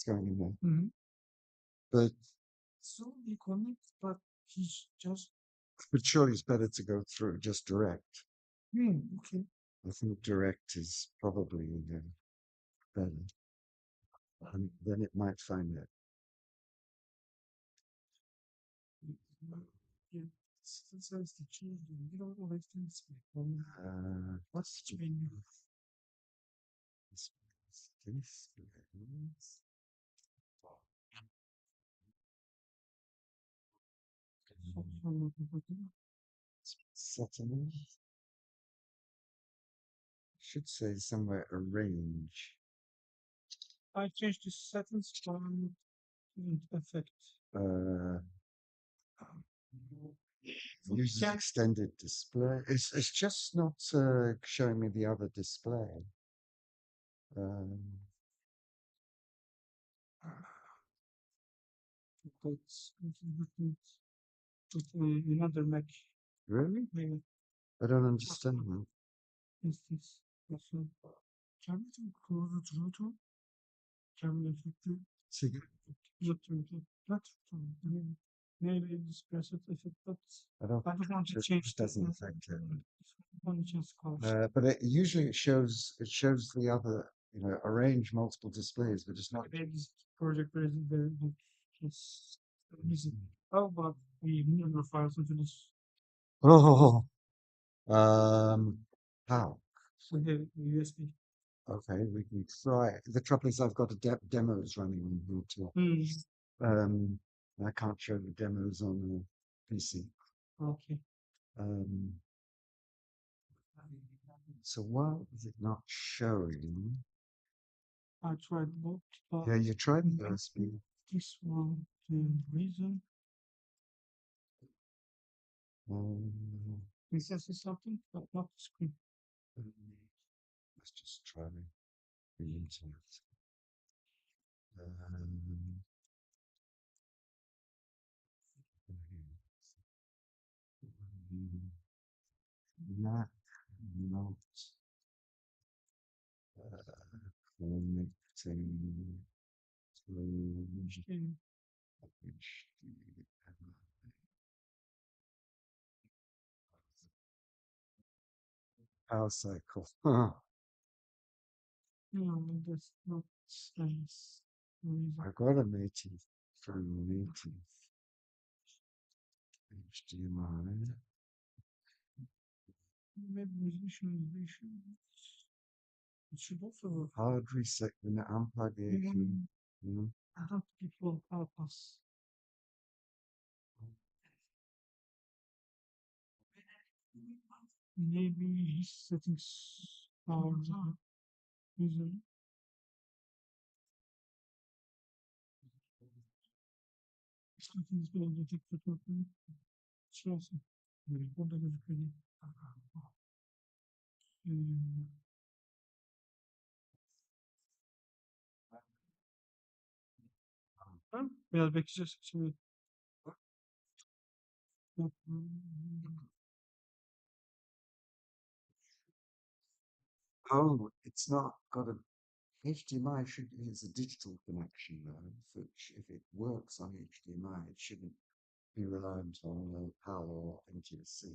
that's going in there. Mhm. But So we connect, but he's just surely it's better to go through just direct. okay. I think direct is probably better. And then it might find it. Yeah, that says the children. You don't always things from What's Spain. this? Setting should say somewhere arrange. I changed the settings from effect. Uses Yeah. extended display. It's just not showing me the other display. But another Mac. Really? Maybe I don't understand that. instance. Also, can we close it rotor? Can we effect See, maybe this press effect, but I don't. I don't want to It change the doesn't affect it. only just colors. But usually it shows the other. Arrange multiple displays, but it's not. Maybe this project is very good. It's easy. How about we move the files into this? Oh, how? We have USB. Okay, we can try. The trouble is, I've got demos running on here too. I can't show the demos on the PC. Okay. So why is it not showing? I tried both, but Yeah, you tried the USB. this one, the reason this is something, but not the screen. Let's just try the internet. Not connecting to HDMI. power cycle. No, that's not nice. I got a native from native HDMI. Maybe visualization. It should also work. Hard reset when the unplugging. I don't people help us. Maybe his settings are usually. Settings will detect the token. Şurası. Burada gözüküyor. Biraz bekleyeceğiz şimdi. Oh, it's not got a HDMI should is a digital connection though. If it works on HDMI, it shouldn't be reliant on PAL or NTSC.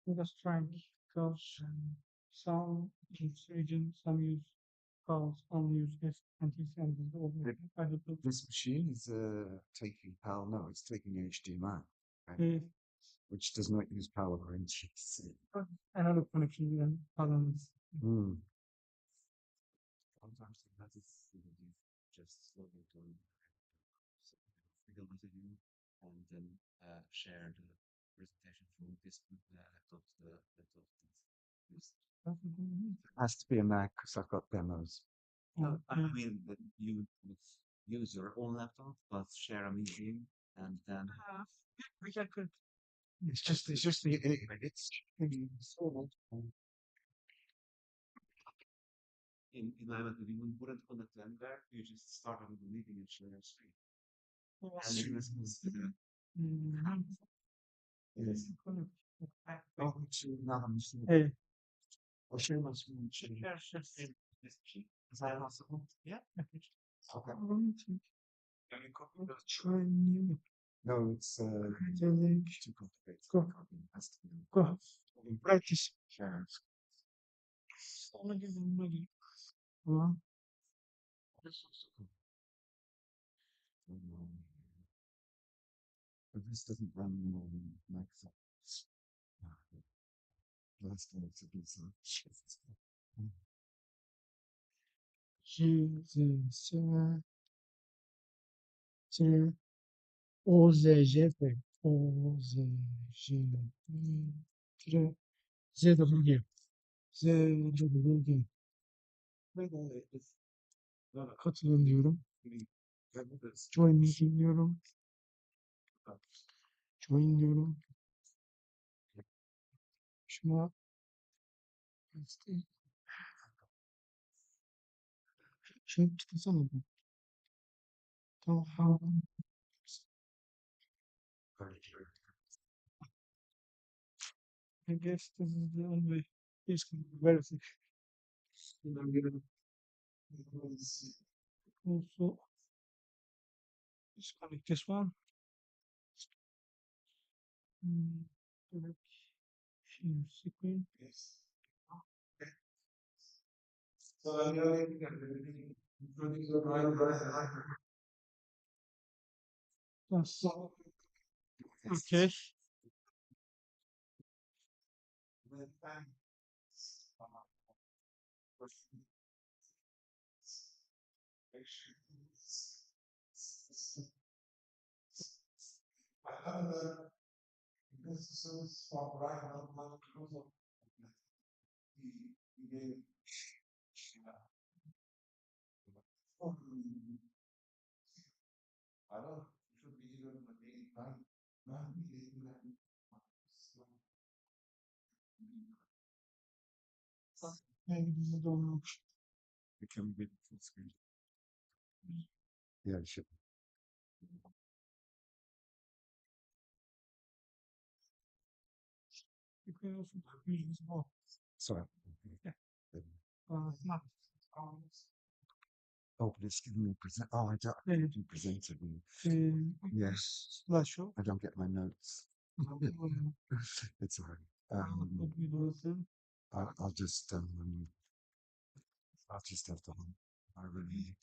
Let's try because some use region, some use calls, some use SNTs and I don't know. This machine is taking PAL. No, it's taking HDMI, right? Which does not use power or NTSC. Another connection then balance. Sometimes the message just slowly doing figure you and then share the presentation from this laptop to the laptop that's used. It has to be a Mac because I've got demos. No, I mean that you would use your own laptop but share a meeting and then We could. It's just the it's in alignment with you wouldn't connect to anywhere, you just start on the meeting and share your screen. And you just consider yes. Oh, another machine. Hey. I'll share my screen. is that possible? Yeah. I don't think I'll try new. No, it's Too complicated. Go. It has to be Go. Practice. shared. Well, But this doesn't run on Microsoft. Last one to be some shit. OZJP. ZWG. ZWG. Katılın diyorum. Join meeting diyorum. Join diyorum. Şuna şunu tıklasana. Tamam. I guess this is the only way. Please verify. Also, disconnect this one. Select share screen. Yes. So I'm going That's okay. Maybe this is the only option. become big full screen. Yeah, it should. You can also use this more. Sorry. Yeah. Not. Oh, but it's giving me present. Oh, I don't Yeah. do presented. Yes. Slideshow. I don't get my notes. It's all right. What we do is I'll just have to. I really.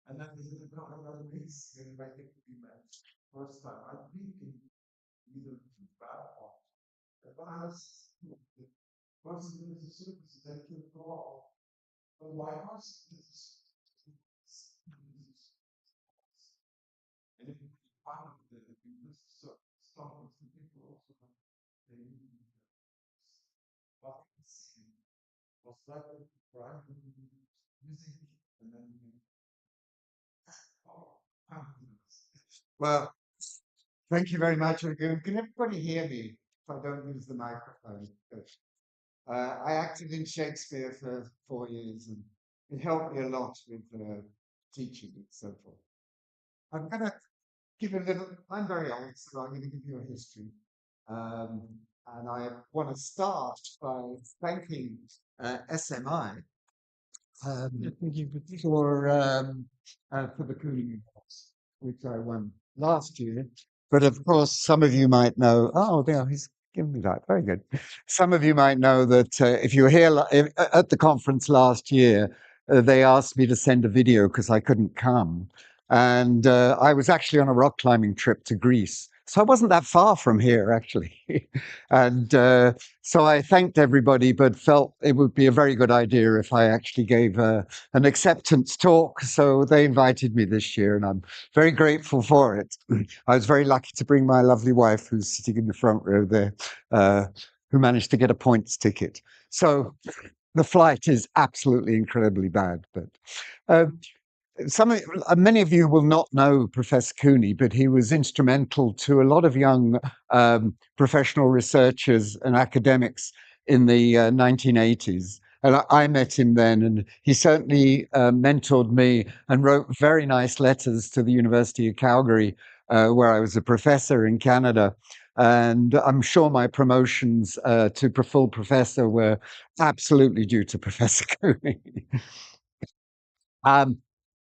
And then there's a couple of other weeks in my first time. I think either bad or but I was once it is a service that can go off. But why was this? And if you find that if you miss stop with the people also they was like music and then well, thank you very much. Can everybody hear me if I don't use the microphone? I acted in Shakespeare for 4 years and it helped me a lot with teaching and so forth. I'm going to give a little, I'm very old, so I'm going to give you a history. And I want to start by thanking SMI for the cooling course, which I won last year. But of course, some of you might know. Oh, there he's giving me that. Very good. Some of you might know that if you were here at the conference last year, they asked me to send a video because I couldn't come, and I was actually on a rock climbing trip to Greece. So I wasn't that far from here, actually. And so I thanked everybody, but felt it would be a very good idea if I actually gave an acceptance talk. So they invited me this year, and I'm very grateful for it. I was very lucky to bring my lovely wife, who's sitting in the front row there, who managed to get a points ticket. So the flight is absolutely incredibly bad, but many of you will not know Professor Cooney, but he was instrumental to a lot of young professional researchers and academics in the 1980s. And I met him then, and he certainly mentored me and wrote very nice letters to the University of Calgary, where I was a professor in Canada. And I'm sure my promotions to full professor were absolutely due to Professor Cooney. Um,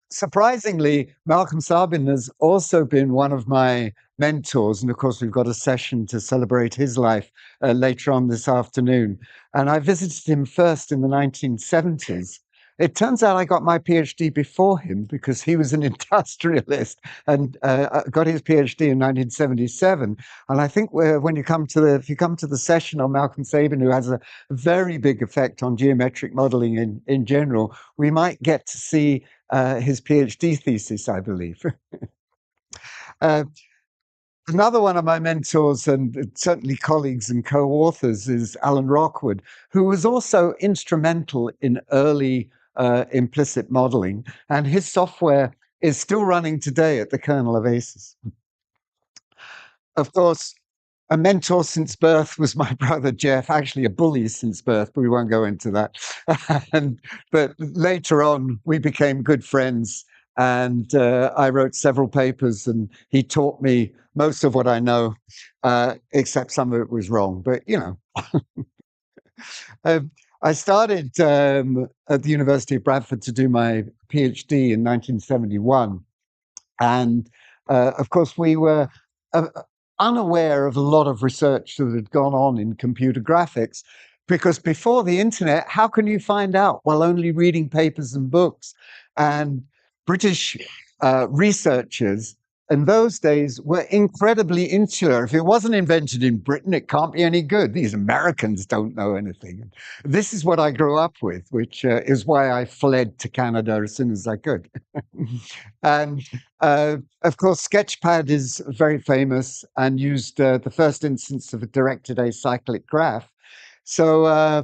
Surprisingly, Malcolm Sabin has also been one of my mentors. And of course, we've got a session to celebrate his life later on this afternoon. And I visited him first in the 1970s. It turns out I got my PhD before him because he was an industrialist and got his PhD in 1977. And I think when you come to if you come to the session on Malcolm Sabin, who has a very big effect on geometric modeling in general, we might get to see his PhD thesis, I believe. uh, Another one of my mentors and certainly colleagues and co-authors is Alan Rockwood, who was also instrumental in early implicit modeling, and his software is still running today at the kernel of ACES. Of course, a mentor since birth was my brother Jeff, actually a bully since birth, but we won't go into that. But later on, we became good friends, and I wrote several papers, and he taught me most of what I know, except some of it was wrong. But I started at the University of Bradford to do my PhD in 1971. And of course, we were uh, unaware of a lot of research that had gone on in computer graphics, because before the internet, how can you find out? Well, only reading papers and books. And British researchers in those days were incredibly insular. If it wasn't invented in Britain, it can't be any good. These Americans don't know anything. This is what I grew up with, which is why I fled to Canada as soon as I could. And of course, Sketchpad is very famous and used the first instance of a directed acyclic graph. So I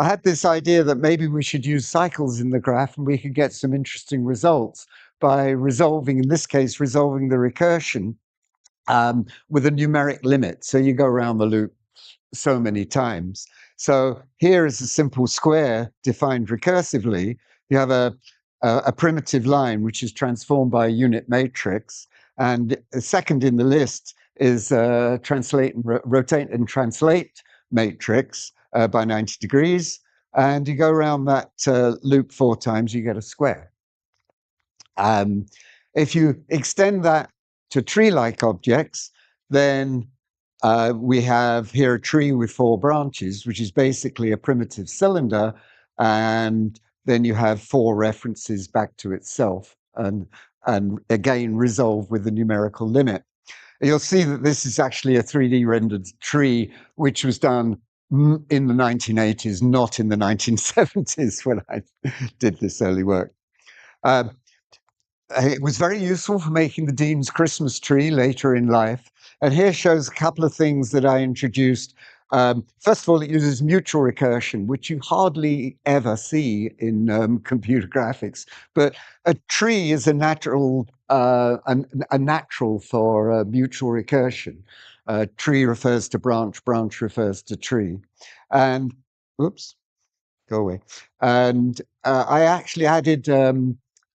had this idea that maybe we should use cycles in the graph and we could get some interesting results by resolving, in this case, resolving the recursion with a numeric limit. So you go around the loop so many times. So here is a simple square defined recursively. You have a primitive line which is transformed by a unit matrix, and second in the list is translate and rotate and translate matrix by 90 degrees, and you go around that loop 4 times, you get a square. If you extend that to tree-like objects, then we have here a tree with 4 branches, which is basically a primitive cylinder, and then you have 4 references back to itself, and again resolve with the numerical limit. You'll see that this is actually a 3D rendered tree, which was done in the 1980s, not in the 1970s when I did this early work. It was very useful for making the Dean's Christmas tree later in life. And here shows a couple of things that I introduced. First of all, it uses mutual recursion, which you hardly ever see in computer graphics. But a tree is a natural for mutual recursion. Tree refers to branch, branch refers to tree. And, oops, go away. And I actually added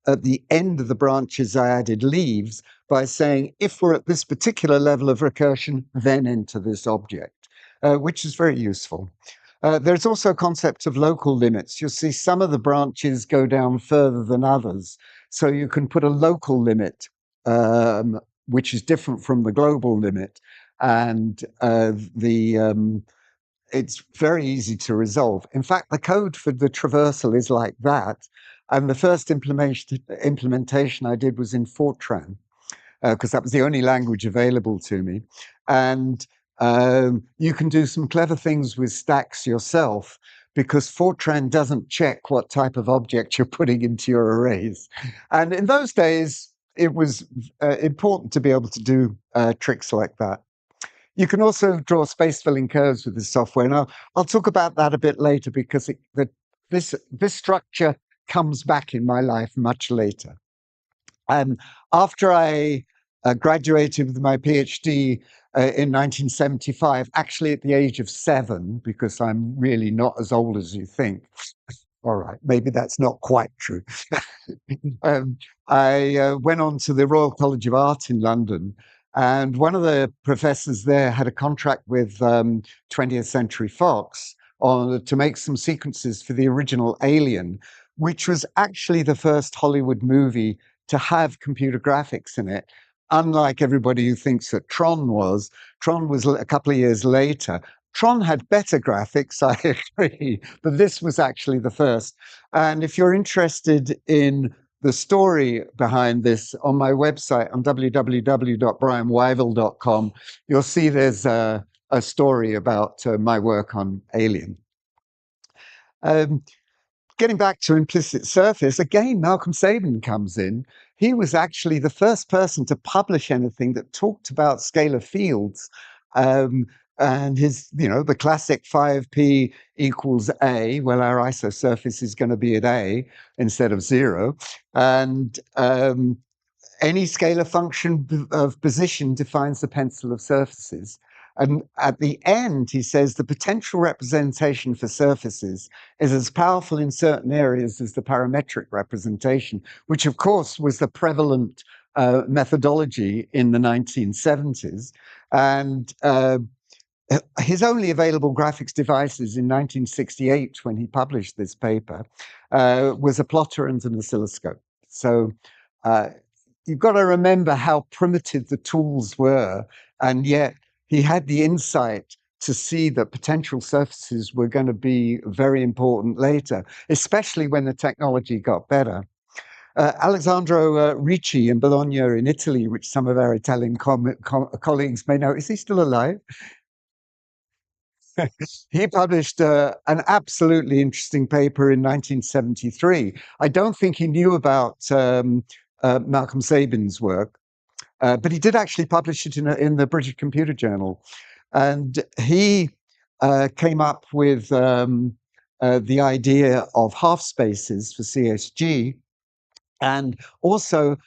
at the end of the branches, I added leaves by saying, if we're at this particular level of recursion, then enter this object, which is very useful. There's also a concept of local limits. You'll see some of the branches go down further than others. So you can put a local limit, which is different from the global limit. And it's very easy to resolve. In fact, the code for the traversal is like that. And the first implementation I did was in Fortran, because that was the only language available to me. And you can do some clever things with stacks yourself, because Fortran doesn't check what type of object you're putting into your arrays. And in those days, it was important to be able to do tricks like that. You can also draw space-filling curves with this software. And I'll talk about that a bit later, because this structure comes back in my life much later. After I graduated with my PhD in 1975, actually at the age of 7, because I'm really not as old as you think. All right, maybe that's not quite true. um, I went on to the Royal College of Art in London, and one of the professors there had a contract with 20th Century Fox to make some sequences for the original Alien, which was actually the first Hollywood movie to have computer graphics in it. Unlike everybody who thinks that Tron was a couple of years later. Tron had better graphics, I agree, but this was actually the first. And if you're interested in the story behind this, on my website on www.brianwyville.com, you'll see there's a story about my work on Alien. Getting back to implicit surface, again, Malcolm Sabin comes in. He was actually the first person to publish anything that talked about scalar fields. And the classic 5p equals A, well, our isosurface is going to be at A instead of 0. And any scalar function of position defines the pencil of surfaces. And at the end, he says the potential representation for surfaces is as powerful in certain areas as the parametric representation, which of course was the prevalent methodology in the 1970s. And his only available graphics devices in 1968, when he published this paper, was a plotter and an oscilloscope. So you've got to remember how primitive the tools were, and yet he had the insight to see that potential surfaces were going to be very important later, especially when the technology got better. Alessandro Ricci in Bologna in Italy, which some of our Italian colleagues may know, is he still alive? He published an absolutely interesting paper in 1973. I don't think he knew about Malcolm Sabin's work, but he did actually publish it in the British Computer Journal. And he came up with the idea of half spaces for CSG, and also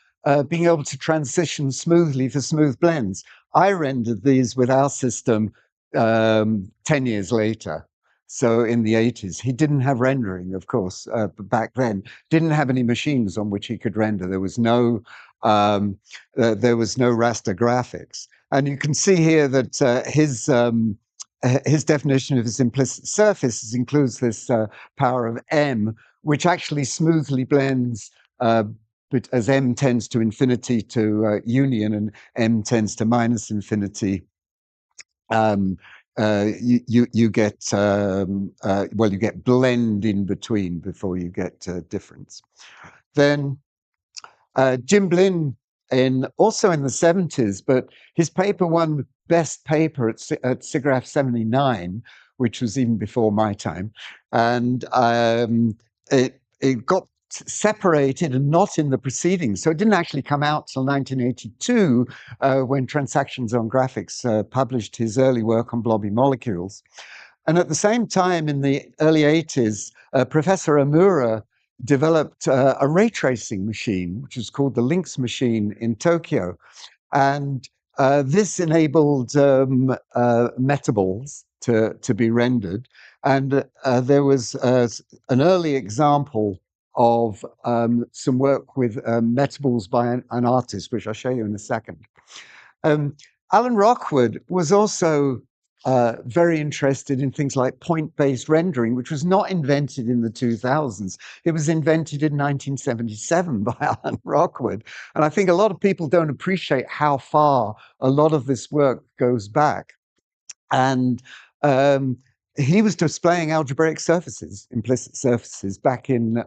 being able to transition smoothly for smooth blends. I rendered these with our system 10 years later. So in the 80s, he didn't have rendering, of course, back then. Didn't have any machines on which he could render. There was no raster graphics. And you can see here that his definition of his implicit surfaces includes this power of M, which actually smoothly blends but as m tends to infinity to union and m tends to minus infinity, you get you get blend in between before you get difference. Then Jim Blinn, also in the 70s, but his paper won best paper at SIGGRAPH 79, which was even before my time, and it got separated and not in the proceedings. So it didn't actually come out till 1982 when Transactions on Graphics published his early work on blobby molecules. And at the same time, in the early 80s, Professor Amura developed a ray tracing machine, which is called the Lynx machine in Tokyo. And this enabled metaballs to be rendered. And there was an early example of some work with metaballs by an artist, which I'll show you in a second. Alan Rockwood was also very interested in things like point-based rendering, which was not invented in the 2000s. It was invented in 1977 by Alan Rockwood. And I think a lot of people don't appreciate how far a lot of this work goes back. And he was displaying algebraic surfaces, implicit surfaces, back in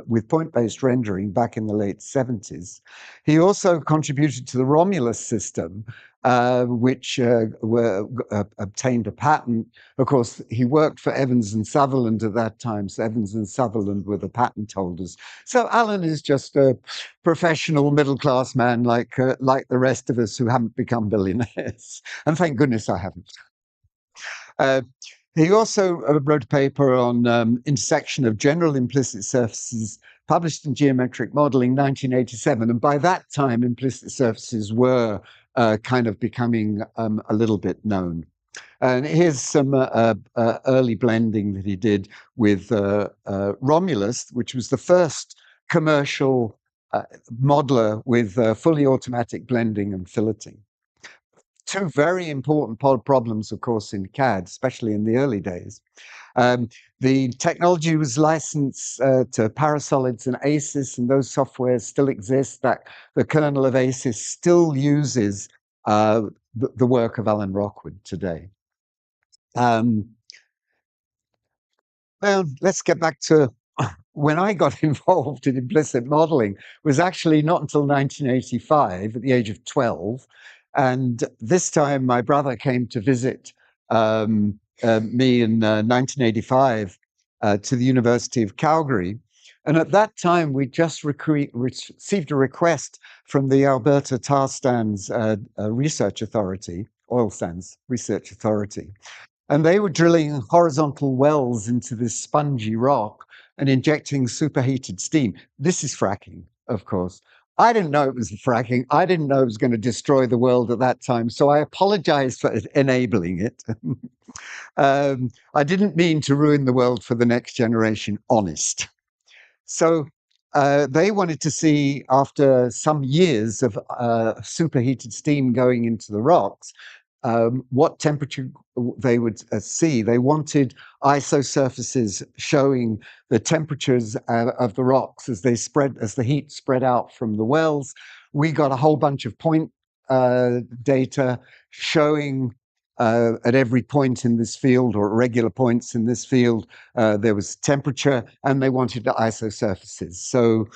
with point-based rendering back in the late 70s. He also contributed to the Romulus system, which obtained a patent. Of course, he worked for Evans and Sutherland at that time, so Evans and Sutherland were the patent holders. So Alan is just a professional middle-class man like the rest of us who haven't become billionaires. And thank goodness I haven't. He also wrote a paper on intersection of general implicit surfaces published in Geometric Modeling 1987. And by that time, implicit surfaces were kind of becoming a little bit known. And here's some early blending that he did with Romulus, which was the first commercial modeler with fully automatic blending and filleting. Two very important problems, of course, in CAD, especially in the early days. The technology was licensed to Parasolids and ACES, and those softwares still exist. That the kernel of ACES still uses the work of Alan Rockwood today. Well, let's get back to when I got involved in implicit modeling. Was actually not until 1985, at the age of 12. And this time my brother came to visit me in 1985 to the University of Calgary. And at that time, we just received a request from the Alberta Tar Sands Research Authority, Oil Sands Research Authority. And they were drilling horizontal wells into this spongy rock and injecting superheated steam. This is fracking, of course. I didn't know it was fracking. I didn't know it was going to destroy the world at that time. So I apologize for enabling it. I didn't mean to ruin the world for the next generation, honest. So they wanted to see, after some years of superheated steam going into the rocks, what temperature they would see. They wanted isosurfaces showing the temperatures of the rocks as the heat spread out from the wells. We got a whole bunch of point data showing at every point in this field, or regular points in this field, there was temperature, and they wanted the isosurfaces. So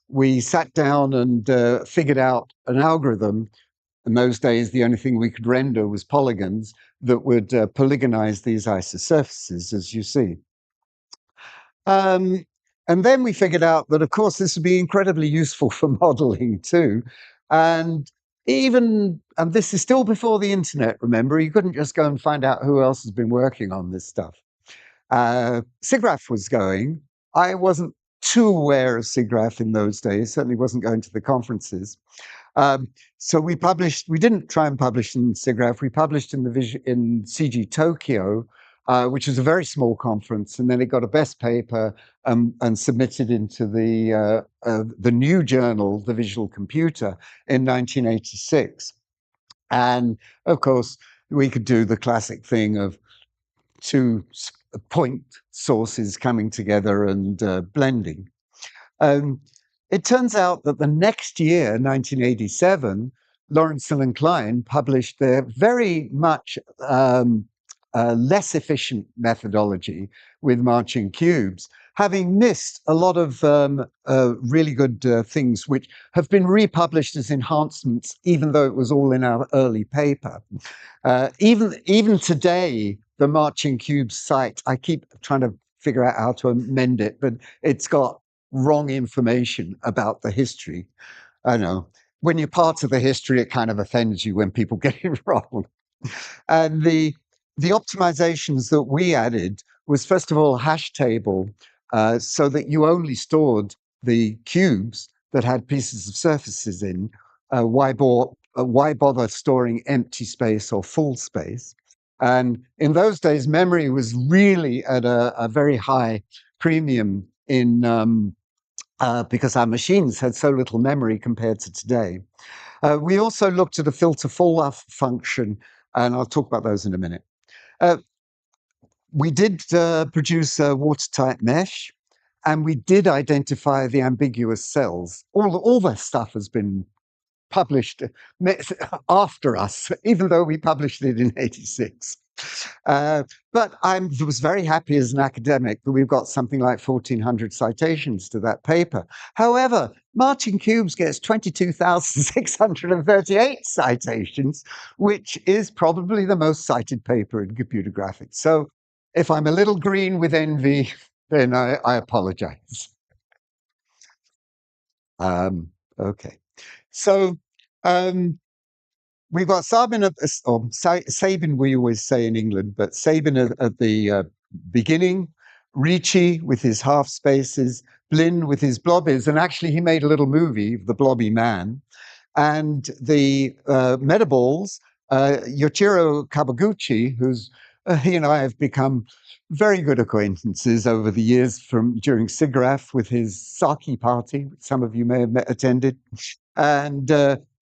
we sat down and figured out an algorithm. In those days, the only thing we could render was polygons that would polygonize these isosurfaces, as you see. And then we figured out that, of course, this would be incredibly useful for modeling too. And this is still before the internet, remember, you couldn't just go and find out who else has been working on this stuff. SIGGRAPH was going. I wasn't too aware of SIGGRAPH in those days, certainly wasn't going to the conferences. So we didn't try and publish in SIGGRAPH, we published in CG Tokyo, which was a very small conference, and then it got a best paper and submitted into the new journal, The Visual Computer, in 1986. And of course, we could do the classic thing of two point sources coming together and blending. It turns out that the next year, 1987, Lawrenson and Klein published their very much less efficient methodology with marching cubes, having missed a lot of really good things which have been republished as enhancements, even though it was all in our early paper. Even today, the marching cubes site, I keep trying to figure out how to amend it, but it's got wrong information about the history. I know. When you're part of the history, it kind of offends you when people get it wrong. And the optimizations that we added was, first of all, hash table, so that you only stored the cubes that had pieces of surfaces in. Why bother storing empty space or full space? And in those days, memory was really at a very high premium because our machines had so little memory compared to today. We also looked at a filter fall-off function, and I'll talk about those in a minute. We did produce a watertight mesh, and we did identify the ambiguous cells. All that stuff has been published after us, even though we published it in 86. But I was very happy as an academic that we've got something like 1,400 citations to that paper. However, Marching Cubes gets 22,638 citations, which is probably the most cited paper in computer graphics. So if I'm a little green with envy, then I apologize. Okay. So we've got Sabin Sabin, we always say in England, but Sabin at the beginning, Ricci with his half spaces, Blinn with his blobbies, and actually he made a little movie, The Blobby Man, and the Metaballs, Yoichiro Kawaguchi, who's he and I have become very good acquaintances over the years from during SIGGRAPH with his sake party, which some of you may have attended. And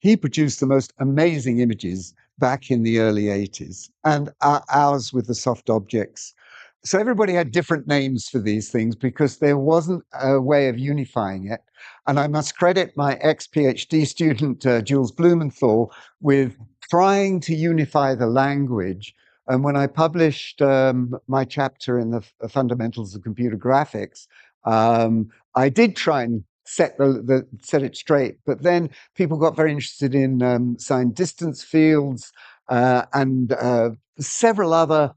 he produced the most amazing images back in the early 80s, and ours with the soft objects. So everybody had different names for these things because there wasn't a way of unifying it. And I must credit my ex-PhD student, Jules Blumenthal, with trying to unify the language. And when I published my chapter in the Fundamentals of Computer Graphics, I did try and set it straight, but then people got very interested in signed distance fields and several other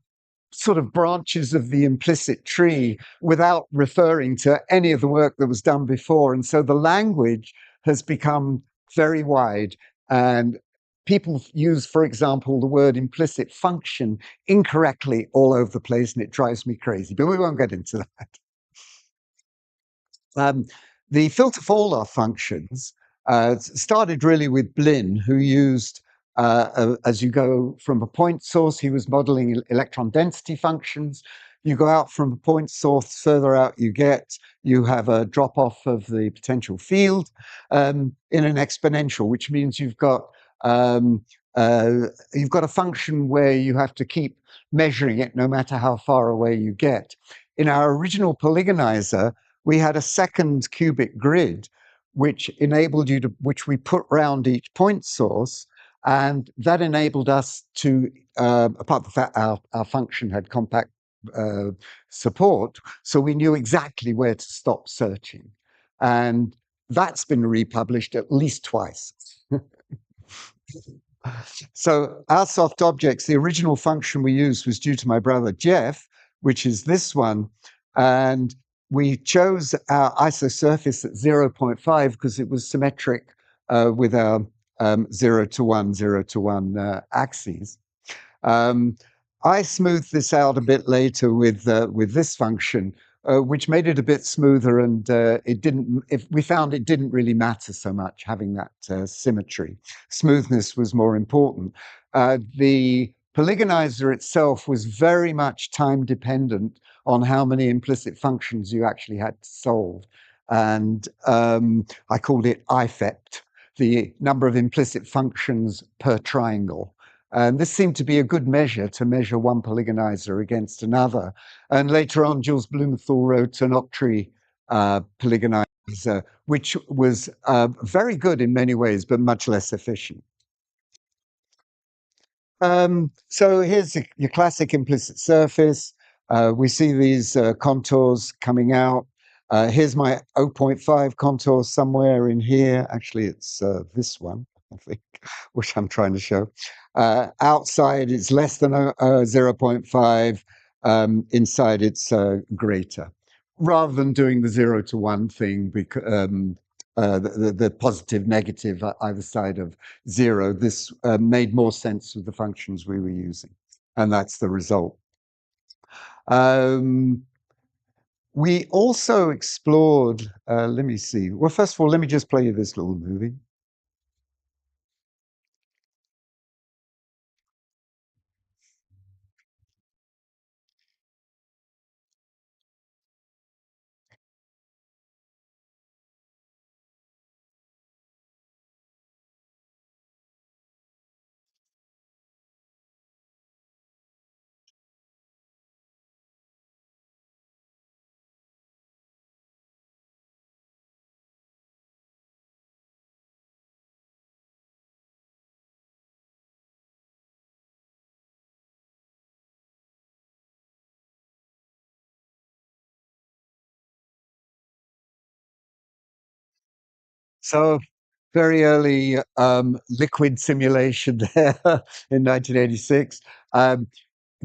sort of branches of the implicit tree without referring to any of the work that was done before. And so the language has become very wide, and people use, for example, the word implicit function incorrectly all over the place, and it drives me crazy, but we won't get into that. The filter fall-off functions started really with Blinn, who used, as you go from a point source, he was modeling electron density functions. You go out from a point source, further out you get, you have a drop-off of the potential field in an exponential, which means you've got a function where you have to keep measuring it no matter how far away you get. In our original polygonizer, we had a second cubic grid, which enabled you to, which we put round each point source. And that enabled us to, apart from the fact our function had compact support, so we knew exactly where to stop searching. And that's been republished at least twice. So our soft objects, the original function we used was due to my brother Jeff, which is this one. And we chose our isosurface at 0.5 because it was symmetric with our 0 to 1, 0 to 1 axes. I smoothed this out a bit later with this function, which made it a bit smoother, and we found it didn't really matter so much having that symmetry. Smoothness was more important. The polygonizer itself was very much time dependent on how many implicit functions you actually had to solve. And I called it IFEPT, the number of implicit functions per triangle. And this seemed to be a good measure to measure one polygonizer against another. And later on, Jules Blumenthal wrote an octree polygonizer, which was very good in many ways, but much less efficient. So here's your classic implicit surface. We see these contours coming out. Here's my 0.5 contour somewhere in here. Actually, it's this one, I think, which I'm trying to show. Outside, it's less than 0.5. Inside, it's greater. Rather than doing the 0 to 1 thing, because the positive, negative either side of 0, this made more sense with the functions we were using. And that's the result. We also explored, let me see. Well, first of all, let me just play you this little movie. So very early liquid simulation there in 1986.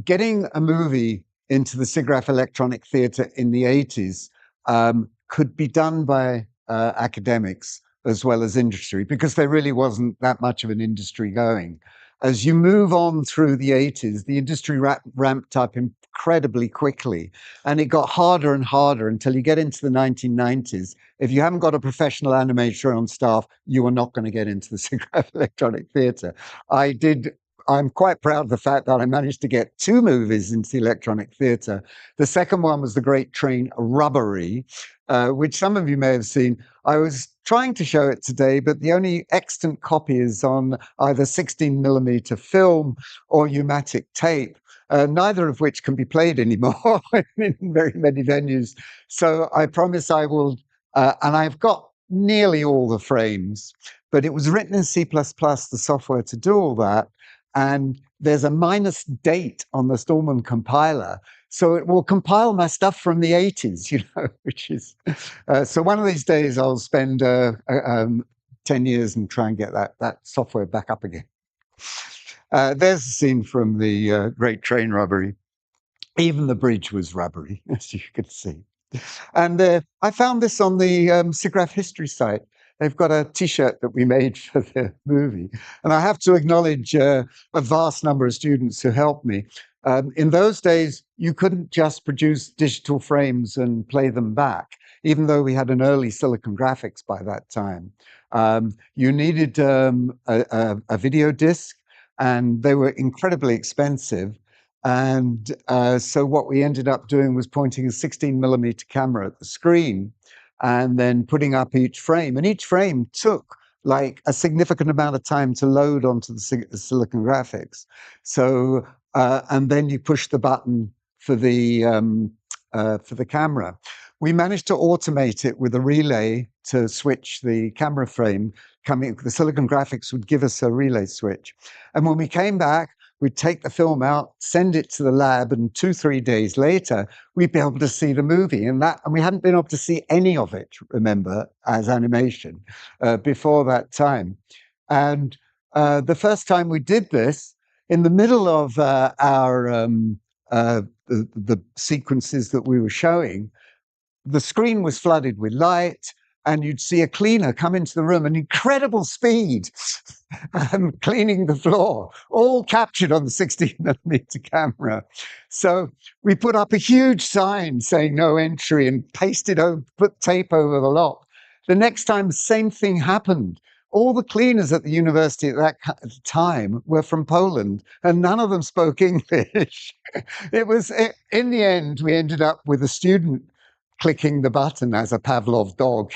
Getting a movie into the SIGGRAPH Electronic Theatre in the 80s could be done by academics as well as industry, because there really wasn't that much of an industry going. as you move on through the 80s, the industry ramped up incredibly quickly, and it got harder and harder until you get into the 1990s. If you haven't got a professional animator on staff, you are not going to get into the SIGGRAPH Electronic Theatre. I'm quite proud of the fact that I managed to get 2 movies into the electronic theatre. The second one was The Great Train Robbery, which some of you may have seen. I was trying to show it today, but the only extant copy is on either 16mm film or pneumatic tape, neither of which can be played anymore in very many venues. So I promise I will, and I've got nearly all the frames, but it was written in C++, the software to do all that. And there's a minus date on the Stallman compiler. So it will compile my stuff from the 80s, which is, so one of these days I'll spend 10 years and try and get that software back up again. There's a scene from the Great Train Robbery. Even the bridge was rubbery, as you could see. And I found this on the SIGGRAPH history site. They've got a T-shirt that we made for the movie. And I have to acknowledge a vast number of students who helped me. In those days, you couldn't just produce digital frames and play them back, even though we had an early Silicon Graphics by that time. You needed a video disc, and they were incredibly expensive. And so what we ended up doing was pointing a 16mm camera at the screen and then putting up each frame. And each frame took like a significant amount of time to load onto the Silicon Graphics. So, and then you push the button for the camera. We managed to automate it with a relay to switch the camera frame. The Silicon Graphics would give us a relay switch. And when we came back, we'd take the film out, send it to the lab, and 2-3 days later, we'd be able to see the movie. And we hadn't been able to see any of it, remember, as animation before that time. And the first time we did this, in the middle of the sequences that we were showing, the screen was flooded with light, and you'd see a cleaner come into the room at incredible speed, cleaning the floor, all captured on the 16mm camera. So we put up a huge sign saying no entry and put tape over the lock. The next time, the same thing happened. All the cleaners at the university at that time were from Poland, and none of them spoke English. In the end, we ended up with a student clicking the button as a Pavlov dog,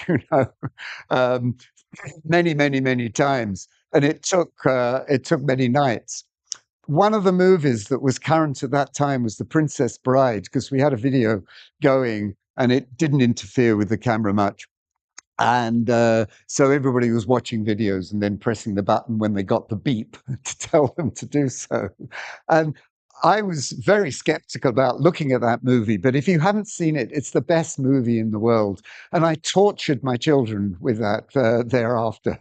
many, many, many times. And it took many nights. One of the movies that was current at that time was The Princess Bride, because we had a video going and it didn't interfere with the camera much. And so everybody was watching videos and then pressing the button when they got the beep to tell them to do so. And I was very skeptical about looking at that movie, but if you haven't seen it, it's the best movie in the world. And I tortured my children with that thereafter.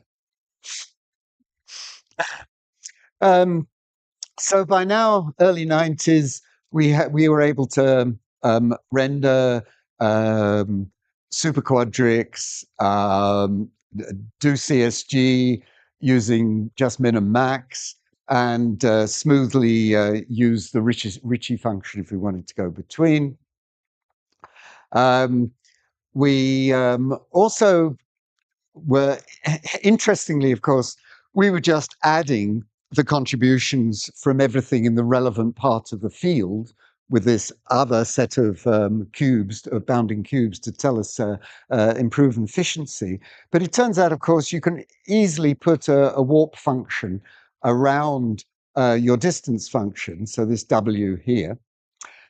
So by now, early 90s, we were able to render super quadrics, do CSG using just min and max, and smoothly use the Ritchie function if we wanted to go between. We also were, interestingly, of course, we were just adding the contributions from everything in the relevant part of the field with this other set of bounding cubes to tell us improve efficiency. But it turns out, of course, you can easily put a warp function around your distance function. So this W here.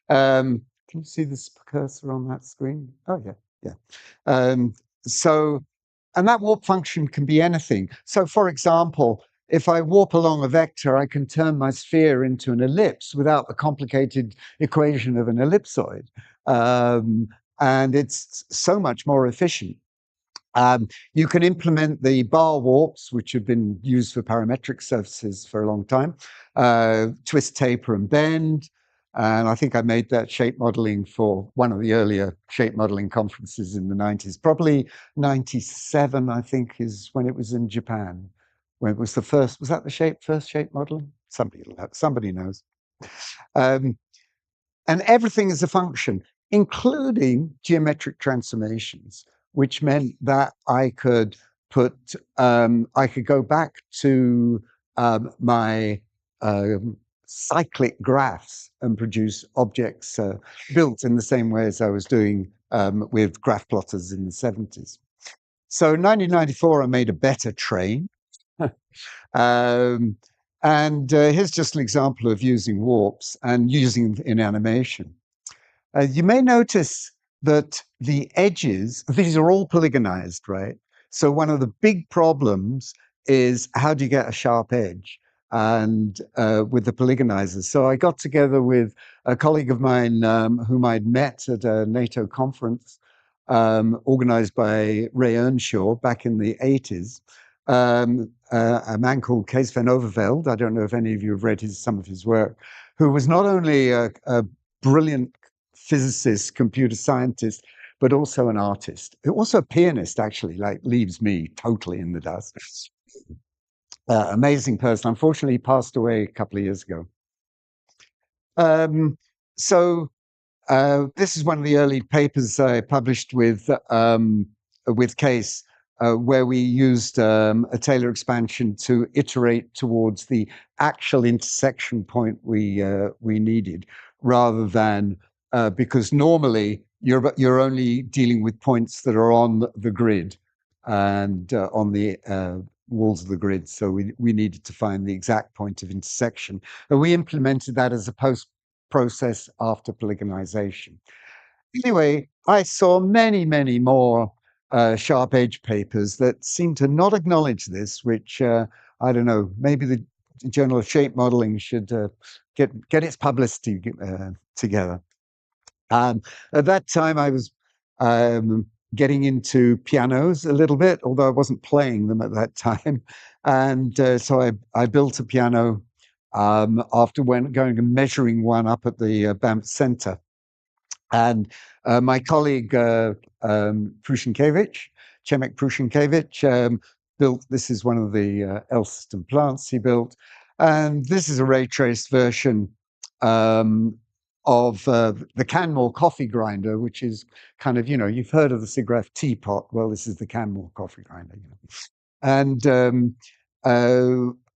Can you see this cursor on that screen? Oh, yeah. And that warp function can be anything. So, for example, if I warp along a vector, I can turn my sphere into an ellipse without the complicated equation of an ellipsoid. And it's so much more efficient. You can implement the bar warps, which have been used for parametric surfaces for a long time, twist, taper, and bend. And I think I made that shape modeling for one of the earlier shape modeling conferences in the 90s. Probably 97, I think, is when it was in Japan. When it was the first, was that the first shape modeling? Somebody knows. Um, and everything is a function, including geometric transformations, which meant that I could go back to my cyclic graphs and produce objects built in the same way as I was doing with graph plotters in the 70s. So in 1994, I made a better train. Um, and here's just an example of using warps and using them in animation. You may notice that the edges, these are all polygonized, right? So one of the big problems is how do you get a sharp edge? And with the polygonizers. So I got together with a colleague of mine whom I'd met at a NATO conference organized by Ray Earnshaw back in the 80s. A man called Kees van Overveld, I don't know if any of you have read some of his work, who was not only a brilliant physicist, computer scientist, but also an artist. Also a pianist, actually, like leaves me totally in the dust. Amazing person. Unfortunately, he passed away a couple of years ago. So this is one of the early papers I published with Case, where we used a Taylor expansion to iterate towards the actual intersection point we needed, rather than because normally you're only dealing with points that are on the grid and on the walls of the grid. So we needed to find the exact point of intersection, and we implemented that as a post process after polygonization. Anyway, I saw many, many more sharp edge papers that seem to not acknowledge this, which I don't know, maybe the Journal of Shape Modeling should get its publicity together. At that time, I was getting into pianos a little bit, although I wasn't playing them at that time. And so I built a piano after going and measuring one up at the Banff Center. And my colleague, Prushenkevich, Chemek Prushenkevich, built, this is one of the L system plants he built. And this is a ray traced version of the Canmore coffee grinder, which is kind of, you've heard of the SIGGRAPH teapot. Well, this is the Canmore coffee grinder. And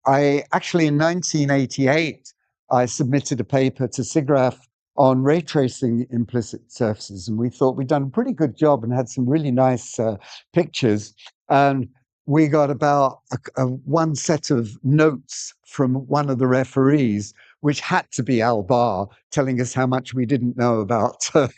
I actually, in 1988, I submitted a paper to SIGGRAPH on ray tracing implicit surfaces, and we thought we'd done a pretty good job and had some really nice pictures. And we got about one set of notes from one of the referees, which had to be Al Barr, telling us how much we didn't know about the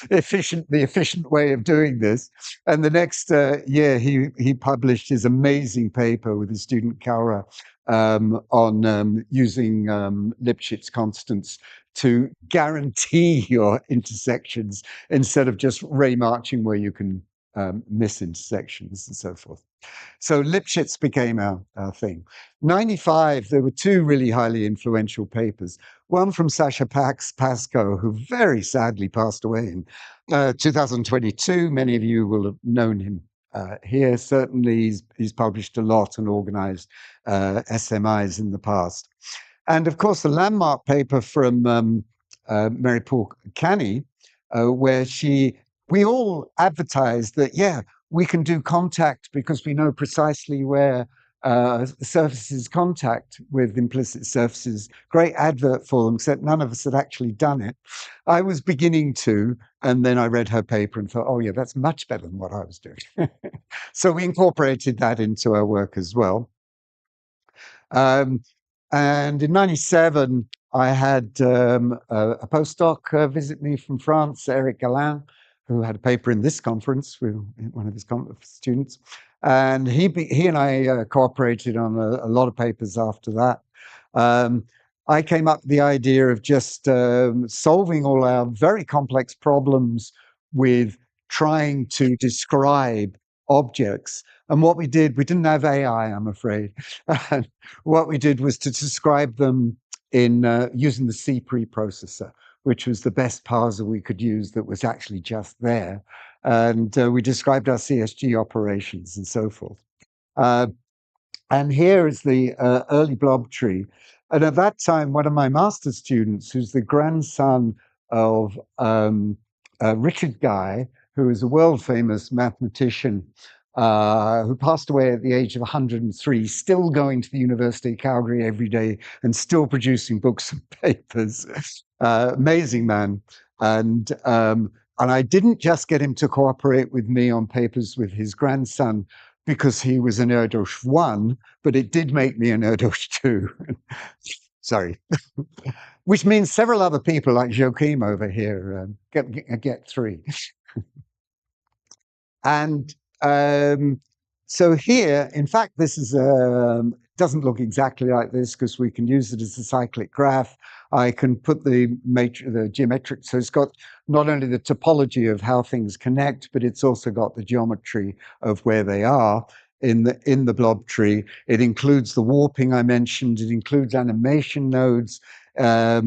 efficient way of doing this. And the next year, he published his amazing paper with his student Kaura on using Lipschitz constants to guarantee your intersections instead of just ray marching where you can miss intersections and so forth. So Lipschitz became our thing. 95, there were two really highly influential papers. One from Sasha Pascoe, who very sadly passed away in 2022. Many of you will have known him here. Certainly, he's published a lot and organized SMIs in the past. And of course, the landmark paper from Mary Paul Canny, where we all advertised that, yeah, we can do contact because we know precisely where surfaces contact with implicit surfaces. Great advert for them, except none of us had actually done it. I was beginning to, and then I read her paper and thought, oh yeah, that's much better than what I was doing. So we incorporated that into our work as well. And in 97, I had a postdoc visit me from France, Eric Galin, who had a paper in this conference with one of his students. And he and I cooperated on a lot of papers after that. I came up with the idea of just solving all our very complex problems with trying to describe objects. And what we did, we didn't have AI, I'm afraid. What we did was to describe them in using the C preprocessor, which was the best parser we could use that was actually just there. And we described our CSG operations and so forth. And here is the early blob tree. And at that time, one of my master's students, who's the grandson of Richard Guy, who is a world famous mathematician, who passed away at the age of 103, still going to the University of Calgary every day and still producing books and papers. Amazing man. And I didn't just get him to cooperate with me on papers with his grandson because he was an Erdos 1, but it did make me an Erdos 2. Sorry. Which means several other people like Joachim over here get 3. And so here, in fact, this is doesn't look exactly like this because we can use it as a cyclic graph. I can put the geometric, so it's got not only the topology of how things connect, but it's also got the geometry of where they are in the blob tree. It includes the warping I mentioned. It includes animation nodes, a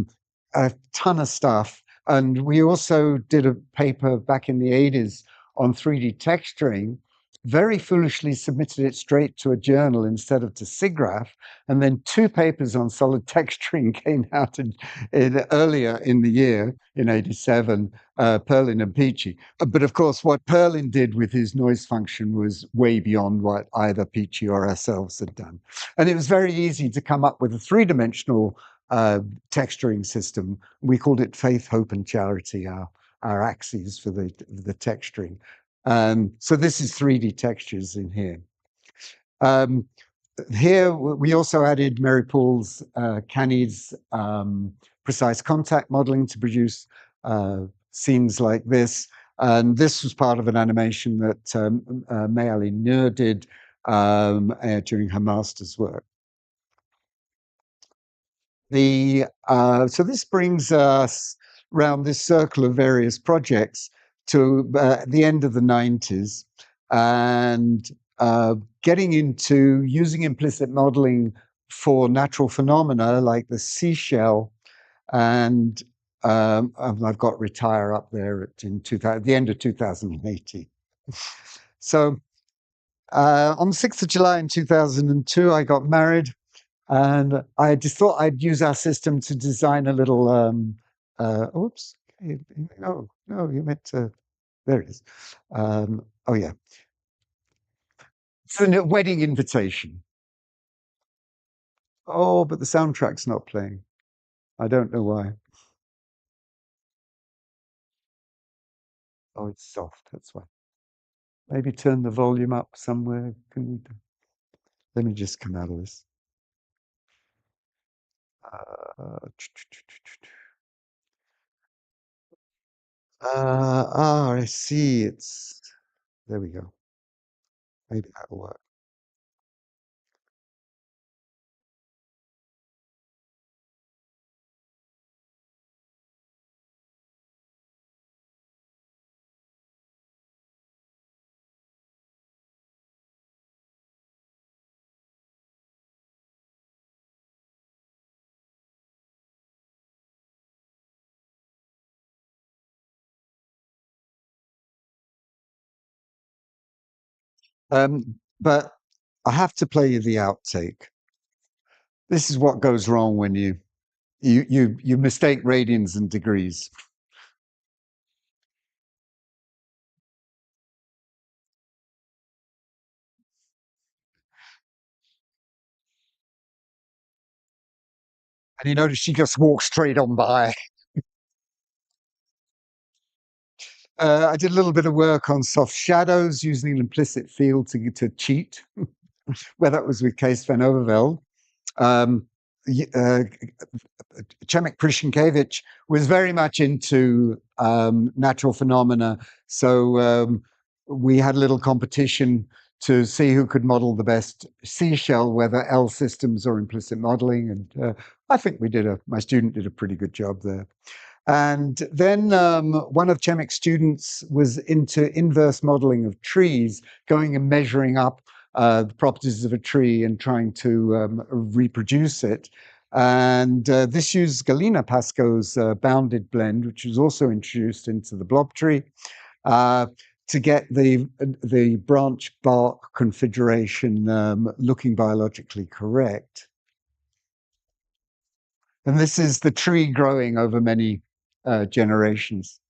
ton of stuff. And we also did a paper back in the 80s on 3D texturing, very foolishly submitted it straight to a journal instead of to SIGGRAPH. And then 2 papers on solid texturing came out earlier in the year, in 87, Perlin and Peachy. But of course, what Perlin did with his noise function was way beyond what either Peachy or ourselves had done. And it was very easy to come up with a 3-dimensional texturing system. We called it faith, hope, and charity, our axes for the texturing. So this is 3D textures in here. Here we also added Mary Paul's Canny's precise contact modeling to produce scenes like this. And this was part of an animation that May-Ali Nur did during her master's work. So this brings us around this circle of various projects to the end of the 90s and getting into using implicit modeling for natural phenomena like the seashell. And I've got retire up there at the end of 2018. So on the 6th of July in 2002, I got married. And I just thought I'd use our system to design a little, oops, no, you meant to, there it is. Oh yeah. It's a wedding invitation. Oh, but the soundtrack's not playing. I don't know why. Oh, it's soft, that's why. Maybe turn the volume up somewhere. Can we do? Let me just come out of this. I see. There we go. Maybe that'll work. But I have to play you the outtake. This is what goes wrong when you mistake radians and degrees. And you notice she just walks straight on by. I did a little bit of work on soft shadows using an implicit field to cheat, where that was with Kees van Overvelde. Przemek Prishinkiewicz was very much into natural phenomena. So we had a little competition to see who could model the best seashell, whether L systems or implicit modeling. And I think my student did a pretty good job there. And then one of Chemek's students was into inverse modeling of trees, going and measuring up the properties of a tree and trying to reproduce it. And this used Galina Pascoe's bounded blend, which was also introduced into the blob tree. to get the branch bark configuration looking biologically correct. And this is the tree growing over many generations.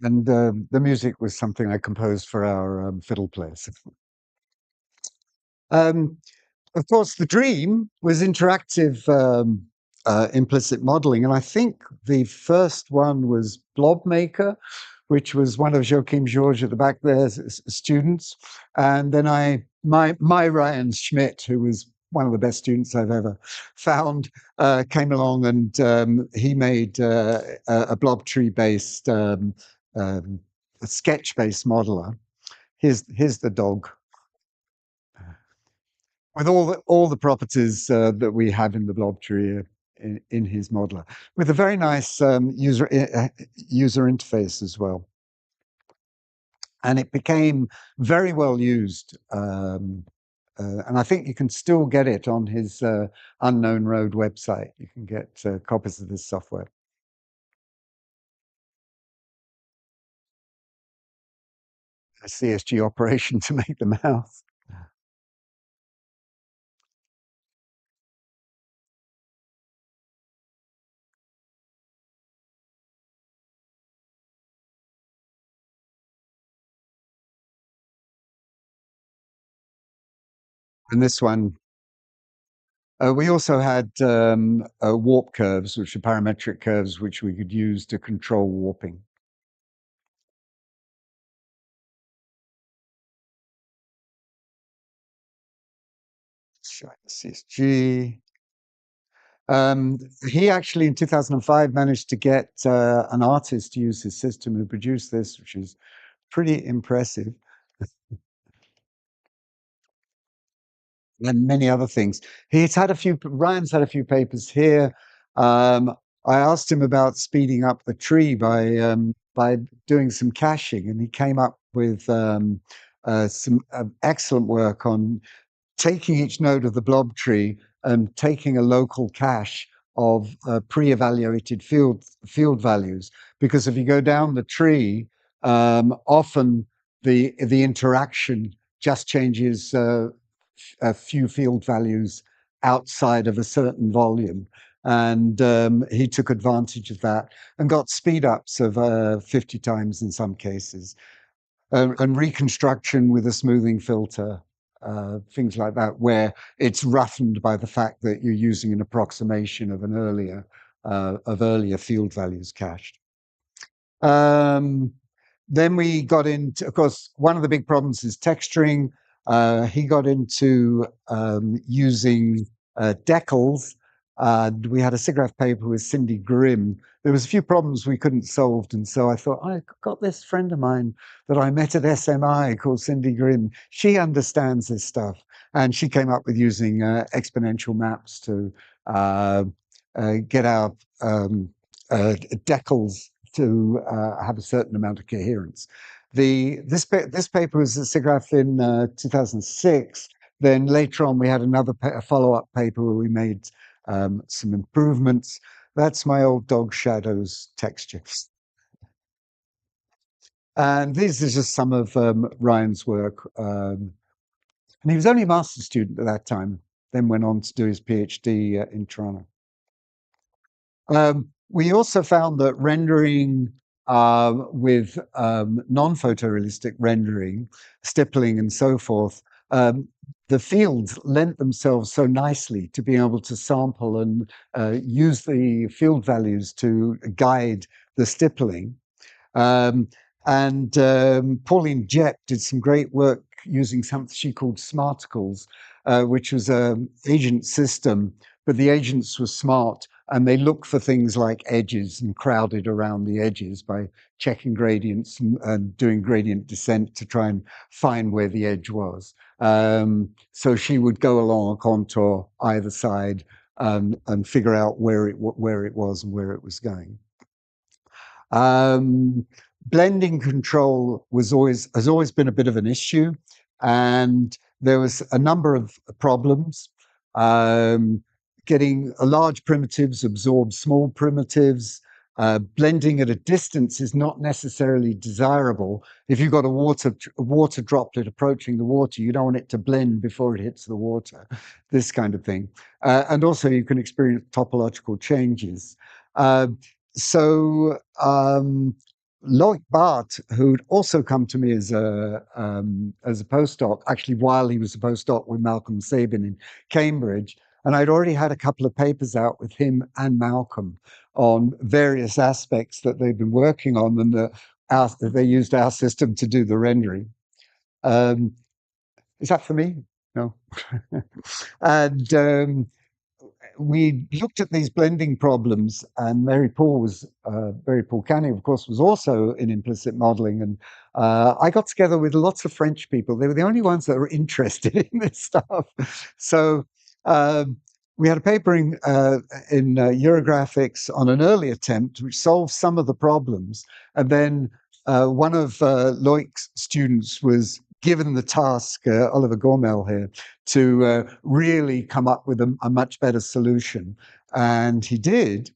And the music was something I composed for our fiddle players. Um, of course, the dream was interactive implicit modeling. And I think the first one was Blob Maker, which was one of Joachim George at the back there's students. And then my Ryan Schmidt, who was one of the best students I've ever found, came along and he made a blob tree based, um, a sketch based modeler. Here's the dog with all the properties that we have in the blob tree in his modeler, with a very nice user interface as well. And it became very well used. And I think you can still get it on his Unknown Road website. You can get copies of this software. A CSG operation to make the mouth. And this one, we also had warp curves, which are parametric curves, which we could use to control warping. CSG. He actually, in 2005, managed to get an artist to use his system and produce this, which is pretty impressive. And many other things. Ryan's had a few papers here. I asked him about speeding up the tree by doing some caching, and he came up with some excellent work on taking each node of the blob tree and taking a local cache of pre-evaluated field values. Because if you go down the tree, often the interaction just changes a few field values outside of a certain volume. And he took advantage of that and got speed ups of 50 times in some cases. And reconstruction with a smoothing filter, things like that, where it's roughened by the fact that you're using an approximation of earlier field values cached. Then we got into, of course, one of the big problems is texturing. He got into using decals. We had a SIGGRAPH paper with Cindy Grimm. There was a few problems we couldn't solve, and so I thought, I got this friend of mine that I met at SMI called Cindy Grimm. She understands this stuff, and she came up with using exponential maps to get our decals to have a certain amount of coherence. This paper was at SIGGRAPH in 2006. Then later on, we had another follow-up paper where we made some improvements. That's my old dog Shadow's texture. And these are just some of Ryan's work. And he was only a master's student at that time, then went on to do his PhD in Toronto. We also found that rendering with non-photorealistic rendering, stippling and so forth, the fields lent themselves so nicely to being able to sample and use the field values to guide the stippling. Um, and Pauline Jepp did some great work using something she called smarticles, which was an agent system, but the agents were smart and they looked for things like edges and crowded around the edges by checking gradients and doing gradient descent to try and find where the edge was. So she would go along a contour either side and figure out where it was and where it was going. Blending control has always been a bit of an issue, and there was a number of problems. Getting large primitives absorb small primitives. Blending at a distance is not necessarily desirable. If you've got a water droplet approaching the water, you don't want it to blend before it hits the water, this kind of thing. And also you can experience topological changes. So Loic Bart, who'd also come to me as a postdoc, actually while he was a postdoc with Malcolm Sabin in Cambridge, and I'd already had a couple of papers out with him and Malcolm on various aspects that they've been working on, and they used our system to do the rendering. Is that for me? No. And we looked at these blending problems, and Mary Paul Canny, of course, was also in implicit modeling. And I got together with lots of French people. They were the only ones that were interested in this stuff. So we had a paper in Eurographics on an early attempt which solved some of the problems. And then one of Loic's students was given the task, Oliver Gormel here, to really come up with a much better solution. And he did.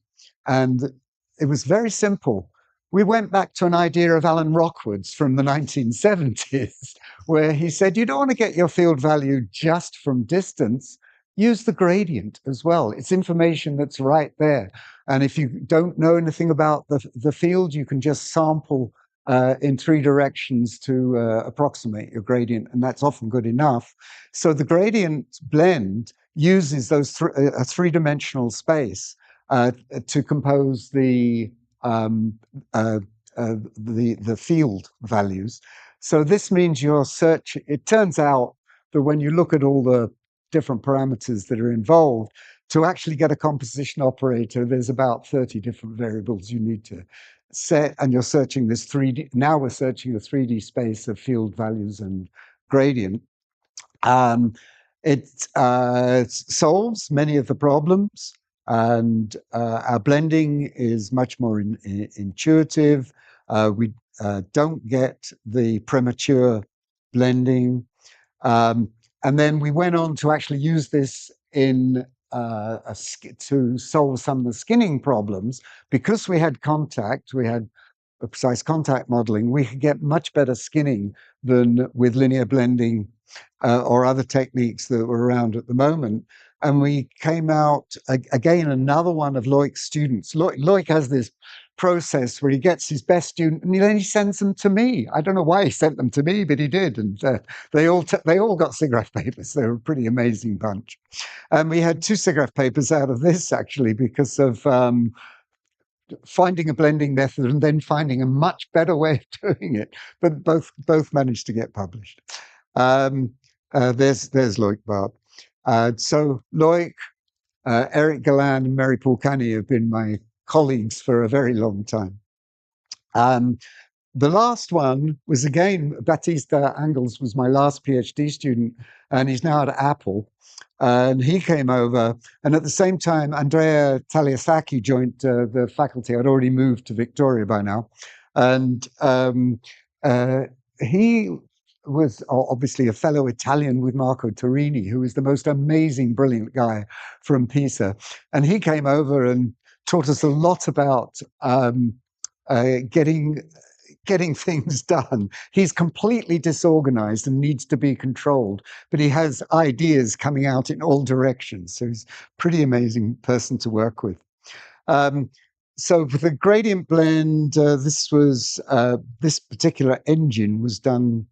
And it was very simple. We went back to an idea of Alan Rockwood's from the 1970s, where he said, you don't want to get your field value just from distance. Use the gradient as well. It's information that's right there. And if you don't know anything about the field, you can just sample in three directions to approximate your gradient, and that's often good enough. So the gradient blend uses those a three-dimensional space to compose the field values. So this means your search. It turns out that when you look at all the different parameters that are involved, to actually get a composition operator, there's about 30 different variables you need to set, and you're searching this 3D. Now we're searching a 3D space of field values and gradient. It solves many of the problems, and our blending is much more intuitive. We don't get the premature blending. And then we went on to actually use this in to solve some of the skinning problems. Because we had contact, we had a precise contact modeling, we could get much better skinning than with linear blending or other techniques that were around at the moment. And we came out, again, another one of Loic's students. Loic has this process where he gets his best student and then he sends them to me. I don't know why he sent them to me, but he did. And they all got SIGGRAPH papers. They were a pretty amazing bunch. And we had 2 SIGGRAPH papers out of this, actually, because of finding a blending method and then finding a much better way of doing it. But both managed to get published. There's Loic Bart. So Loic, Eric Galland, and Mary Paul Canny have been my colleagues for a very long time. The last one was, again, Batista Angles was my last PhD student, and he's now at Apple. And he came over, and at the same time, Andrea Taliasaki joined the faculty. I'd already moved to Victoria by now. And he was obviously a fellow Italian with Marco Turini, who is the most amazing, brilliant guy from Pisa. And he came over and taught us a lot about getting things done. He's completely disorganized and needs to be controlled, but he has ideas coming out in all directions. So he's a pretty amazing person to work with. So for the gradient blend, this particular engine was done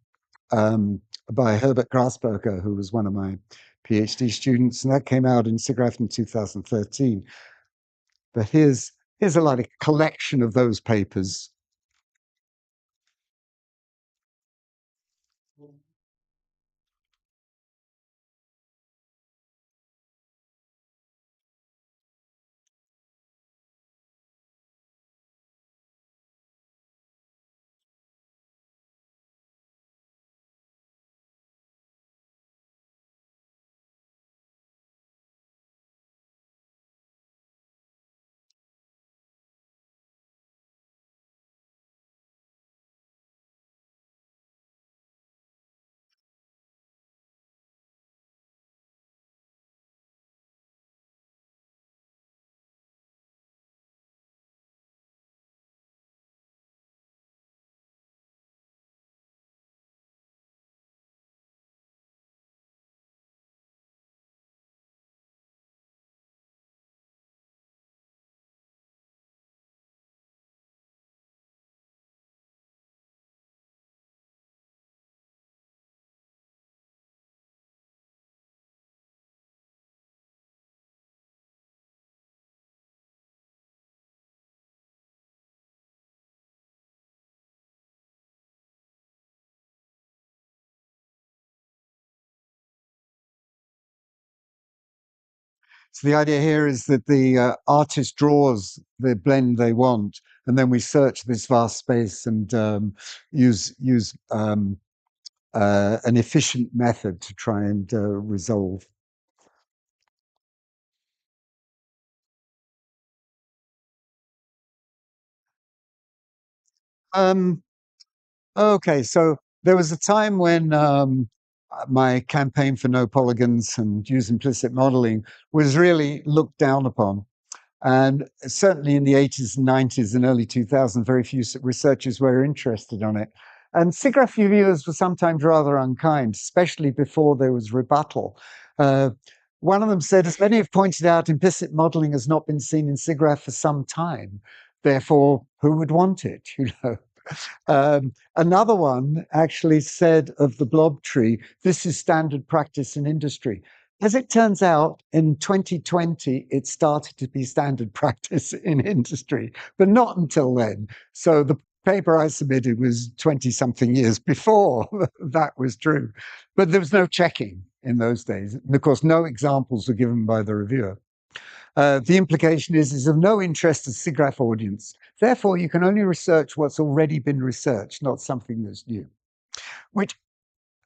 by Herbert Grasberger, who was one of my PhD students, and that came out in SIGGRAPH in 2013. But here's a like collection of those papers. So the idea here is that the artist draws the blend they want, and then we search this vast space and use an efficient method to try and resolve. Um, okay, so there was a time when my campaign for no polygons and use implicit modeling was really looked down upon. And certainly in the 80s and 90s and early 2000s, very few researchers were interested on it. And SIGGRAPH reviewers were sometimes rather unkind, especially before there was rebuttal. One of them said, as many have pointed out, implicit modeling has not been seen in SIGGRAPH for some time. Therefore, who would want it? You know. Another one actually said of the blob tree, this is standard practice in industry. As it turns out, in 2020, it started to be standard practice in industry, but not until then. So the paper I submitted was 20 something years before that was true. But there was no checking in those days. And of course, no examples were given by the reviewer. The implication is of no interest to SIGGRAPH audience. Therefore, you can only research what's already been researched, not something that's new. Which,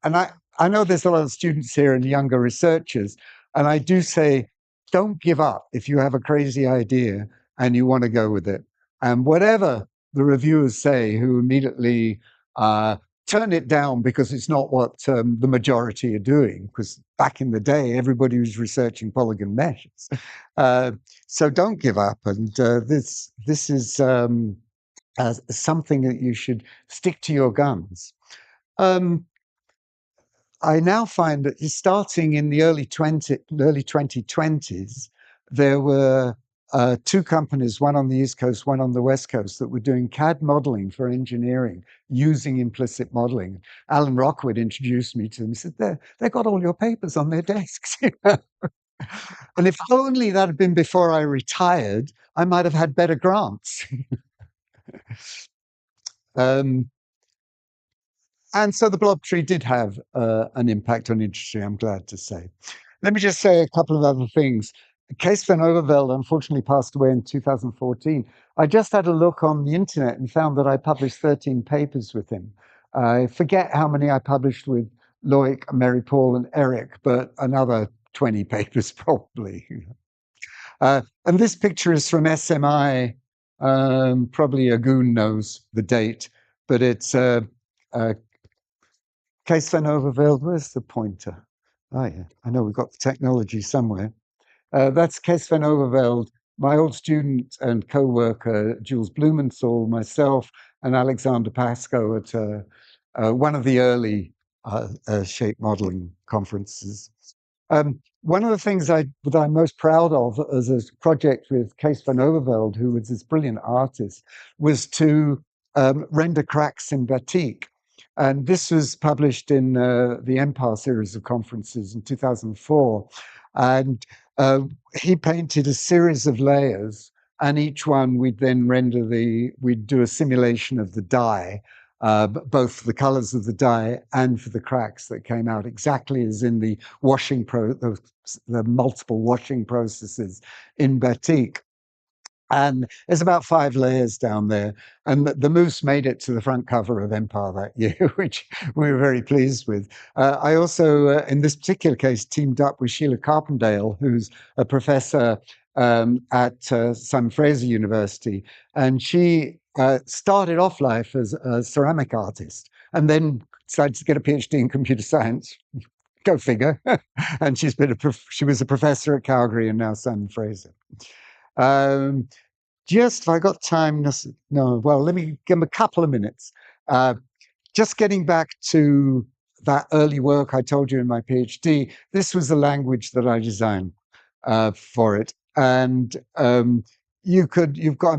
and I know there's a lot of students here and younger researchers, and I do say, don't give up if you have a crazy idea and you want to go with it. And whatever the reviewers say, who immediately turn it down because it's not what the majority are doing, because back in the day, everybody was researching polygon meshes. So don't give up. And this is something that you should stick to your guns. I now find that starting in the early 2020s, there were two companies, one on the East Coast, one on the West Coast, that were doing CAD modeling for engineering using implicit modeling. Alan Rockwood introduced me to them. He said, they've got all your papers on their desks. And if only that had been before I retired, I might have had better grants. And so the blob tree did have an impact on industry, I'm glad to say. Let me just say a couple of other things. Kees van Overvelde unfortunately passed away in 2014. I just had a look on the internet and found that I published 13 papers with him. I forget how many I published with Loic, Mary Paul, and Eric, but another 20 papers probably. And this picture is from SMI. Probably a goon knows the date, but it's Kees van Overvelde, where's the pointer? Oh, yeah, I know we've got the technology somewhere. That's Kees van Overvelde, my old student and co-worker, Jules Blumenthal, myself, and Alexander Pascoe at one of the early shape modeling conferences. One of the things that I'm most proud of as a project with Kees van Overvelde, who was this brilliant artist, was to render cracks in batik. And this was published in the Empire series of conferences in 2004. And he painted a series of layers, and each one we'd then we'd do a simulation of the dye, both for the colors of the dye and for the cracks that came out, exactly as in the the multiple washing processes in batik. And there's about 5 layers down there. And the moose made it to the front cover of Empire that year, which we were very pleased with. I also, in this particular case, teamed up with Sheila Carpendale, who's a professor at Simon Fraser University. And she started off life as a ceramic artist and then decided to get a PhD in computer science. Go figure. And she was a professor at Calgary and now Simon Fraser. Just, if I got time, no, well, let me give him a couple of minutes. Just getting back to that early work I told you in my PhD, this was the language that I designed for it. And I'm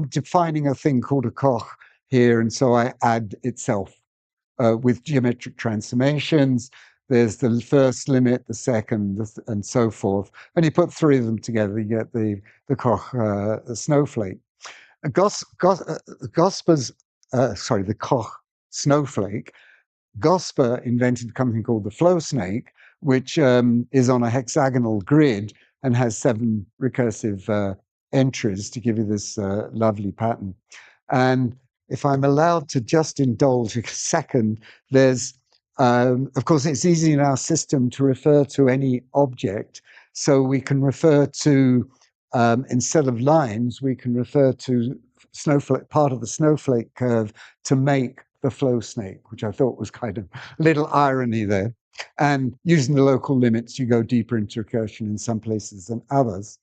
defining a thing called a Koch here, and so I add itself with geometric transformations. There's the first limit, the second, and so forth. And you put 3 of them together, you get the Koch snowflake. The Koch snowflake. Gosper invented something called the flow snake, which is on a hexagonal grid and has 7 recursive entries to give you this lovely pattern. And if I'm allowed to just indulge a second, there's, of course, it's easy in our system to refer to any object. So we can refer to, instead of lines, we can refer to part of the snowflake curve to make the flow snake, which I thought was kind of a little irony there. And using the local limits, you go deeper into recursion in some places than others.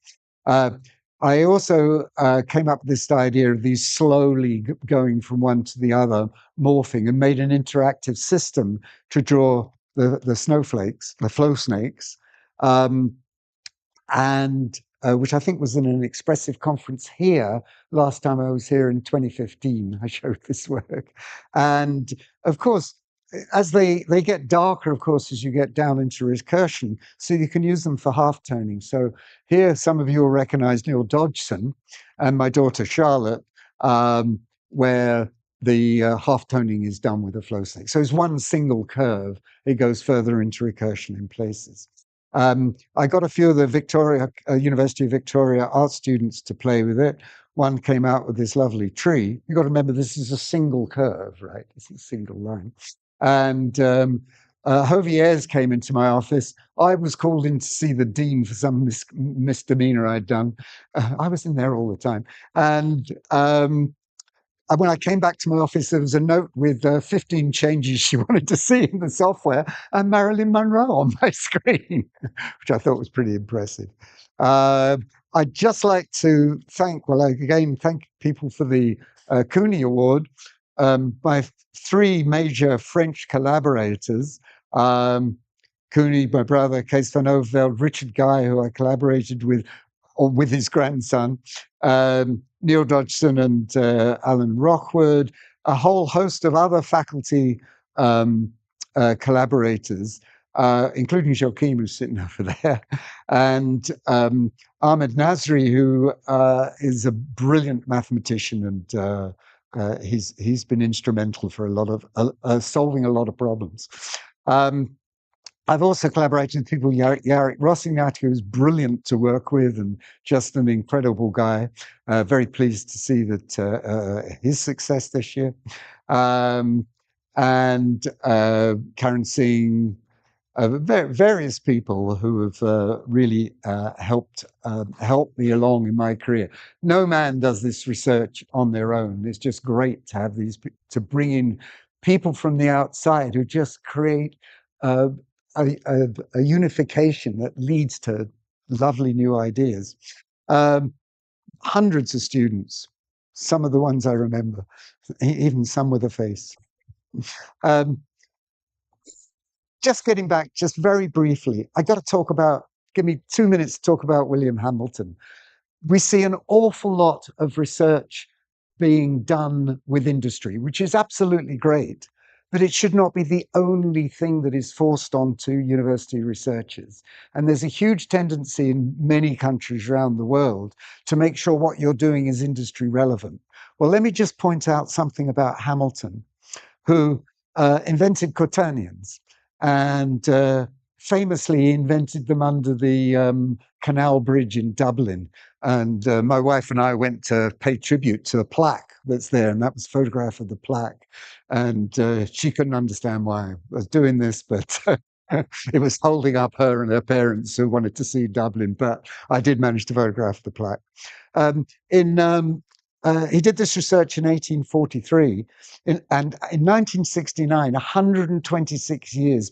I also came up with this idea of these slowly going from one to the other, morphing, and made an interactive system to draw the snowflakes, the flow snakes, and which I think was in an expressive conference here last time I was here in 2015. I showed this work. And of course, as they get darker, of course, as you get down into recursion, so you can use them for half toning. So here, some of you will recognize Neil Dodgson and my daughter Charlotte, where the half toning is done with a flow snake. So it's one single curve. It goes further into recursion in places. I got a few of the University of Victoria art students to play with it. One came out with this lovely tree. You've got to remember, this is a single curve, right? It's a single line. And Hovieres came into my office. I was called in to see the dean for some misdemeanor I'd done. I was in there all the time. And when I came back to my office, there was a note with 15 changes she wanted to see in the software and Marilyn Monroe on my screen, which I thought was pretty impressive. I'd just like to thank people for the Cooney Award. My 3 major French collaborators, Cooney, my brother, Kees van Overveld, Richard Guy, who I collaborated with, or with his grandson, Neil Dodgson and Alan Rockwood, a whole host of other faculty collaborators, including Joachim, who's sitting over there, and Ahmed Nasri, who is a brilliant mathematician, and he's been instrumental for a lot of solving a lot of problems. I've also collaborated with people, Jarek Rossignat, who was brilliant to work with and just an incredible guy. Very pleased to see that his success this year. And Karen Singh, various people who have really helped me along in my career. No man does this research on their own. It's just great to have to bring in people from the outside who just create a unification that leads to lovely new ideas. Hundreds of students, some of the ones I remember, even some with a face. Just getting back, just very briefly, I got to give me 2 minutes to talk about William Hamilton. We see an awful lot of research being done with industry, which is absolutely great. but it should not be the only thing that is forced onto university researchers. And there's a huge tendency in many countries around the world to make sure what you're doing is industry relevant. Well, let me just point out something about Hamilton, who invented quaternions and famously invented them under the Canal Bridge in Dublin. And my wife and I went to pay tribute to a plaque that's there, and that was a photograph of the plaque. And she couldn't understand why I was doing this, but it was holding up her and her parents who wanted to see Dublin. But I did manage to photograph the plaque. He did this research in 1843, and in 1969, 126 years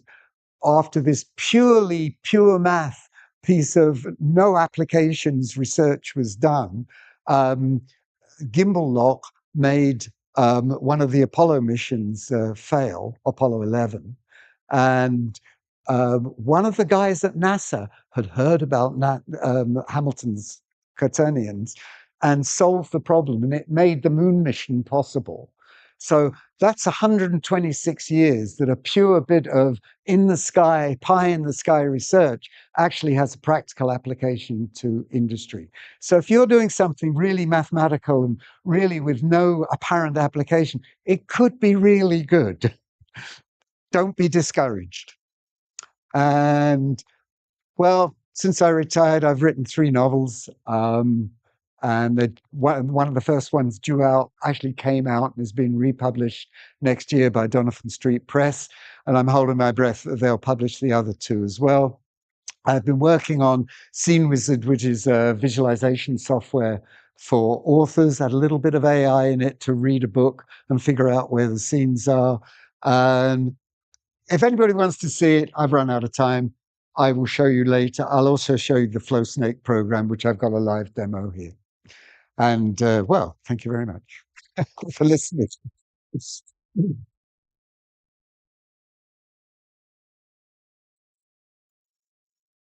after this pure math piece of no applications research was done, Gimbal Lock made one of the Apollo missions fail, Apollo 11. And one of the guys at NASA had heard about Hamilton's quaternions and solved the problem, and it made the moon mission possible. So that's 126 years that a pure bit of in the sky, pie in the sky research actually has a practical application to industry. So if you're doing something really mathematical and really with no apparent application, it could be really good. Don't be discouraged. And well, since I retired, I've written 3 novels. And one of the first ones due out actually came out and is being republished next year by Donovan Street Press. And I'm holding my breath that they'll publish the other 2 as well. I've been working on Scene Wizard, which is a visualization software for authors, had a little bit of AI in it to read a book and figure out where the scenes are. If anybody wants to see it, I've run out of time. I will show you later. I'll also show you the Flow Snake program, which I've got a live demo here. And well, thank you very much for listening.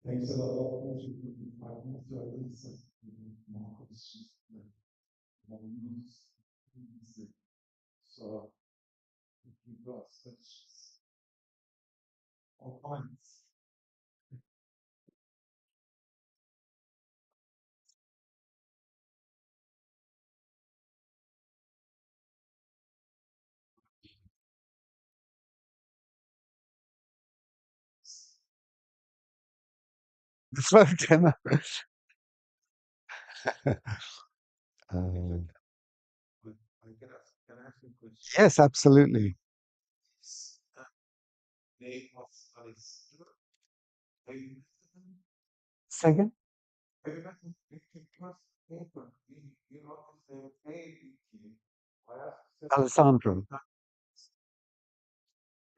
Thanks a lot. So, you've got such all points. The Flow demo. But can I ask you a question? Yes, absolutely. Name of studies. Have you Second, have you met the first paper? You know, the ABQ. I asked Alessandro.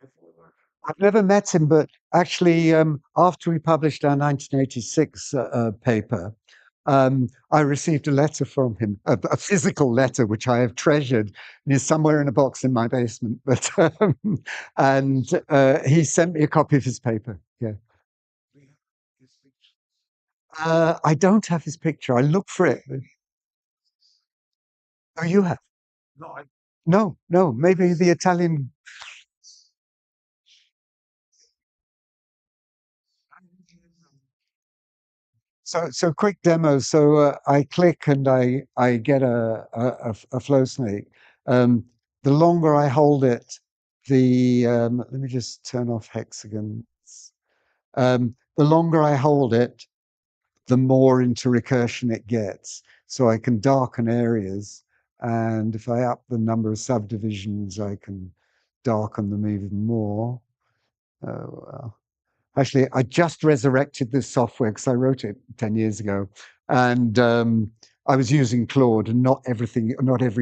before. I've never met him, but actually, after we published our 1986 paper, I received a letter from him, a physical letter, which I have treasured and is somewhere in a box in my basement. But and he sent me a copy of his paper. Yeah, We have this picture. I don't have his picture. I look for it. Oh, you have? No, I No, no. Maybe the Italian. So quick demo. So I click and I get a flow snake. Um, the longer I hold it, the let me just turn off hexagons. The longer I hold it, the more into recursion it gets. So I can darken areas, and if I up the number of subdivisions, I can darken them even more. Oh, well. Actually, I just resurrected this software because I wrote it 10 years ago. And I was using Claude, and not every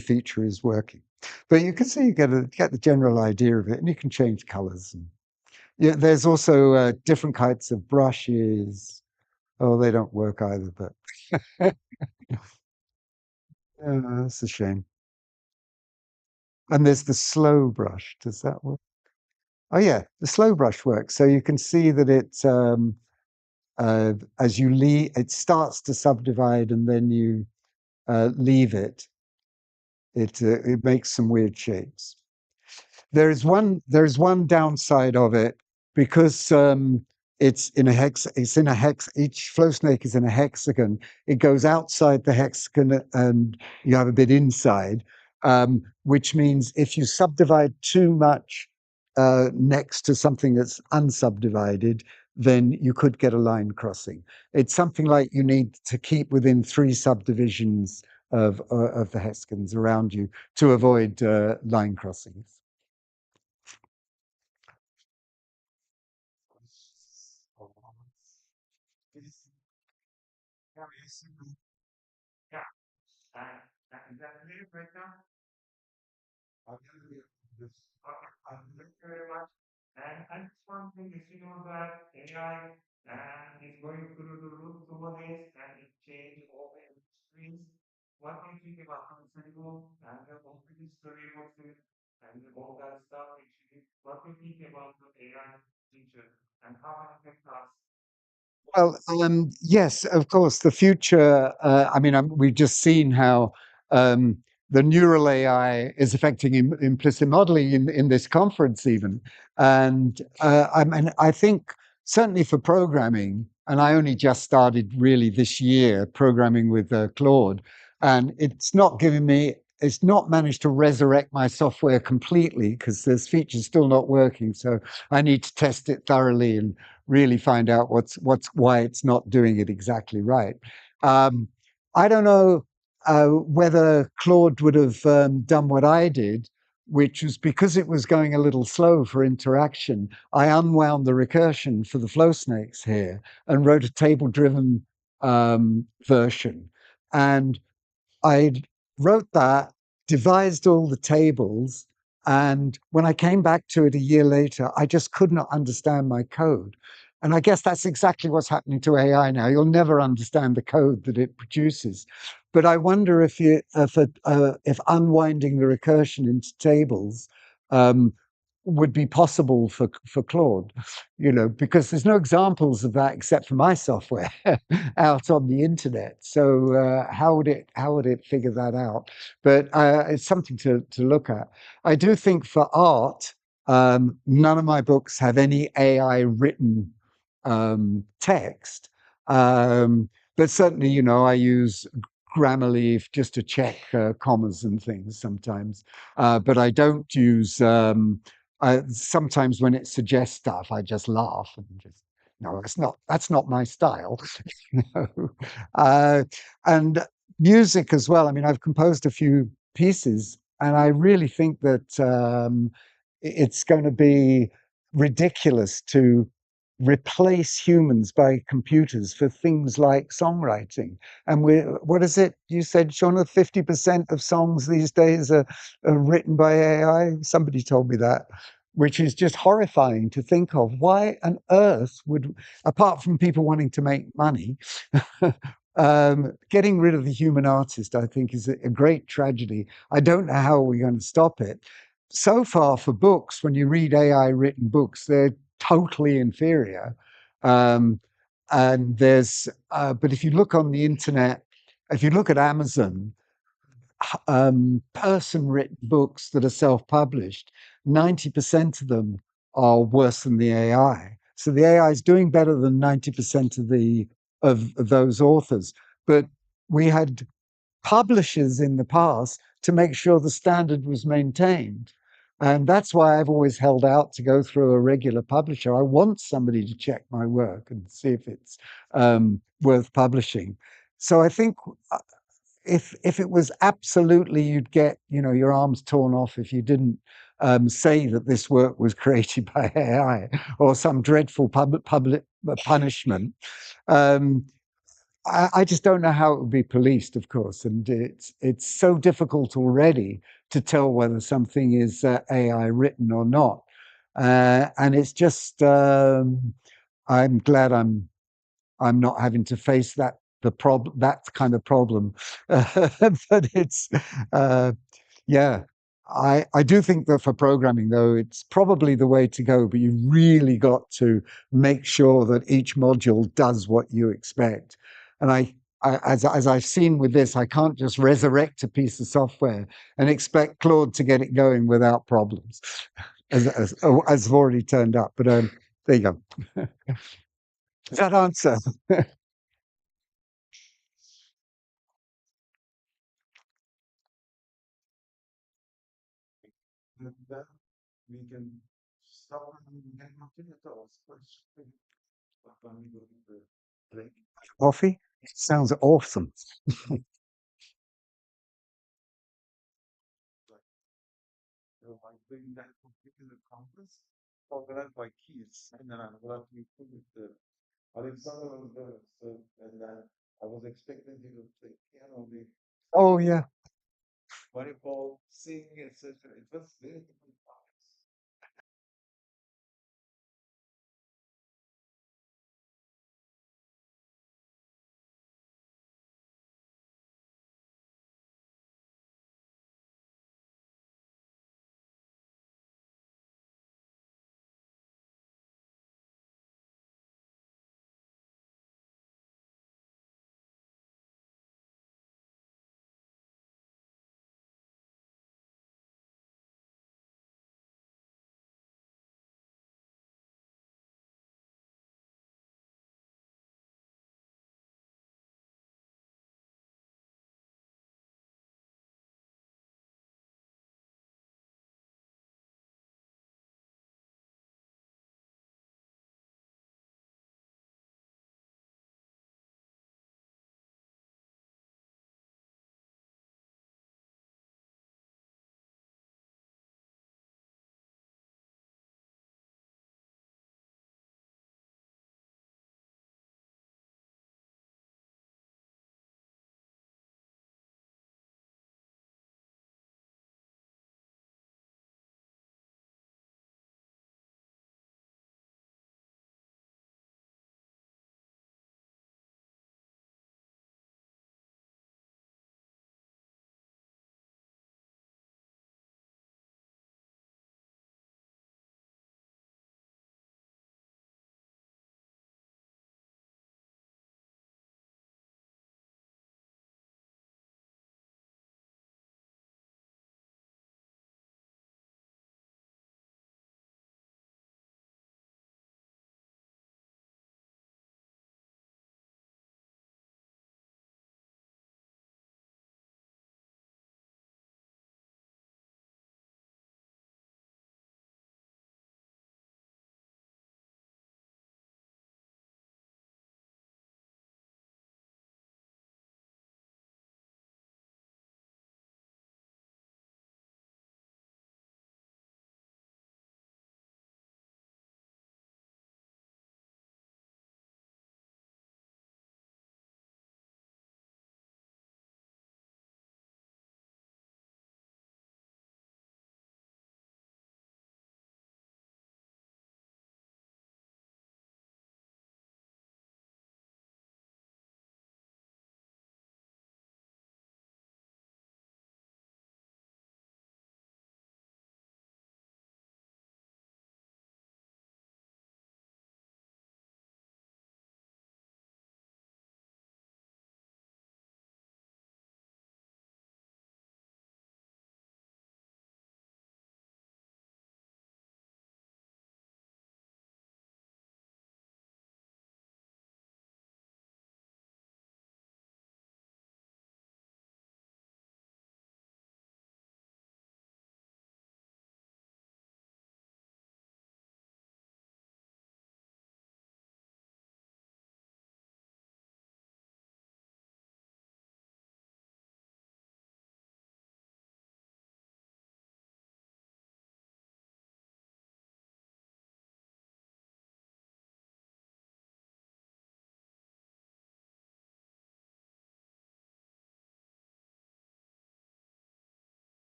feature is working. But you can see you get the general idea of it, and you can change colors. And, yeah, there's also different kinds of brushes. Oh, they don't work either, but that's a shame. And there's the slow brush. Does that work? Oh, yeah, the slow brush works. So you can see that it as you leave, it starts to subdivide, and then you leave it. It makes some weird shapes. There's one downside of it because it's in a hex. Each flow snake is in a hexagon. It goes outside the hexagon and you have a bit inside, which means if you subdivide too much next to something that's unsubdivided, then you could get a line crossing. It's something like you need to keep within 3 subdivisions of the hexagons around you to avoid line crossings. Yeah, and that is right now. Okay, thank you very much. And I just want to let you know that AI is going through the roof nowadays and it changed all the industries. What do you think about Constantine and the open story of it and all that stuff? Actually, what do you think about the AI future and how it affects us? Well, yes, of course, the future. I mean, we've just seen how um, the neural AI is affecting implicit modeling in this conference, even. And I mean, I think certainly for programming, and I only just started really this year programming with Claude, and it's not managed to resurrect my software completely because there's features still not working. So I need to test it thoroughly and really find out why it's not doing it exactly right. Um, I don't know whether Claude would have done what I did, which was because it was going a little slow for interaction. I unwound the recursion for the flow snakes here and wrote a table-driven version. And I wrote that, devised all the tables, and when I came back to it a year later, I just could not understand my code. And I guess that's exactly what's happening to AI now. You'll never understand the code that it produces. But I wonder if unwinding the recursion into tables um, would be possible for Claude, because there's no examples of that except for my software out on the internet. So how would it figure that out? But it's something to look at. I do think for art, none of my books have any AI written text, but certainly, I use Grammarly just to check commas and things sometimes. But I don't use. Sometimes when it suggests stuff, I just laugh and just no, that's not my style. you know. Uh, and music as well. I mean, I've composed a few pieces, and I really think that it's going to be ridiculous to replace humans by computers for things like songwriting. And what is it you said, Shauna? 50% of songs these days are written by AI. Somebody told me that, which is just horrifying to think of. Why on earth would, apart from people wanting to make money, getting rid of the human artist, I think, is a great tragedy. I don't know how we're going to stop it. So far, for books, when you read AI written books, they're totally inferior. Um, but if you look on the internet, if you look at Amazon, person written books that are self published, 90% of them are worse than the AI. So the AI is doing better than 90% of those authors. But we had publishers in the past to make sure the standard was maintained. And that's why I've always held out to go through a regular publisher. I want somebody to check my work and see if it's worth publishing. So I think if it was absolutely, you'd get your arms torn off if you didn't say that this work was created by AI or some dreadful public punishment. Um, I just don't know how it would be policed, of course, and it's so difficult already to tell whether something is AI written or not, and it's just I'm glad I'm not having to face that kind of problem, but it's uh, yeah. I do think that for programming, though, it's probably the way to go, but you really got to make sure that each module does what you expect. And as I've seen with this, I can't just resurrect a piece of software and expect Claude to get it going without problems, as have already turned up. But there you go. Does that answer? And then we can stop and we can continue to ask questions. But when we go to the break, Coffee? It sounds awesome. like, I bring that particular conference organized by Keys, and then I'm glad we put it there. Alexander was there, so, and then I was expecting him to play piano, the Oh yeah. volleyball, sing, etc. It was very different times.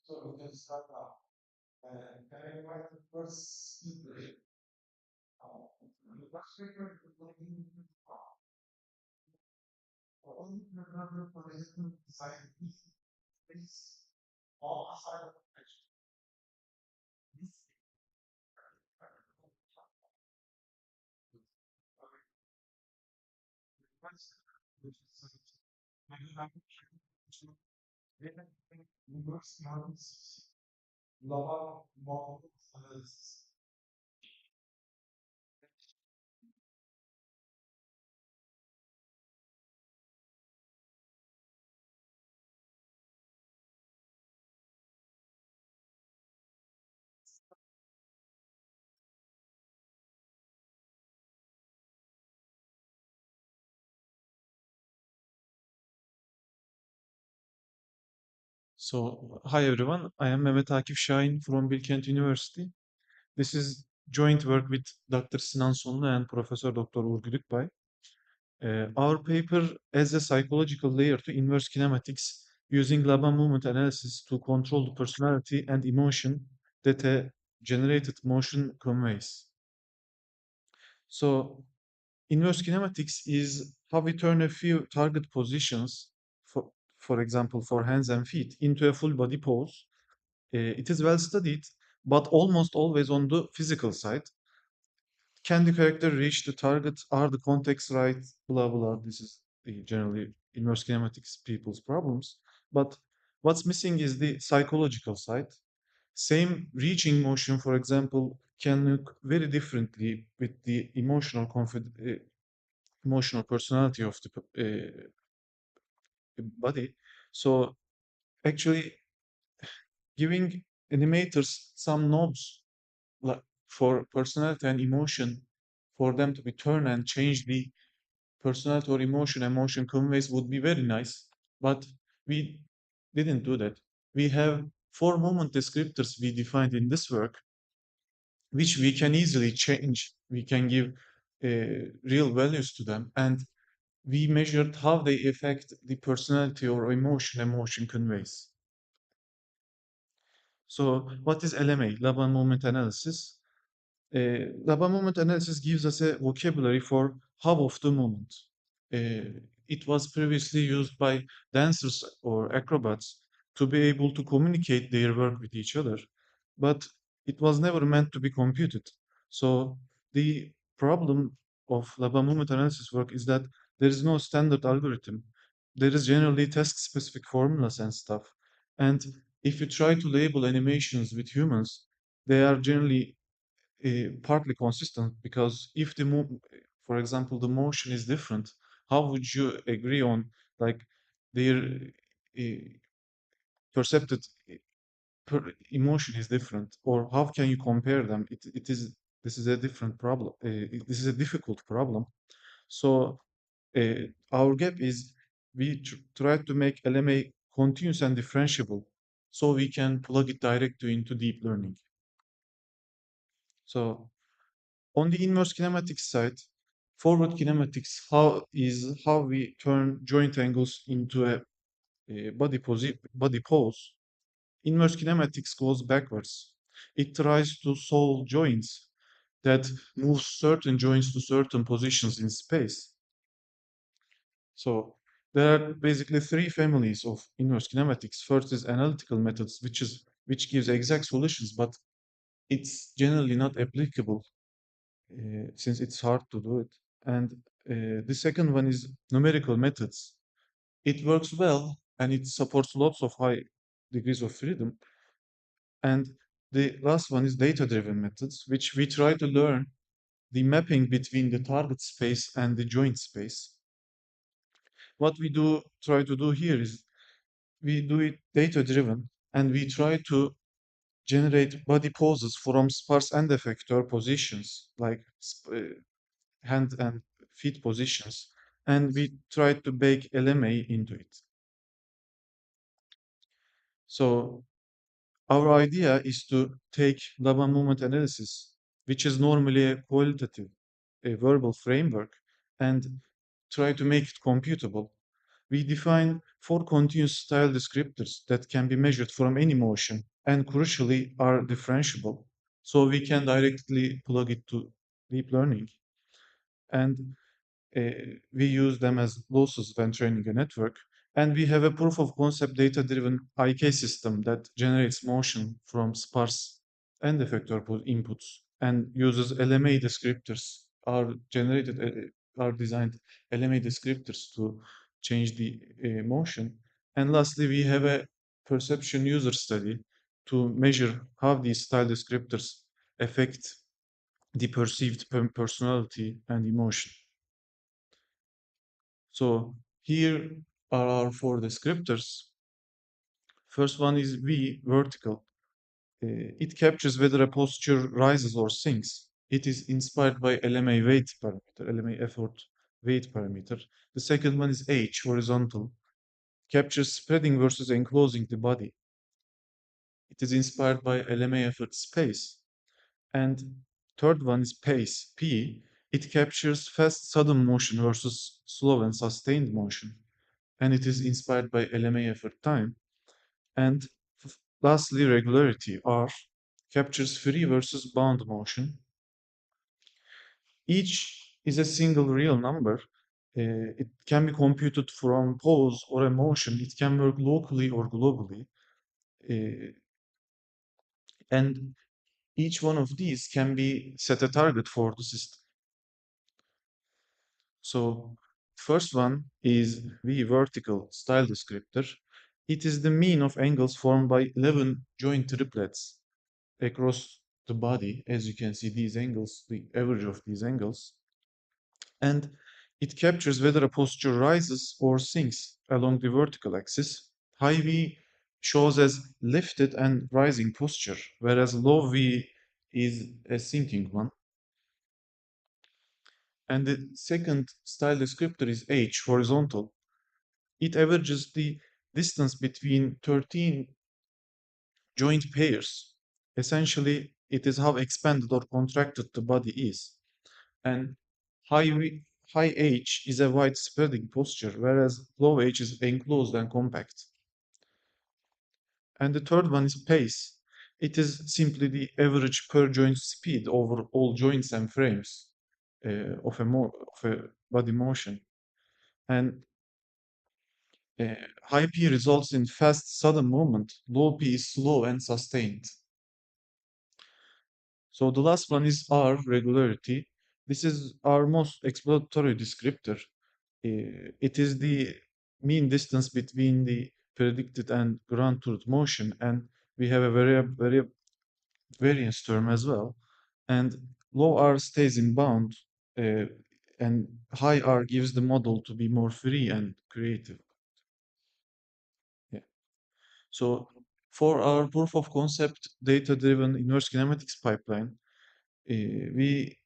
So we can start now. Can I invite the first speaker? The first speaker will be only remember for instance, scientific space all outside of the picture. This request, which is maybe I to reverse models, law model analysis. So, hi everyone. I am Mehmet Akif Şahin from Bilkent University. This is joint work with Dr. Sinan Sonlu and Professor Dr. Uğur Güdükbay. Our paper as a psychological layer to inverse kinematics using Laban movement analysis to control the personality and emotion that a generated motion conveys. So, inverse kinematics is how we turn a few target positions, for example, for hands and feet, into a full body pose. It is well studied, but almost always on the physical side. Can the character reach the target? Are the contexts right? Blah blah. This is generally inverse kinematics people's problems. But what's missing is the psychological side. Same reaching motion, for example, can look very differently with the emotional personality of the body. So actually, giving animators some knobs like for personality and emotion for them to be turned and change the personality or emotion conveys would be very nice, but we didn't do that. We have four moment descriptors we defined in this work, which we can easily change. We can give real values to them, and we measured how they affect the personality or emotion conveys. So what is LMA, Laban Moment Analysis? Laban moment analysis gives us a vocabulary for how of the moment. It was previously used by dancers or acrobats to be able to communicate their work with each other, but it was never meant to be computed. So the problem of Laban moment analysis work is that there is no standard algorithm. There is generally task-specific formulas and stuff. And if you try to label animations with humans, they are generally partly consistent because if for example, the motion is different, how would you agree on like their uh, percepted emotion is different, or how can you compare them? It is this is a different problem. This is a difficult problem. So our gap is we try to make LMA continuous and differentiable, so we can plug it directly into deep learning. So on the inverse kinematics side, forward kinematics how we turn joint angles into a body pose. Inverse kinematics goes backwards. It tries to solve joints that move certain joints to certain positions in space. So there are basically three families of inverse kinematics. First is analytical methods, which gives exact solutions, but it's generally not applicable since it's hard to do it. And the second one is numerical methods. It works well and it supports lots of high degrees of freedom. And the last one is data-driven methods, which we try to learn the mapping between the target space and the joint space. What we try to do here is we do it data-driven and we try to generate body poses from sparse end effector positions like hand and feet positions, and we tried to bake LMA into it. So our idea is to take Laban movement analysis, which is normally a qualitative, a verbal framework, and try to make it computable. we define four continuous style descriptors that can be measured from any motion and crucially are differentiable. So we can directly plug it to deep learning. And we use them as losses when training a network. And we have a proof of concept data driven IK system that generates motion from sparse end effector inputs and uses LMA descriptors, are designed LMA descriptors to change the motion. And lastly, we have a perception user study to measure how these style descriptors affect the perceived personality and emotion. So here are our four descriptors. First one is V, vertical. It captures whether a posture rises or sinks. It is inspired by LMA weight parameter, LMA effort weight parameter. The second one is H, horizontal. Captures spreading versus enclosing the body. It is inspired by LMA effort space. And third one is pace, P. It captures fast sudden motion versus slow and sustained motion. And it is inspired by LMA effort time. And lastly, regularity, R, captures free versus bound motion. Each is a single real number. It can be computed from pose or a motion. It can work locally or globally. Uh, and each one of these can be set a target for the system. So first one is V vertical style descriptor. It is the mean of angles formed by 11 joint triplets across the body. As you can see, these angles, the average of these angles. And it captures whether a posture rises or sinks along the vertical axis. High V shows as lifted and rising posture, whereas low V is a sinking one. And the second style descriptor is H, horizontal. It averages the distance between 13 joint pairs. Essentially, it is how expanded or contracted the body is. And high H is a wide spreading posture, whereas low H is enclosed and compact. And the third one is pace. It is simply the average per joint speed over all joints and frames of a body motion. And high P results in fast, sudden movement. Low P is slow and sustained. So the last one is R, regularity. This is our most exploratory descriptor. It is the mean distance between the predicted and ground truth motion, and we have a very variance term as well. And low R stays in bound, uh, and high R gives the model to be more free and creative. Yeah. So for our proof of concept data-driven inverse kinematics pipeline, we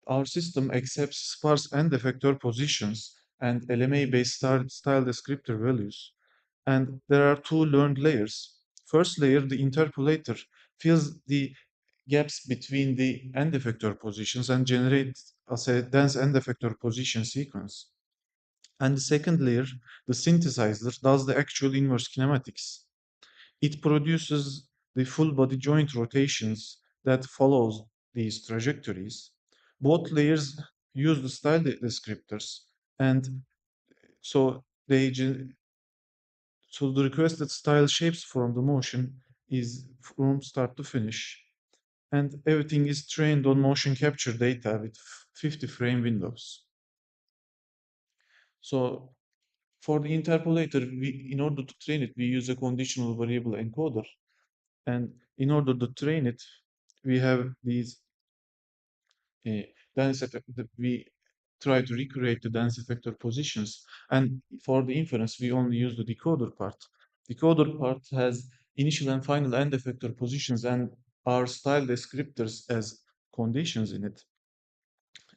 our system accepts sparse end effector positions and LMA-based style descriptor values. And there are two learned layers. First layer, the interpolator, fills the gaps between the end effector positions and generates as a dense end effector position sequence. And the second layer, the synthesizer, does the actual inverse kinematics. It produces the full body joint rotations that follows these trajectories. Both layers use the style descriptors, and so so the requested style shapes from the motion is from start to finish, and everything is trained on motion capture data with 50 frame windows. So for the interpolator, in order to train it, we use a conditional variable encoder. And in order to train it, we have these dense effector. We try to recreate the dense effector positions. And for the inference, we only use the decoder part. Decoder part has initial and final end effector positions and our style descriptors as conditions in it.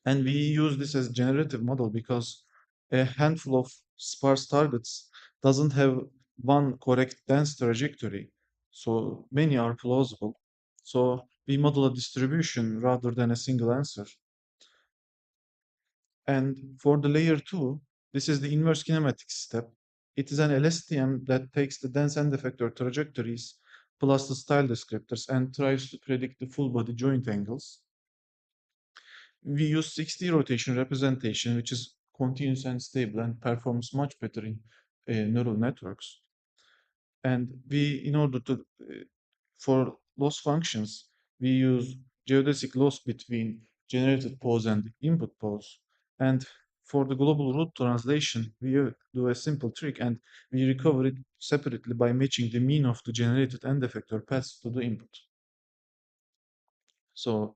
And we use this as generative model because a handful of sparse targets doesn't have one correct dense trajectory. So many are plausible. So we model a distribution rather than a single answer. And for the layer two, This is the inverse kinematics step. It is an LSTM that takes the dense end effector trajectories plus the style descriptors and tries to predict the full body joint angles. We use 60 rotation representation, which is continuous and stable and performs much better in neural networks. And in order to, for loss functions, we use geodesic loss between generated pose and input pose. And for the global root translation, we do a simple trick and we recover it separately by matching the mean of the generated end effector paths to the input. So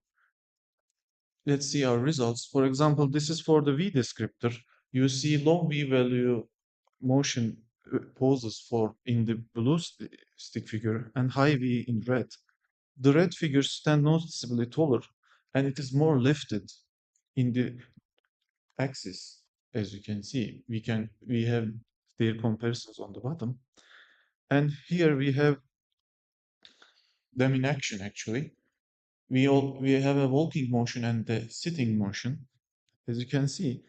let's see our results. For example, this is for the V descriptor. You see low V value motion poses for in the blue stick figure and high V in red. The red figures stand noticeably taller and it is more lifted in the axis. As you can see, we have their comparisons on the bottom. And here we have them in action actually. We have a walking motion and the sitting motion. As you can see,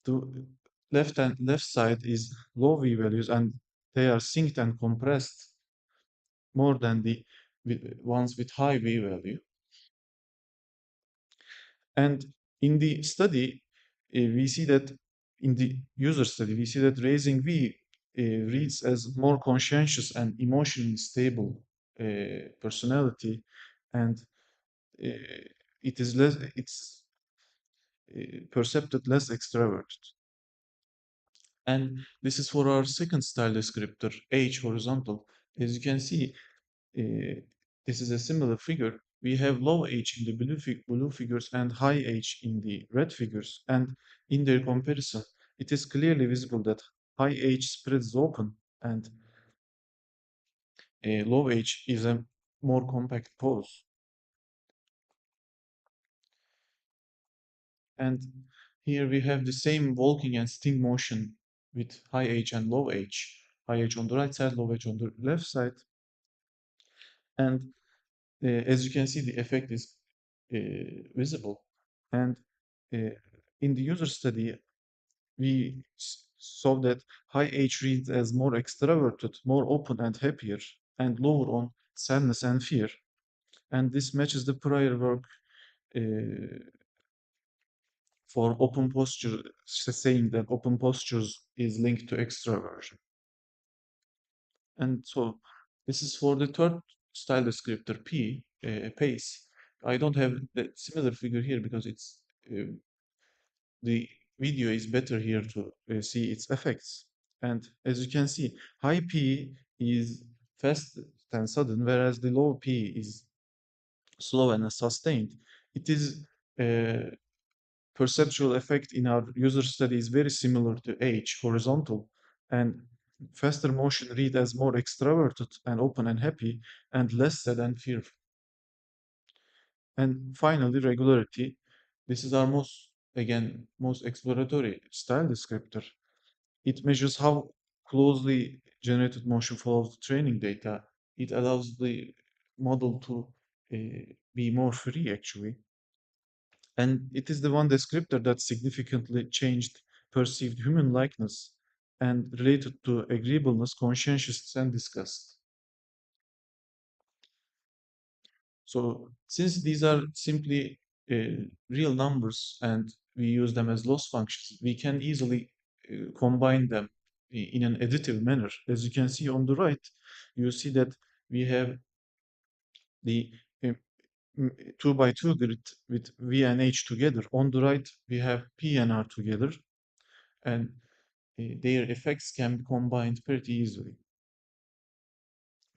the left side is low V values and they are synced and compressed more than the ones with high V value. And in the study, we see that in the user study, we see that raising V reads as more conscientious and emotionally stable personality, and it's perceived less extroverted. And this is for our second style descriptor, H horizontal. As you can see, this is a similar figure. We have low H in the blue figures and high H in the red figures. And in their comparison, it is clearly visible that high H spreads open and low H is a more compact pose. And here we have the same walking and sitting motion with high H and low H. High H on the right side, low H on the left side. And as you can see, the effect is visible. And in the user study, we saw that high H reads as more extroverted, more open and happier, and lower on sadness and fear. And this matches the prior work for open posture, saying that open postures is linked to extroversion. And so this is for the third style descriptor, P, pace. I don't have the similar figure here because it's the video is better here to see its effects. And as you can see, high P is fast and sudden, whereas the low P is slow and sustained. It is perceptual effect in our user study is very similar to H, horizontal, and faster motion read as more extroverted and open and happy, and less sad and fearful. And finally, regularity. This is our most exploratory style descriptor. It measures how closely generated motion follows the training data. It allows the model to be more free, actually. And it is the one descriptor that significantly changed perceived human likeness and related to agreeableness, conscientiousness, and disgust. So since these are simply real numbers and we use them as loss functions, we can easily combine them in an additive manner. As you can see on the right, you see that we have the 2 by 2 grid with V and H together. On the right, we have P and R together, and their effects can be combined pretty easily.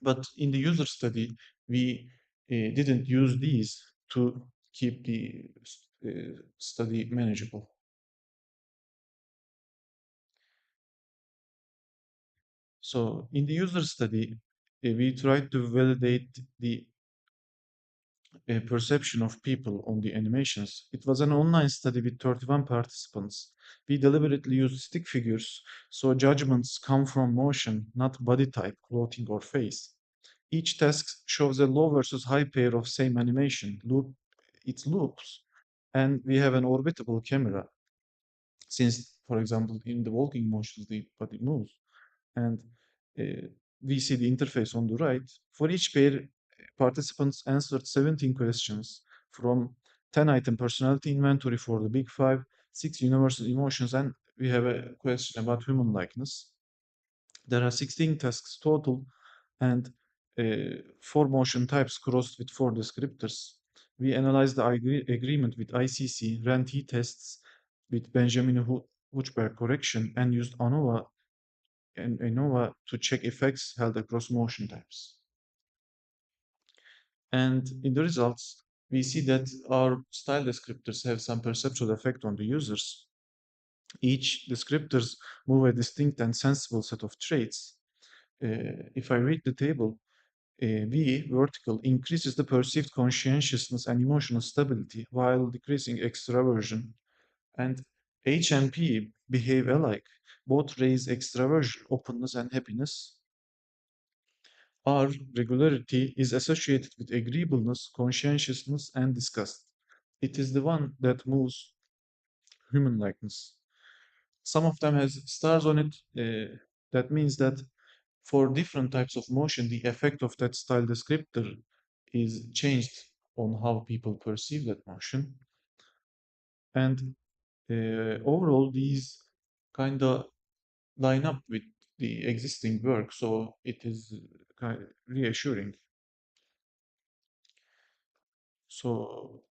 But in the user study, we didn't use these to keep the study manageable. So in the user study, we tried to validate the perception of people on the animations. It was an online study with 31 participants. We deliberately used stick figures, so judgments come from motion, not body type, clothing, or face. Each task shows a low versus high pair of same animation, its loops, and we have an orbitable camera. Since For example, in the walking motions, the body moves. And uh, we see the interface on the right. For each pair, participants answered 17 questions from 10-item personality inventory for the big five, 6 universal emotions, and we have a question about human likeness. There are 16 tasks total and 4 motion types crossed with 4 descriptors. We analyzed the agreement with ICC, ran t-tests with Benjamin Huchberg correction, and used ANOVA to check effects held across motion types. And in the results, we see that our style descriptors have some perceptual effect on the users. Each descriptors move a distinct and sensible set of traits. If I read the table, V, vertical, increases the perceived conscientiousness and emotional stability while decreasing extraversion. And H and P behave alike. Both raise extraversion, openness, and happiness. R, regularity, is associated with agreeableness, conscientiousness, and disgust. It is the one that moves human likeness. Some of them has stars on it. That means that for different types of motion, the effect of that style descriptor is changed on how people perceive that motion. And overall, these kind of line up with the existing work, so it is kind of reassuring. So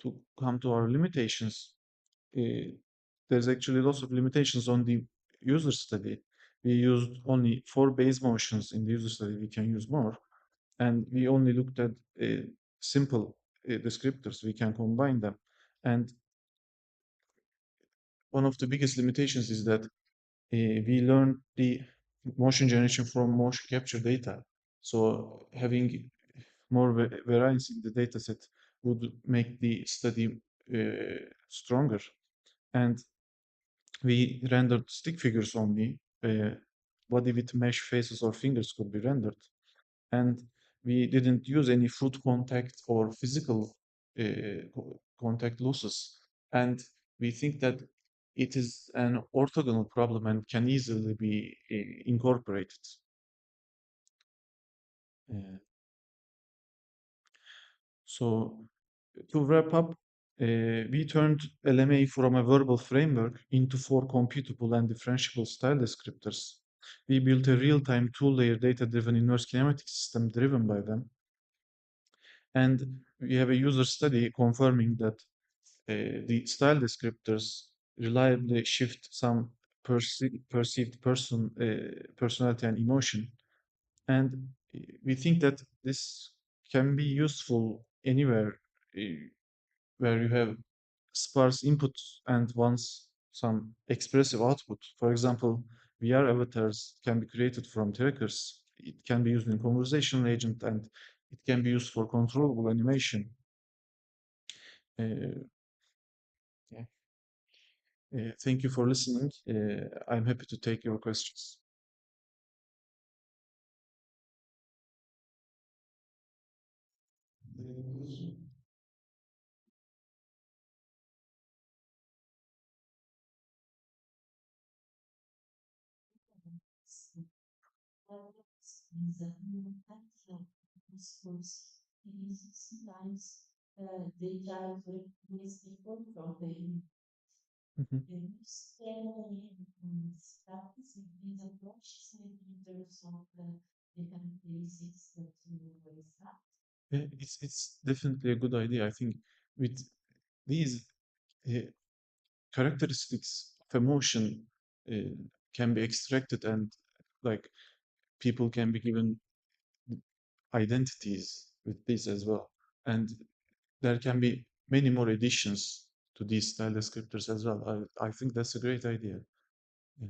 to come to our limitations, there's actually lots of limitations on the user study. We used only 4 base motions in the user study. We can use more, and we only looked at simple descriptors. We can combine them, and one of the biggest limitations is that we learned the motion generation from motion capture data. So having more variance in the data set would make the study stronger. And we rendered stick figures only. Body with mesh faces or fingers could be rendered. And we didn't use any foot contact or physical contact losses. And we think that it is an orthogonal problem and can easily be incorporated. Uh, so to wrap up, we turned LMA from a verbal framework into 4 computable and differentiable style descriptors. We built a real-time two-layer data-driven inverse kinematic system driven by them. And we have a user study confirming that the style descriptors reliably shift some perceived personality and emotion. And we think that this can be useful anywhere where you have sparse input and once some expressive output. For example, VR avatars can be created from trackers. It can be used in conversational agent and it can be used for controllable animation. Uh, yeah. Thank you for listening. I'm happy to take your questions. Mhm. Yeah, it's definitely a good idea. I think with these uh, characteristics of emotion uh, can be extracted and like people can be given identities with this as well. And there can be many more additions to these style descriptors as well. I think that's a great idea. Yeah.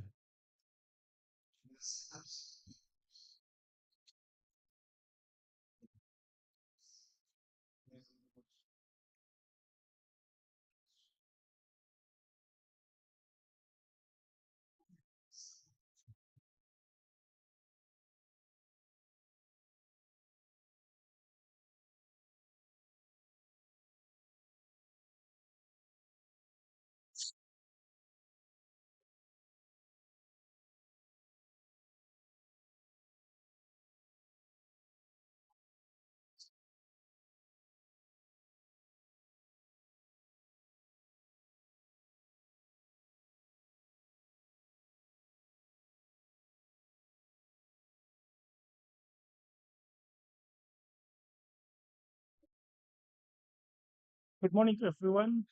Good morning, everyone.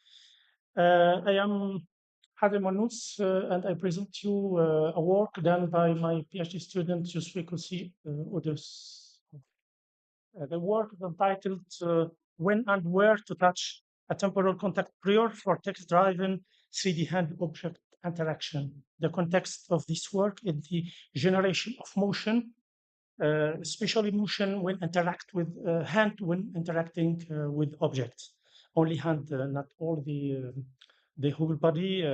I am Hadim Manous, and I present you a work done by my PhD student, Yusuf Kosi Odus. The work is entitled When and Where to Touch a Temporal Contact Prior for Text-Driven 3D Hand Object Interaction. The context of this work is the generation of motion, especially motion when interact with hand when interacting with objects. Only hand, not all the whole body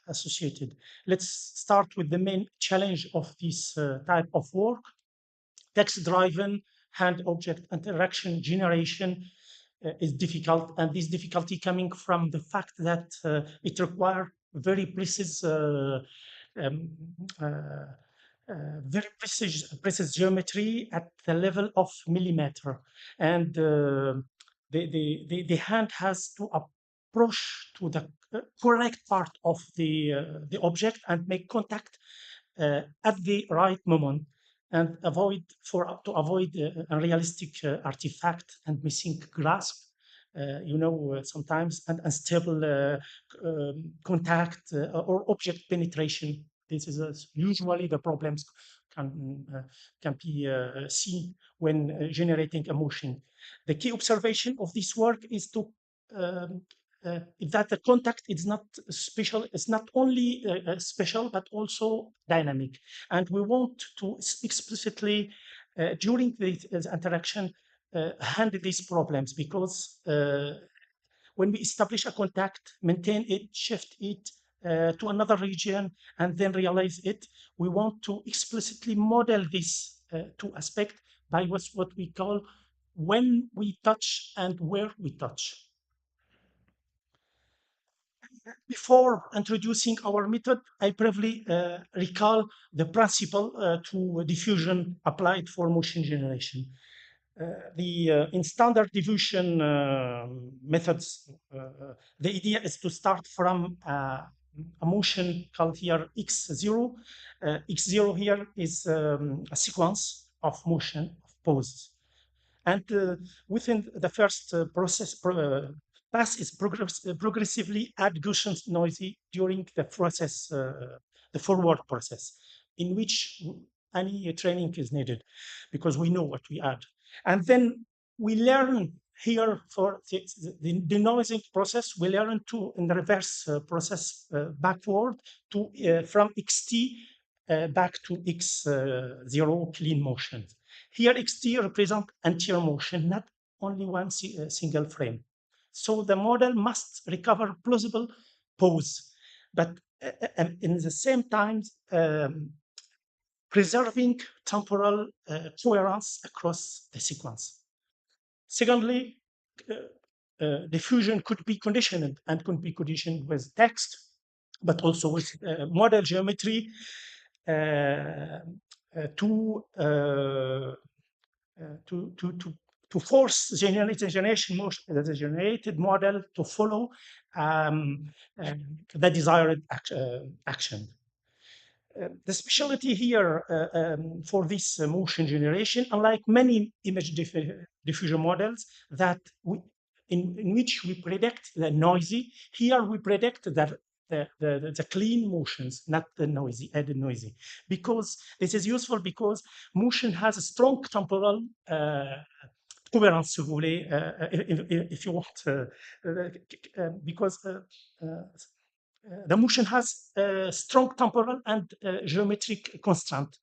associated. Let's start with the main challenge of this type of work. Text-driven hand-object interaction generation is difficult, and this difficulty coming from the fact that it requires very precise um, uh, precise geometry at the level of millimeter, and the hand has to approach to the correct part of the object and make contact at the right moment and to avoid unrealistic artifact and missing grasp. Sometimes and unstable contact or object penetration. This is usually the problems can be seen when generating a motion. The key observation of this work is to that the contact is not special. It's not only special but also dynamic, and we want to explicitly during the interaction handle these problems because when we establish a contact, maintain it, shift it to another region, and then realize it, we want to explicitly model this two aspect by what we call when we touch and where we touch. Before introducing our method, I briefly recall the principle to diffusion applied for motion generation. In standard diffusion methods, the idea is to start from a motion called here x0. X0 here is a sequence of motion, of poses. And within the first pass is progressively add Gaussian noisy during the process, the forward process, in which any training is needed because we know what we add. And then we learn here for the denoising process, we learn to in the reverse process backward to from xt back to x0 clean motion. Here xt represent anterior motion, not only one single frame. So the model must recover plausible pose, but in the same time preserving temporal coherence across the sequence. Secondly, diffusion could be conditioned and could be conditioned with text, but also with model geometry to force the the generated model to follow the desired action. The specialty here for this motion generation, unlike many image diffusion models in which we predict the noisy, here we predict the clean motions, not the noisy, added noisy. Because this is useful because motion has a strong temporal coherence, si vous voulez, if you want, because the motion has strong temporal and geometric constraint.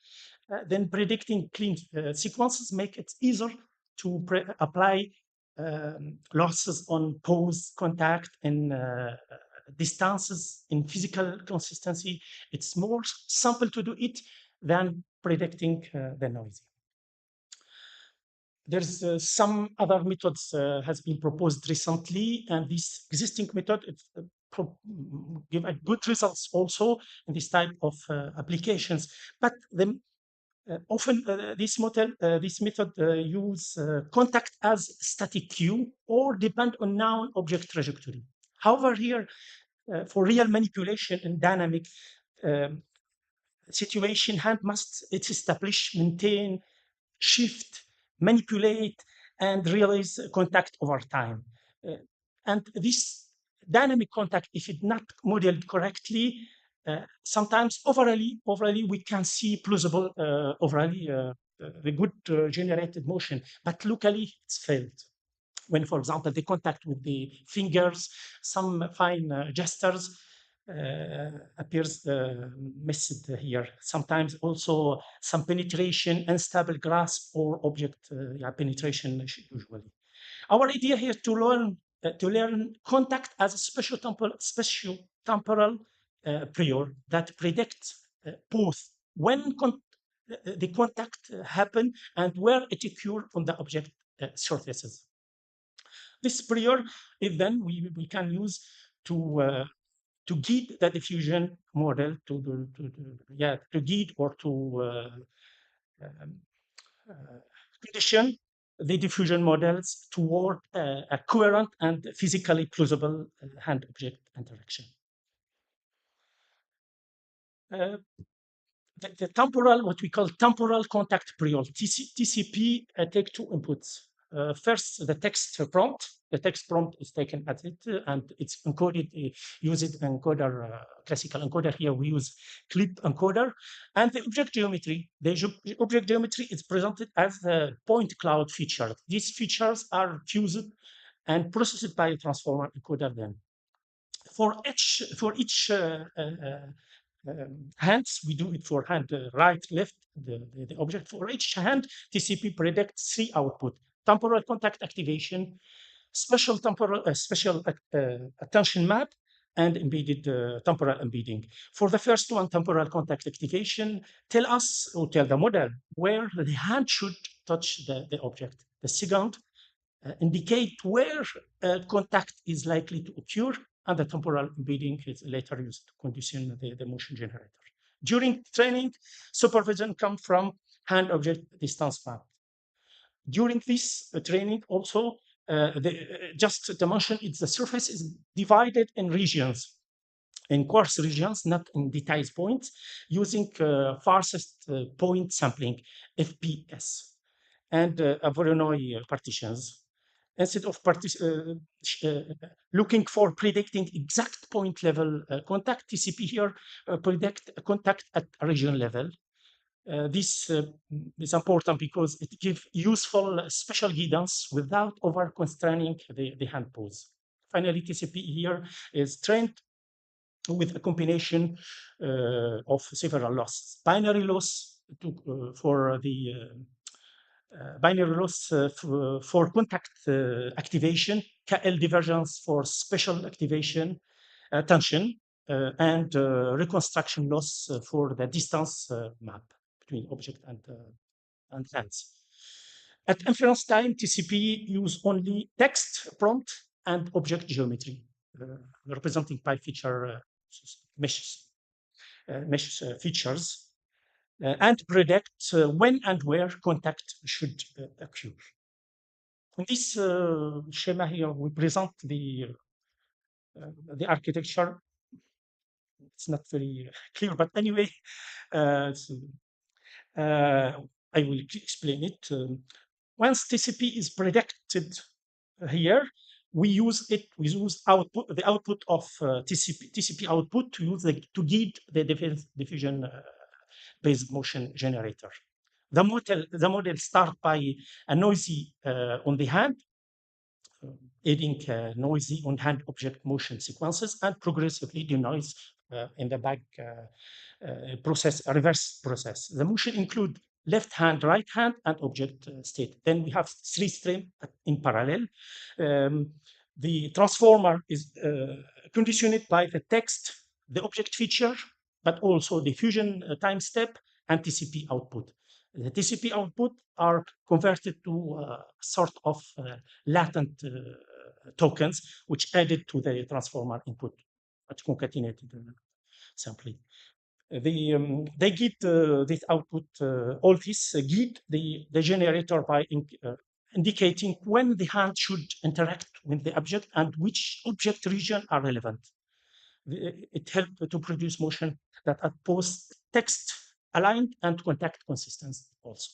Then predicting clean sequences make it easier to apply losses on pose, contact, and distances in physical consistency. It's more simple to do it than predicting the noisy. There's some other methods has been proposed recently, and this existing method give good results also in this type of applications. But often this method use contact as static cue or depend on known object trajectory. However, here for real manipulation and dynamic situation, hand must establish, maintain, shift, manipulate, and realize contact over time. And this dynamic contact, if it's not modeled correctly, sometimes overally we can see plausible the good generated motion, but locally it's failed. When, for example, the contact with the fingers, some fine gestures appears missed here. Sometimes also some penetration, unstable grasp, or object penetration usually. Our idea here to learn contact as a spatial temporal prior that predicts both when the contact happen and where it occur on the object surfaces. This prior is then we can use to guide the diffusion model to guide or to um, condition the diffusion models toward a coherent and physically plausible hand-object interaction. The temporal, what we call temporal contact prior, TCP, take two inputs. First, the text prompt. The text prompt is taken at it and it's encoded, use encoder, classical encoder. Here we use clip encoder. And the object geometry. The object geometry is presented as a point cloud feature. These features are fused and processed by a transformer encoder then. For each hands, we do it for hand right, left, the object. For each hand, TCP predicts three output: temporal contact activation, special attention map, and embedded temporal embedding. For the first one, temporal contact activation, tell us or tell the model where the hand should touch the object. The second, indicate where contact is likely to occur, and the temporal embedding is later used to condition the motion generator. During training, supervision comes from hand-object distance map. During this training, also, just to mention, the surface is divided in regions, in coarse regions, not in detailed points, using farthest point sampling, FPS, and Voronoi partitions. Instead of looking for predicting exact point level contact, TCP here predict contact at region level. This is important because it gives useful special guidance without over constraining the hand pose. Finally, TCP here is trained with a combination of several losses. Binary loss for the binary loss for contact activation, KL divergence for special activation, tension, and reconstruction loss for the distance map between object and hands. At inference time, TCP use only text prompt and object geometry, representing pi feature mesh features, and predict when and where contact should occur. In this schema here, we present the architecture. It's not very clear, but anyway, I will explain it. Once TCP is predicted here, we use output, the output of TCP output to guide the diffusion based motion generator. The model start by a noisy on the hand, adding noisy on hand object motion sequences, and progressively denoise in the back reverse process. The motion include left hand, right hand, and object state. Then we have three streams in parallel. The transformer is conditioned by the text, the object feature, but also the fusion time step and TCP output. The TCP output are converted to sort of latent tokens, which added to the transformer input, but concatenated sampling. They get this output, all this guide the generator by indicating when the hand should interact with the object and which object region are relevant. It helps to produce motion that are both text aligned and contact consistent also.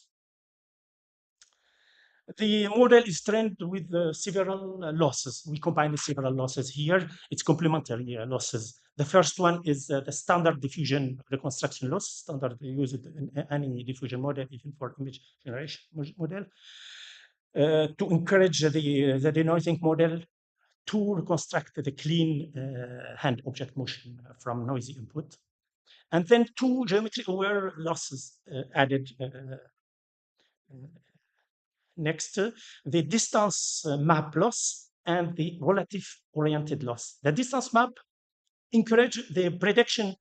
The model is trained with several losses. We combine several losses here. It's complementary losses. The first one is the standard diffusion reconstruction loss, standard used in any diffusion model, even for image generation model, to encourage the denoising model to reconstruct the clean hand object motion from noisy input. And then two geometry aware losses added next, the distance map loss and the relative oriented loss. The distance map encourage the prediction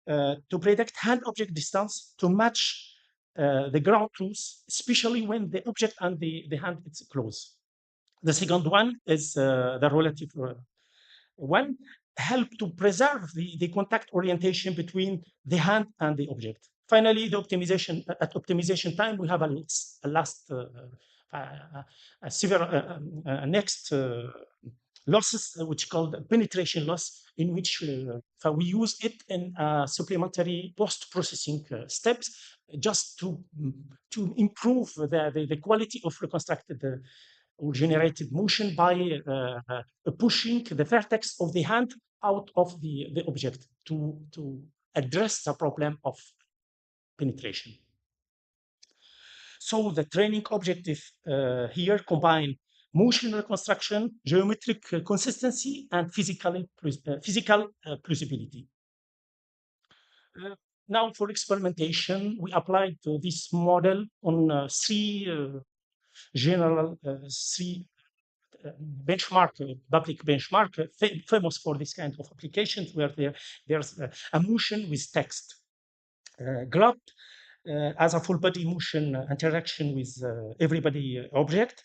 to predict hand object distance to match the ground truth, especially when the object and the hand is close. The second one is the relative one, help to preserve the contact orientation between the hand and the object. Finally, the optimization at optimization time, we have a last next losses, which called penetration loss, in which we use it in supplementary post-processing steps just to improve the quality of reconstructed or generated motion by pushing the vertex of the hand out of the object to address the problem of penetration. So the training objective here combine motion reconstruction, geometric consistency, and physical plausibility. Now for experimentation, we applied this model on three benchmark, public benchmark, famous for this kind of applications where there's a motion with text. Grab as a full body motion interaction with everybody object,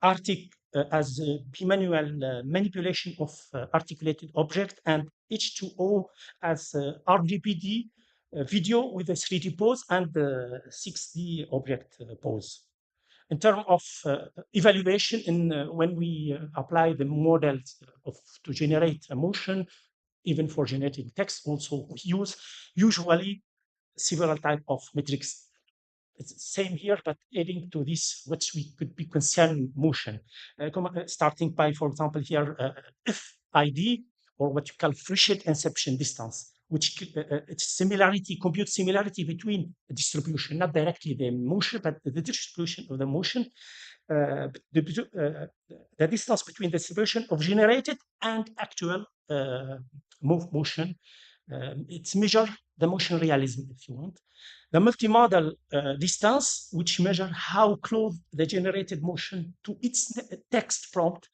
Artic as bimanual manipulation of articulated object, and H2O as RGPD video with a 3D pose and 6D object pose. In terms of evaluation, when we apply the models to generate a motion, even for generating text, also we use usually several type of metrics. It's the same here, but adding to this, which we could be concerned motion. Starting by, for example, here, FID, or what you call threshold inception distance, which it's similarity, compute similarity between the distribution, not directly the motion, but the distribution of the motion, the distance between the distribution of generated and actual motion. It's measure the motion realism, if you want. The multimodal distance, which measure how close the generated motion to its text prompt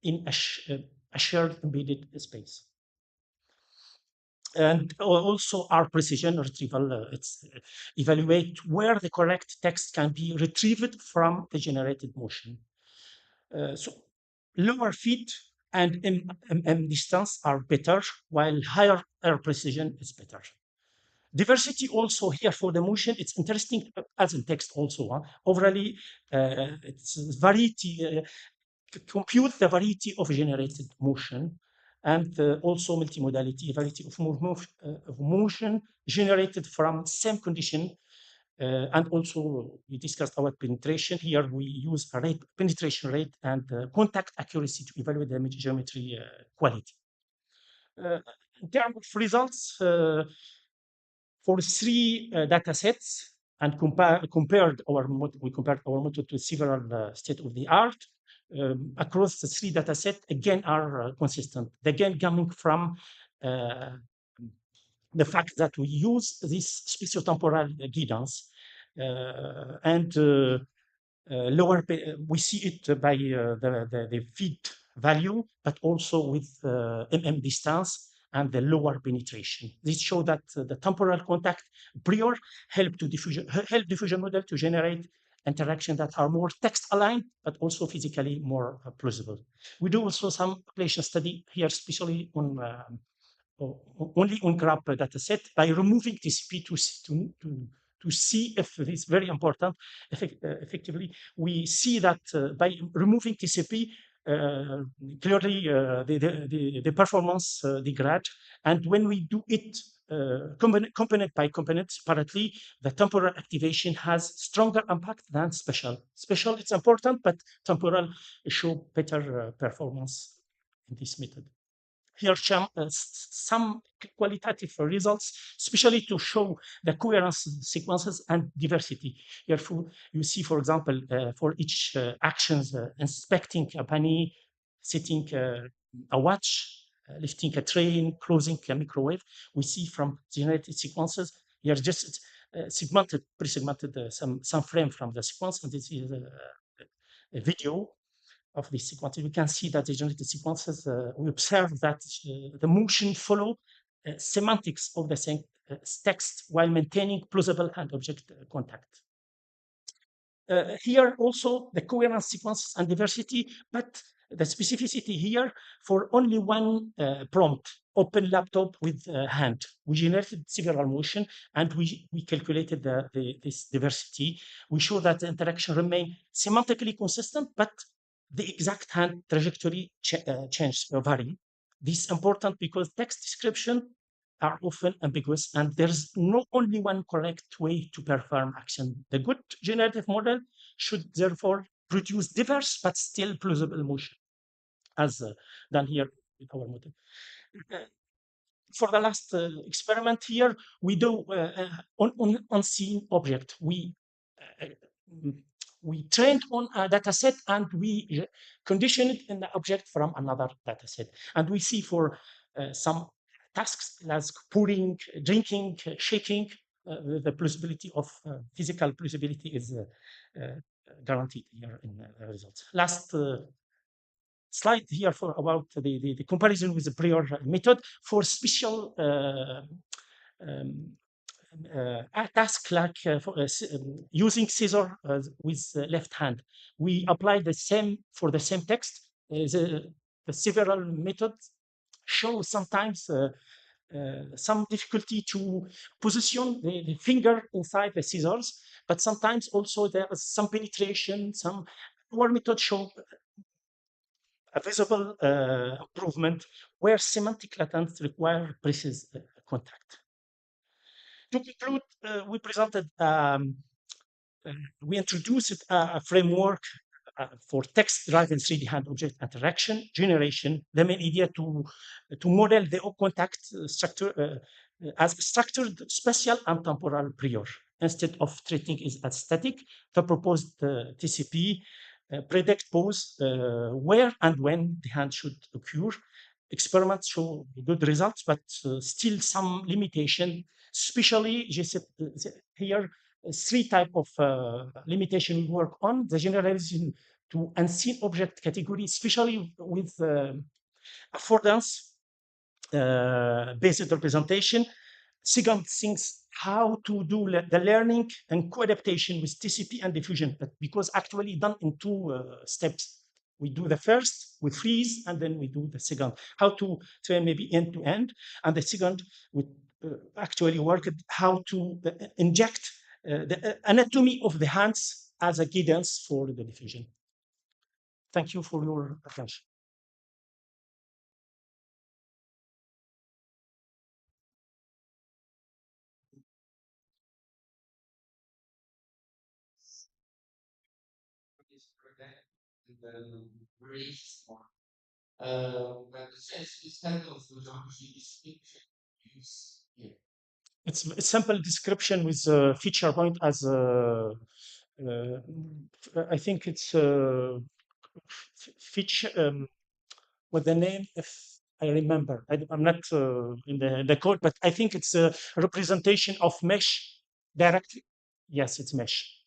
in a shared embedded space. And also our precision retrieval, it's evaluate where the correct text can be retrieved from the generated motion. So lower fit and distance are better, while higher precision is better. Diversity also here for the motion, it's interesting as in text also. Overall, it's variety, compute the variety of generated motion, and also multimodality, variety of motion generated from same condition. And also we discussed about penetration. Here we use a penetration rate and contact accuracy to evaluate the image geometry quality. In terms of results, for three data sets and we compared our model to several state of the art across the three data sets, again are consistent. Again, coming from the fact that we use this spatiotemporal guidance and lower, we see it by the feed value, but also with distance and the lower penetration. This shows that the temporal contact prior help diffusion model to generate interaction that are more text aligned, but also physically more plausible. We do also some population study here, especially on only on graph data set by removing TCP to see if it is very important. Effectively, we see that by removing TCP, clearly the performance degrade. And when we do it component by component separately, the temporal activation has stronger impact than special. Special, it's important, but temporal show better performance in this method. Here some qualitative results, especially to show the coherence sequences and diversity. Here you see, for example, for each actions, inspecting a penny, setting a watch, lifting a train, closing a microwave, we see from generated sequences, here just segmented, pre-segmented some frame from the sequence, and this is a video of the sequences. We can see that the generated sequences, we observe that the motion follow semantics of the same text while maintaining plausible hand-object contact. Here also the coherence sequences and diversity, but the specificity here for only one prompt, open laptop with hand. We generated several motion and we calculated this diversity. We show that the interaction remain semantically consistent, but the exact hand trajectory change or vary. This is important because text description are often ambiguous and there's no only one correct way to perform action. The good generative model should therefore produce diverse but still plausible motion, as done here with our model. For the last experiment here, we do on unseen object. We trained on a data set and we conditioned it in the object from another data set. And we see for some tasks like pouring, drinking, shaking, the plausibility of physical plausibility is guaranteed here in the results. Last slide here for about the comparison with the prior method for special a task like using scissor with left hand. We apply the same for the same text. The several methods show sometimes some difficulty to position the finger inside the scissors, but sometimes also there is some penetration. Our method show a visible improvement where semantic latents require precise contact. To conclude, we introduced a framework for text-driven 3D hand-object interaction generation. The main idea to model the contact structure as structured, spatial, and temporal prior. Instead of treating it as static, the proposed TCP predict both where and when the hand should occur. Experiments show good results, but still some limitation, especially here, three type of limitation we work on: the generalization to unseen object category, especially with affordance based representation. Second things, how to do the learning and co-adaptation with TCP and diffusion, but because actually done in two steps. We do the first, we freeze, and then we do the second. How to train maybe end to end, and the second we actually work at how to inject the anatomy of the hands as a guidance for the diffusion. Thank you for your attention. It's a simple description with feature point as I think it's feature with the name, if I remember. I'm not in the code, but I think it's a representation of mesh directly. Yes, it's mesh.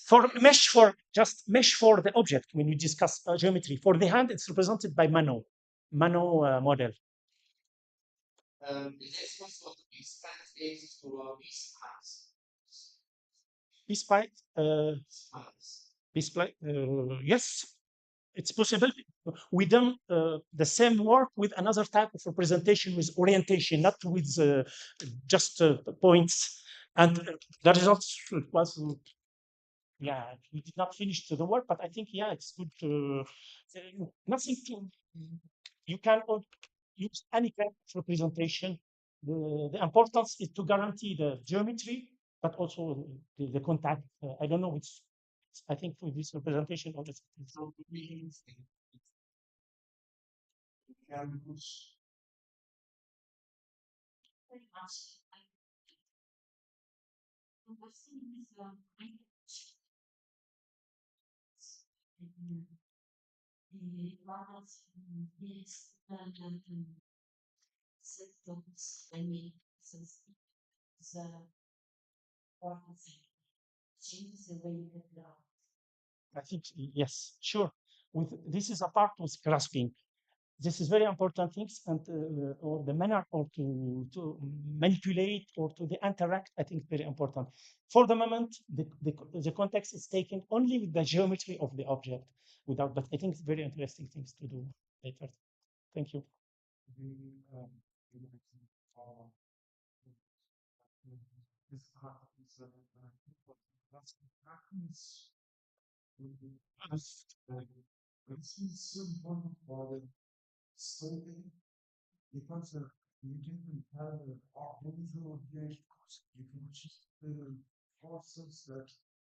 For mesh, for just mesh for the object when you discuss geometry. For the hand, it's represented by Mano model. Yes, it's possible. We done the same work with another type of representation with orientation, not with just points. And the results was Yeah, we did not finish the work, but I think yeah, it's good to nothing to you can use any kind of representation. The importance is to guarantee the geometry, but also the contact. I don't know which. I think with this representation of this. So we can push I think yes, sure. With this is a part with grasping. This is very important things, and or the manner or to manipulate or to the interact. I think very important. For the moment, the context is taken only with the geometry of the object, without. But I think it's very interesting things to do later. Thank you. the you mentioned, this happens that's happens this is so important for the study because you can have organizational vehicles. You can choose the forces that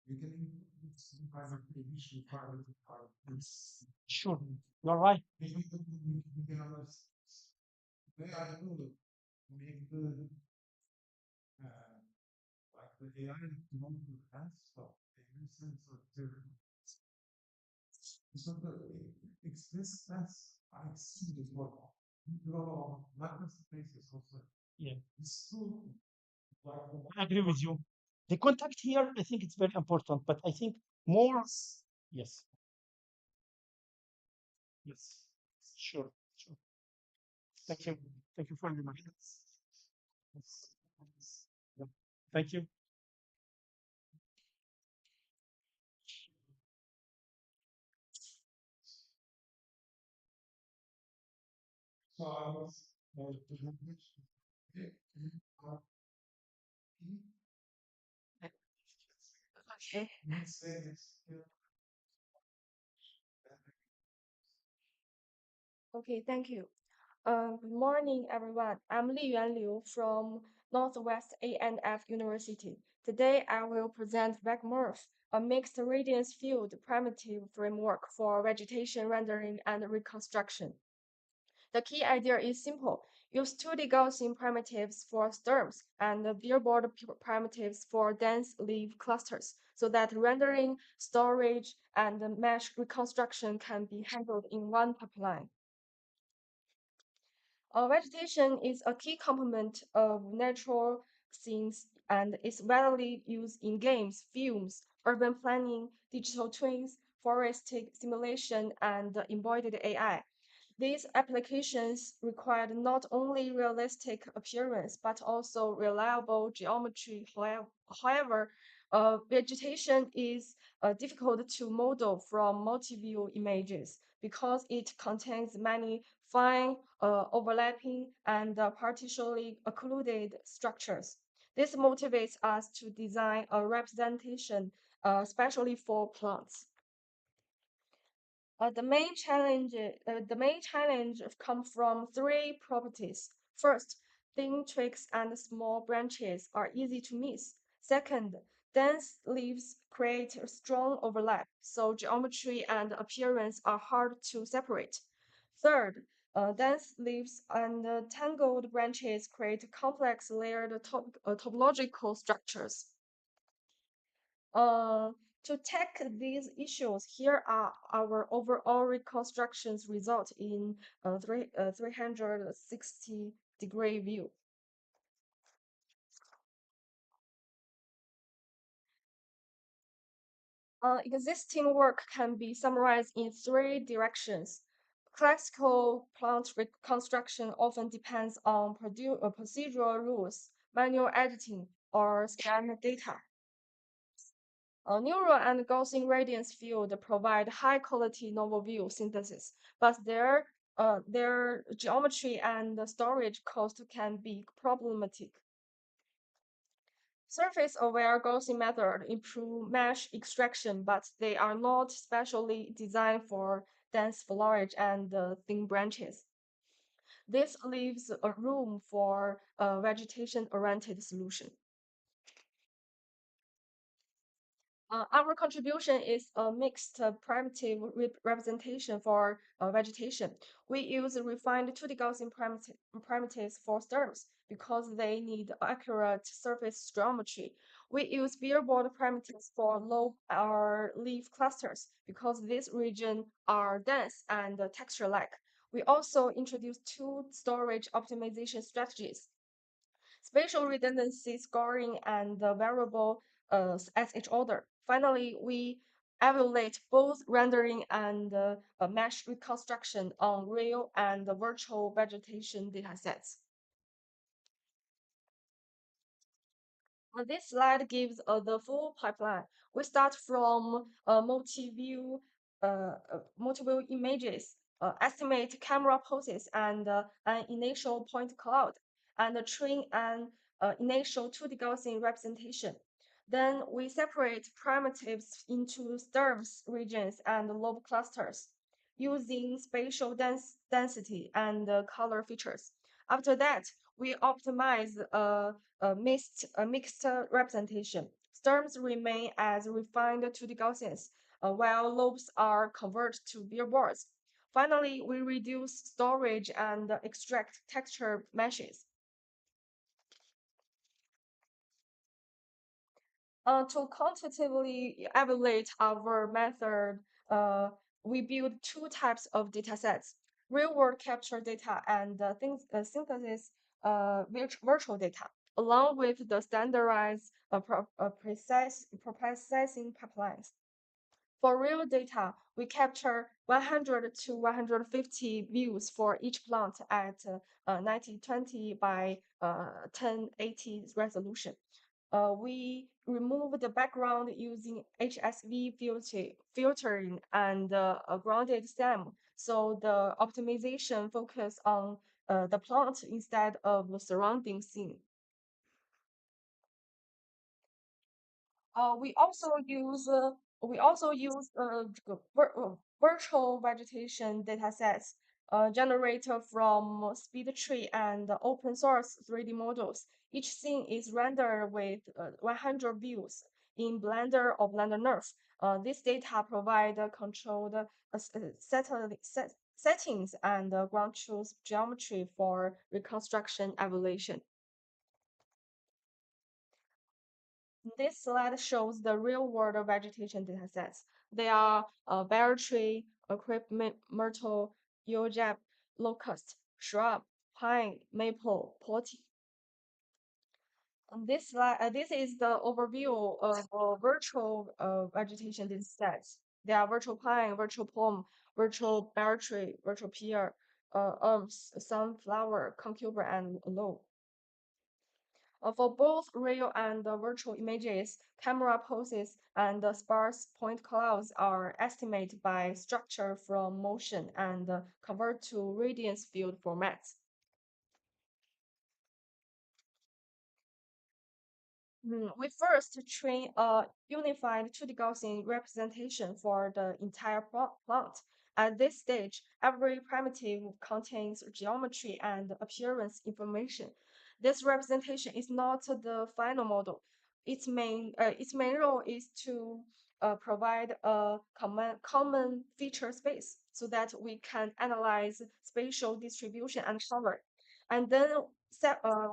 you can include some kind of provision part of the part. It's Sure, you're right. we can almost they are good make the uh, like the AI not to have stuff in the sense of the so it's this that's I see as well. Your latent space is also Yeah, it's so like I agree with you. The contact here, I think it's very important, but I think more. Yes, yes, sure, sure. Thank you. Thank you for your much. Yeah. Thank you. so I was the language uh, let's say it's Okay, thank you. Good morning, everyone. I'm Li Yuan Liu from Northwest A&F University. Today, I will present VecMorph, a mixed radiance field primitive framework for vegetation rendering and reconstruction. The key idea is simple. Use 2D Gaussian primitives for storms and the billboard primitives for dense leaf clusters so that rendering, storage, and mesh reconstruction can be handled in one pipeline. Vegetation is a key component of natural scenes and is widely used in games, films, urban planning, digital twins, forest simulation, and embodied AI. These applications required not only realistic appearance but also reliable geometry. However, vegetation is difficult to model from multi-view images because it contains many fine, overlapping, and partially occluded structures. This motivates us to design a representation, especially for plants. The main challenge comes from three properties. First, thin twigs and small branches are easy to miss. Second, dense leaves create a strong overlap, so geometry and appearance are hard to separate. Third, dense leaves and tangled branches create complex layered topological structures. Uh, to tackle these issues, here are our overall reconstructions result in a 360-degree view. Existing work can be summarized in three directions. Classical plant reconstruction often depends on procedural rules, manual editing, or scan data. Neural and Gaussian radiance field provide high-quality novel view synthesis, but their geometry and storage cost can be problematic. Surface-aware Gaussian method improve mesh extraction, but they are not specially designed for dense foliage and thin branches. This leaves a room for a vegetation-oriented solution. Our contribution is a mixed primitive representation for vegetation. We use refined 2D Gaussian primitives for stems because they need accurate surface geometry. We use beerboard primitives for lobe or leaf clusters because these regions are dense and texture-like. We also introduce two storage optimization strategies: spatial redundancy scoring and the variable SH order. Finally, we evaluate both rendering and mesh reconstruction on real and virtual vegetation datasets. This slide gives the full pipeline. We start from multi-view images, estimate camera poses and an initial point cloud, and train an initial 2D Gaussian representation. Then we separate primitives into stems regions and lobe clusters using spatial density and color features. After that, we optimize a mixed representation. Stems remain as refined 2D Gaussians, while lobes are converted to billboards. Finally, we reduce storage and extract texture meshes. To quantitatively evaluate our method, we build two types of datasets: real-world capture data and synthesis virtual data, along with the standardized precise processing pipelines. For real data, we capture 100 to 150 views for each plant at 1920 by 1080 resolution. We remove the background using HSV filtering and a grounded stem, so the optimization focus on the plant instead of the surrounding scene. Uh, we also use uh, virtual vegetation datasets generated from speed tree and open source 3D models. Each scene is rendered with 100 views in Blender or Blender Nerf. This data provide controlled settings and ground truth geometry for reconstruction evaluation. This slide shows the real-world vegetation datasets. They are bear tree, crepe myrtle, yojap, locust, shrub, pine, maple, porty. This is the overview of virtual vegetation datasets. They are virtual pine, virtual palm, virtual bear tree, virtual pear, herbs, sunflower, cucumber, and aloe. For both real and virtual images, camera poses and sparse point clouds are estimated by structure from motion and convert to radiance field formats. We first train a unified 2D Gaussian representation for the entire plant. At this stage, every primitive contains geometry and appearance information. This representation is not the final model. Its main role is to provide a common feature space so that we can analyze spatial distribution and color. And then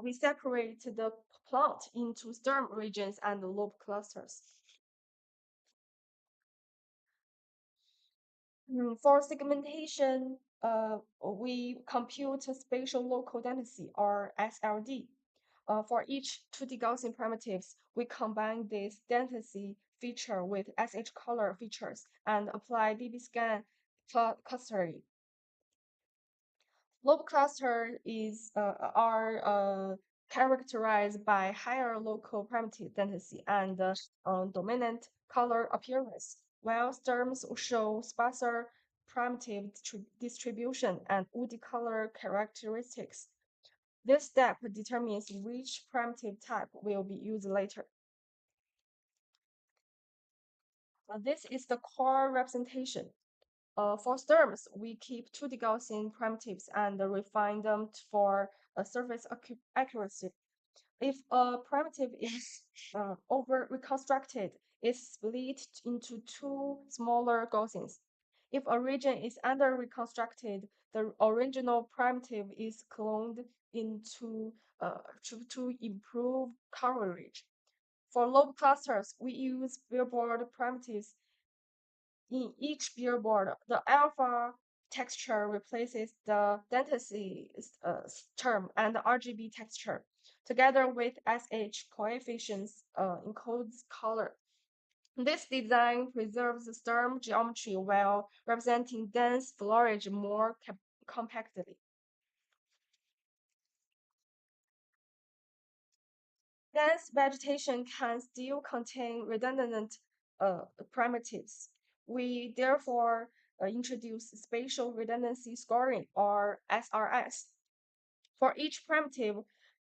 we separate the plant into stem regions and lobe clusters. For segmentation, we compute spatial local density or SLD. For each 2D Gaussian primitives, we combine this density feature with SH color features and apply dbScan clustering. Lobe cluster are characterized by higher local primitive density and dominant color appearance, while stems show sparser primitive distribution and woody color characteristics. This step determines which primitive type will be used later. This is the core representation. For terms, we keep 2D Gaussian primitives and refine them for surface accuracy. If a primitive is over reconstructed, it's split into two smaller Gaussians. If a region is under reconstructed, the original primitive is cloned into to improve coverage. For lobe clusters, we use billboard primitives. In each billboard, the alpha texture replaces the density term and the RGB texture. Together with SH coefficients encodes color. This design preserves the stem geometry while representing dense foliage more compactly. Dense vegetation can still contain redundant primitives. We therefore introduce spatial redundancy scoring or SRS. For each primitive,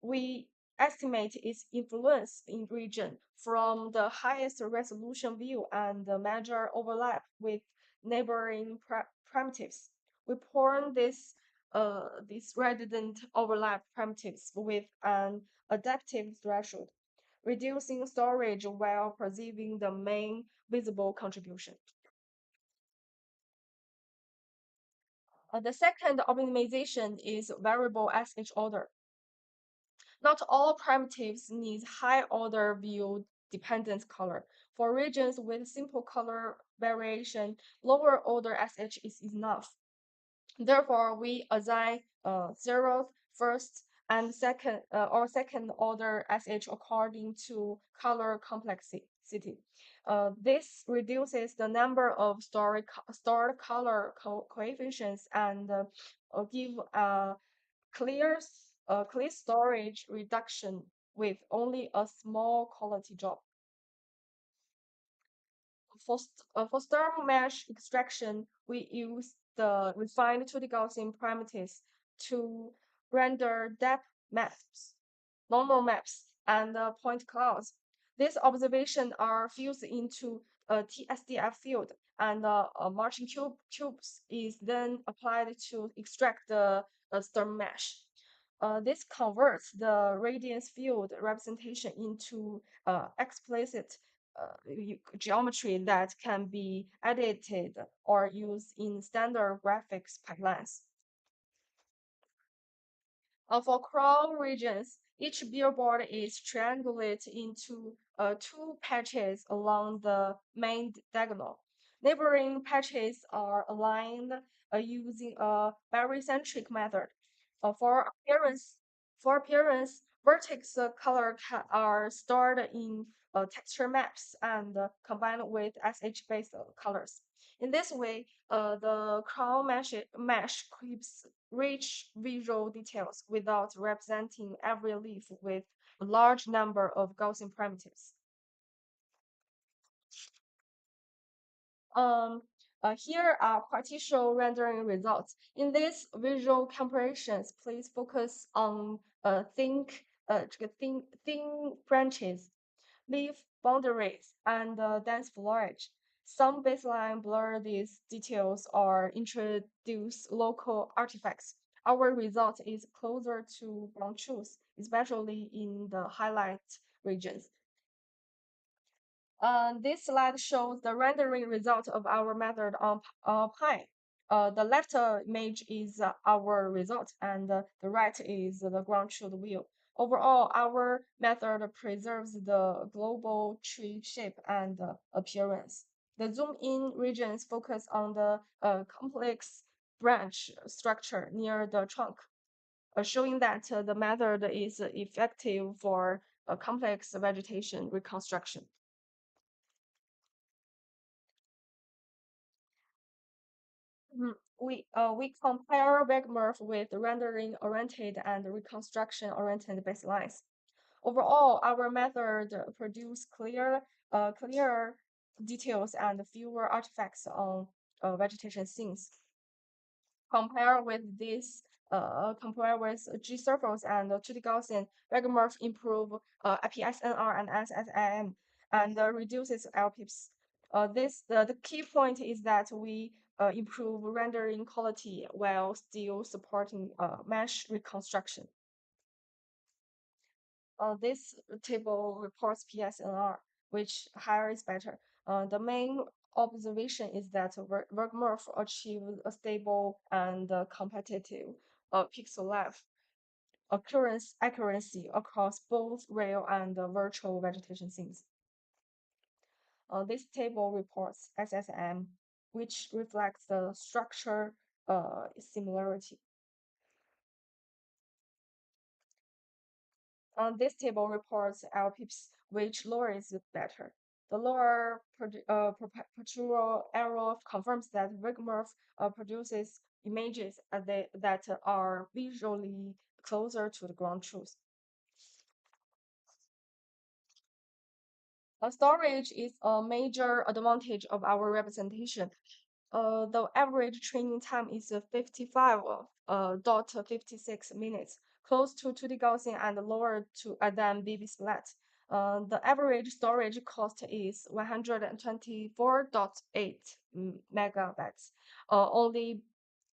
we estimate its influence in region from the highest resolution view and measure overlap with neighboring primitives. We pawn these redundant overlap primitives with an adaptive threshold, reducing storage while preserving the main visible contribution. The second optimization is variable SH order. Not all primitives need high order view dependent color. For regions with simple color variation, lower order SH is enough. Therefore, we assign zeroth, first, and second order SH according to color complexity. This reduces the number of stored color coefficients and give clear storage reduction with only a small quality drop. For stem mesh extraction, we use the refined 2D Gaussian primitives to render depth maps, normal maps, and point clouds. These observations are fused into a TSDF field, and a marching cubes is then applied to extract the stem mesh. This converts the radiance field representation into explicit geometry that can be edited or used in standard graphics pipelines. For crown regions, each billboard is triangulated into two patches along the main diagonal. Neighboring patches are aligned using a barycentric method. For appearance, vertex color are stored in texture maps and combined with SH-based colors. In this way, the crown mesh keeps rich visual details without representing every leaf with a large number of Gaussian primitives. Um, Here are partial rendering results. In these visual comparisons, please focus on thin branches, leaf boundaries, and dense foliage. Some baseline blur these details or introduce local artifacts. Our result is closer to ground truth, especially in the highlight regions. This slide shows the rendering result of our method on Pi. The left image is our result, and the right is the ground truth view. Overall, our method preserves the global tree shape and appearance. The zoom-in regions focus on the complex branch structure near the trunk, showing that the method is effective for complex vegetation reconstruction. We compare Wegmorph with rendering-oriented and reconstruction-oriented baselines. Overall, our method produce clearer details and fewer artifacts on vegetation scenes. Compare with this compared with G-surface and 2D Gaussian, Wegemerf improve IPSNR and SSIM and reduces LPIPs. The key point is that we improve rendering quality while still supporting mesh reconstruction. This table reports PSNR, which higher is better. The main observation is that Werkmorph achieved a stable and competitive pixel life occurrence accuracy across both real and virtual vegetation scenes. This table reports SSM, which reflects the structure similarity. This table reports LPIPs, which lower is better. The lower perpetual error confirms that Rigmorph produces images that are visually closer to the ground truth. Storage is a major advantage of our representation. The average training time is 55.56 minutes, close to 2D Gaussian and lower than BB splat. The average storage cost is 124.8 megabytes, only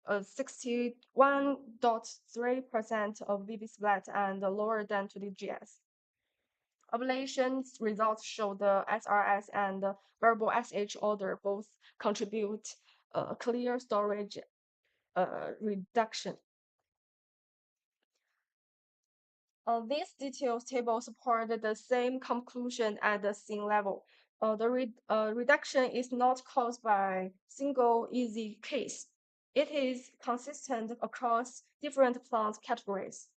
61.3% of BB splat and lower than 2D GS. Ablation results show the SRS and the variable SH order both contribute clear storage reduction. These details table support the same conclusion at the scene level. The reduction is not caused by single easy case. It is consistent across different plant categories.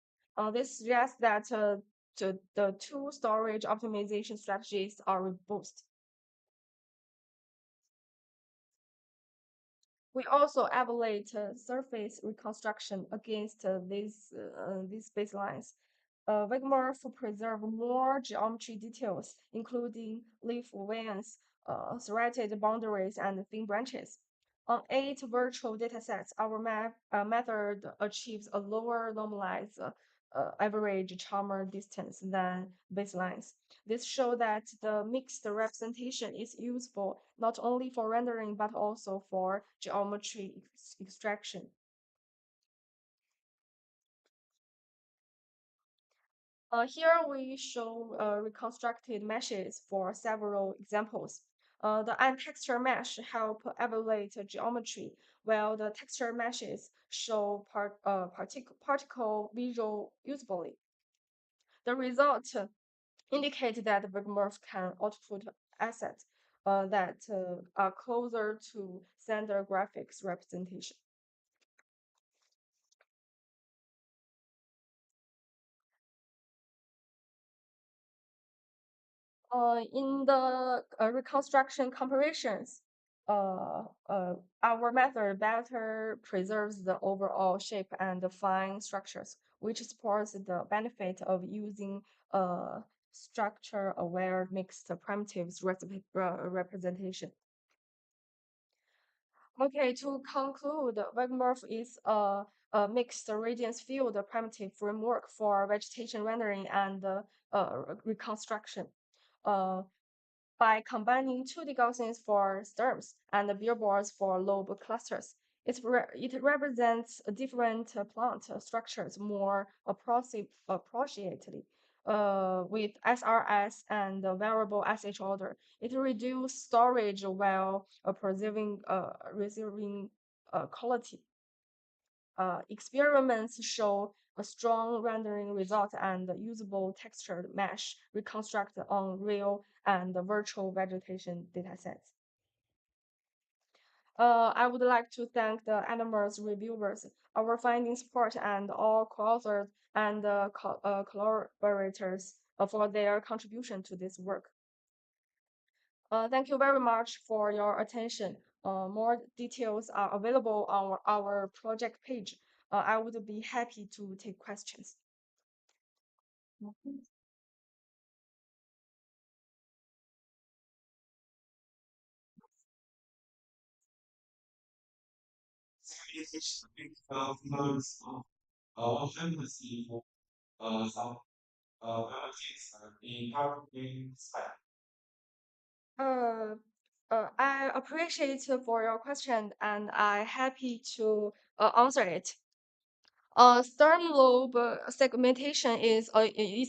This suggests that the two storage optimization strategies are robust. We also evaluate surface reconstruction against these baselines. Wigmore preserve more geometry details, including leaf veins, serrated boundaries, and thin branches. On 8 virtual datasets, our method achieves a lower normalized average charmer distance than baselines. This shows that the mixed representation is useful not only for rendering but also for geometry extraction. Here we show reconstructed meshes for several examples. The untextured mesh help evaluate geometry, while the textured meshes show particle visual usability. The result indicate that Wigmorph can output assets that are closer to standard graphics representation. In the reconstruction comparisons, uh, uh, our method better preserves the overall shape and the fine structures, which supports the benefit of using structure-aware mixed primitives representation. Okay, to conclude, Wegmorph is a mixed radiance field primitive framework for vegetation rendering and reconstruction. Uh, by combining 2D Gaussians for sterms and billboards for lobe clusters, it represents different plant structures more appropriately. With SRS and the variable SH order, it reduces storage while preserving quality. Experiments show a strong rendering result and usable textured mesh reconstruct on real and virtual vegetation datasets. I would like to thank the animals reviewers, our finding support, and all co-authors and collaborators for their contribution to this work. Thank you very much for your attention. More details are available on our project page. I would be happy to take questions. often receive some penalties in public spend. Uh, I appreciate for your question and I'm happy to answer it. Stem lobe segmentation is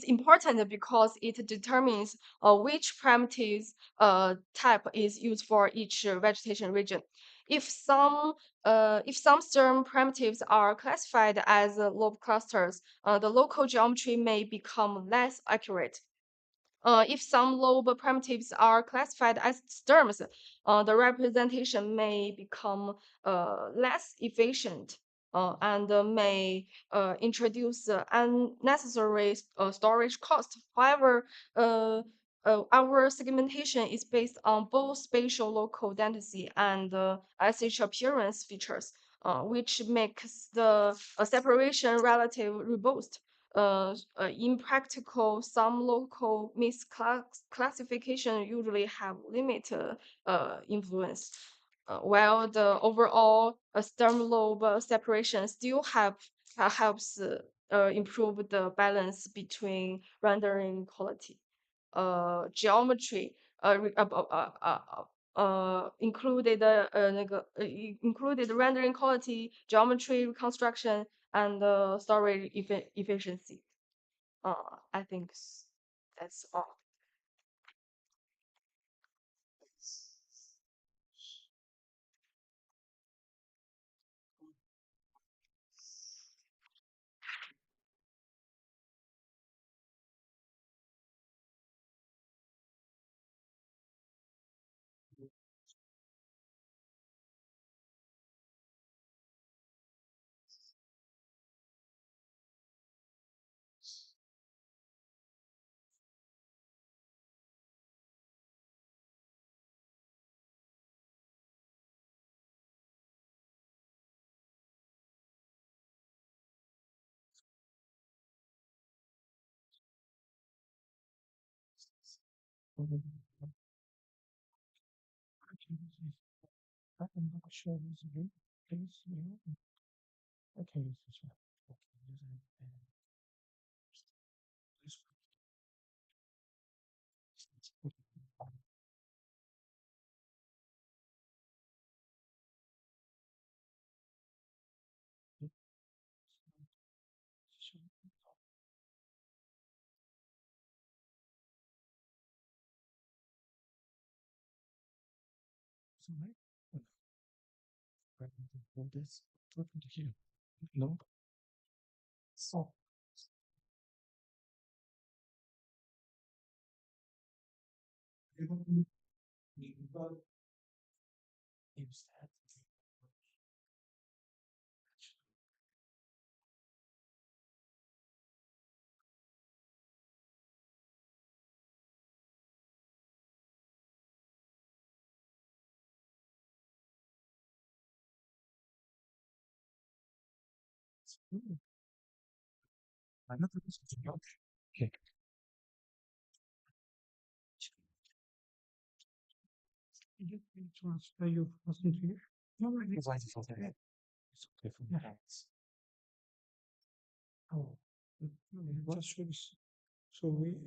important because it determines which primitives type is used for each vegetation region. If some stem primitives are classified as lobe clusters, the local geometry may become less accurate. If some lobe primitives are classified as terms, the representation may become less efficient and may introduce unnecessary storage costs. However, our segmentation is based on both spatial local density and SH appearance features, which makes the separation relatively robust. In practical, some local misclassification usually have limited influence, while the overall stem lobe separation still helps improve the balance between rendering quality, geometry, included included rendering quality, geometry reconstruction, and storage efficiency. I think that's all.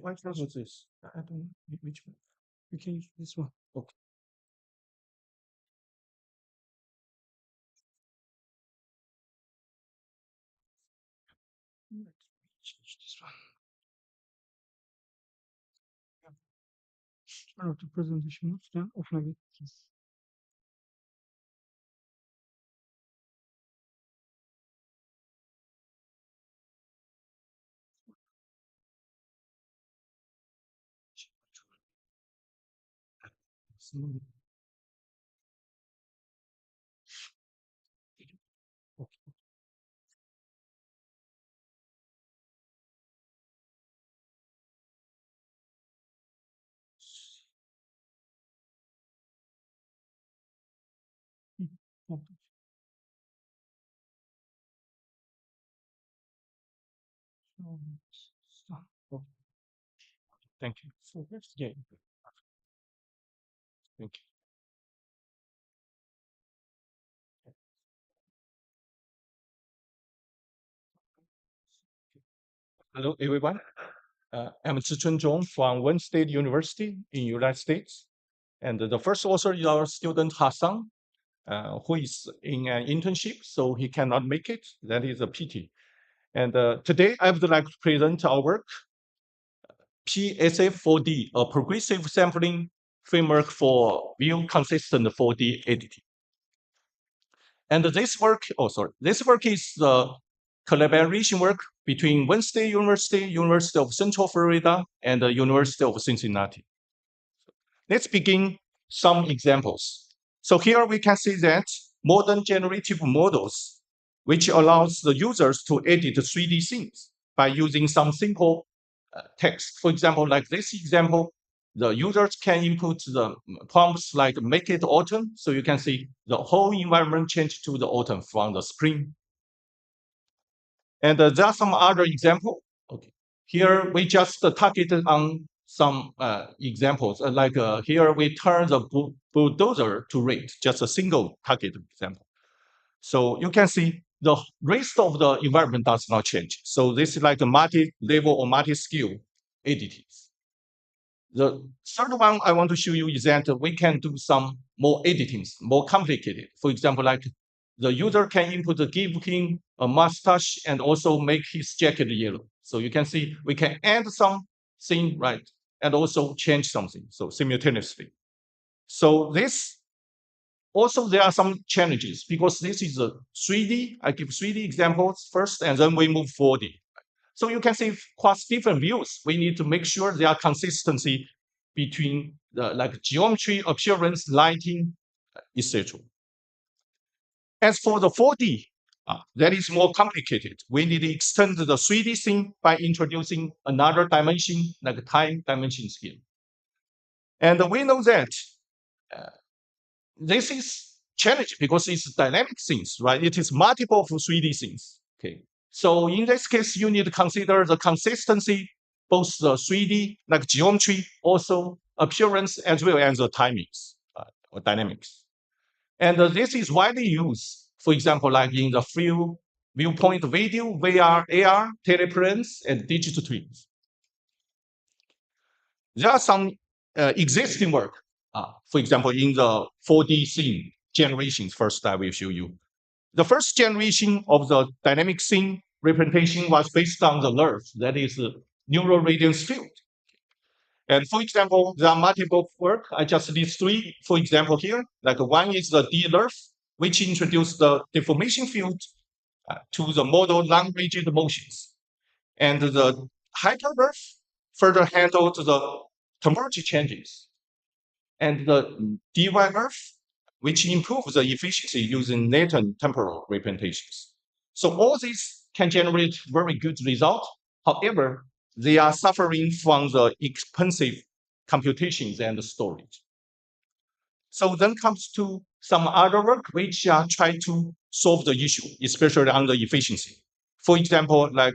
What was this? Hello, everyone. I'm Zichun Zhong from Wayne State University in United States. And the first author is our student Hassan, who is in an internship, so he cannot make it. That is a pity. And today I would like to present our work, PSF4D, a progressive sampling framework for view-consistent 4D editing. And this work is the collaboration work between Wayne State University, University of Central Florida, and the University of Cincinnati. Let's begin some examples. So here we can see that modern generative models, which allows the users to edit 3D scenes by using some simple text. For example, like this example, the users can input the prompts like make it autumn. So you can see the whole environment change to the autumn from the spring. And there are some other example. Okay, here we just targeted on some examples. Here we turn the bulldozer to red, just a single target example. So you can see the rest of the environment does not change. So this is like a multi-level or multi-skill editing. The third one I want to show you is that we can do some more editings, more complicated. For example, like the user can input, give him a mustache and also make his jacket yellow. So you can see we can add something, right, and also change something, so simultaneously. So this also there are some challenges because this is a 3D. I give 3D examples first, and then we move 4D. So you can see across different views, we need to make sure there are consistency between the like geometry, appearance, lighting, etc. As for the 4D, that is more complicated. We need to extend the 3D thing by introducing another dimension, like time dimension here. And we know that this is challenging because it's dynamic things, right? It is multiple of 3D things. Okay. So in this case, you need to consider the consistency, both the 3D, like geometry, also appearance, as well as the timings or dynamics. And this is widely used, for example, like in the field viewpoint video, VR, AR, telepresence, and digital twins. There are some existing work, for example, in the 4D scene generations. First, I will show you. The first generation of the dynamic scene representation was based on the NERF, that is the neural radiance field. And for example, there are multiple work. I just list three, for example, here. Like one is the DNERF, which introduced the deformation field to the model non-rigid motions. And the HyperNERF further handled the temperature changes. And the DYNERF, which improves the efficiency using latent temporal representations. So all these can generate very good results. However, they are suffering from the expensive computations and storage. So then comes to some other work which are trying to solve the issue, especially on the efficiency. For example, like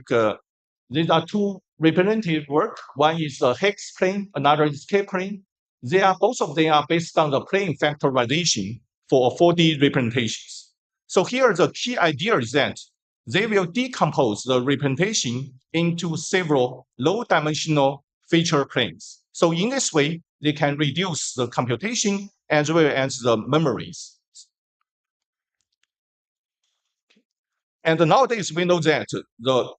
these are two representative work. One is the hex plane, another is K-plane. Both of them are based on the plane factorization for 4D representations. So here the key idea is that they will decompose the representation into several low-dimensional feature planes. So in this way, they can reduce the computation as well as the memories. And nowadays, we know that the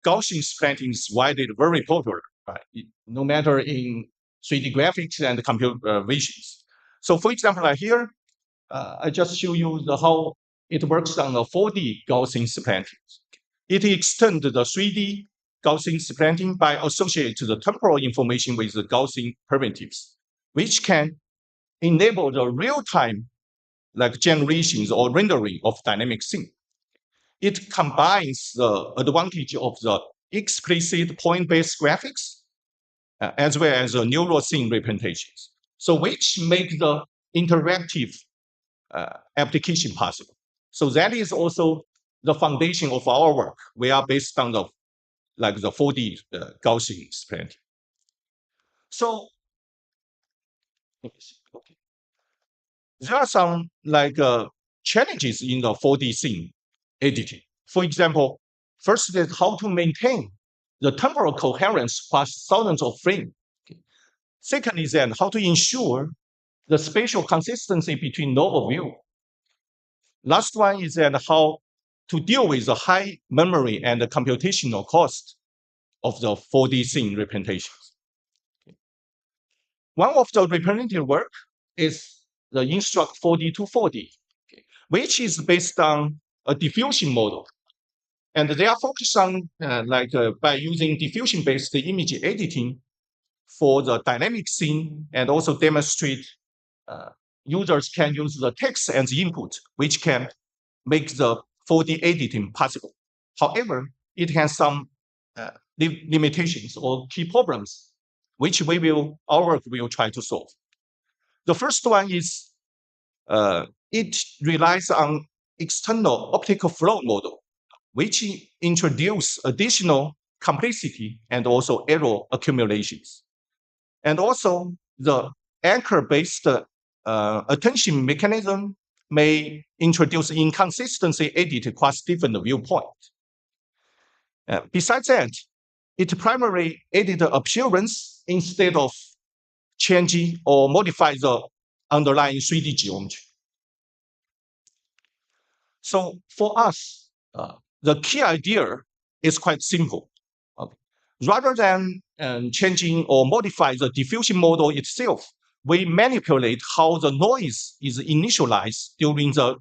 Gaussian splatting is widely very popular, right? No matter in 3D graphics and computer visions. So for example, like here, I just show you how it works on the 4D Gaussian splatting. It extends the 3D Gaussian splatting by associating the temporal information with the Gaussian primitives, which can enable the real-time like generations or rendering of dynamic scene. It combines the advantage of the explicit point-based graphics as well as the neural scene representations. So which make the interactive application possible. So that is also the foundation of our work. We are based on the 4D Gaussian splatting. So okay. There are some challenges in the 4D scene editing. For example, first is how to maintain the temporal coherence across thousands of frames. Okay. Second is then how to ensure the spatial consistency between novel view. Last one is then how to deal with the high memory and the computational cost of the 4D scene representations. One of the representative work is the Instruct 4D to 4D, which is based on a diffusion model. And they are focused on by using diffusion-based image editing for the dynamic scene, and also demonstrate users can use the text as input, which can make the 4D editing possible. However, it has some limitations or key problems, which our work will try to solve. The first one is it relies on external optical flow model, which introduce additional complexity and also error accumulations. And also the anchor-based attention mechanism may introduce inconsistency edit across different viewpoints. Besides that, it primarily edit the appearance instead of changing or modify the underlying 3D geometry. So for us, the key idea is quite simple. Okay. Rather than changing or modify the diffusion model itself, we manipulate how the noise is initialized during the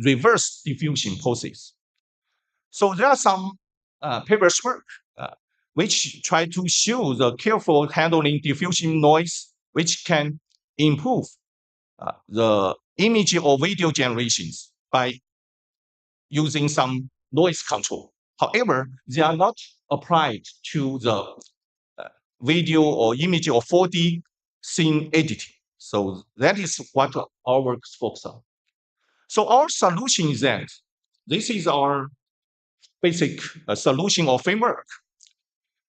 reverse diffusion process. So there are some papers work which try to show the careful handling diffusion noise, which can improve the image or video generations by using some noise control. However, they are not applied to the video or image or 4D scene editing. So that is what our work focuses on. So our solution is that this is our basic solution or framework.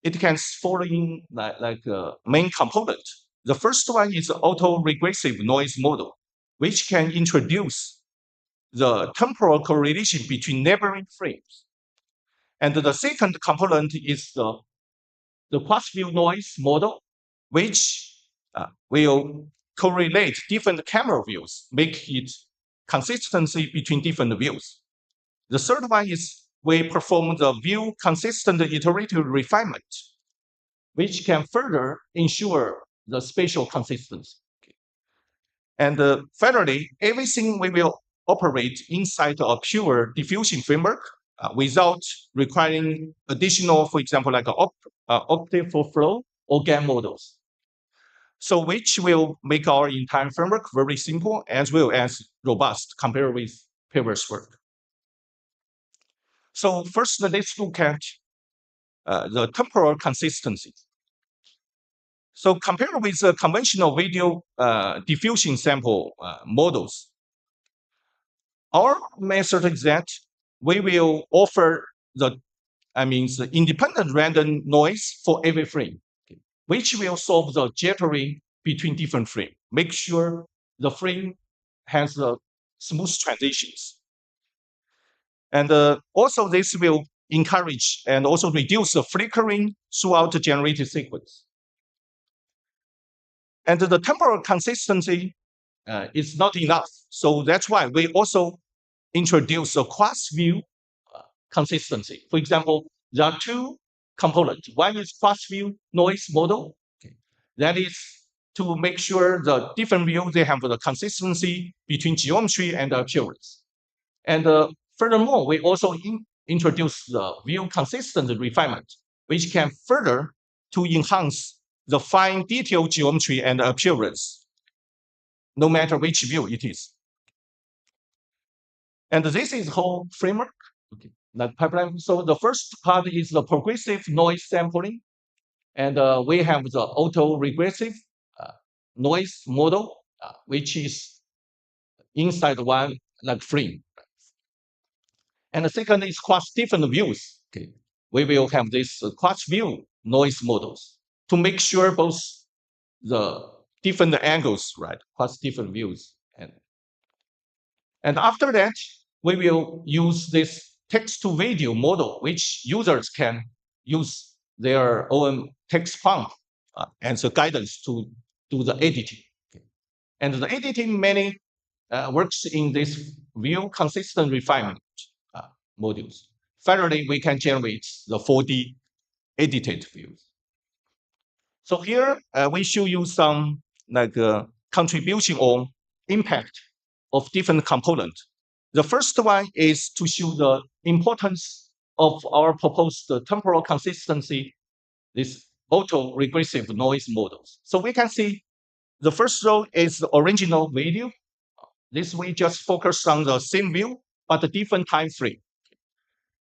It can follow in like main component. The first one is auto-regressive noise model, which can introduce the temporal correlation between neighboring frames. And the second component is the cross-view noise model, which will correlate different camera views, make it consistency between different views. The third one is we perform the view consistent iterative refinement, which can further ensure the spatial consistency. And finally, everything we will operate inside a pure diffusion framework without requiring additional, for example, like optical flow or GAN models. So which will make our entire framework very simple as well as robust compared with previous work. So first, let's look at the temporal consistency. So compared with the conventional video diffusion sample models, our method is that we will offer the independent random noise for every frame, which will solve the jittering between different frames, make sure the frame has the smooth transitions. And also this will encourage and also reduce the flickering throughout the generated sequence. And the temporal consistency is not enough. So that's why we also introduce a cross-view consistency. For example, there are two components. One is cross-view noise model. Okay. That is to make sure the different views, they have the consistency between geometry and appearance. And furthermore, we also introduce the view consistent refinement, which can further to enhance the fine detail geometry and appearance, no matter which view it is. And this is the whole framework. Okay. Like pipeline. So the first part is the progressive noise sampling. And we have the auto-regressive noise model, which is inside one like frame. And the second is cross different views. Okay. We will have this cross-view noise models to make sure both the different angles, right, cross different views. And after that, we will use this text-to-video model, which users can use their own text prompt and the guidance to do the editing. Okay. And the editing mainly works in this view consistent refinement modules. Finally, we can generate the 4D edited views. So here we show you some contribution or impact of different components. The first one is to show the importance of our proposed temporal consistency, this auto-regressive noise models. So we can see the first row is the original video. This we just focus on the same view, but a different time frame.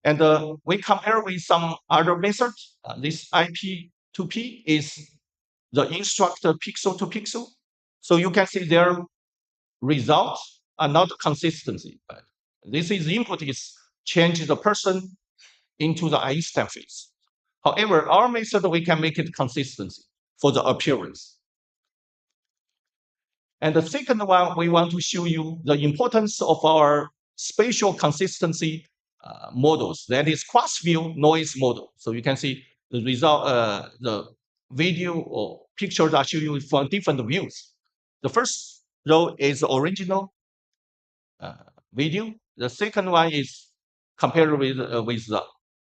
And we compare with some other methods. This IP2P is the instructor pixel to pixel. So you can see their results are not consistency. This is input is change the person into the Einstein phase. However, our method, we can make it consistency for the appearance. And the second one, we want to show you the importance of our spatial consistency models. That is cross-view noise model. So you can see the result, the video or pictures are showing you from different views. The first row is the original video. The second one is compared with the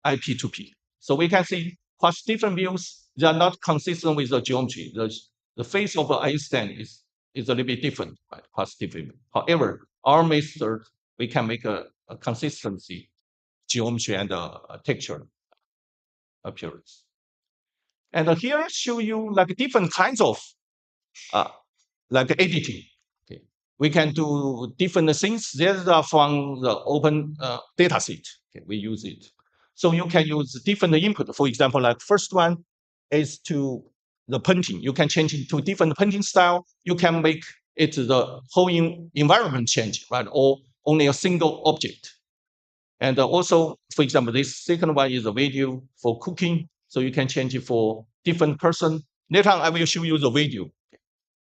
IP2P. So we can see across different views, they are not consistent with the geometry. The face of Einstein is a little bit different, right? Across different. However, our method, we can make a consistency geometry and texture appearance. And here I show you like different kinds of like editing. Okay. We can do different things. These are from the open data set. Okay. We use it. So you can use different input. For example, like first one is to the painting. You can change it to different painting style. You can make it the whole environment change, right? Or only a single object. And also, for example, this second one is a video for cooking. So you can change it for different person. Later on, I will show you the video.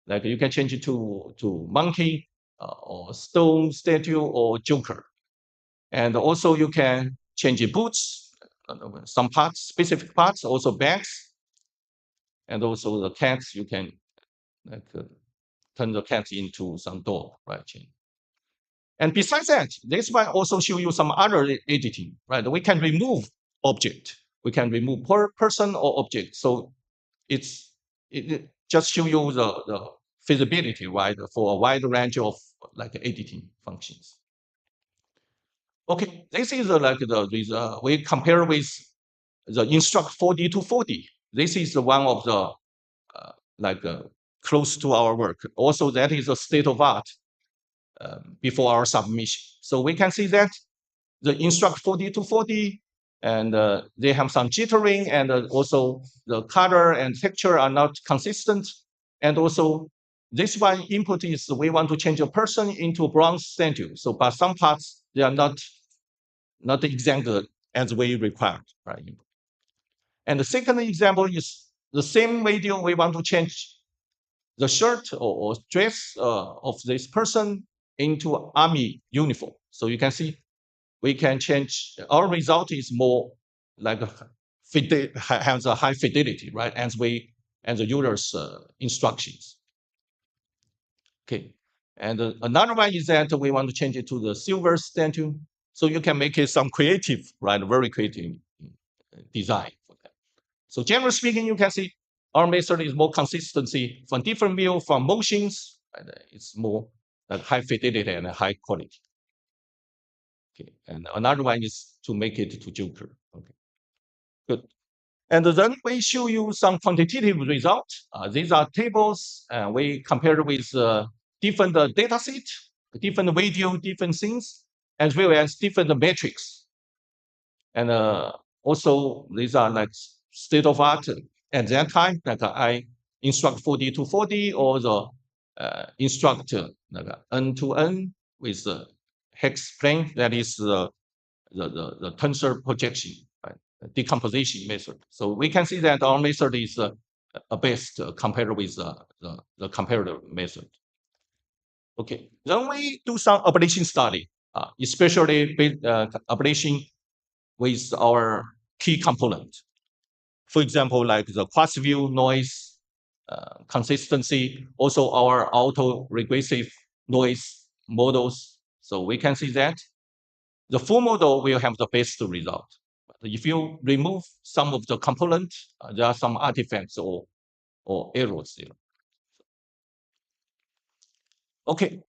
Like you can change it to monkey or stone statue or joker. And also you can change the boots, some parts, specific parts, also bags. And also the cats, you can like turn the cat into some dog, right? And besides that, this one also show you some other editing, right? We can remove object. We can remove person or object. So it just show you the feasibility, right, for a wide range of like editing functions. Okay, this is like we compare with the instruct 4D to 4D. This is one of the close to our work. Also, that is a state of art before our submission. So we can see that the instruct 4D to 4D, and they have some jittering, and also the color and texture are not consistent. And also this one input is we want to change a person into a bronze statue. So but some parts, they are not exact as we required, right? And the second example is the same video, we want to change the shirt or dress of this person into army uniform. So you can see we can change, our result is more like has a high fidelity, right? As the user's instructions. Okay. And another one is that we want to change it to the silver statue. So you can make it some creative, right? Very creative design for that. So generally speaking, you can see our method is more consistency from different view, from motions, and it's more like high fidelity and high quality. Okay, and another one is to make it to Joker. Okay, good. And then we show you some quantitative results. These are tables, and we compared with different data set, different video, different things, as well as different metrics. And also, these are like state of art at that time, like I instruct 4D to 4D, or the instruct like N to N with the hex plane, that is the tensor projection, right? Decomposition method. So we can see that our method is best compared with the comparative method. Okay, then we do some ablation study, especially ablation with our key component. For example, like the cross view noise consistency, also our auto-regressive noise models. So we can see that the full model will have the best result. But if you remove some of the component, there are some artifacts or errors there. Okay,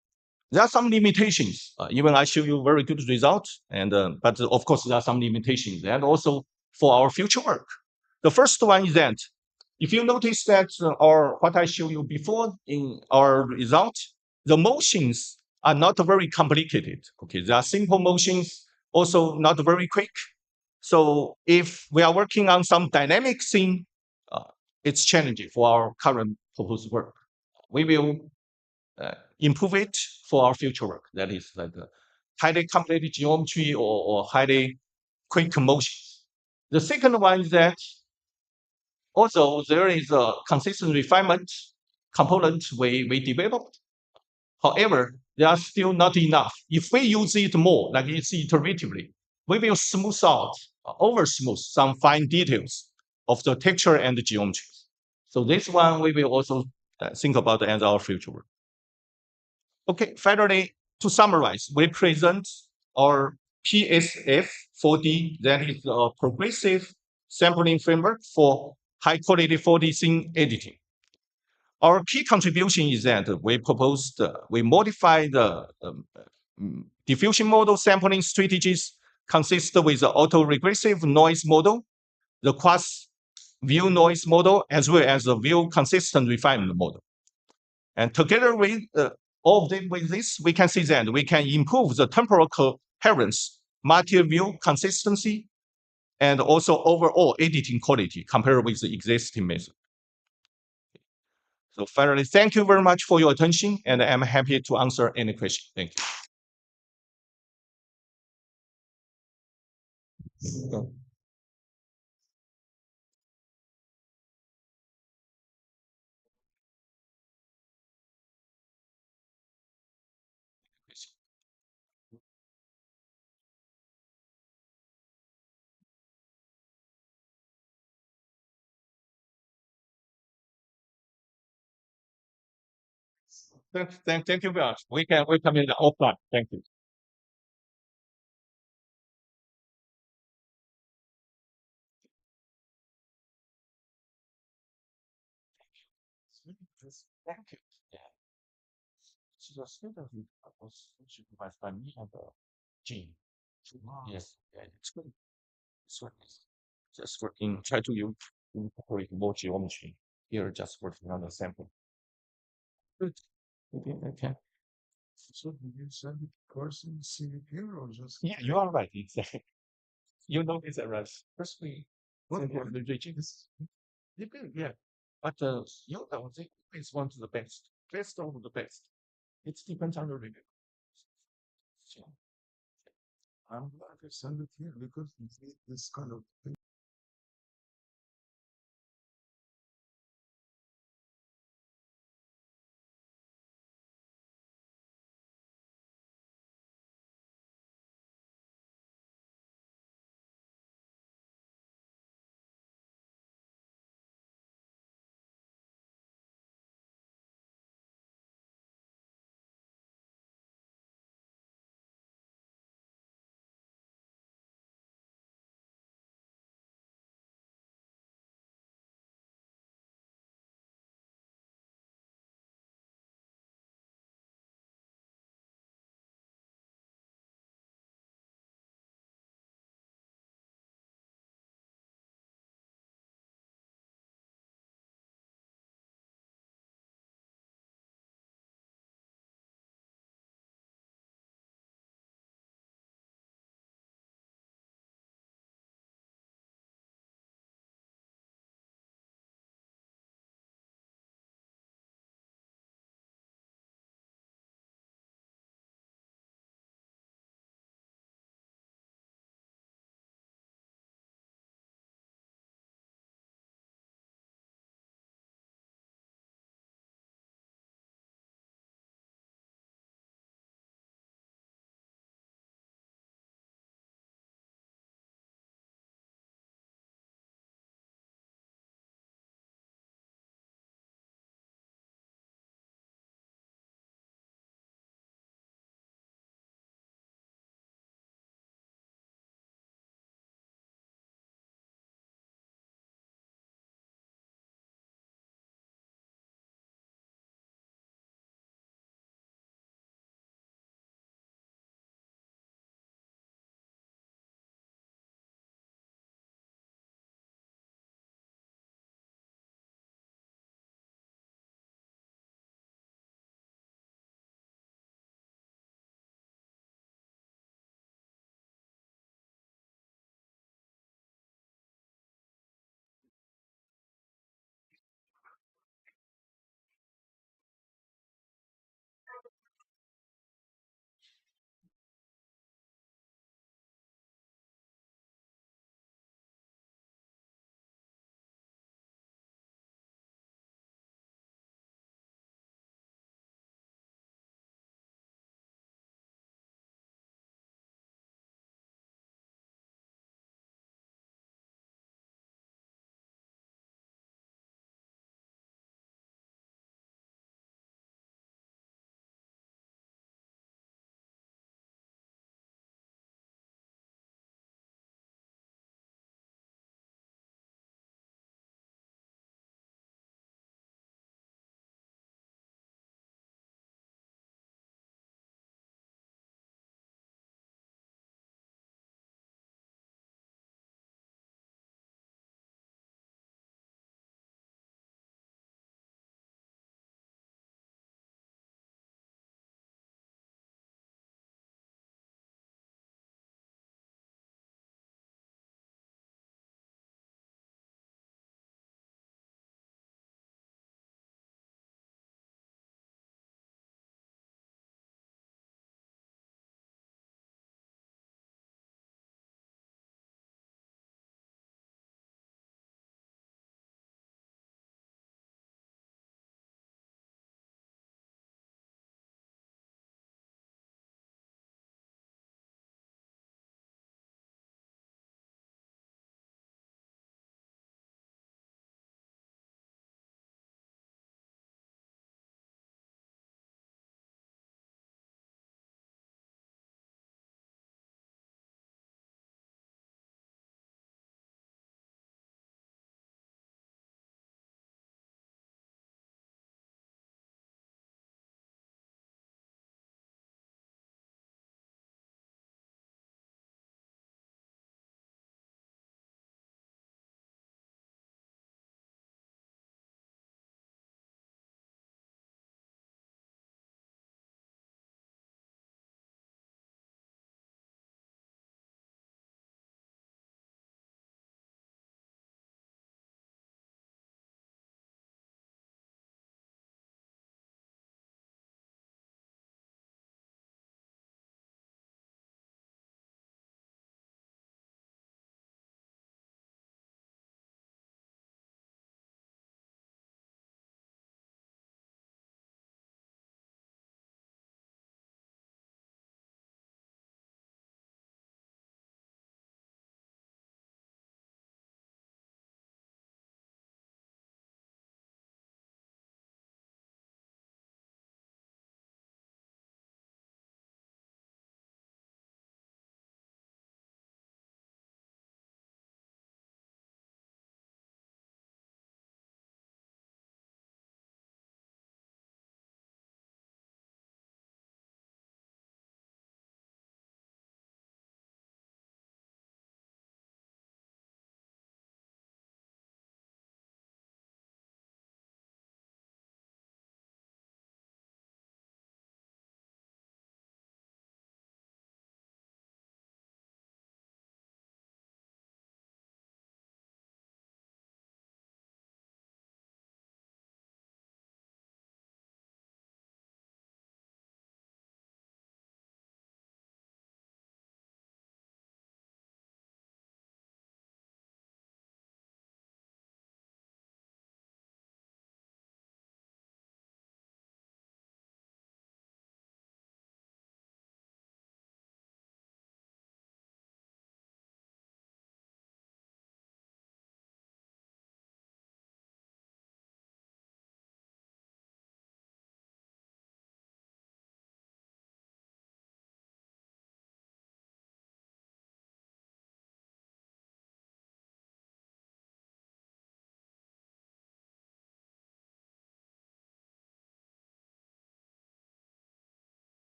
there are some limitations. Even I show you very good results, and but of course there are some limitations, and also for our future work. The first one is that if you notice that or what I showed you before in our result, the motions are not very complicated. Okay, they are simple motions, also not very quick. So if we are working on some dynamic scene, it's challenging for our current proposed work. We will improve it for our future work. That is like a highly complicated geometry or highly quick motions. The second one is that also there is a consistent refinement component we developed. However, they are still not enough. If we use it more, like it's iteratively, we will smooth out, over smooth some fine details of the texture and the geometry. So this one we will also think about as our future work. Okay, finally, to summarize, we present our PSF 4D, that is a progressive sampling framework for high quality 4D scene editing. Our key contribution is that we modify the diffusion model sampling strategies consist with the auto-regressive noise model, the cross view noise model, as well as the view consistent refinement model. And together with all of them with this, we can see that we can improve the temporal coherence, multi-view consistency, and also overall editing quality compared with the existing method. So finally, thank you very much for your attention, and I'm happy to answer any question. Thank you. Thank you very much. We come in the offline. Thank you. Thank you. Yeah. So the student was supervised by me and Jean. Yes, yeah, it's good. It's good. Just working, try to incorporate more geometry. Here, just working on the sample. Good. Okay, okay. So do you send it person see it here or just Yeah, you are right. Exactly. You know it's a rush. First we what send it to the region. You can, yeah. But you know, they always want the best. Best of the best. It depends on the review. So, I'm glad you send it here because we need this kind of thing.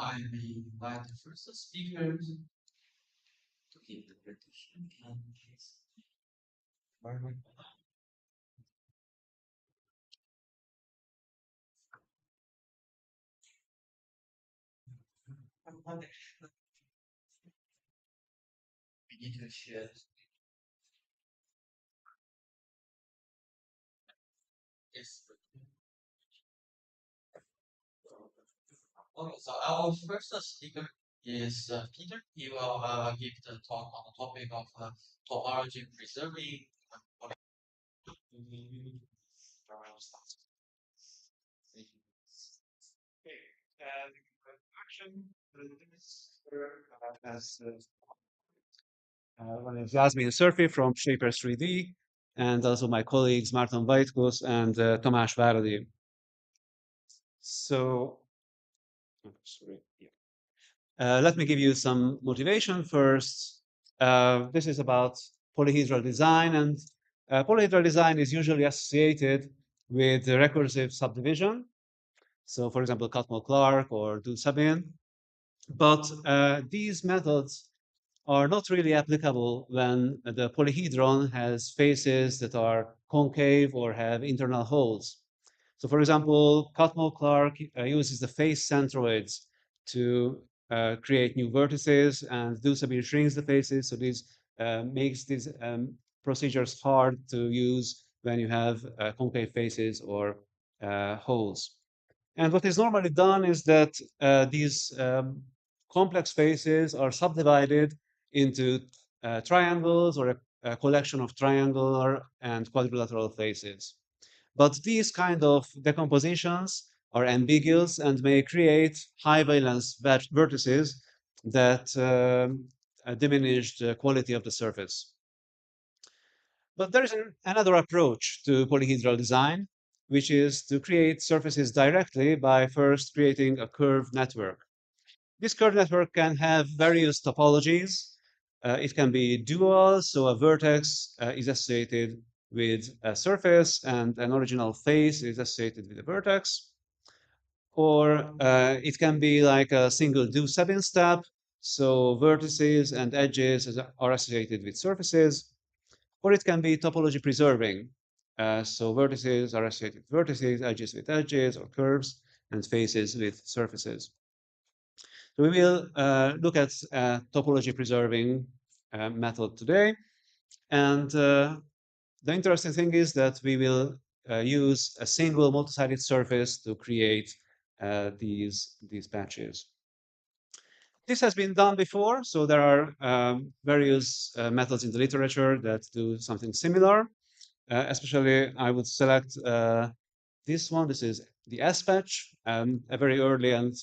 I will invite the first speaker to give the presentation and please. We need to share. Yes. Okay, so our first speaker is Peter. He will give the talk on the topic of topology preserving. Okay, and action. As My name is Jasmine Surfi from Shapers 3D, and also my colleagues Martin Vajtkos and Tamás Váradi. So, sorry. Yeah. Let me give you some motivation first. This is about polyhedral design, and polyhedral design is usually associated with the recursive subdivision. So, for example, Catmull-Clark or Do-Sabin. But these methods are not really applicable when the polyhedron has faces that are concave or have internal holes. So for example, Catmull-Clark uses the face centroids to create new vertices, and Do-Sabin shrinks the faces. So this makes these procedures hard to use when you have concave faces or holes. And what is normally done is that these complex faces are subdivided into triangles or a collection of triangular and quadrilateral faces. But these kind of decompositions are ambiguous and may create high valence vertices that diminish the quality of the surface. But there is another approach to polyhedral design, which is to create surfaces directly by first creating a curved network. This curved network can have various topologies. It can be dual, so a vertex is associated with a surface and an original face is associated with a vertex. Or it can be like a single Do-Sabin step, so vertices and edges are associated with surfaces. Or it can be topology preserving. So vertices are associated with vertices, edges with edges, or curves, and faces with surfaces. So we will look at topology preserving method today. And the interesting thing is that we will use a single multi-sided surface to create these patches. This has been done before, so there are various methods in the literature that do something similar. Especially, I would select this one. This is the S-patch, a very early and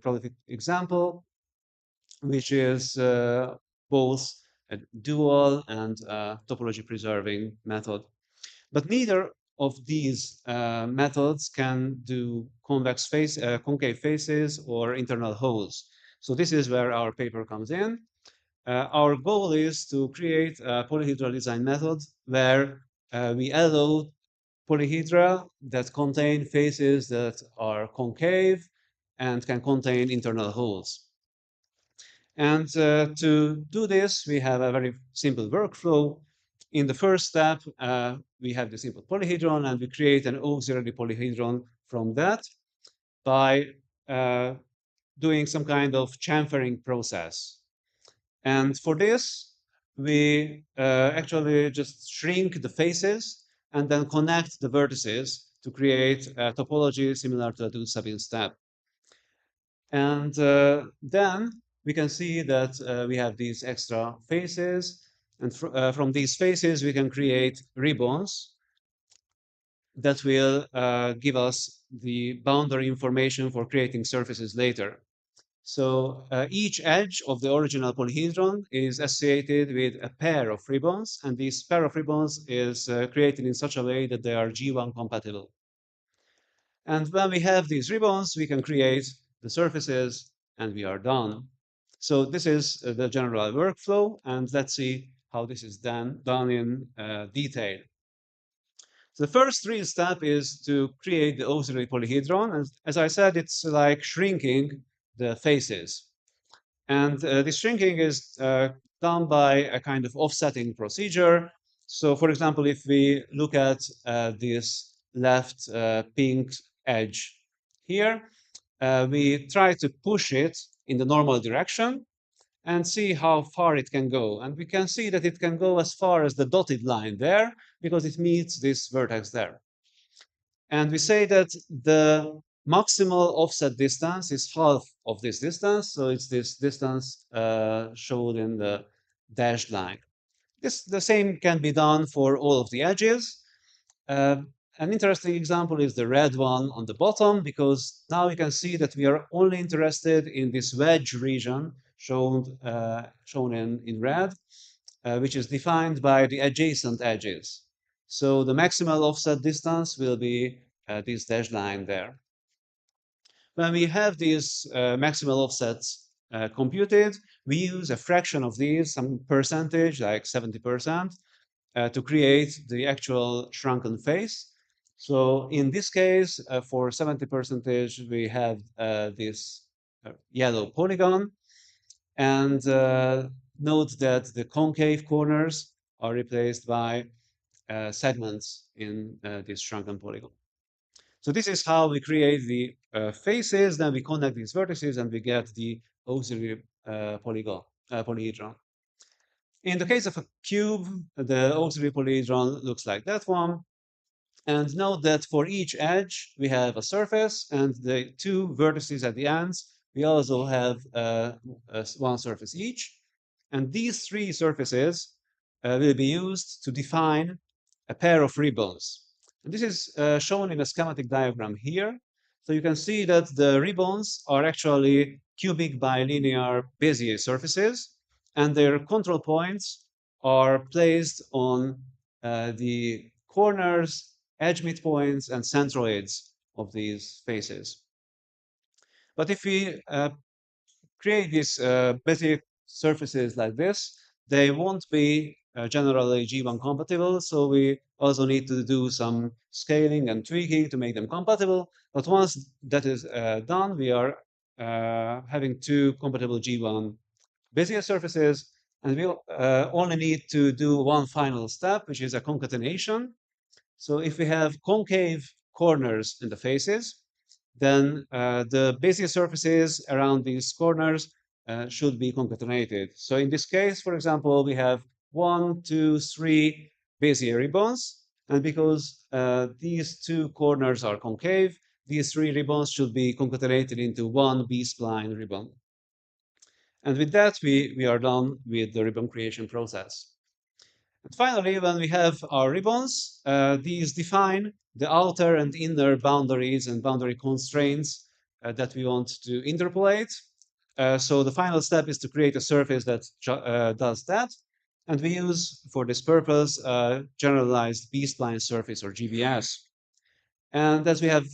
prolific example, which is both a dual and topology preserving method. But neither of these methods can do concave faces or internal holes. So this is where our paper comes in. Our goal is to create a polyhedral design method where we allow polyhedra that contain faces that are concave and can contain internal holes. And to do this, we have a very simple workflow. In the first step, we have the simple polyhedron, and we create an auxiliary polyhedron from that by doing some kind of chamfering process. And for this, we actually just shrink the faces and then connect the vertices to create a topology similar to a Do-Sabin step. And then we can see that we have these extra faces. And from these faces, we can create ribbons that will give us the boundary information for creating surfaces later. So each edge of the original polyhedron is associated with a pair of ribbons, and this pair of ribbons is created in such a way that they are G1 compatible. And when we have these ribbons, we can create the surfaces, and we are done. So this is the general workflow, and let's see how this is done in detail. So the first real step is to create the auxiliary polyhedron. And as I said, it's like shrinking the faces. And this shrinking is done by a kind of offsetting procedure. So for example, if we look at this left pink edge here, we try to push it in the normal direction and see how far it can go. And we can see that it can go as far as the dotted line there because it meets this vertex there. And we say that the maximal offset distance is half of this distance. So it's this distance shown in the dashed line. The same can be done for all of the edges. An interesting example is the red one on the bottom, because now we can see that we are only interested in this wedge region shown in red, which is defined by the adjacent edges. So the maximal offset distance will be this dashed line there. When we have these maximal offsets computed, we use a fraction of these, some percentage, like 70%, to create the actual shrunken face. So in this case, for 70%, we have this yellow polygon. And note that the concave corners are replaced by segments in this shrunken polygon. So this is how we create the faces, then we connect these vertices, and we get the auxiliary polyhedron. In the case of a cube, the auxiliary polyhedron looks like that one. And note that for each edge, we have a surface, and the two vertices at the ends, we also have one surface each. And these three surfaces will be used to define a pair of ribbons. And this is shown in a schematic diagram here. So you can see that the ribbons are actually cubic bilinear Bezier surfaces, and their control points are placed on the corners, edge midpoints, and centroids of these faces. But if we create these Bezier surfaces like this, they won't be generally G1 compatible, so we also need to do some scaling and tweaking to make them compatible. But once that is done, we are having two compatible G1 Bezier surfaces, and we only need to do one final step, which is a concatenation. So if we have concave corners in the faces, then the Bezier surfaces around these corners should be concatenated. So in this case, for example, we have 1, 2, 3 Bezier ribbons. And because these two corners are concave, these three ribbons should be concatenated into one B-spline ribbon. And with that, we are done with the ribbon creation process. And finally, when we have our ribbons, these define the outer and inner boundaries and boundary constraints that we want to interpolate. So the final step is to create a surface that does that. And we use, for this purpose, generalized B-spline surface, or GBS. And as we have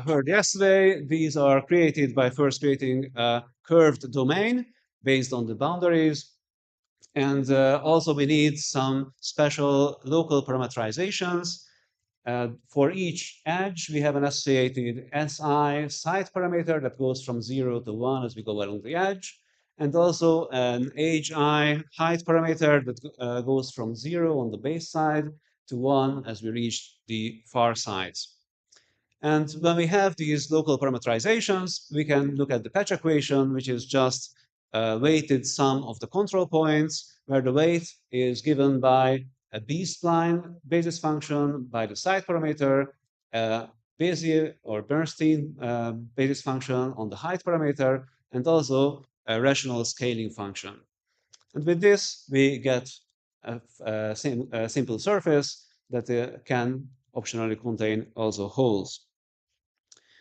heard yesterday, these are created by first creating a curved domain based on the boundaries. And also we need some special local parameterizations. For each edge, we have an associated SI site parameter that goes from 0 to 1 as we go along the edge, and also an HI height parameter that goes from 0 on the base side to 1 as we reach the far sides. And when we have these local parameterizations, we can look at the patch equation, which is just weighted sum of the control points, where the weight is given by a B-spline basis function, by the site parameter, Bezier or Bernstein basis function on the height parameter, and also a rational scaling function. And with this, we get a simple surface that can optionally contain also holes.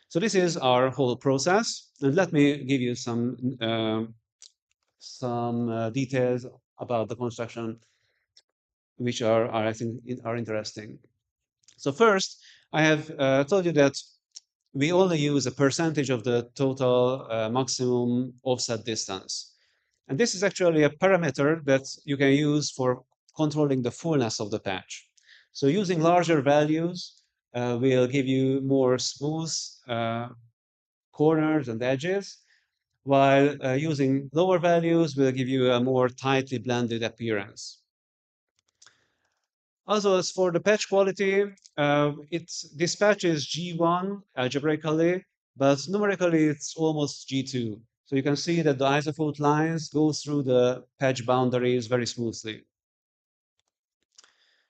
So this is our whole process. And let me give you some details about the construction, which I think are interesting. So first, I have told you that we only use a percentage of the total maximum offset distance. And this is actually a parameter that you can use for controlling the fullness of the patch. So using larger values will give you more smooth corners and edges. while using lower values will give you a more tightly blended appearance. Also, as for the patch quality, this patch is G1 algebraically, but numerically it's almost G2. So you can see that the isofoot lines go through the patch boundaries very smoothly.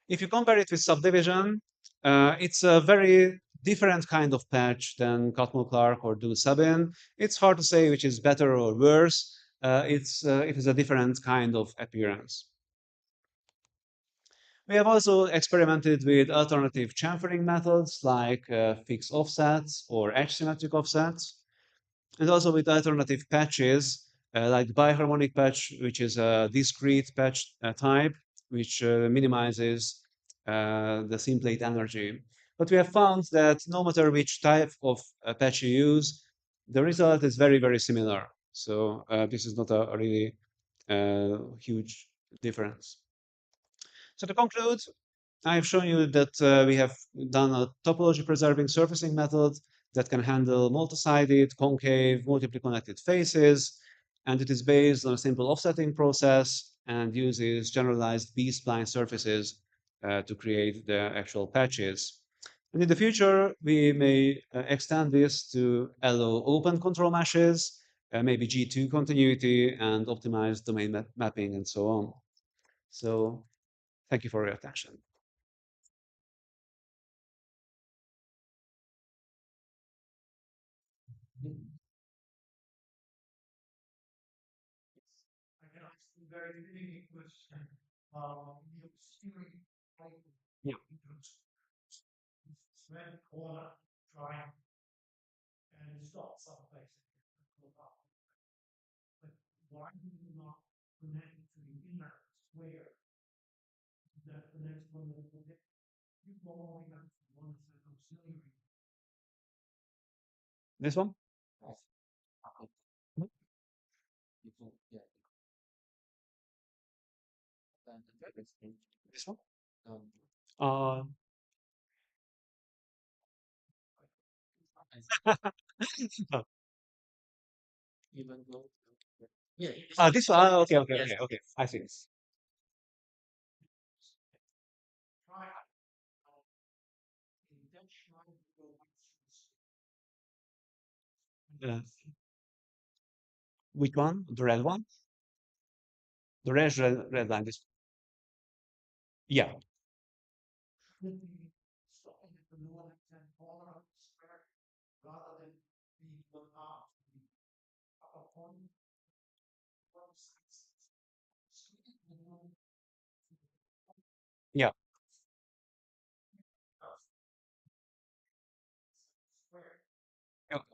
If you compare it with subdivision, it's a very different kind of patch than Catmull-Clark or Dulce-Sabin. It's hard to say which is better or worse. It is a different kind of appearance. We have also experimented with alternative chamfering methods like fixed offsets or edge-symmetric offsets, and also with alternative patches like the biharmonic patch, which is a discrete patch type, which minimizes the seam plate energy. But we have found that no matter which type of patch you use, the result is very, very similar. So this is not a really huge difference. So to conclude, I've shown you that we have done a topology preserving surfacing method that can handle multi-sided, concave, multiply connected faces, and it is based on a simple offsetting process and uses generalized B-spline surfaces to create the actual patches. And in the future, we may extend this to allow open control meshes, maybe G2 continuity, and optimize domain mapping and so on. So thank you for your attention. I can ask a very limited question. You're steering Yeah. red corner trying and stop someplace. But why do you not connect to the inner square? That connects one of the you go only have one set of auxiliary. This one? This one? Uh, this one. Okay, okay, okay, okay. I see. Try Which one? The red one? The red line. This. Yeah. rather than being one half upper point. Yeah.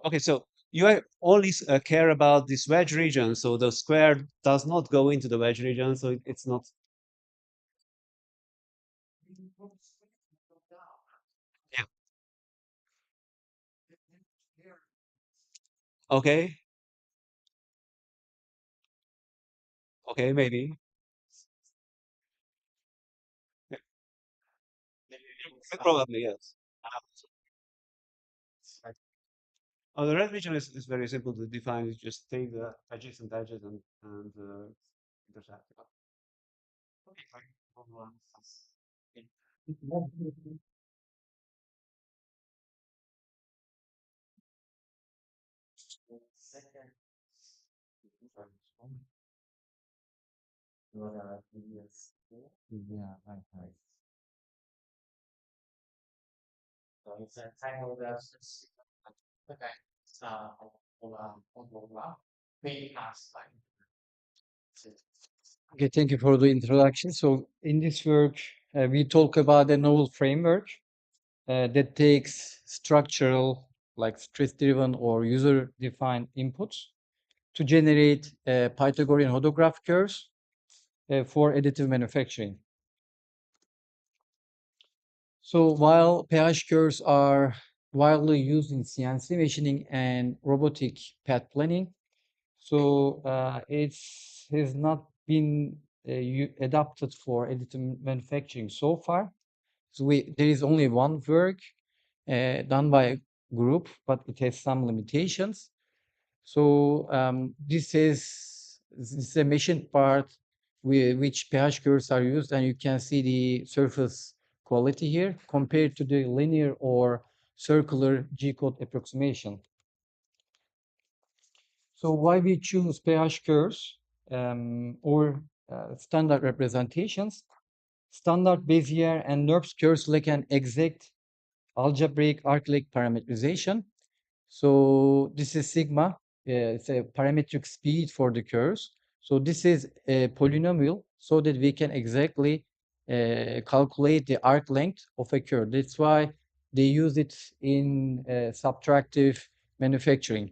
Okay, so you only care about this wedge region, so the square does not go into the wedge region, so it's not. Yeah. Okay. Okay, maybe. Yeah. Probably, yes. The red region is very simple to define. You just take the adjacent edges and intersect. Yeah, okay. Okay, thank you for the introduction. So in this work, we talk about a novel framework that takes structural, like stress-driven or user-defined inputs to generate Pythagorean hodograph curves for additive manufacturing. So while pH curves are widely used in CNC machining and robotic path planning, so it has not been adapted for additive manufacturing so far. So there is only one work done by a group, but it has some limitations. So this is a machine part which pH curves are used, and you can see the surface quality here compared to the linear or circular G-code approximation. So why we choose pH curves or standard representations? Standard Bezier and NURBS curves lack an exact algebraic arc-length parameterization. So this is sigma. It's a parametric speed for the curves. So this is a polynomial so that we can exactly calculate the arc length of a curve. That's why they use it in subtractive manufacturing.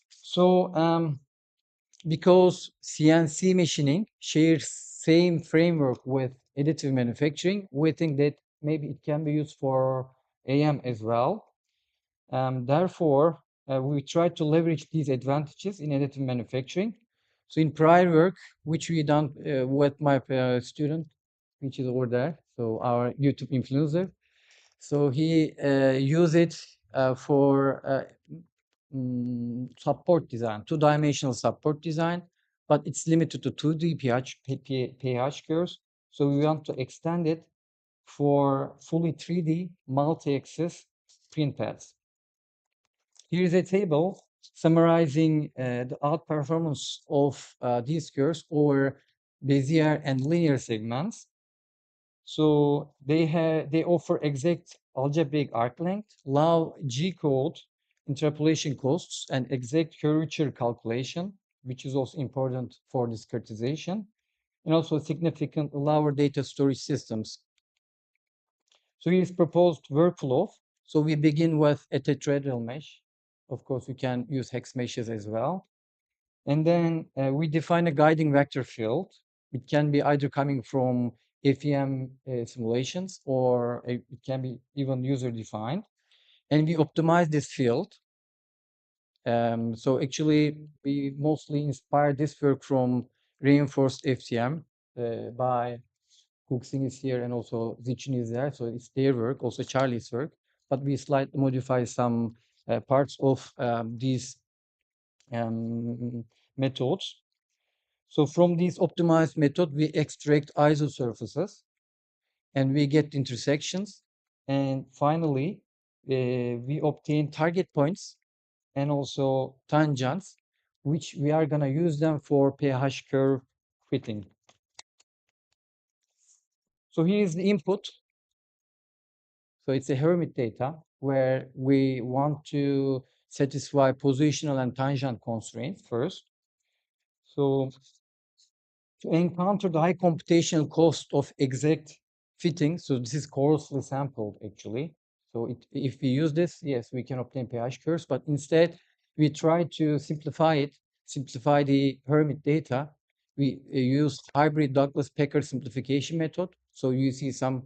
So because CNC machining shares same framework with additive manufacturing, we think that maybe it can be used for AM as well. Therefore, we try to leverage these advantages in additive manufacturing. So in prior work, which we done with my student, which is over there, so our YouTube influencer. So he used it for support design, two-dimensional support design, but it's limited to 2D pH curves. So we want to extend it for fully 3D multi-axis print pads. Here is a table summarizing the outperformance of these curves over Bezier and linear segments. So they offer exact algebraic arc length, low G-code interpolation costs, and exact curvature calculation, which is also important for discretization, and also significant lower data storage systems. So here's proposed workflow. So we begin with a tetrahedral mesh. Of course, we can use hex meshes as well. And then we define a guiding vector field. It can be either coming from FEM simulations, or it can be even user-defined. And we optimize this field. So actually, we mostly inspired this work from reinforced FTM by Cooksing is here, and also Zichin is there. So it's their work, also Charlie's work. But we slightly modify some parts of these methods. So from this optimized method, we extract isosurfaces and we get intersections. And finally, we obtain target points and also tangents, which we are going to use them for pH curve fitting. So here is the input. So it's a Hermit data where we want to satisfy positional and tangent constraints first. So to encounter the high computational cost of exact fitting, so this is coarsely sampled actually. So if we use this, yes, we can obtain pH curves, but instead we try to simplify it, simplify the Hermit data. We use hybrid Douglas-Pecker simplification method. So you see some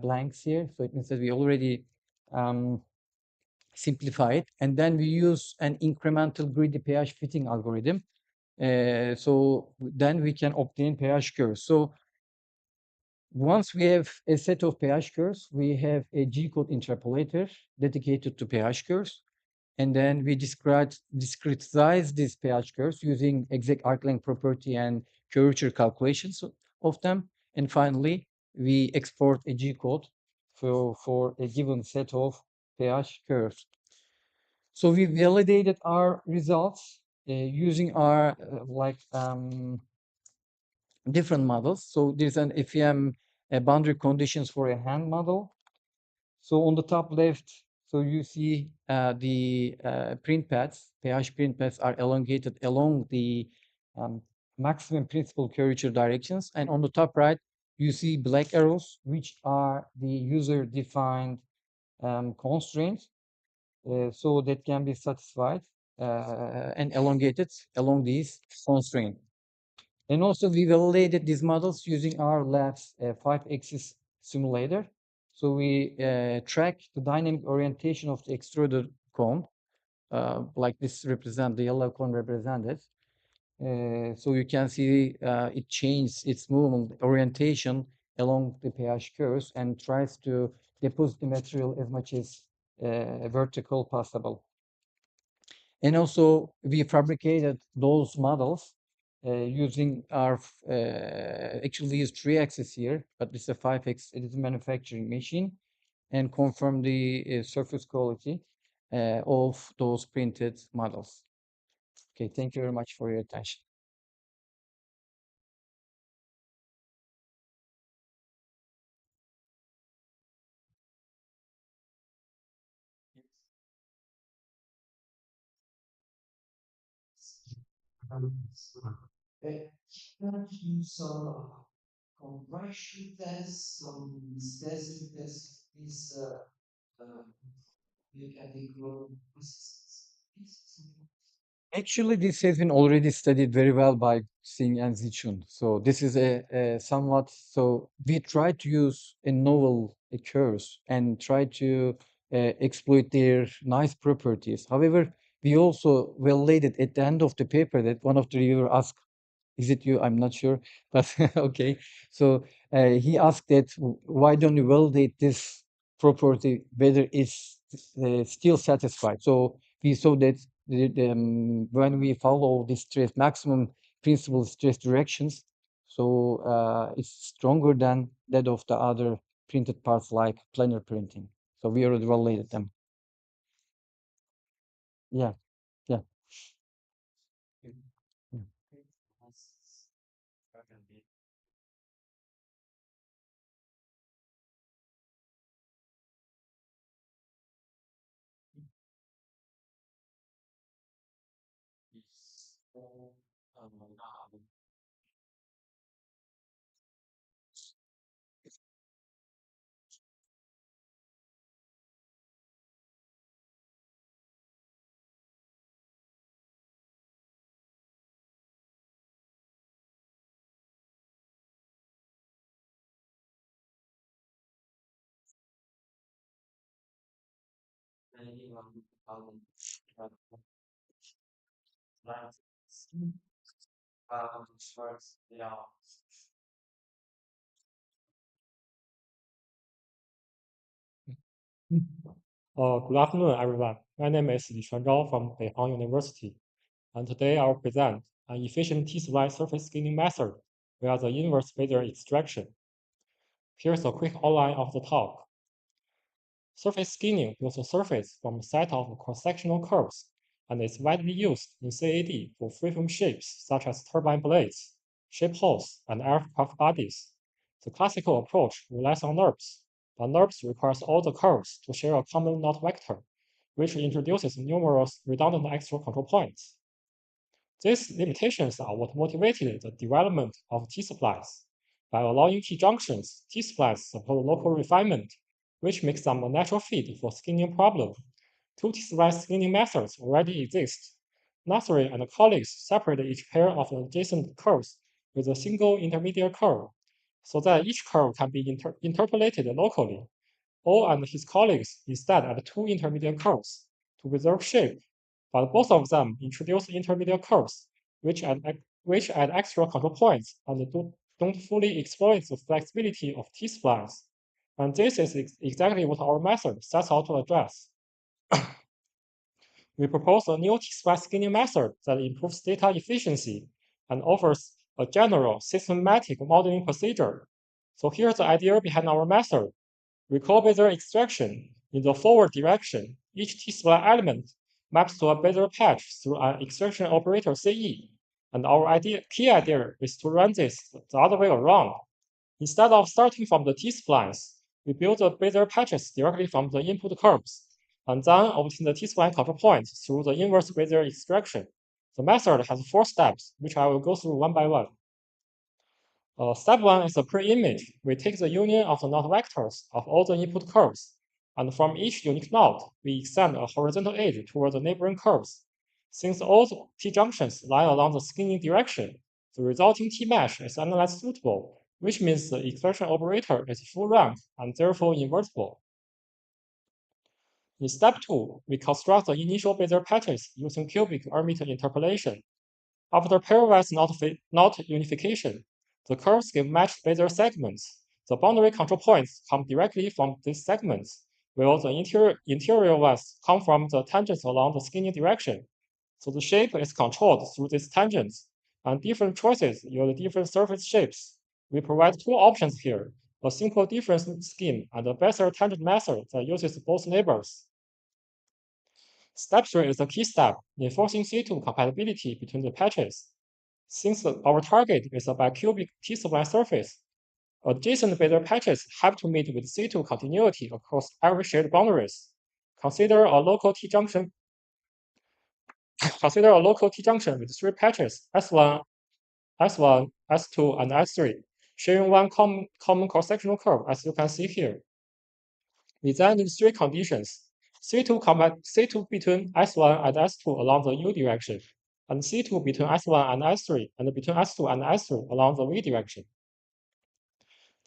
blanks here. So it means that we already simplify it. And then we use an incremental greedy pH fitting algorithm. So then we can obtain pH curves. So once we have a set of pH curves, we have a G-code interpolator dedicated to pH curves. And then we discretize these pH curves using exact arc length property and curvature calculations of them. And finally, we export a G-code for a given set of pH curves. So we validated our results using our different models. So there's an FEM boundary conditions for a hand model. So on the top left, so you see the print pads, pH print pads are elongated along the maximum principal curvature directions. And on the top right, you see black arrows, which are the user-defined constraints. So that can be satisfied and elongated along these constraints. And also we validated these models using our lab's 5-axis simulator. So we track the dynamic orientation of the extruded cone, like this represent the yellow cone represented. So you can see it changes its movement orientation along the pH curves and tries to deposit the material as much as vertical possible. And also we fabricated those models using our actually use 3-axis here, but it's a 5-axis. It is a manufacturing machine, and confirm the surface quality of those printed models. Okay, thank you very much for your attention. Can you some compression tests, some static tests, this mechanical processes? Actually, this has been already studied very well by Singh and Zichun. So this is a somewhat, so we try to use a novel curves and try to exploit their nice properties. However, we also validated at the end of the paper that one of the reviewer asked, is it you? I'm not sure, but okay. So he asked that why don't you validate this property whether it's still satisfied? So we saw that when we follow the stress maximum principle stress directions, so it's stronger than that of the other printed parts like planar printing. So we already validated them. Yeah, yeah. Mm. Good afternoon, everyone. My name is Li Chuanzhao from Beihang University, and today I will present an efficient T-spline surface scaling method via the inverse Bayesian extraction. Here's a quick outline of the talk. Surface scaling builds a surface from a set of cross-sectional curves and is widely used in CAD for freeform shapes such as turbine blades, ship hulls, and aircraft bodies. The classical approach relies on NURBS, but NURBS requires all the curves to share a common knot vector, which introduces numerous redundant extra control points. These limitations are what motivated the development of T-splines. By allowing T-junctions, T-splines support local refinement, which makes them a natural fit for scaling problem. Two T-spline scaling methods already exist. Nasri and colleagues separated each pair of adjacent curves with a single intermediate curve, so that each curve can be interpolated locally. O and his colleagues instead add two intermediate curves to preserve shape, but both of them introduce intermediate curves, which add extra control points and don't fully exploit the flexibility of T-splines. And this is exactly what our method sets out to address. We propose a new T-spline scaling method that improves data efficiency and offers a general systematic modeling procedure. So here's the idea behind our method. Recall Bayesian extraction. In the forward direction, each T-spline element maps to a Bayesian patch through an extraction operator CE. And our key idea is to run this the other way around. Instead of starting from the T-splines, we build the Bayesian patches directly from the input curves, and then obtain the T-spline control points through the inverse Bayesian extraction. The method has 4 steps, which I will go through one by one. Step 1 is a pre-image. We take the union of the knot vectors of all the input curves, and from each unique knot, we extend a horizontal edge toward the neighboring curves. Since all T-junctions lie along the scaling direction, the resulting T-mesh is analyzed suitable, which means the extraction operator is full rank and therefore invertible. In step 2, we construct the initial Bayesian patches using cubic Hermite interpolation. After pairwise knot unification, the curves give matched Bayesian segments. The boundary control points come directly from these segments, while the interior ones come from the tangents along the skinning direction. So the shape is controlled through these tangents, and different choices yield different surface shapes. We provide two options here, a simple difference scheme and a better tangent method that uses both neighbors. Step 3 is the key step, enforcing C2 compatibility between the patches. Since our target is a bicubic T-spline surface, adjacent bezier patches have to meet with C2 continuity across every shared boundaries. Consider a local T-junction with three patches, S1, S1, S2, and S3, sharing one common cross-sectional curve, as you can see here. We then need three conditions: C2 between S1 and S2 along the U direction, and C2 between S1 and S3, and between S2 and S3 along the V direction.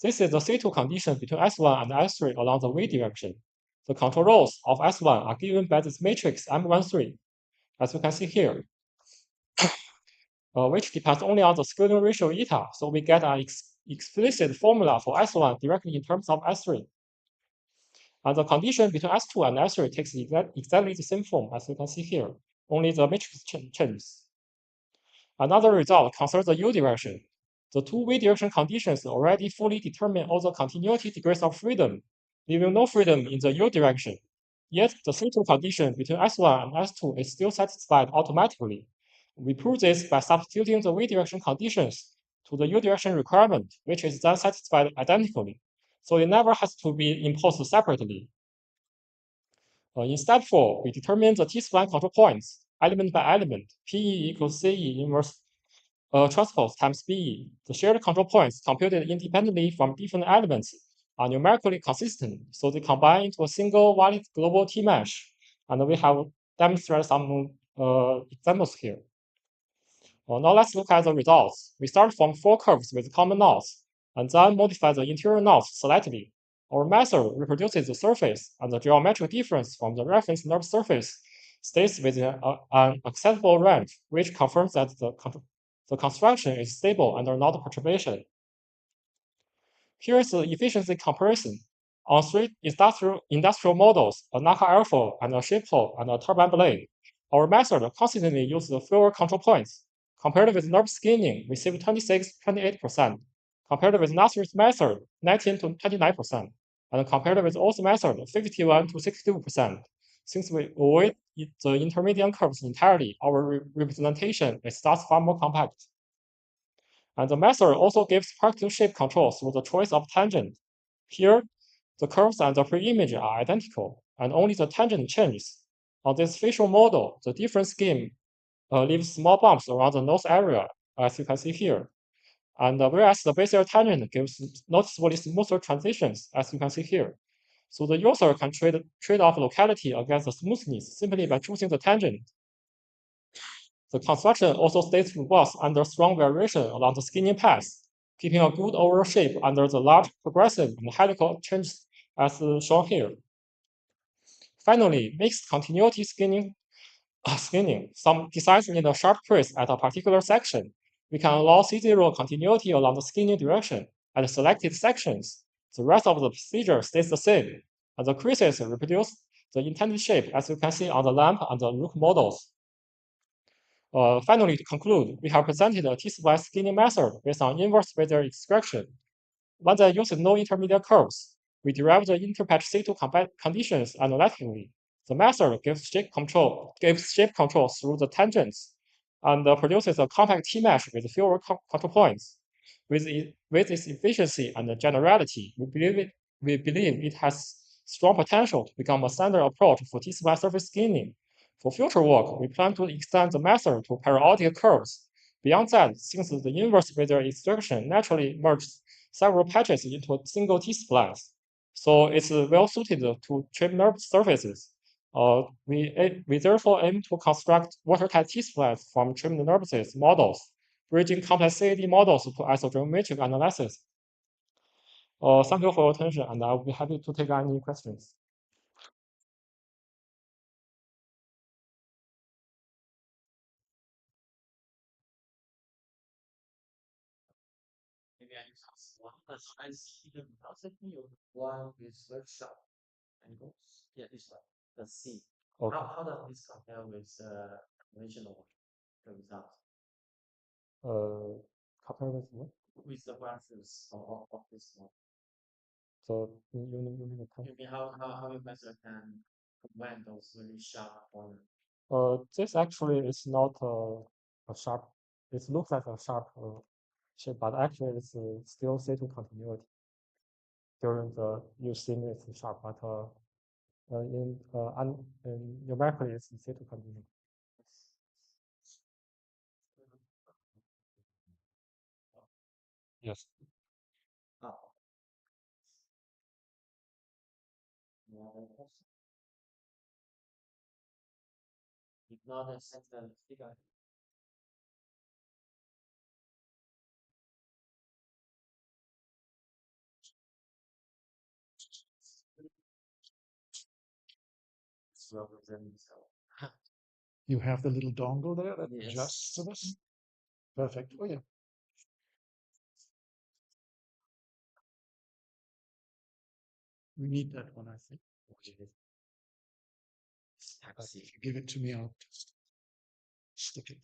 This is the C2 condition between S1 and S3 along the V direction. The control rows of S1 are given by this matrix M13, as you can see here, which depends only on the scaling ratio eta, so we get an explicit formula for S1 directly in terms of S3. And the condition between S2 and S3 takes exactly the same form as you can see here, only the matrix changes. Another result concerns the U direction. The two V direction conditions already fully determine all the continuity degrees of freedom, leaving no freedom in the U direction. Yet the C2 condition between S1 and S2 is still satisfied automatically. We prove this by substituting the V direction conditions to the U direction requirement, which is then satisfied identically. So it never has to be imposed separately. In step 4, we determine the T-spline control points, element by element. PE equals CE inverse transpose times BE. The shared control points computed independently from different elements are numerically consistent, so they combine into a single valid global T-mesh. And we have demonstrated some examples here. Now let's look at the results. We start from four curves with common knots, and then modify the interior knots slightly. Our method reproduces the surface, and the geometric difference from the reference nerve surface stays within an acceptable range, which confirms that the construction is stable under node perturbation. Here is the efficiency comparison. On three industrial models, a Naka airfoil and a ship hull and a turbine blade, our method consistently uses the fewer control points. Compared with NURB skinning, we save 26-28%. Compared with Nasser's method, 19-29%. And compared with O's method, 51-62%. Since we avoid the intermediate curves entirely, our representation is thus far more compact. And the method also gives practical shape control through the choice of tangent. Here, the curves and the pre-image are identical, and only the tangent changes. On this facial model, the different scheme leaves small bumps around the nose area, as you can see here. And whereas the Bezier tangent gives noticeably smoother transitions, as you can see here. So the user can trade off locality against the smoothness simply by choosing the tangent. The construction also stays robust under strong variation along the skinning path, keeping a good overall shape under the large progressive and helical changes as shown here. Finally, mixed continuity skinning, some designs in a sharp crease at a particular section. We can allow C0 continuity along the skinning direction at selected sections. The rest of the procedure stays the same, and the creases reproduce the intended shape as you can see on the lamp and the rook models. Finally, to conclude, we have presented a T-spline skinning method based on inverse Bezier extraction, one that uses no intermediate curves. We derive the interpatch C2 conditions analytically. The method gives shape control through the tangents and produces a compact T-mesh with fewer control points. With its efficiency and generality, we believe it has strong potential to become a standard approach for T-spline surface skinning. For future work, we plan to extend the method to periodic curves. Beyond that, since the inverse Bezier extraction naturally merges several patches into a single T-splines, so it's well suited to trim nerve surfaces. We therefore aim to construct watertight T-splines from trimmed nerves models, bridging complex CAD models to isogeometric analysis. Thank you for your attention, and I'll be happy to take any questions. Maybe I just ask one. I see the velocity of one is very sharp. angles? Yeah, this one. The C. Okay. How does this compare with conventional results? Compare with what? With the graphics of this one. So you mean the You mean how your method can combine those really sharp corners? This actually is not a sharp. It looks like a sharp shape, but actually it's still C2 continuity. During the you think it's sharp, but in numerically it's C2 continuity. Yes. Oh. Any other question? If not, then send the figure. You have the little dongle there that Yes. adjusts to this. Perfect. Oh yeah. We need that one, I think. But if you give it to me, I'll just stick it.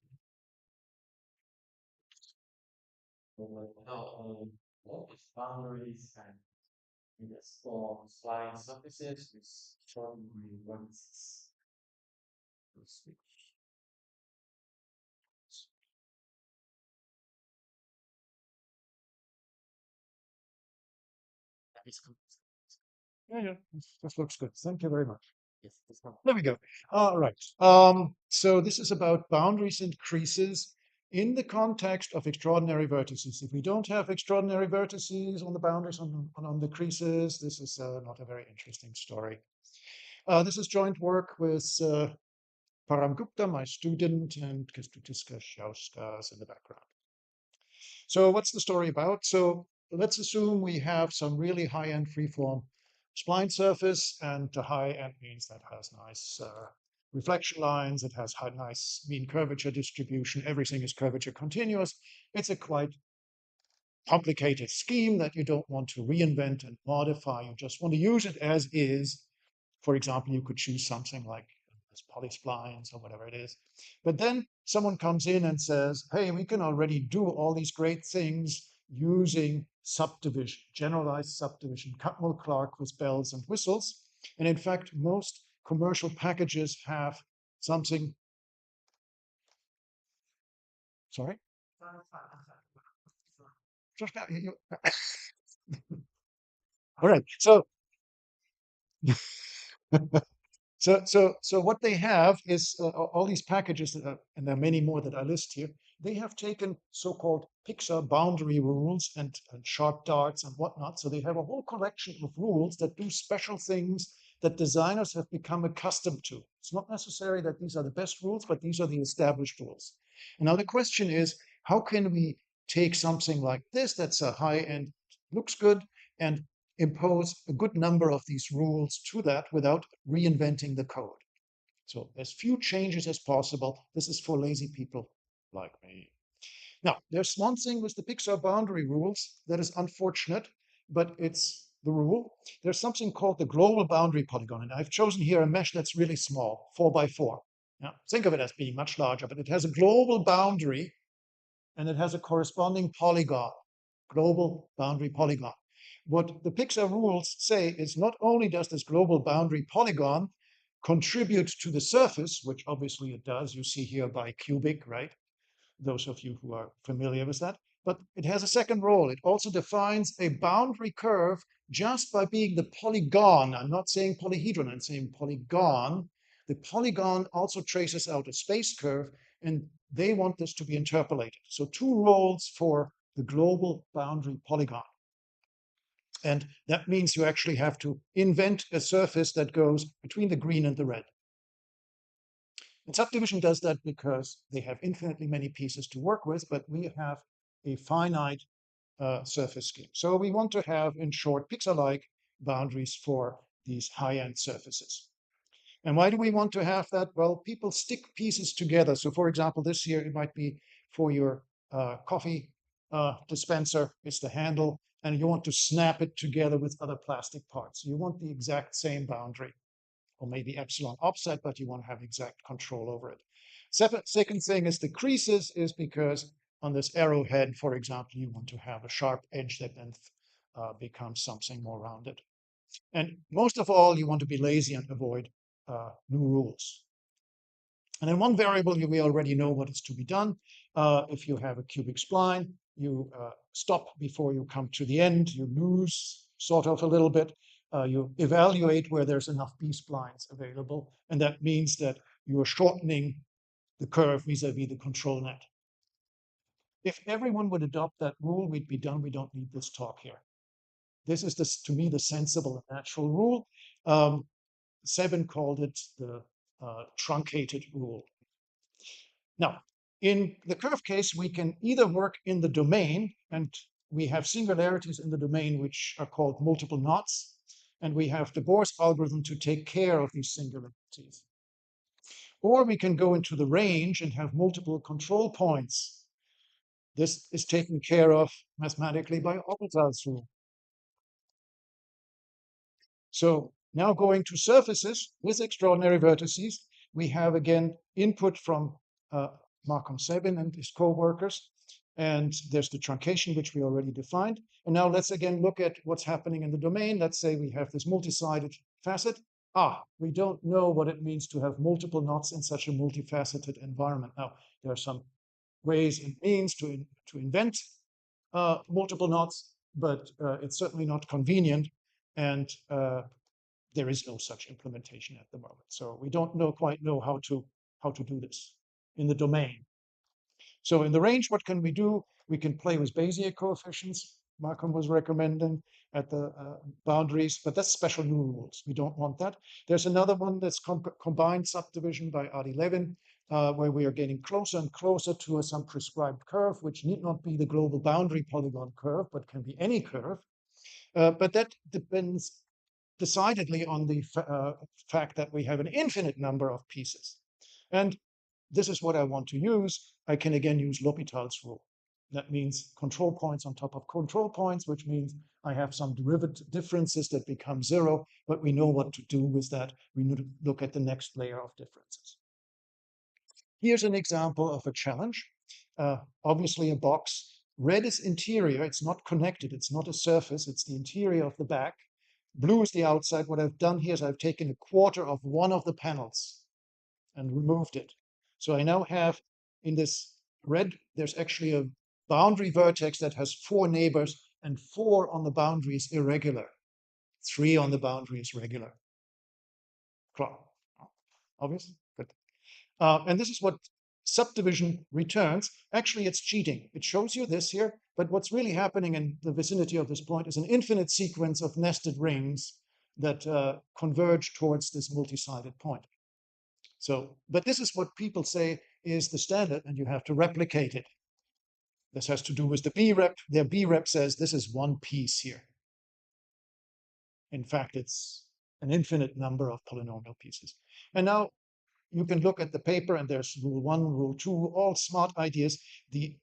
Now, what if boundaries and explore flying surfaces with extraordinary vertices? Yeah, this looks good. Thank you very much. Yes, this one. There we go. All right. So this is about boundaries and creases in the context of extraordinary vertices. If we don't have extraordinary vertices on the boundaries, on the creases, this is not a very interesting story. This is joint work with Param Gupta, my student, and Kestutis Shauskas in the background. So what's the story about? So let's assume we have some really high-end freeform spline surface, and the high-end means that has nice reflection lines, it has nice mean curvature distribution, everything is curvature continuous. It's a quite complicated scheme that you don't want to reinvent and modify. You just want to use it as is. For example, you could choose something like polysplines or whatever it is. But then someone comes in and says, hey, we can already do all these great things using subdivision, generalized subdivision, Catmull-Clark with bells and whistles. And in fact, most commercial packages have something. Sorry? All right. So So what they have is all these packages, and there are many more that I list here. They have taken so-called Pixar boundary rules and sharp darts and whatnot. So they have a whole collection of rules that do special things that designers have become accustomed to. It's not necessary that these are the best rules, but these are the established rules. And now the question is, how can we take something like this that's a high-end, looks good, and impose a good number of these rules to that without reinventing the code. So as few changes as possible. This is for lazy people like me. Now, there's one thing with the Pixar boundary rules that is unfortunate, but it's the rule. There's something called the global boundary polygon, and I've chosen here a mesh that's really small, 4 by 4. Now, think of it as being much larger, but it has a global boundary and it has a corresponding polygon, global boundary polygon. What the Pixar rules say is not only does this global boundary polygon contribute to the surface, which obviously it does, you see here by cubic, right? Those of you who are familiar with that, but it has a second role. It also defines a boundary curve just by being the polygon. I'm not saying polyhedron, I'm saying polygon. The polygon also traces out a space curve, and they want this to be interpolated. So two roles for the global boundary polygon. And that means you actually have to invent a surface that goes between the green and the red. And subdivision does that because they have infinitely many pieces to work with, but we have a finite surface scheme. So we want to have, in short, Pixar-like boundaries for these high-end surfaces. And why do we want to have that? Well, people stick pieces together. So for example, this here, it might be for your coffee dispenser is the handle, and you want to snap it together with other plastic parts. You want the exact same boundary, or maybe epsilon offset, but you want to have exact control over it. Second thing is the creases, is because on this arrowhead, for example, you want to have a sharp edge that then becomes something more rounded. And most of all, you want to be lazy and avoid new rules. And in one variable, we already know what is to be done. If you have a cubic spline, you stop before you come to the end. You lose sort of a little bit. You evaluate where there's enough B-splines available. And that means that you are shortening the curve vis-a-vis the control net. If everyone would adopt that rule, we'd be done. We don't need this talk here. This is, to me, the sensible and natural rule. Sebin called it the truncated rule. Now, in the curve case, we can either work in the domain, and we have singularities in the domain which are called multiple knots, and we have the Bohr's algorithm to take care of these singularities. Or we can go into the range and have multiple control points. This is taken care of mathematically by Orbital's rule. So now going to surfaces with extraordinary vertices, we have again input from Malcolm Sabin and his co-workers, and there's the truncation, which we already defined. And now let's again look at what's happening in the domain. Let's say we have this multi-sided facet. We don't know what it means to have multiple knots in such a multifaceted environment. Now, there are some ways and means to invent multiple knots, but it's certainly not convenient. And there is no such implementation at the moment. So we don't quite know how to do this in the domain. So in the range, what can we do? We can play with Bezier coefficients. Malcolm was recommending at the boundaries, but that's special new rules. We don't want that. There's another one that's combined subdivision by Adi Levin, where we are getting closer and closer to some prescribed curve, which need not be the global boundary polygon curve, but can be any curve. But that depends decidedly on the fact that we have an infinite number of pieces. And this is what I want to use. I can again use L'Hopital's rule. That means control points on top of control points, which means I have some derivative differences that become zero, but we know what to do with that. We need to look at the next layer of differences. Here's an example of a challenge. Obviously a box. Red is interior, it's not connected, it's not a surface, it's the interior of the back. Blue is the outside. What I've done here is I've taken a quarter of one of the panels and removed it. So I now have in this red, there's actually a boundary vertex that has 4 neighbors, and 4 on the boundary is irregular. 3 on the boundary is regular. Obvious? Good. And this is what subdivision returns. Actually, it's cheating. It shows you this here, but what's really happening in the vicinity of this point is an infinite sequence of nested rings that converge towards this multi-sided point. So, but this is what people say is the standard, and you have to replicate it. This has to do with the B-rep. Their B-rep says this is one piece here. In fact, it's an infinite number of polynomial pieces. And now you can look at the paper, and there's rule 1, rule 2, all smart ideas. The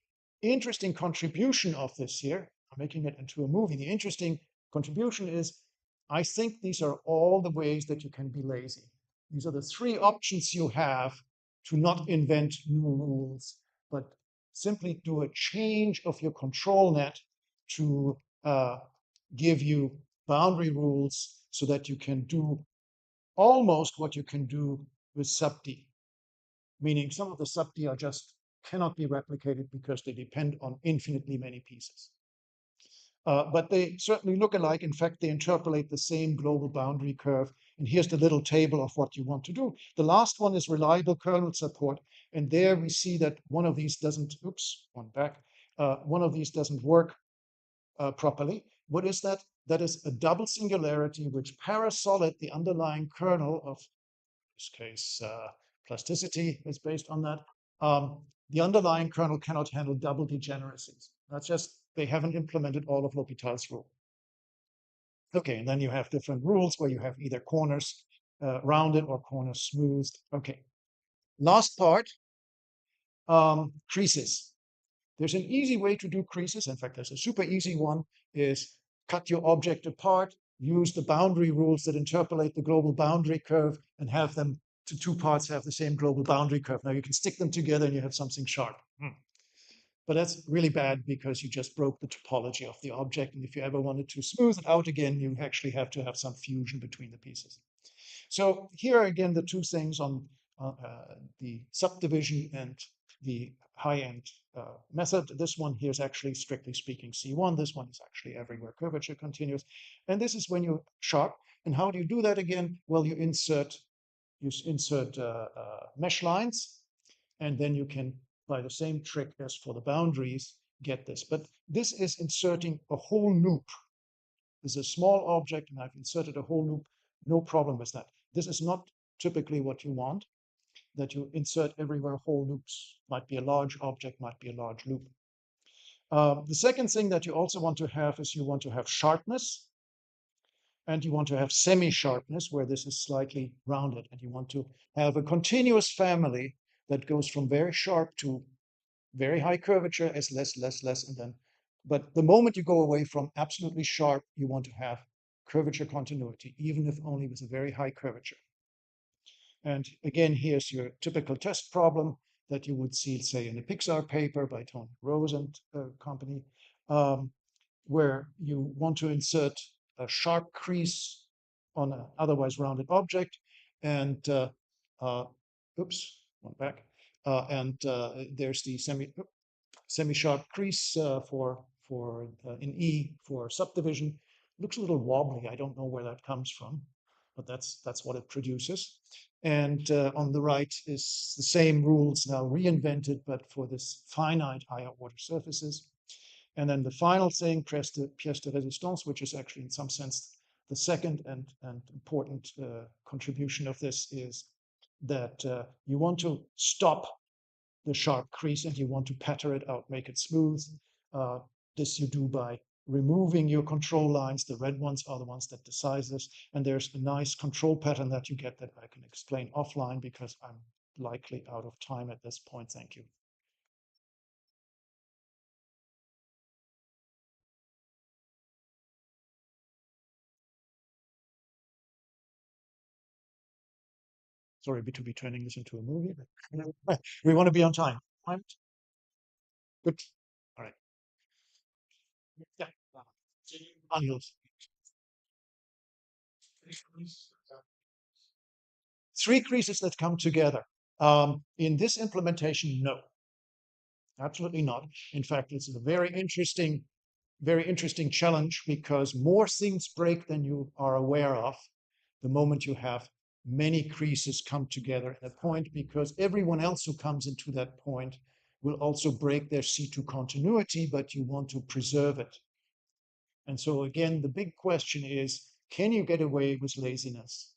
interesting contribution of this here, I'm making it into a movie. The interesting contribution is, I think these are all the ways that you can be lazy. These are the 3 options you have to not invent new rules, but simply do a change of your control net to give you boundary rules so that you can do almost what you can do with sub-D, meaning some of the sub-D are just cannot be replicated because they depend on infinitely many pieces. But they certainly look alike. In fact, they interpolate the same global boundary curve. And here's the little table of what you want to do. The last one is reliable kernel support. And there we see that one of these doesn't, one of these doesn't work properly. What is that? That is a double singularity which parasolid the underlying kernel of, in this case, plasticity is based on that. The underlying kernel cannot handle double degeneracies. That's just, they haven't implemented all of L'Hopital's rule. Okay, and then you have different rules where you have either corners rounded or corners smoothed. Okay, last part, creases. There's an easy way to do creases. In fact, there's a super easy one, is cut your object apart, use the boundary rules that interpolate the global boundary curve, and have them to two parts have the same global boundary curve. Now you can stick them together and you have something sharp. But that's really bad because you just broke the topology of the object. And if you ever wanted to smooth it out again, you actually have to have some fusion between the pieces. So here are again the two things on the subdivision and the high-end method. This one here is actually, strictly speaking, C1. This one is actually everywhere curvature continuous. And this is when you're sharp. And how do you do that again? Well, you insert mesh lines, and then you can, by the same trick as for the boundaries, get this. But this is inserting a whole loop. This is a small object, and I've inserted a whole loop. No problem with that. This is not typically what you want, that you insert everywhere whole loops. Might be a large object, might be a large loop. The second thing that you also want to have is you want to have sharpness, and you want to have semi-sharpness, where this is slightly rounded, and you want to have a continuous family that goes from very sharp to very high curvature as less, and then, but the moment you go away from absolutely sharp, you want to have curvature continuity, even if only with a very high curvature. And again, here's your typical test problem that you would see, say, in a Pixar paper by Tony Rose and company, where you want to insert a sharp crease on an otherwise rounded object, and oops, one back, and there's the semi-sharp crease in E for subdivision. Looks a little wobbly. I don't know where that comes from, but that's what it produces. And on the right is the same rules now reinvented, but for this finite higher order surfaces. And then the final thing, pièce de résistance, which is actually in some sense the second and important contribution of this, is that you want to stop the sharp crease and you want to pattern it out, make it smooth. This you do by removing your control lines. The red ones are the ones that decide this. And there's a nice control pattern that you get that I can explain offline because I'm likely out of time at this point. Thank you. Sorry to be turning this into a movie, but we want to be on time. Good. All right. Yeah. Angels. Three creases that come together. In this implementation, no. Absolutely not. In fact, it's a very interesting challenge because more things break than you are aware of the moment you have many creases come together at a point, because everyone else who comes into that point will also break their C2 continuity, but you want to preserve it. And so again, the big question is, can you get away with laziness?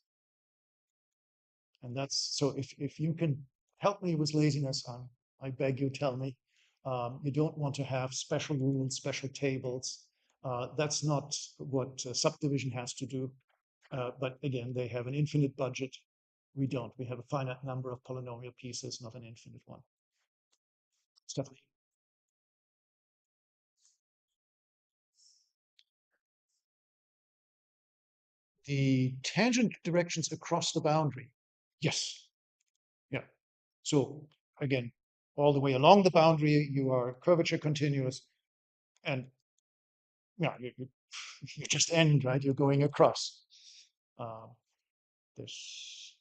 And that's, so if you can help me with laziness, I beg you, tell me. You don't want to have special rules, special tables. That's not what subdivision has to do. But again, they have an infinite budget. We don't. We have a finite number of polynomial pieces, not an infinite one. Stephanie. The tangent directions across the boundary. Yes. Yeah. So again, all the way along the boundary, you are curvature continuous, and yeah, you just end, right? You're going across. This.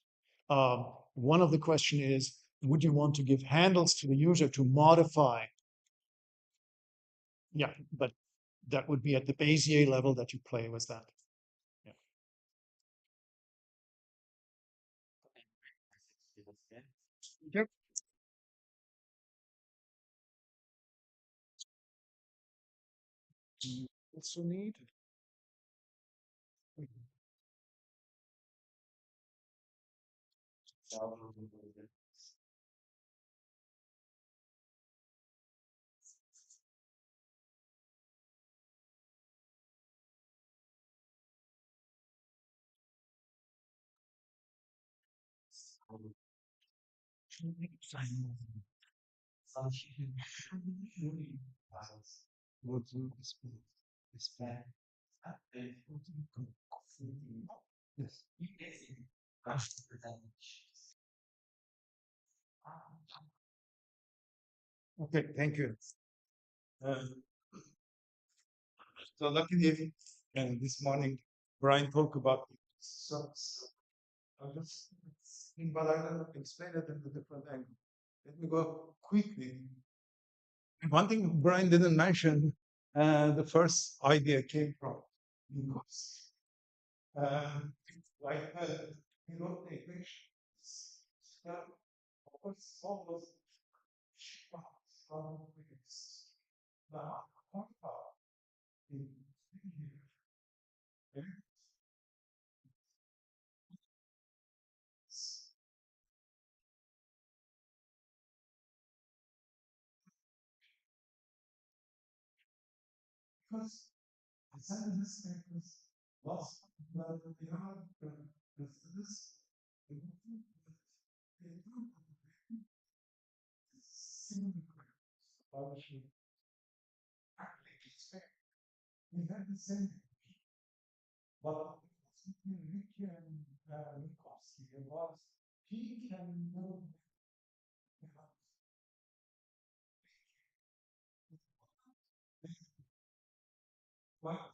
One of the question is, would you want to give handles to the user to modify? Yeah, but that would be at the Bezier level that you play with that. Yeah. Yep. Do you also need? Yes. Okay, thank you. Uh, so luckily, this morning, Brian talked about subs. I'll just but I'll explain it in a different angle. Let me go quickly. One thing Brian didn't mention, the first idea came from Lucas. Like he wrote the equation. Of course, all those from this. Now, what about in here? Because I said this papers lost blood of the other this we had the same, but Ricky and Minkowski was he can know what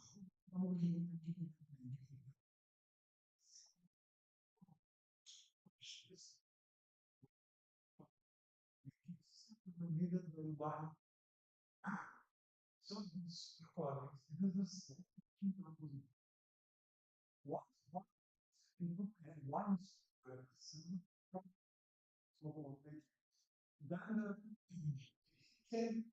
needed to buy so these colleagues this is what people and once so then came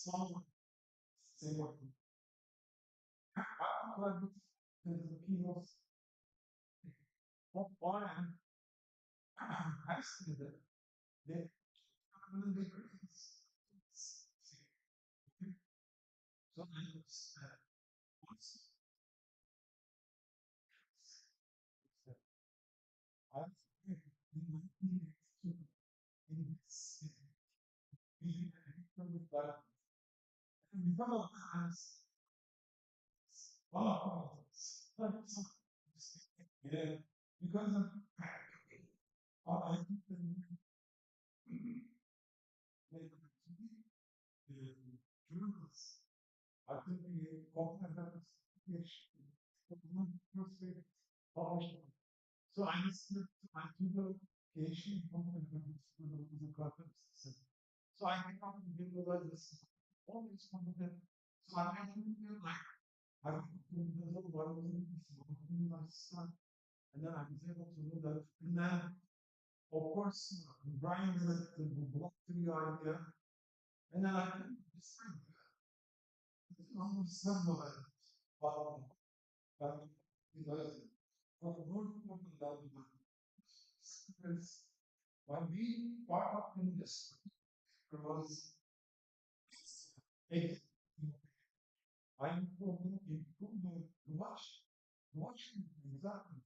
small say what the people's what one has to do they so yeah, because I think the journalists I think we often have published. So I understood I took the occasion the conference. So I cannot visualize this always content. So I can feel like I can do the world my son. And then I was able to do that. And then of course Brian did the block to the idea. And then I can decide almost some of it. But because for more people because when we part of in this because it I'm going to improve the watching exactly.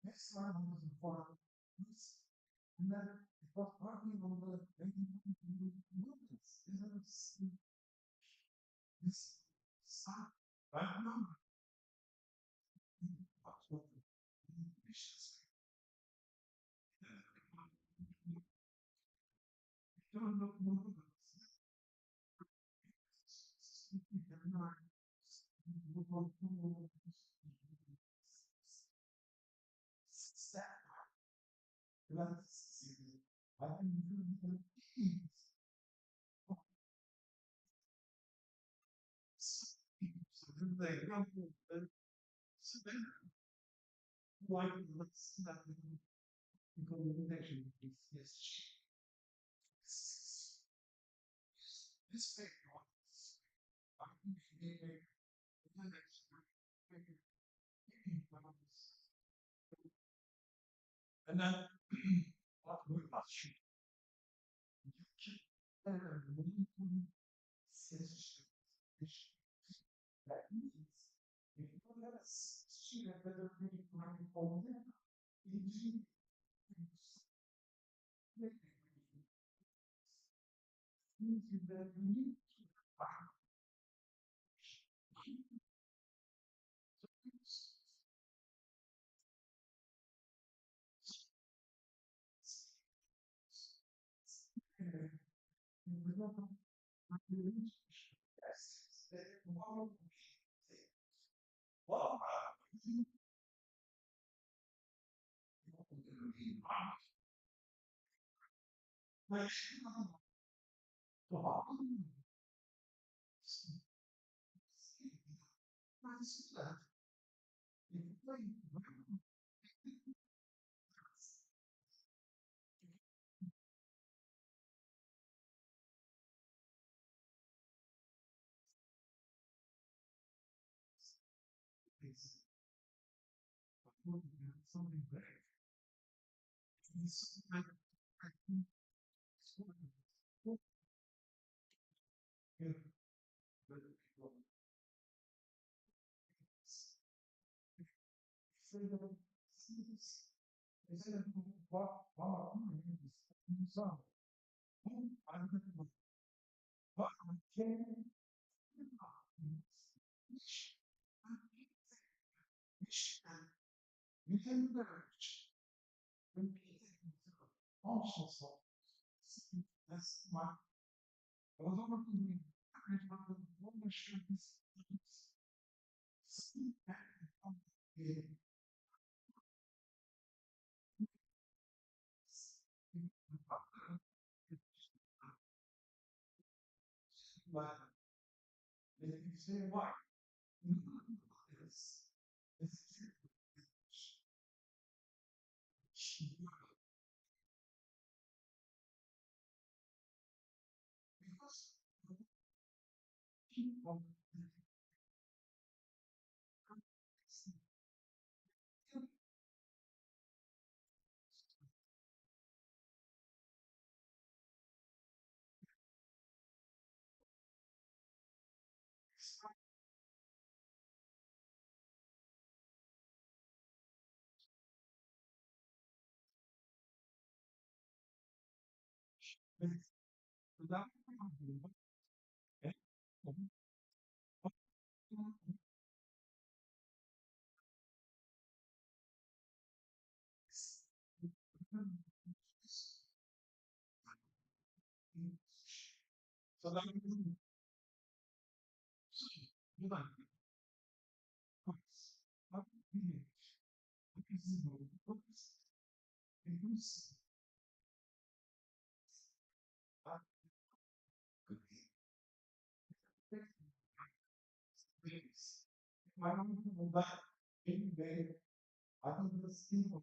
Next time I was important this and then it was partly on the movements. This stuff right now. And then what we must shoot. That means if you have a student that are really trying to means that you need to find something better. You can merge when also that's my I was overthinking what should this but if you say why it's because people without so that you like because my mom that in there I think the simple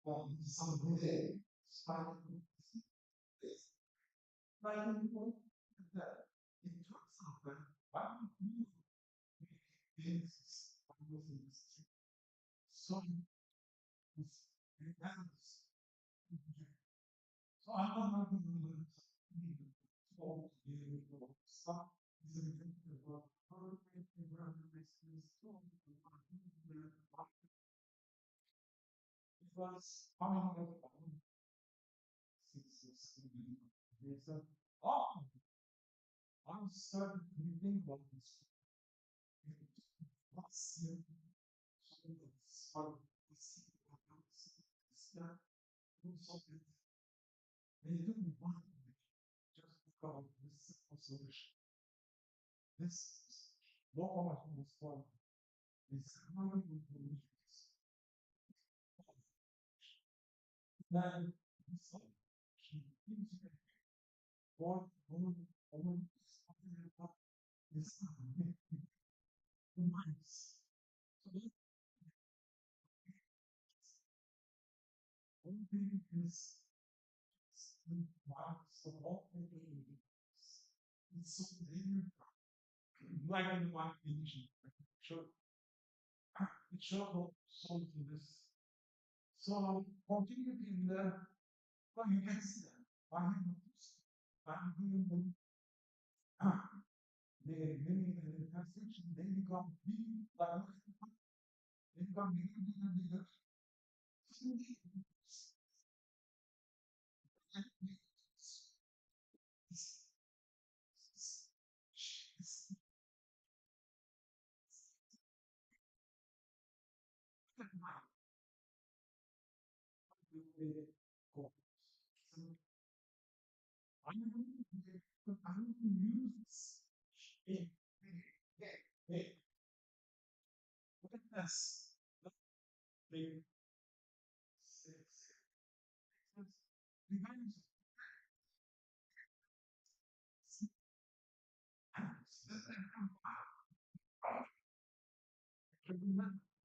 one someday starting this like that it took something one is so so I'm not so stuff is it was coming up they said, oh, I'm starting to think about this. What's the So they didn't want just because this simple solution. This law was formed. Is how we believe this. Then this or something like that is nice. So this one thing is so all it's so very black and white condition. Sure. It shows something this. So continuity in the well, you can see that. I have noticed. I'm doing the many transaction, they become big, like they become bigger, bigger, bigger. I'm going to use this. Hey, look at this. Big six. Behind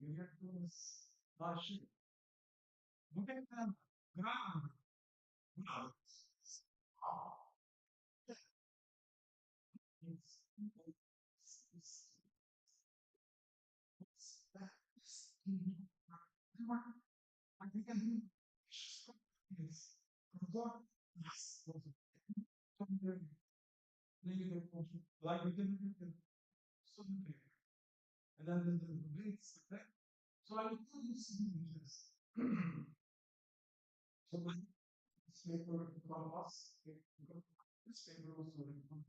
you get this shit. Look at the ground. I think I need yes. Yes. Like we can do something. And then the rates effect. So I will tell you something this. So this paper from us, this paper also from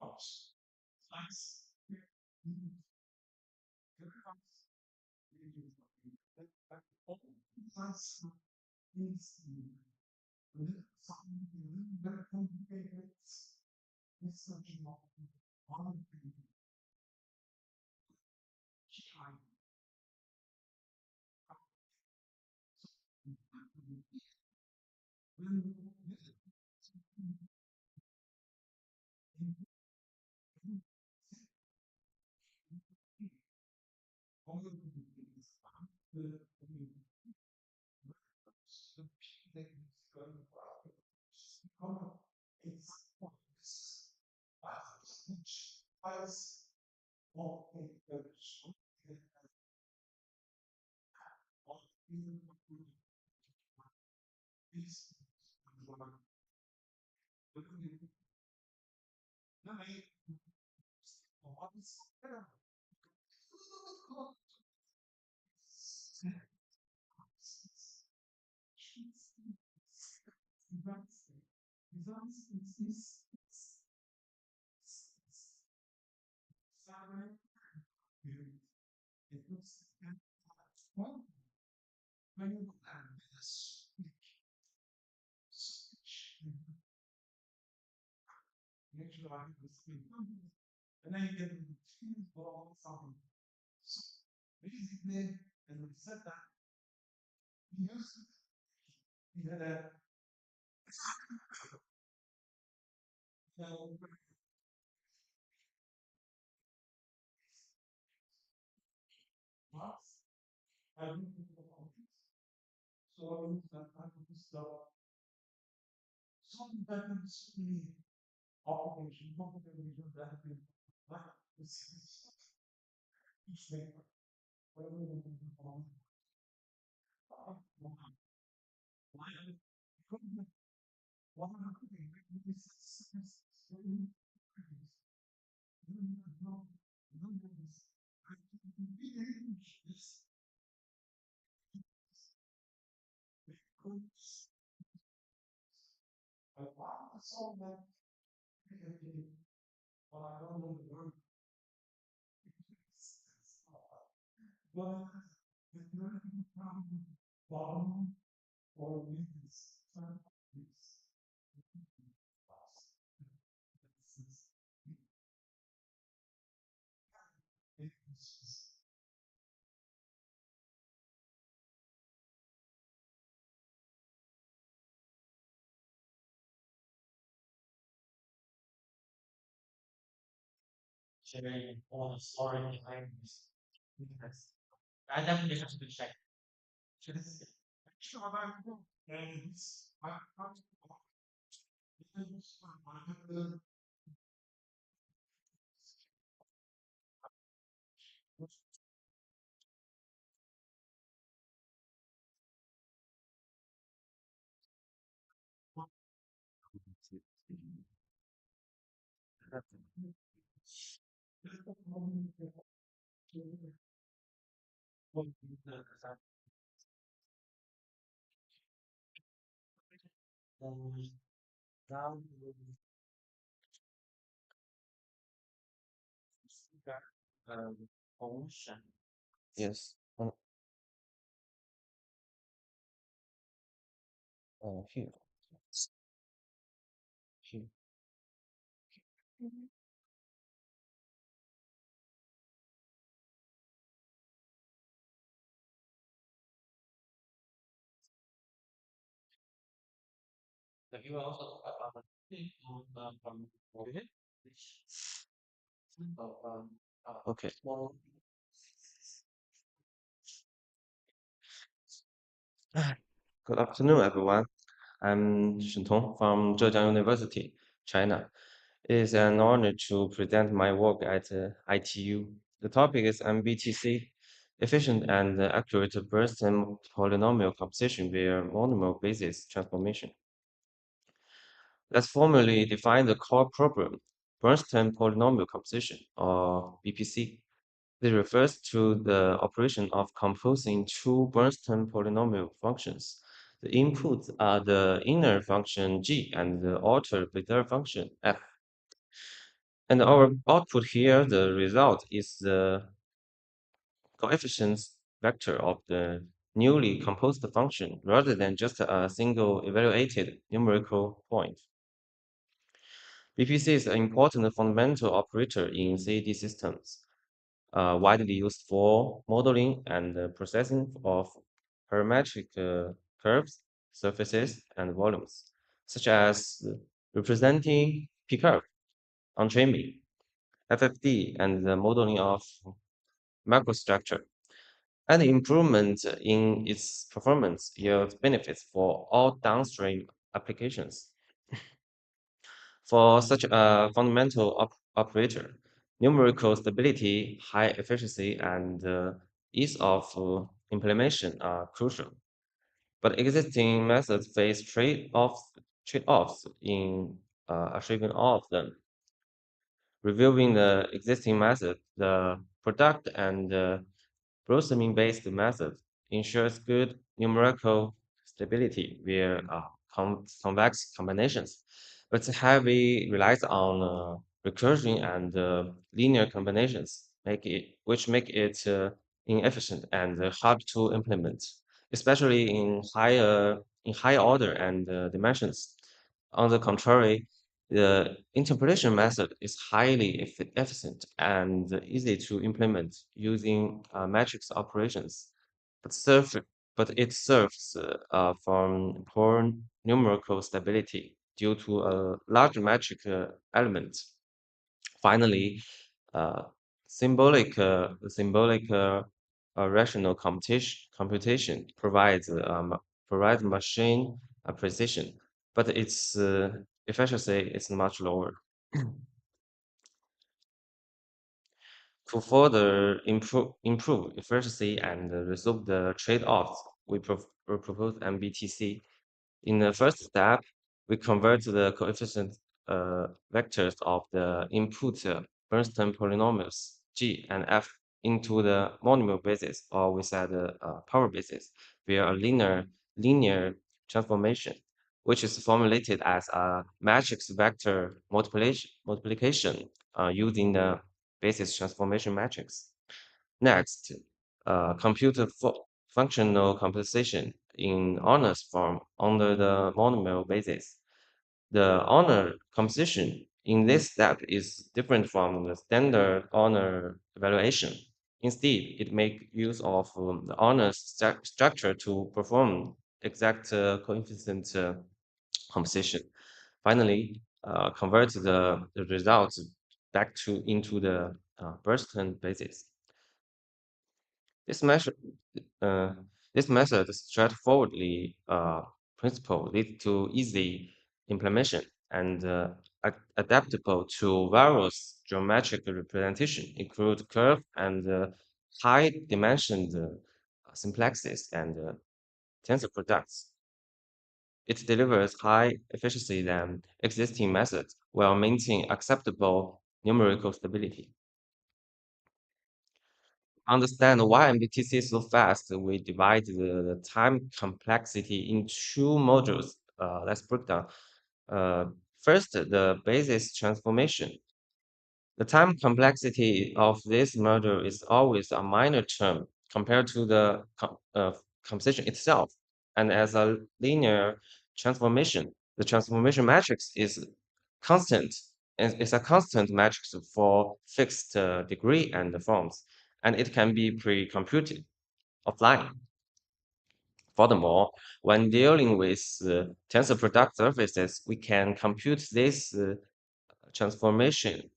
us. Nice. All nice is something very complicated. It's such a one thing. When you have this make sure I have the screen. And then you get the two ball something. So basically, as we said that, we had a box. I didn't think about this. So I use that kind of stuff. Some patterns really application, computer vision that have been like this each paper. Whether we do on one of the I want to solve that creativity, but I don't know the word. But Yes. Here. Here. Mhm. Okay. Good afternoon, everyone. I'm Shen Tong from Zhejiang University, China. It is an honor to present my work at ITU. The topic is MBTC, efficient and accurate Bernstein polynomial composition via monomer basis transformation. Let's formally define the core problem, Bernstein polynomial composition, or BPC. This refers to the operation of composing two Bernstein polynomial functions. The inputs are the inner function g and the outer vector function f. And our output here, the result is the coefficients vector of the newly composed function rather than just a single evaluated numerical point. BPC is an important fundamental operator in CAD systems, widely used for modeling and processing of parametric curves, surfaces, and volumes, such as representing P-curve, unchaining, FFD, and the modeling of microstructure. And improvement in its performance yields benefits for all downstream applications. For such a fundamental operator, numerical stability, high efficiency, and ease of implementation are crucial. But existing methods face trade-offs in achieving all of them. Reviewing the existing method, the product and Blossoming-based method ensures good numerical stability via convex combinations, but heavy relies on recursion and linear combinations, which make it inefficient and hard to implement, especially in high order and dimensions. On the contrary, the interpolation method is highly efficient and easy to implement using matrix operations, but, but it serves from poor numerical stability due to a large metric element. Finally, uh, symbolic rational computation provides machine precision, but its efficiency is much lower. To further improve efficiency and resolve the trade-offs, we propose MBTC. In the first step, we convert the coefficient vectors of the input Bernstein polynomials g and f into the monomial basis, or we said power basis, via a linear transformation, which is formulated as a matrix vector multiplication using the basis transformation matrix. Next, compute functional composition in honors form under the monomer basis. The honor composition in this step is different from the standard honor evaluation. Instead, it makes use of the honor structure to perform exact coefficient composition. Finally, convert the results back into the Burstyn basis. This method, uh, this method straightforwardly principle leads to easy implementation and adaptable to various geometric representation, include curve and high dimensioned simplexes and tensor products. It delivers high efficiency than existing methods while maintaining acceptable numerical stability. Understand why MBTC is so fast, we divide the time complexity in two modules. Let's break down. First, the basis transformation. The time complexity of this module is always a minor term compared to the composition itself. And as a linear transformation, the transformation matrix is constant. It's a constant matrix for fixed degree and forms, and it can be pre-computed offline. Furthermore, when dealing with tensor product surfaces, we can compute this transformation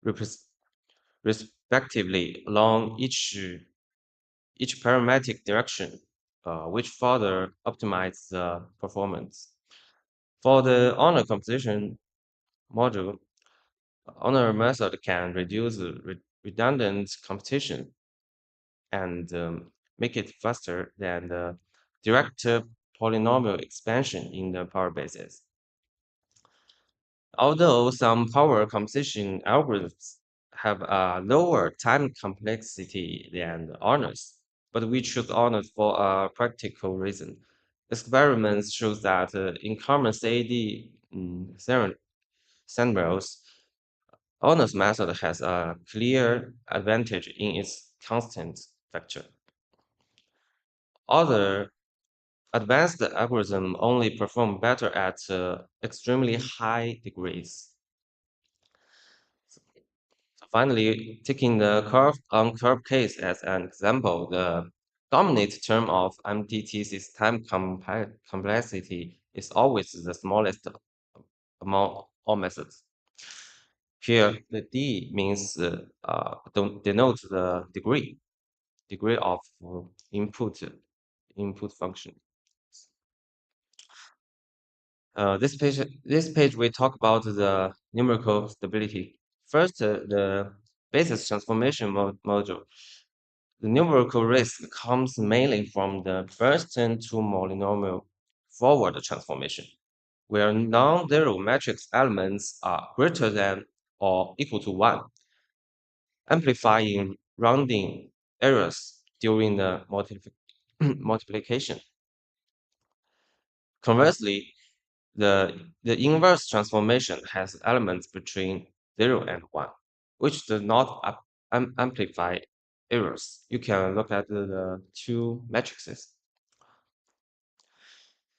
repres- respectively along each parametric direction, which further optimize the performance. For the honor composition module, honor method can reduce the redundant computation and make it faster than the direct polynomial expansion in the power basis. Although some power composition algorithms have a lower time complexity than honors, but we choose honors for a practical reason. Experiments show that in common CAD scenarios, honors method has a clear advantage in its constant factor. Other advanced algorithms only perform better at extremely high degrees. Finally, taking the curve on curve case as an example, the dominant term of MDTC's time complexity is always the smallest among all methods. Here, the D means denotes the degree of input function. This page we talk about the numerical stability. First, the basis transformation module. The numerical risk comes mainly from the Burstyn to polynomial forward transformation, where non-zero matrix elements are greater than or equal to 1, amplifying rounding errors during the multiplication. Conversely, the inverse transformation has elements between 0 and 1, which does not amplify errors. You can look at the two matrices.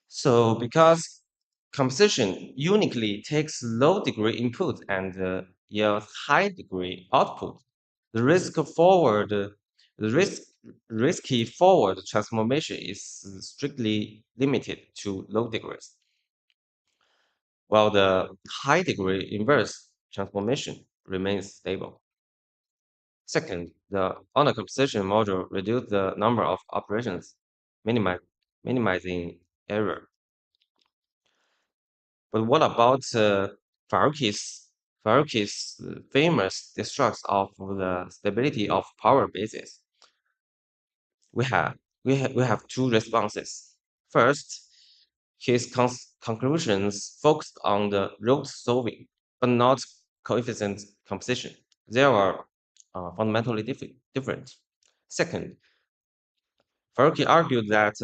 So because composition uniquely takes low degree input and yields high degree output, the risky forward transformation is strictly limited to low degrees, while the high degree inverse transformation remains stable. Second, the honor composition module reduces the number of operations, minimizing error. But what about Farooqi's famous destruct of the stability of power bases? We have two responses. First, his conclusions focused on the root solving, but not coefficient composition. They are fundamentally different. Second, Farooqi argued that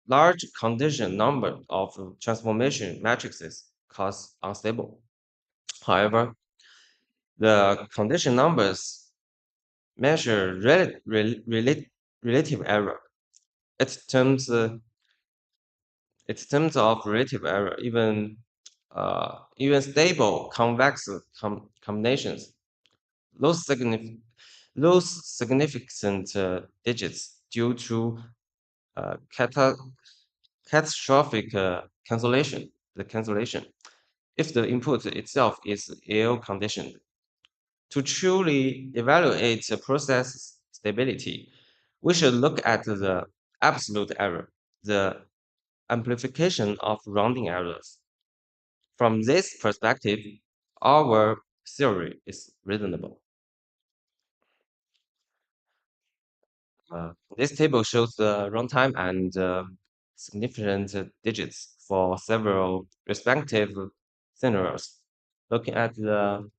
large condition number of transformation matrices cause unstable. However, the condition numbers measure relative error, It terms of relative error, even stable convex combinations lose significant digits due to uh, cata- catastrophic cancellation if the input itself is ill conditioned. To truly evaluate the process stability, we should look at the absolute error, the amplification of rounding errors. From this perspective, our theory is reasonable. This table shows the runtime and significant digits for several respective scenarios. Looking at the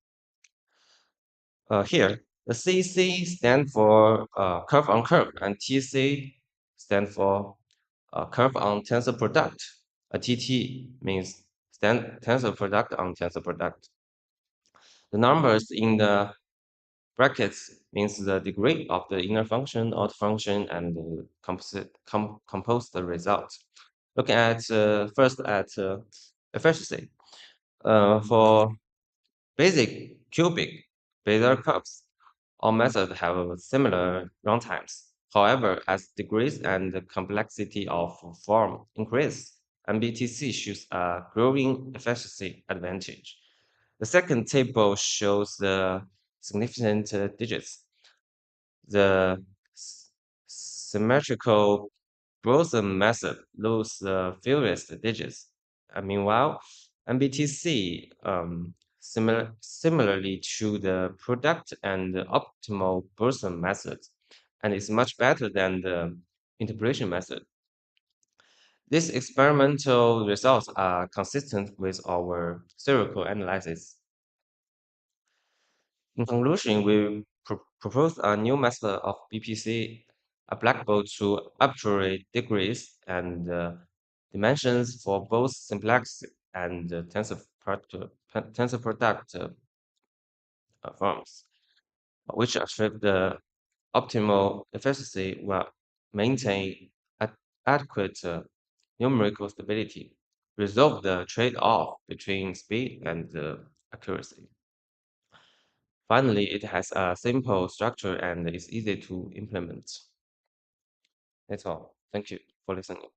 here, the CC stand for curve on curve, and TC stand for curve on tensor product. A TT means tensor product on tensor product. The numbers in the brackets means the degree of the inner function, outer function, and compose the result. Looking at first at efficiency. For basic cubic Bezier curves, all methods have similar runtimes. However, as degrees and the complexity of form increase, MBTC shows a growing efficiency advantage. The second table shows the significant digits. The symmetrical Boson method lose the fewest digits. Meanwhile, MBTC similarly to the product and the optimal Boson method, and is much better than the interpolation method. These experimental results are consistent with our theoretical analysis. In conclusion, we propose a new method of BPC applicable to arbitrary degrees and dimensions for both simplex and tensor product forms, which achieve the optimal efficiency while maintain adequate numerical stability, resolve the trade-off between speed and accuracy. Finally, it has a simple structure and is easy to implement. That's all. Thank you for listening.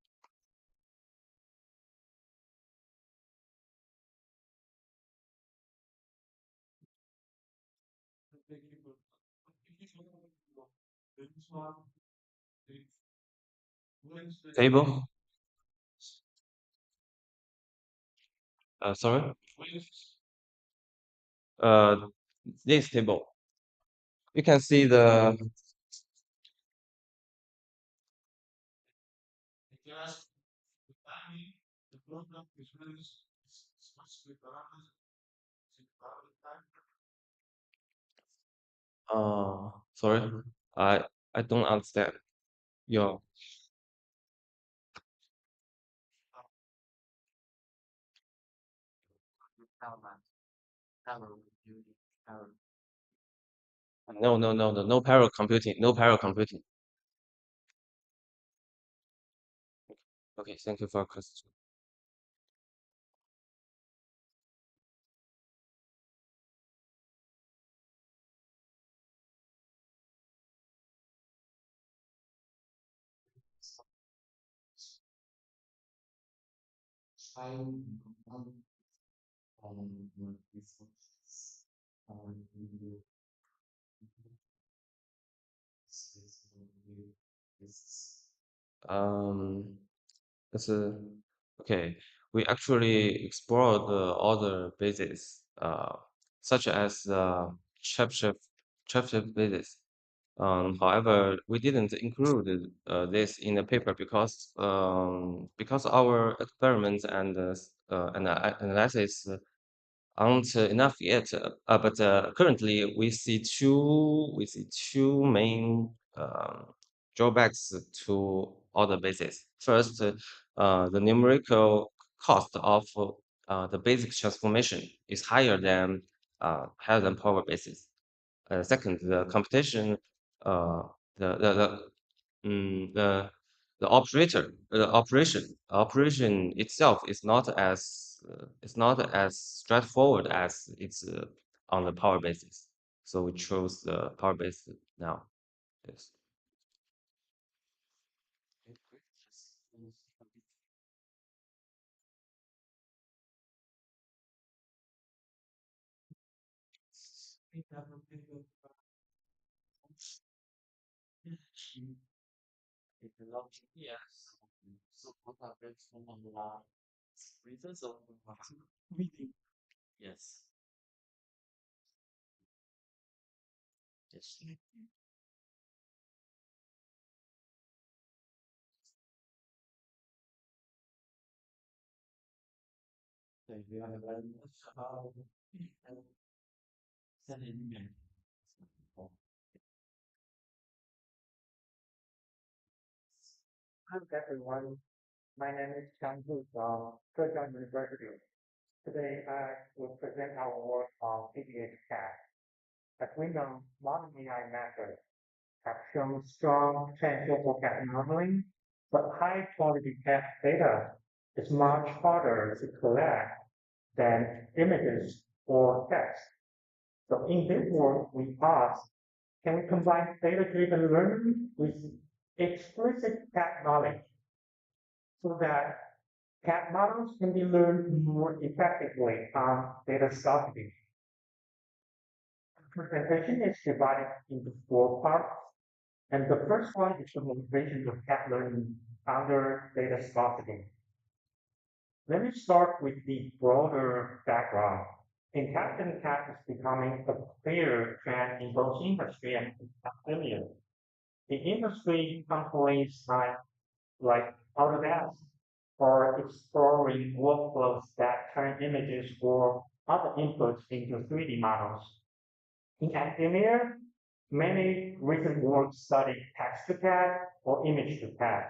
Table? Sorry? Uh, this table. You can see the sorry, I don't understand your no parallel computing, no parallel computing. Okay, thank you for your question. Um, it's a okay. We actually explored the other bases, such as chapter chapter basis. However, we didn't include this in the paper because our experiments and analysis aren't enough yet. But currently, we see two main drawbacks to other bases. First, the numerical cost of the basic transformation is higher than power bases. Second, the computation, uh, the operation itself is not as straightforward as it's on the power basis. So we chose the power basis now. Yes. So what happens from online reasons or Reading. yes. Yes. Thank you very much. And send an email. Hi everyone, my name is Chang Hu from Zhejiang University. Today I will present our work on PDH cat. As we know, modern AI methods have shown strong potential for cat modeling, but high quality cat data is much harder to collect than images or text. So in this work, we asked, can we combine data-driven learning with explicit cat knowledge so that cat models can be learned more effectively on data scarcity? The presentation is divided into 4 parts, and the first one is the motivation of cat learning under data scarcity. Let me start with the broader background. Intelligent cat is becoming a clear trend in both industry and academia. The industry companies like Autodesk are exploring workflows that turn images or other inputs into 3D models. In academia, many recent work study text to CAD or image to CAD.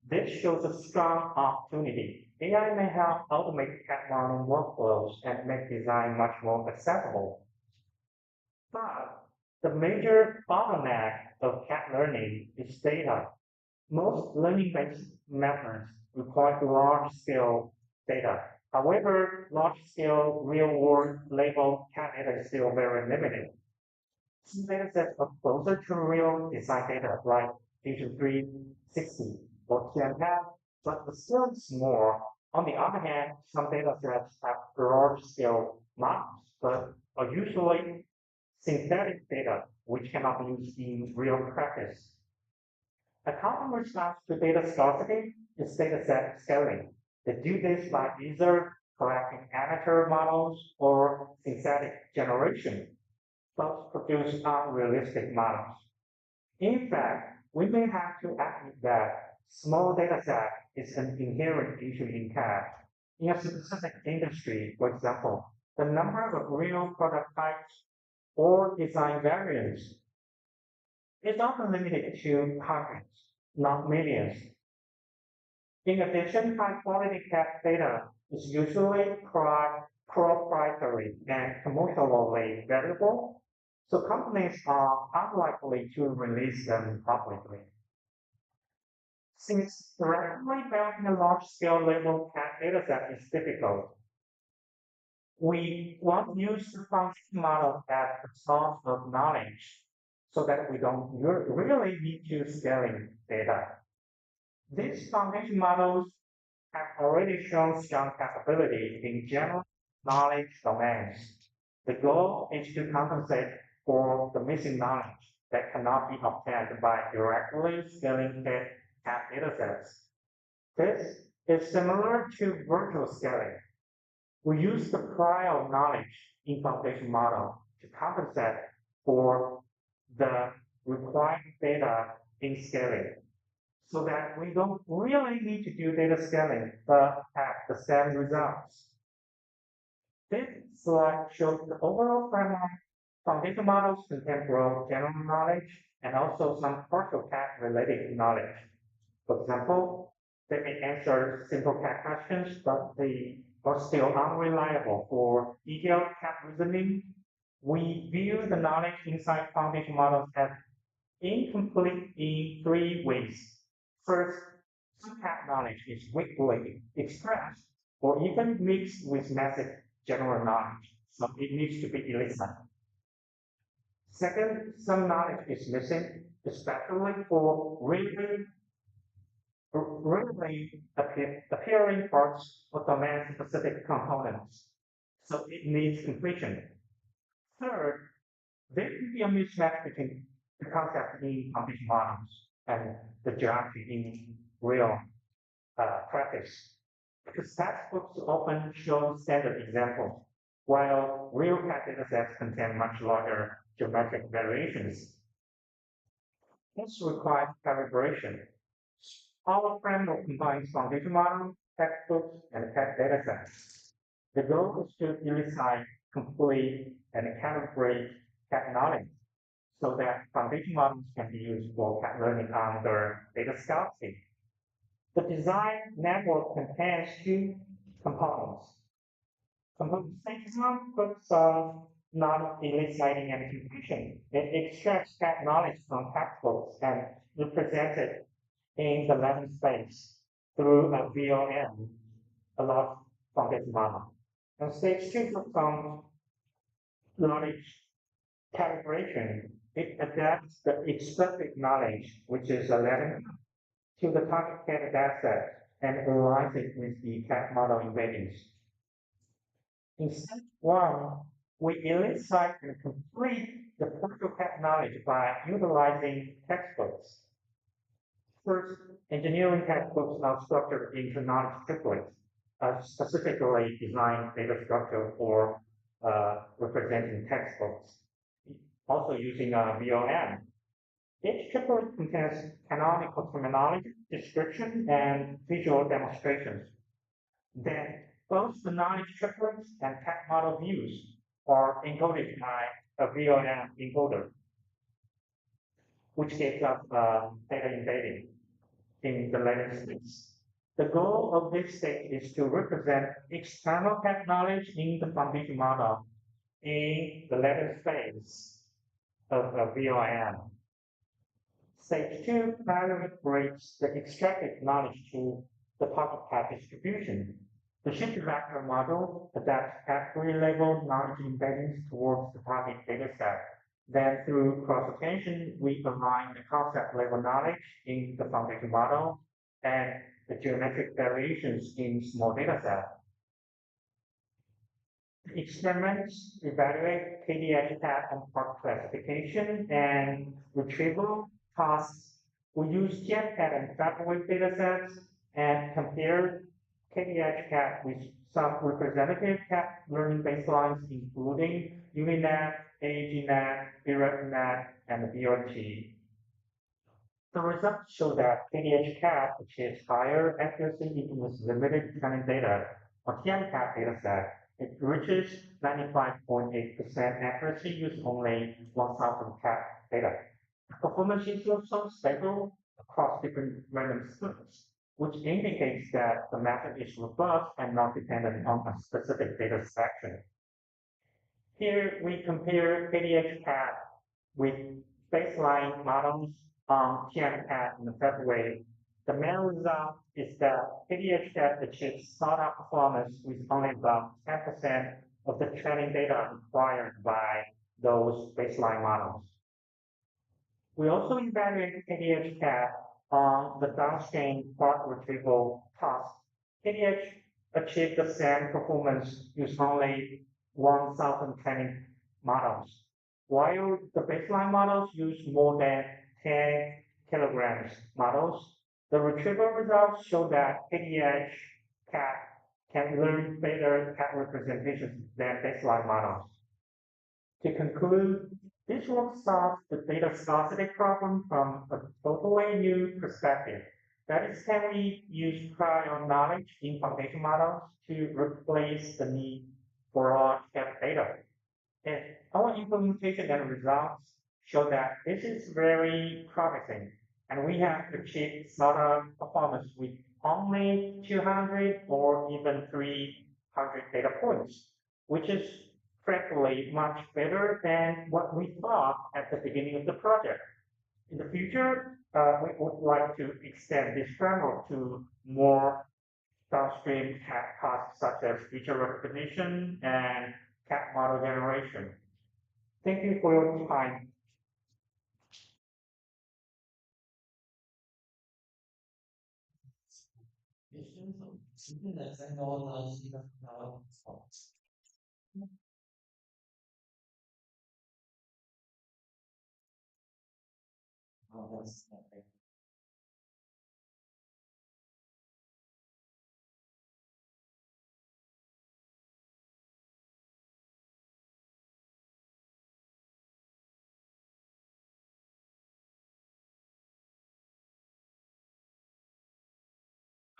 This shows a strong opportunity. AI may help automate CAD modeling workflows and make design much more accessible. But the major bottleneck of CAD learning is data. Most learning-based methods require large-scale data. However, large-scale real-world labeled CAD data is still very limited. Some datasets are closer to real design data, like Fusion 360 or TMCAD, but the scale is small. On the other hand, some datasets have large-scale models, but are usually synthetic data, which cannot be used in real practice. A common response to data scarcity is dataset scaling. They do this by either collecting amateur models or synthetic generation, but produce unrealistic models. In fact, we may have to admit that small dataset is an inherent issue in CAD. In a specific industry, for example, the number of real product types or design variants is often limited to hundreds, not millions. In addition, high-quality CAD data is usually proprietary and commercially valuable, so companies are unlikely to release them publicly. Since directly building a large-scale label CAD dataset is difficult, we want to use the function model as a source of knowledge so that we don't really need to scaling data. These foundation models have already shown strong capability in general knowledge domains. The goal is to compensate for the missing knowledge that cannot be obtained by directly scaling CAD datasets. This is similar to virtual scaling. We use the prior knowledge in foundation model to compensate for the required data in scaling so that we don't really need to do data scaling but have the same results. This slide shows the overall framework. Foundation models contain broad general knowledge and also some partial CAD related knowledge. For example, they may answer simple CAD questions, but they are still unreliable for detailed CAD reasoning. We view the knowledge inside foundation models as incomplete in 3 ways. First, Some cat knowledge is weakly expressed or even mixed with massive general knowledge, so it needs to be elicited. Second, some knowledge is missing, especially for appearing parts of domain-specific components, so it needs completion. Third, there can be a mismatch between the concept in foundation models and the geometry in real practice. Because textbooks often show standard examples, while real cat datasets contain much larger geometric variations. This requires calibration. Our framework combines foundation models, textbooks, and cat datasets. The goal is to elicit, complete, and calibrate cat knowledge so that foundation models can be used for cat learning under data scarcity. The design network contains two components. Component stage one focuses on knowledge eliciting and computation. It extracts cat knowledge from textbooks and represents it in the learning space through a VOM, a large foundation model. And stage two focuses on knowledge calibration. It adapts the explicit knowledge, which is a learning, to the target cat dataset and aligns it with the cat model embeddings. In step one, we elicit and complete the partial cat knowledge by utilizing textbooks. First, engineering textbooks are structured into knowledge triplets, specifically designed data structure for representing textbooks, also using VOM. Each triplet contains canonical terminology, description, and visual demonstrations. Then both the knowledge triplets and cat model views are encoded by a VOM encoder, which gives us data embedding in the latent space. The goal of this stage is to represent external cat knowledge in the foundation model in the latent space of a VOM. Stage two calibrates the extracted knowledge to the pocket cat distribution. The shifted vector model adapts category level knowledge embeddings towards the target dataset. Then through cross-attention, we align the concept level knowledge in the foundation model and the geometric variations in small dataset. Experiments evaluate KDH cat and part classification and retrieval tasks. We use GenCat and FatWave datasets and compare KDH cat with some representative cat learning baselines, including UniNet, AAGNet, BREFNet, and BRT. The results show that KDH cat achieves higher accuracy even with limited training data. On TMCat dataset, it reaches 95.8% accuracy with only 1,000 cat data. Performance is also stable across different random splits, which indicates that the method is robust and not dependent on a specific data section. Here we compare KDH cat with baseline models on TMCat and FedWave. The main result is that KDH cat achieves startup performance with only about 10% of the training data required by those baseline models. We also evaluate KDH cat on the downstream part retrieval task. KDH achieved the same performance with only 1,000 training models, while the baseline models use more than 10 kilograms models. The retrieval results show that KDH cat can learn better cat representations than baseline models. To conclude, this work solves the data scarcity problem from a totally new perspective. That is, can we use prior knowledge in foundation models to replace the need for raw cat data? And our implementation and results show that this is very promising, and we have achieved startup performance with only 200 or even 300 data points, which is frankly much better than what we thought at the beginning of the project. In the future, we would like to extend this framework to more downstream tasks such as feature recognition and cat model generation. Thank you for your time.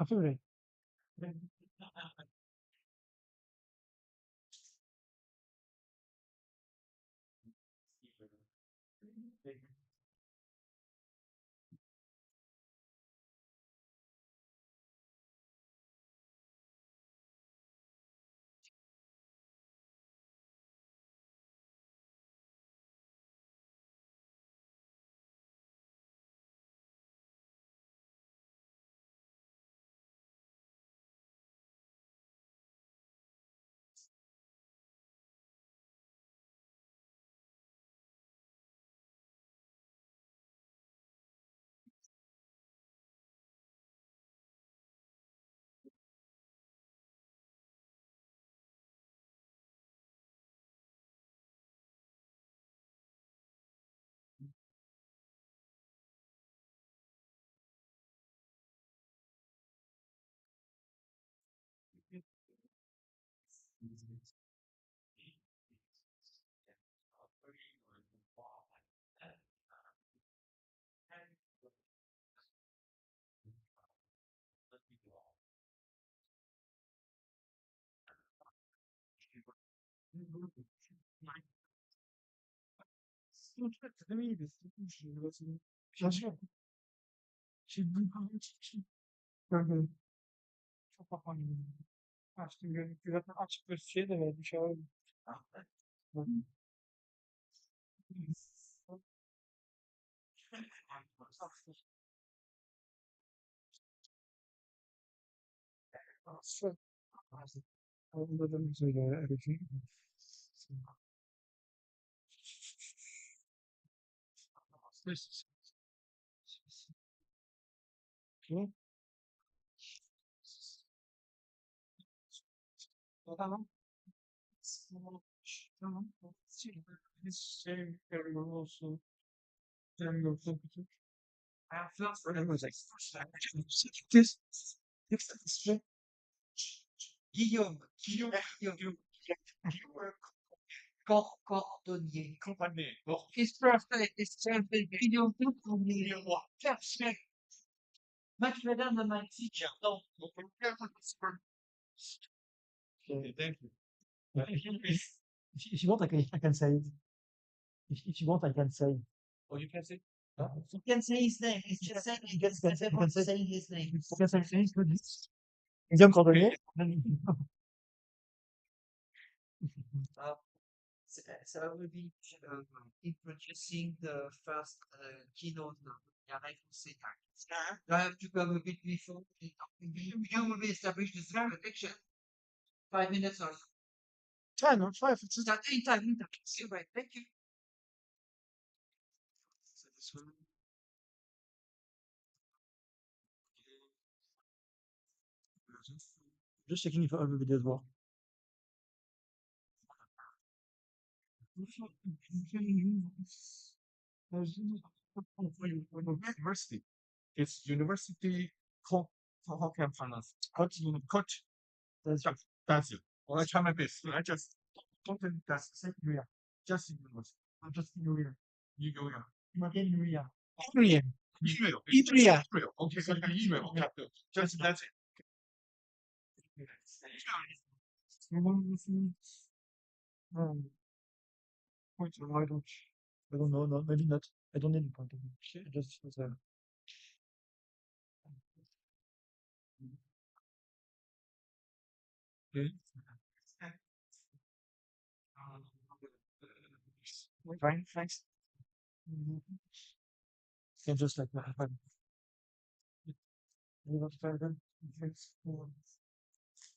Absolutely. Thank you. If you want, I can say it. If you want, I can say. Oh, you can say. You can say his name. It's just saying. You can say his name. You can say his name. Guillaume Cordonnier. So I will be introducing the first keynote arrival setup. I have to come a bit before. You will be established the Zoom connection. 5 minutes or so. 10 or 5. It's That anytime. Right. Thank you. just checking if every video work. University. It's university how can I pronounce? Coach. That's it. Well, I try my best. I just don't think that's the same area. Just in university. I'm just in area. You go here. Again, area. Email. Email. Email. Okay, so you can email. Okay, good. Just that's it. Points or I don't know. No, maybe not. I don't need a point of view. I just Okay. fine, thanks. And just like that, but you know, further effects for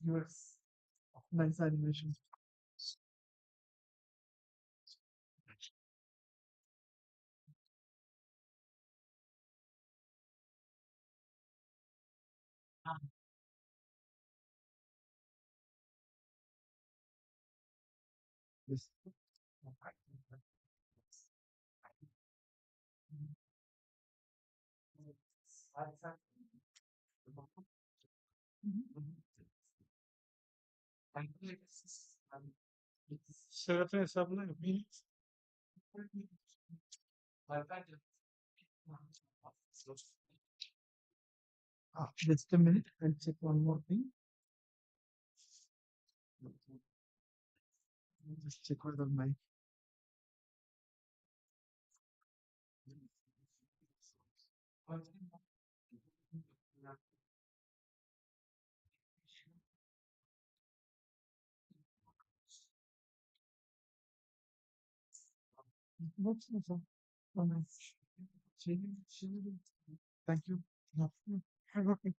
US nice animation. Yes. Şerefine hesabına yapayım. Just a minute, I'll check one more thing. Just check whether my what's this one? Oh, nice. Thank you. No, okay.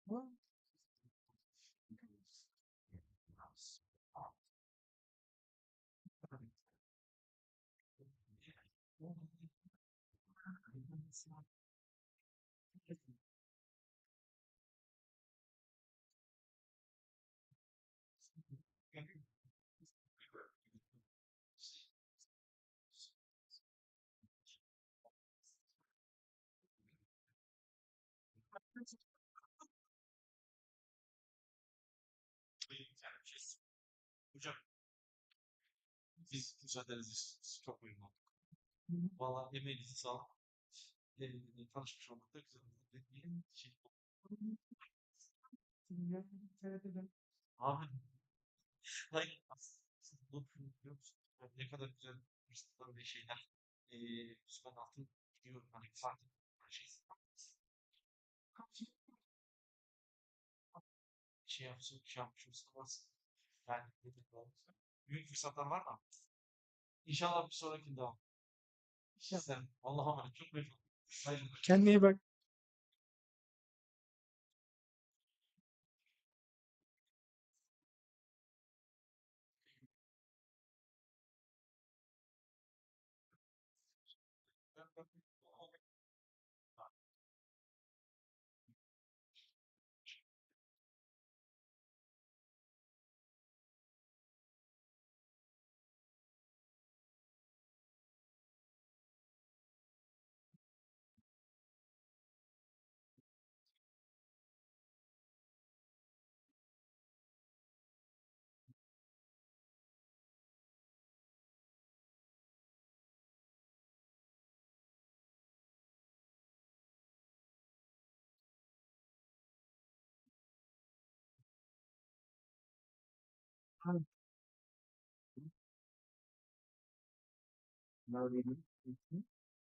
Well, Hocam biz müsaadenizle çok memnun olduk. Valla emeğinize sağlık. Tanışmış olduk da güzel oldu. Benim şey abi hayır aslında bu biliyor musun? Ne kadar güzel fırsatlar ve şeyler. Ben altın biliyorum hani farklı şey şey yapmışız varsa yani büyük fırsatlar var mı? İnşallah bir sonrakinde daha. Sen Allah'a emanet çok memnun. Hayırlı. kendine iyi bak.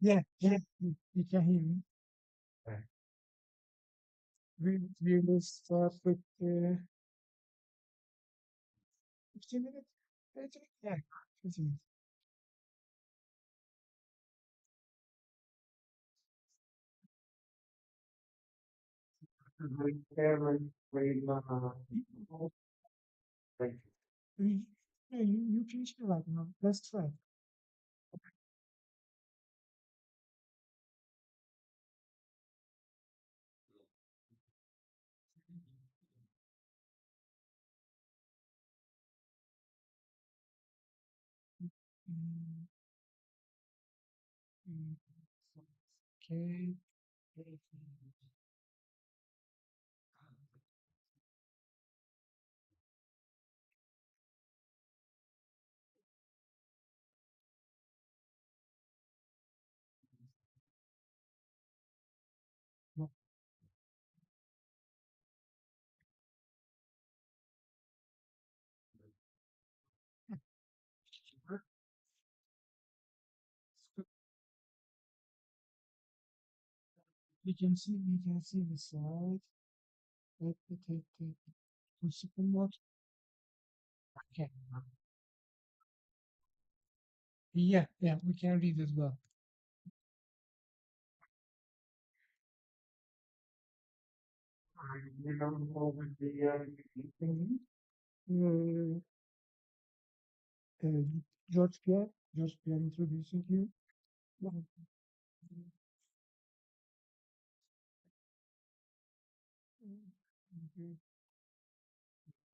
Yeah, yeah, you can hear me. We will start with 15 minutes. 30 minutes? Yeah, 15 minutes. Yeah, you can share right now. Let's try. Okay. No. We can see the slide. Let me take the second one. Okay. Yeah, we can read as well. Uh, uh, George Pierre introducing you.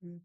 Okay.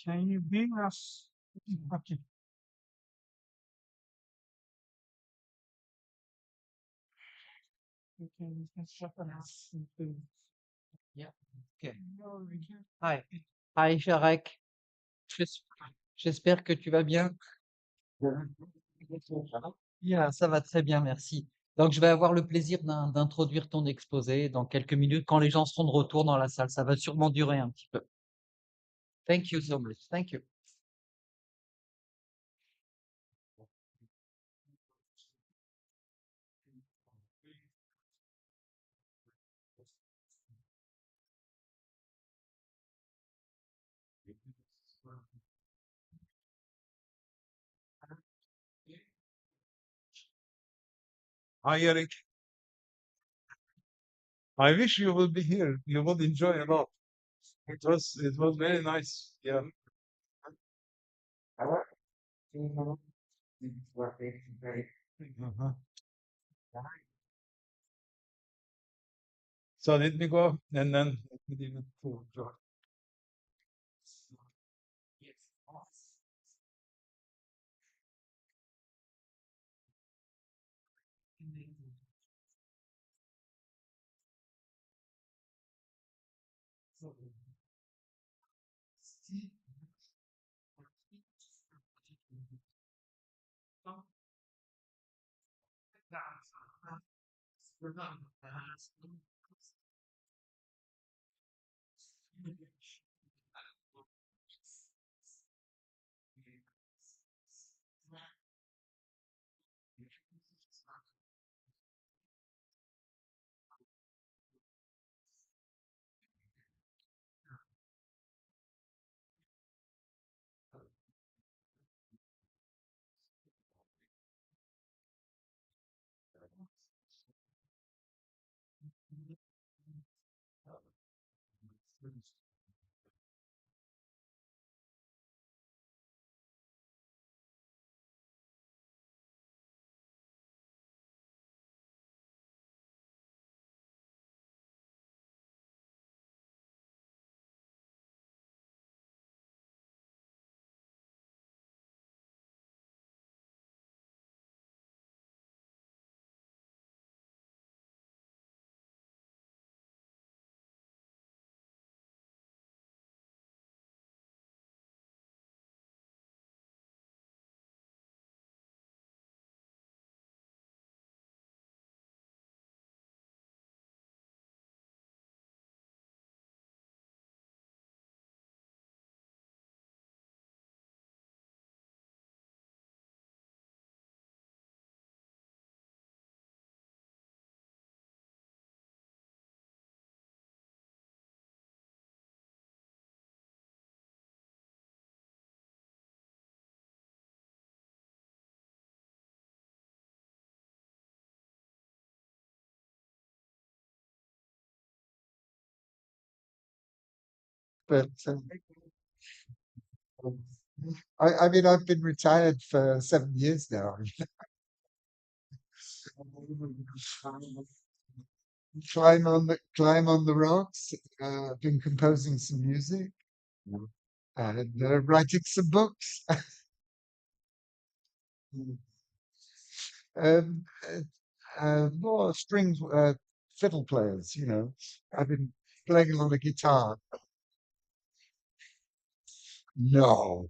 Can you bring us? Okay. Yeah. Okay. Hi. Hi, Jarek. J'es- J'espère que tu vas bien. Yeah, ça va très bien, merci. Donc, je vais avoir le plaisir d'introduire ton exposé dans quelques minutes quand les gens seront de retour dans la salle. Ça va sûrement durer un petit peu. Thank you so much. Thank you. Hi, Eric. I wish you will be here. You would enjoy a lot. It was very nice. Yeah. Uh-huh. So let me go and then let me leave it to George. But I mean, I've been retired for 7 years now. Climb on the rocks. I've been composing some music and writing some books. um, More strings, fiddle players. I've been playing a lot of guitar. No.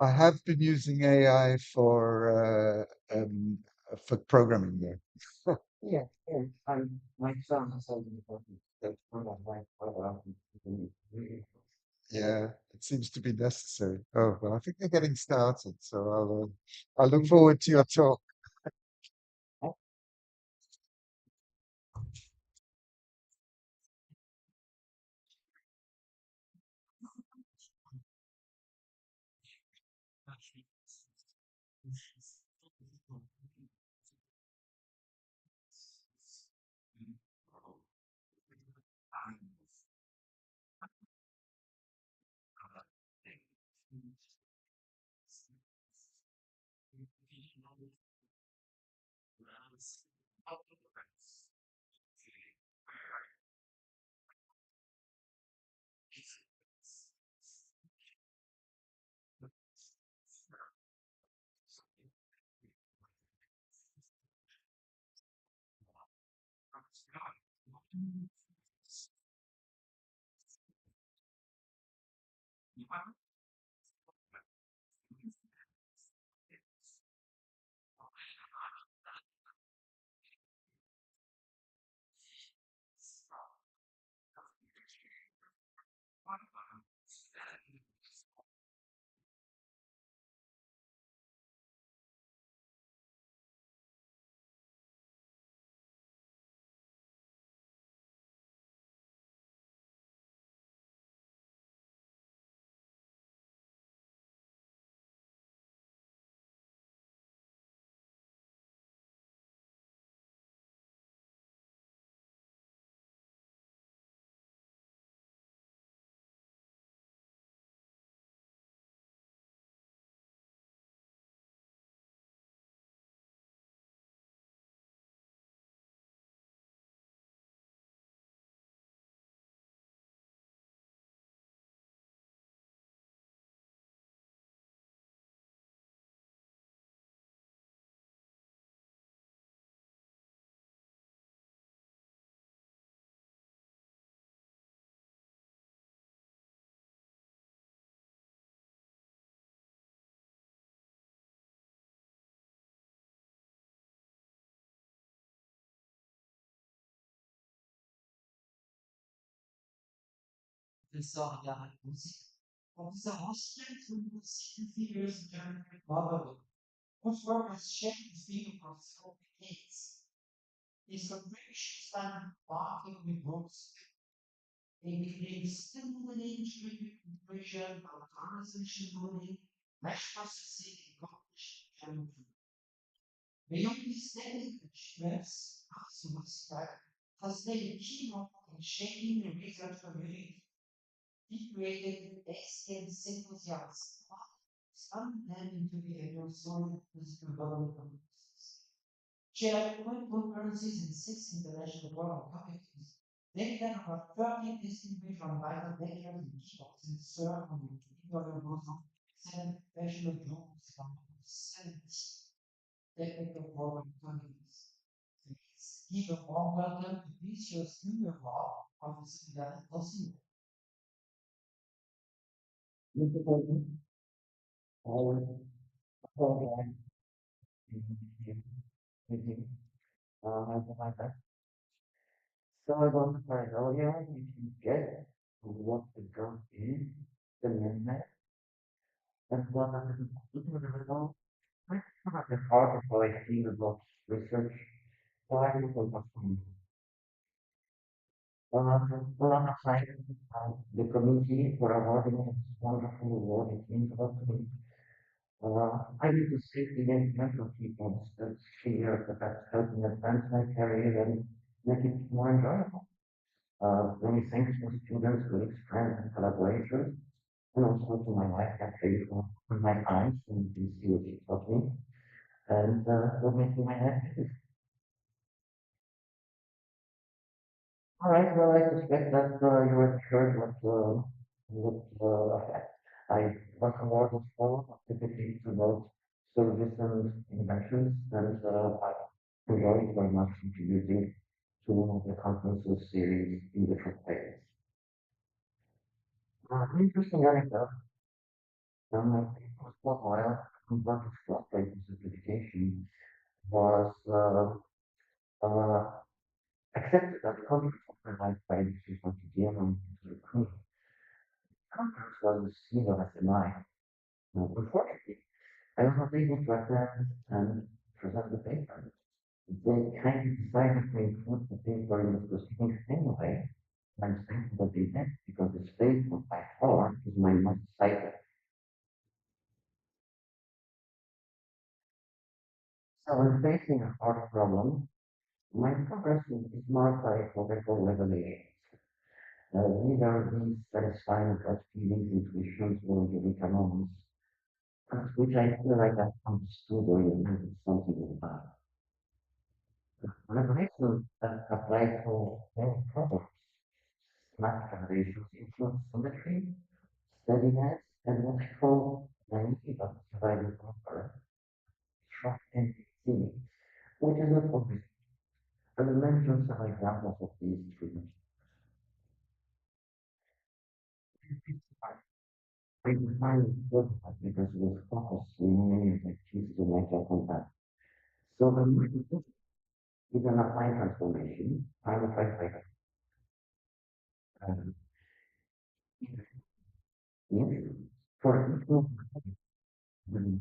I have been using AI for programming there. Yeah, it seems to be necessary. Oh, well, I think they're getting started, so I'll look forward to your talk. this music of the hostage who see figures during Babylon, whose work has shaped the feeling of so decades. Is a British stand barking with books, including stimulating integration of conversation learning, mesh processing, and cognition. Beyond these technical achievements, Maximus has played a key role in shaping the research community. He created excellent symposiums, some them into the solid physical development process. Chaired 20 conferences in 6 international global committees. They then about 30 distinguished from vital lectures and keynotes and served on the editorial boards of 7 professional journals from 70 technical program committees. Please give a warm welcome to this year's junior law of the Sudan Consumer. So I want to find out here if you get what the drug is, the minute, and what are the results. I have the part of how I feel about research. Why do you want to well, I'm excited. The committee for awarding this wonderful award it means a lot to me. I need to see the mental people that's here that's helping advance my career and make it more enjoyable. Many thanks to students, colleagues, friends, and collaborators, and also to my wife, Catherine, for my eyes and this you taught me, and for making my happy. All right, well, I suspect that you were sure what I was awarded for, typically about service and inventions, and I enjoyed very much contributing to the conferences series in different ways. An interesting anecdote. It was for a while, what is frustrating certification was accepted that conflict organized by the people to deal with the crew. Conflict was seen as a lie. Unfortunately, I was not able to attend and present the paper. They kindly decided to include the paper in the proceedings anyway. I'm thankful that they did because this paper by far is my most cited. So when facing a hard problem, my progress is marked by political revelations. These are these satisfying gut feelings, intuitions, or unique moments, which I feel like I've understood or invented something about. Revelations that apply to many problems. Math foundations include symmetry, steadiness, and what I call naive divided over trust and seeing, which is not obvious. I will mention some examples of these treatments. I define good because it was focused in many of the pieces of my contact. So the method is an applied transformation. I'm a firefighter. Um, yes, for each of the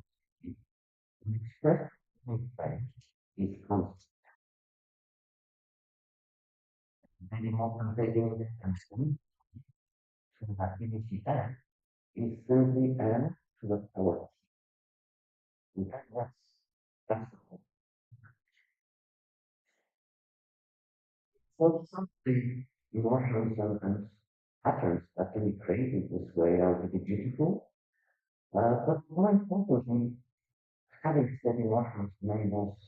expressed effect is constant. Very motivating and sleep to the activity F is simply N to the fourth. That's so some of the emotions and patterns that can be created this way are really beautiful. But more importantly, having steady emotions enables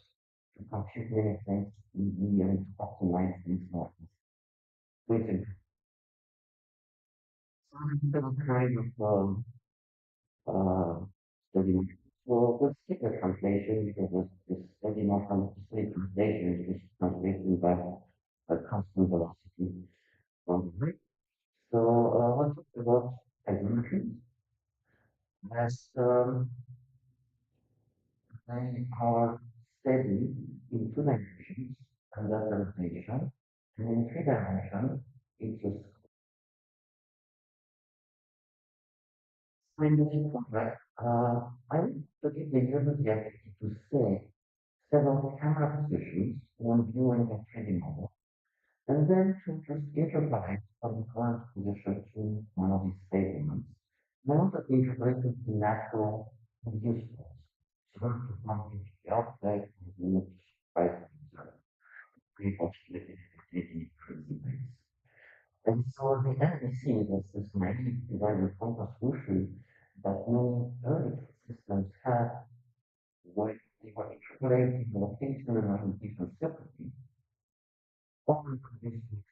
to compute many things easily and to optimize things more. Which is some kind of steady motion. Well, let's take a translation because this steady motion, the steady translation is translated by a constant velocity from the rate. So let's talk about isometry. As they are steady in two dimensions, and that's a rotation, and in three dimensions, it's a symmetry complex. I want to give the user the ability to say several camera positions when viewing a 3D model, and then to just interpolate from the current position to one of these statements. I want to integrate it to natural and useful. So to find the object and look by people taking crazy things. And so the NBC is this naive divided focus solution that many early systems had where they were interpolating the location and orientation separately, often conditions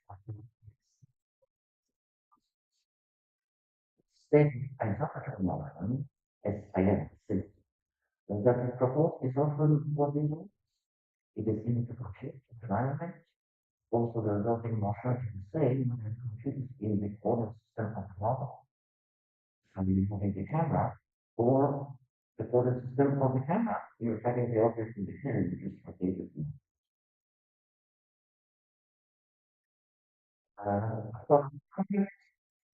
stated isometric motion as INC. That we propose is often what we do. It is easy to compute environment. Also, the resulting motion is the same when it computes in the coordinate system of the model. So you're moving the camera, or the coordinate system of the camera. You're having the object in the hand, which is rotated. For compute,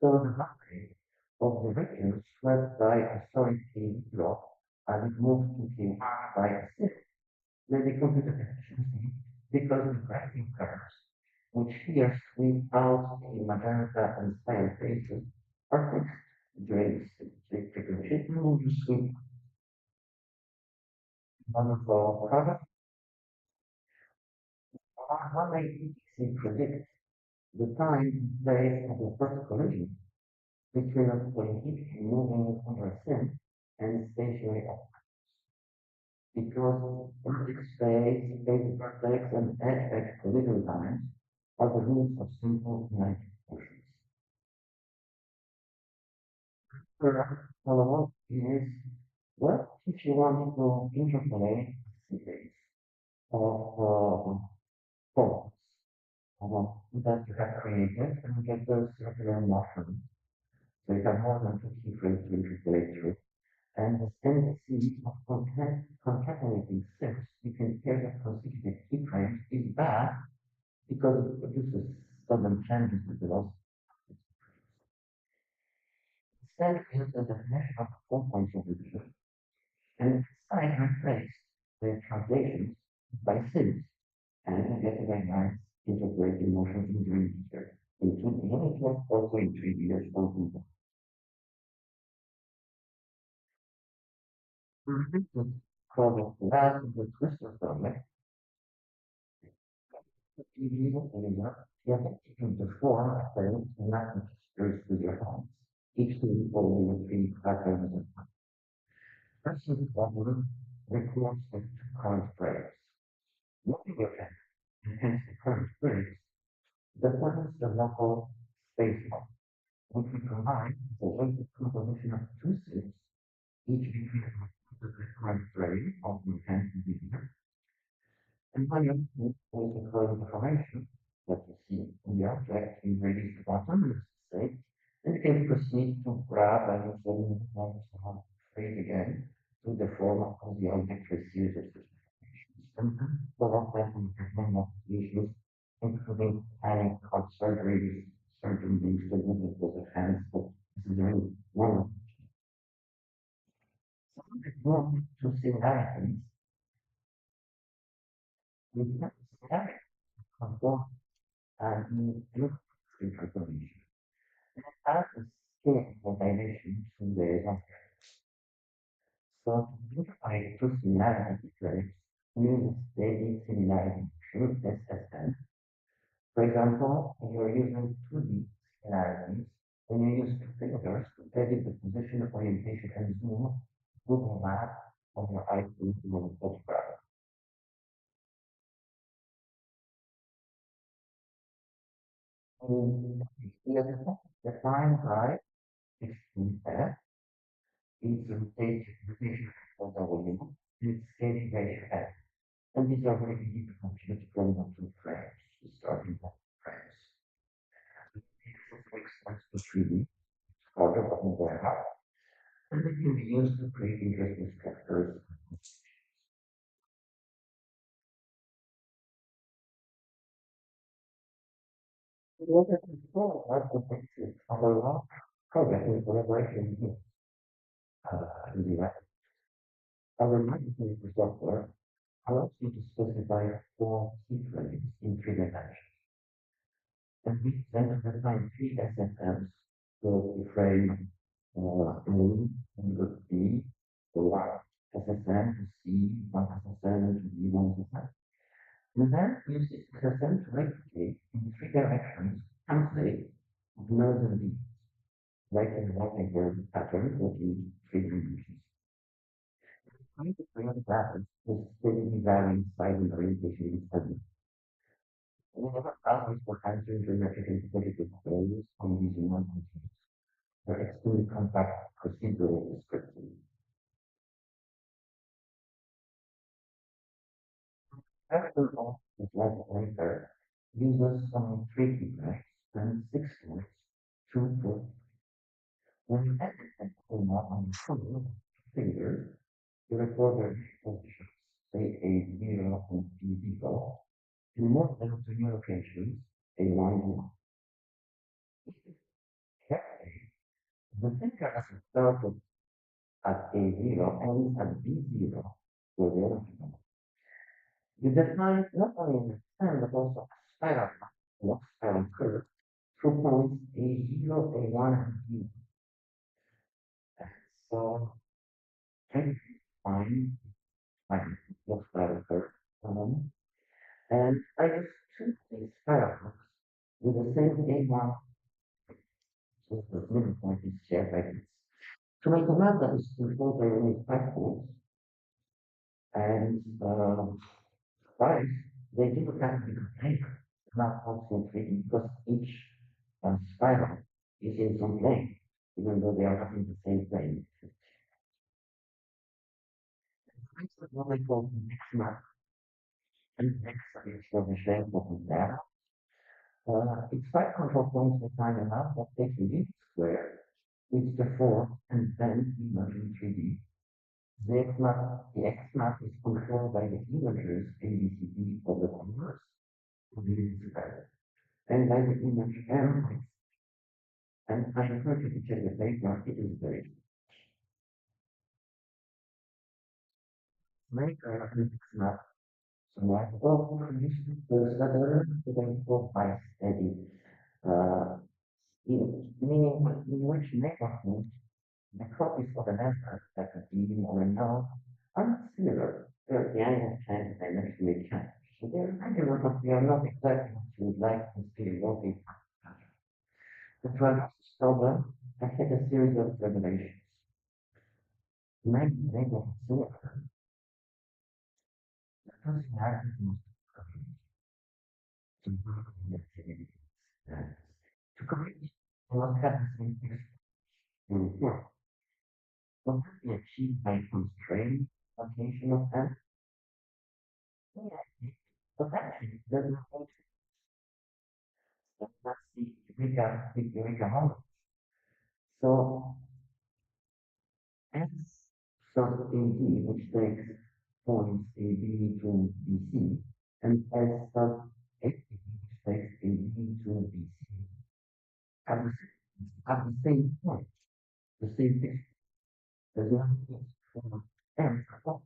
so the boundary of the region swept by a solid K block and it moves to K by a stick. Then the computer efficiency because the graphing curves, which here sweep out the magenta and cyan phases, are fixed during the differentiation will you sweep one of the product. One may easily predict the time and place of the first collision between a polyhedron moving under a sim and stationary objects. Because vertex phase, phase vertex, and edge collision times are the roots of simple kinetic motions. Follow-up is, well, if you want to interpolate a series of forms that you have created and get those circular motions, so you have more than two keyframes to interpolate through, and the tendency of concatenating sets between pairs of consecutive keyframes is bad because because it produces sudden changes in velocity. Instead, we use the definition of the 4-point solution, and side replace the translations by sims, and we get a very nice integrated motion engineering here into the image, also in 3D as well. Repeated product lab the twister from illegal anymore. You have to form a thing and not just with your hands. Each thing only with 3 patterns. Person problem records the current frames. Looking at it, hence the current frames, defines the local space one, which we combine the weighted composition of 2 sets, each between the current frame of the intent behavior. And when you with the current information that you see in the object, you release the button, say, and you can proceed to grab and then trade again to the form of the object receives its information. The long-term improvement of issues, including planning heart surgeries, surgeon being studied with the hands, but this is really one. Some of the more to similarities, we have similarity conform and look information. As a scale for dimension to the object. So to simplify two similarity traits, we use steady similarity through SSN. For example, if you're using 2D similarities, when you use two fingers to edit the position, orientation, and zoom, Google Maps on your iPhone will photograph. Defined by 16F is rotation of the volume and scaling ratio F. And these are very easy to compute from the 2 frames, starting from frames. Makes sense to 3D, order of the warehouse, and it can be used to create interesting structures. What is control architecture of a large project in collaboration with in the US? Our microcontroller software allows you to specify 4 key frames in 3 dimensions. And we then define 3 SFMs, so the frame A and the B, the Y SSM to C, 1 SSM to B, 1 SSM. And then use this SSM to replicate in 3 directions, translate nodes and beats, like in the rectangular pattern that in 3 dimensions. Trying to create patterns with steadily varying size and orientation in study. We never always for answering geometric and political values on these non-constraints. They're extremely compact procedural descriptions. After all, the slide later uses some 3 keyframes and 6 words to put. When you edit and pull up on the phone fingers, you record their positions, say A0 and B0, and move them to new locations, A1 and 1. Carefully, the finger as it started at A0 ends at B0 for the other finger. You define not only the stand but also a spiral path, spiral curve through points A0, A1, and B. So, can you find my spiral curve? And I just took these spiral curves with the same A1, so the middle point is shared by this. To make a map that is controlled by only 5 points, and twice, they didn't have to be compared, not also 3D, because each spiral is in some plane, even though they are not in the same plane. Next is what I call the mix map. And next is for the shape of the data. It's 5 control points defined enough that takes a unit square, which the form and then image in 3D. The X map is controlled by the imagers ABCD of the converse. community spread. And I the image analyze, and I encourage you to check the paper, it is very make a analytics map. So like, oh, this is another example by study. Uh, in which neighborhood the copies of an answer that could be or no are not similar. They're the annual change and actually change. So they're regular, but they are not exactly what you would like to see working. The drug problem, I had a series of revelations. Many neighborhoods similar. The personality most to work in the activities. To correct, you must have the same experience in work. What can be achieved by constrained location of them? Yeah, but actually, there's no that's the Eureka model. So S sub AB, which takes points AB to BC, and S sub AB, which takes AB to BC, have the same point, the same thing. There's nothing for M at all.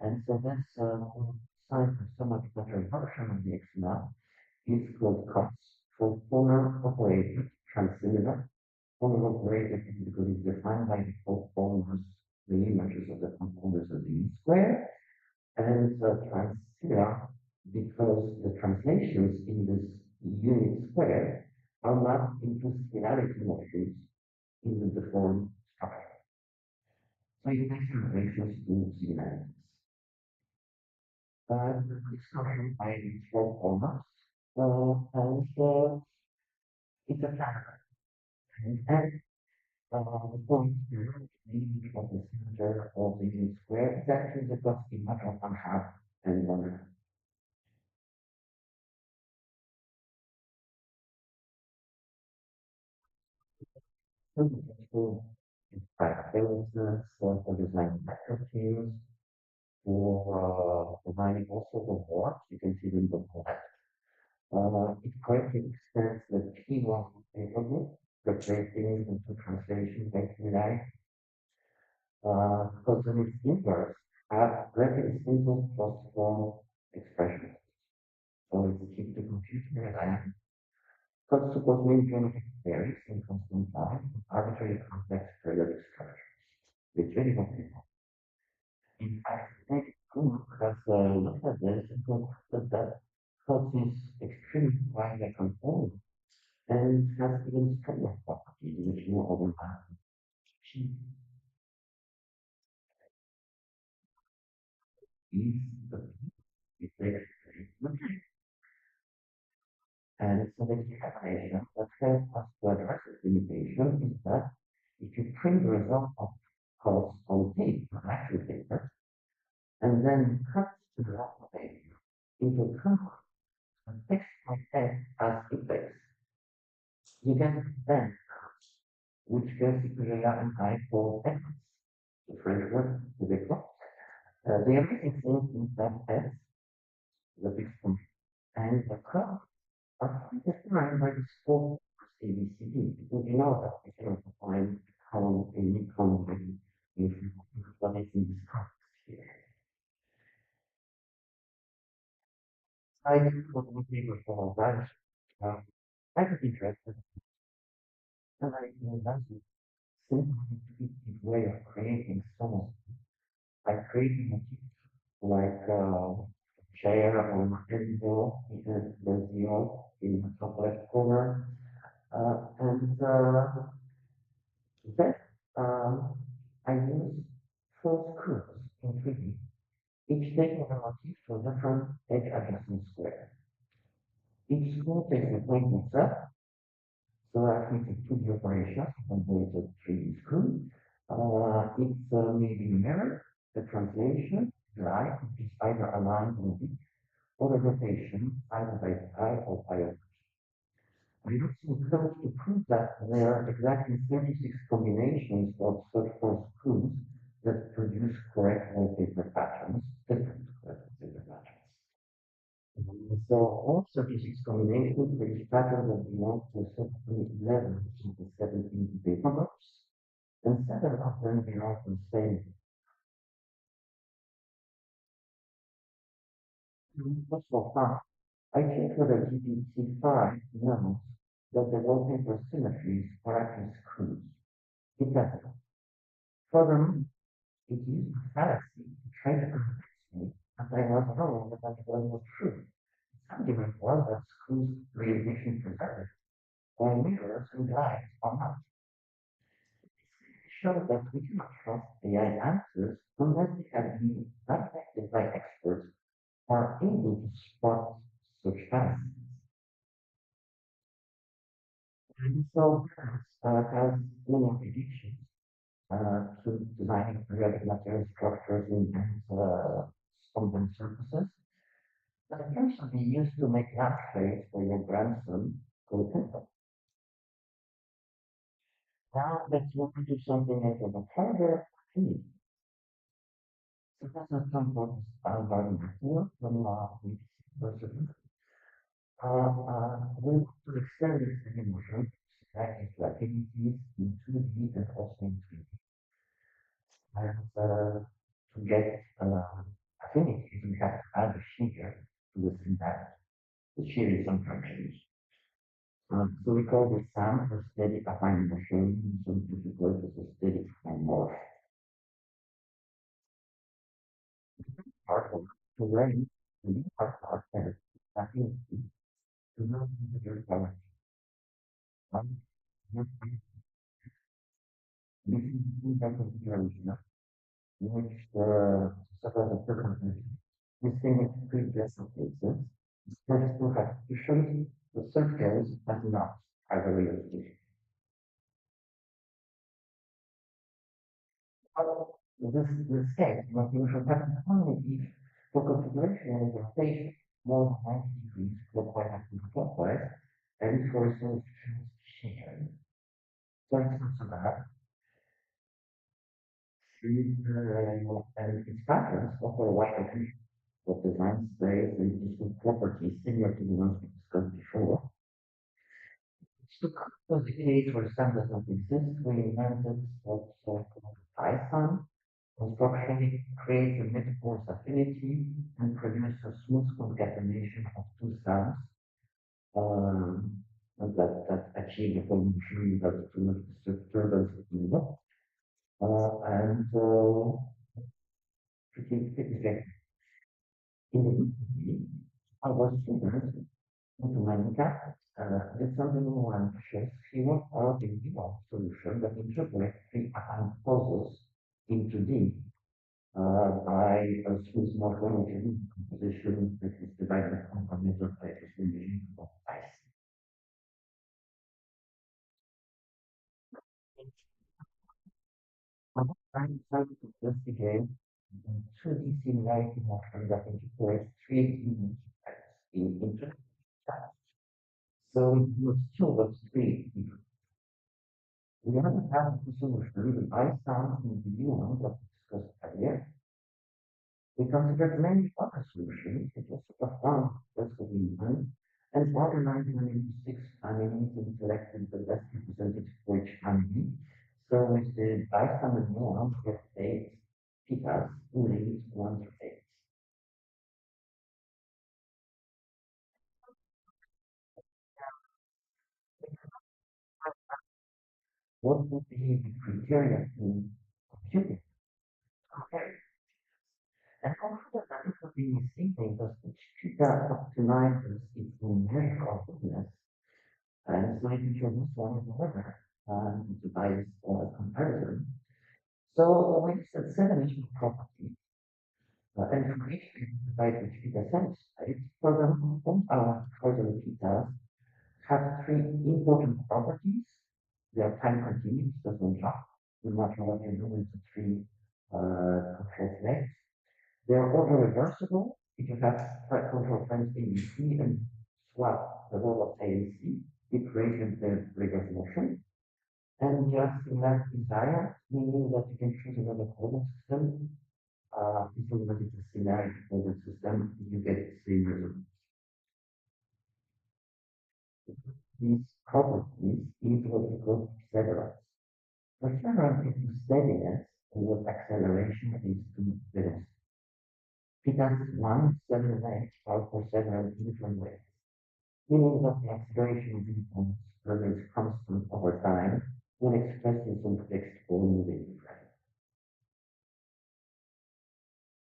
And so this sign for so much better version of the XML is called COTS for corner operated transsimilar. Corner operated because it's defined by the components, the images of the components of the unit square, and transsimilar because the translations in this unit square are mapped into similarity modules in the deformed structure. So it makes translations to similarities. Discussion by the 12 formats, and it's a planner. And the point here, the image of the center of the unit square is actually the cross image of one half and one half. So we can go inspire balances for design vector fields, for providing also the work. You can see them before that. It correctly extends the P1 neighborhood, replacing into translation by similarity. Because in its inverse, have very simple cross form expressions. So it's keep the computing reliant. Because suppose main geometric varies in constant time, arbitrary complex periodic structures. It's really complicated. In fact, next group has looked at this and concluded that code is extremely widely composed and has even stronger properties which more overlap. Is the reflection. And so the determination that helps us to address this limitation is that if you print the result of codes on tape, on actual paper, and then cut the result of paper into color and text my text as effects, you get then which gives superior and high for efforts. The French word, the amazing thing is that S, the big function, and the curve are defined by the scope of ABCD. Because you know that we cannot define how any combine if what is in this context here. I can put my paper for that. I was interested, and I invented simple intuitive way of creating songs by creating a kit like chair or elbow in the zero in the top left corner. And then I use four screws in 3D, each taking a motif to a different edge adjacent square. Each screw takes a point itself, so I created 2D operations and with a 3D screw. It's maybe mirror, the translation, right, which is either aligned with it, or a rotation, either by pi or by a. I also code to prove that there are exactly 36 combinations of such four screws that produce correct wallpaper patterns, different correct wallpaper patterns. So also this combination creates patterns that belong to a certain level in the 17 data blocks, and seven of them belong to the same. But so far, I think whether GPT-5 knows that the wallpaper symmetries are actually screws. It doesn't. Furthermore, it used a fallacy to try to convince me that I was wrong about what was true. Its argument was that screws radiation preserved, while mirrors and lights are not. It shows that we cannot trust AI answers unless they have been validated by experts who are able to spot such fallacies. And so has many applications to designing periodic material structures and solvent surfaces that can also be used to make lampshades for your grandson called Pinto. Now let's move into something a little bit harder to me. So that's a some sort of Albert Martin from BBC University. We want to extend this animation to activities in 2D and also in 3D. And to get affinities, we have to add a shear to the syntax. The shear is some functions. So we call this SAM for steady affine motion, some people call this a steady affine morph. Part of to learn to be part of our affinity to know the very power. This is the type of situation in which the several circumstances distinguish three classical cases. First, we have usually the circles as not as a real solution. This case, what usually happens only if the configuration and rotation more than 90 degrees clockwise and clockwise, and for a solution shared. So it's not so bad. And its patterns offer a wide range of design space and useful properties similar to the ones we discussed before. So was the case where some does not exist, we invented what's called Python. Construction creates a metaphor's affinity and produces a smooth concatenation of two sounds that achieve the formation without too much disturbance in the and pretty effective. In the EEG, our students into Minecraft did something more ambitious. He worked out a default solution that interprets three affine puzzles into D by a smooth morphology composition that is divided components by a simulation of ice. I'm trying to investigate the 2D similarity motion that incorporates 3D effects in internet. So it was two of three. We haven't had the solution with ice sounds in the new one that we discussed earlier. We considered many other solutions, such as profound reason, and organizing them into six families and selected the best representative for each family. So with the bystander nuance, we have eight pitas, named 1 to 8. What would be the criteria to compute it? Okay. And consider that it would be misleading because each pita optimizes its own measure of goodness. And so making sure this one is delivered to bias comparison. So we said seven additional properties and for each divide which pita satisfies. For them, for the pitas have three important properties. They are time continuous, doesn't drop, no matter what you do with the three control flags. They are also reversible. If you have threat control frames A, B, C, and swap the role of A and C, it creates the reverse motion. And just similar desire, meaning that you can choose another coding system. If you want a similarity coding system, you get the same result. these properties is what we call accelerants. Accelerant is to steadiness, and what acceleration is to velocity. It has 178 for several different ways, meaning that the acceleration depends remains constant over time when expressed in some flexible moving frame.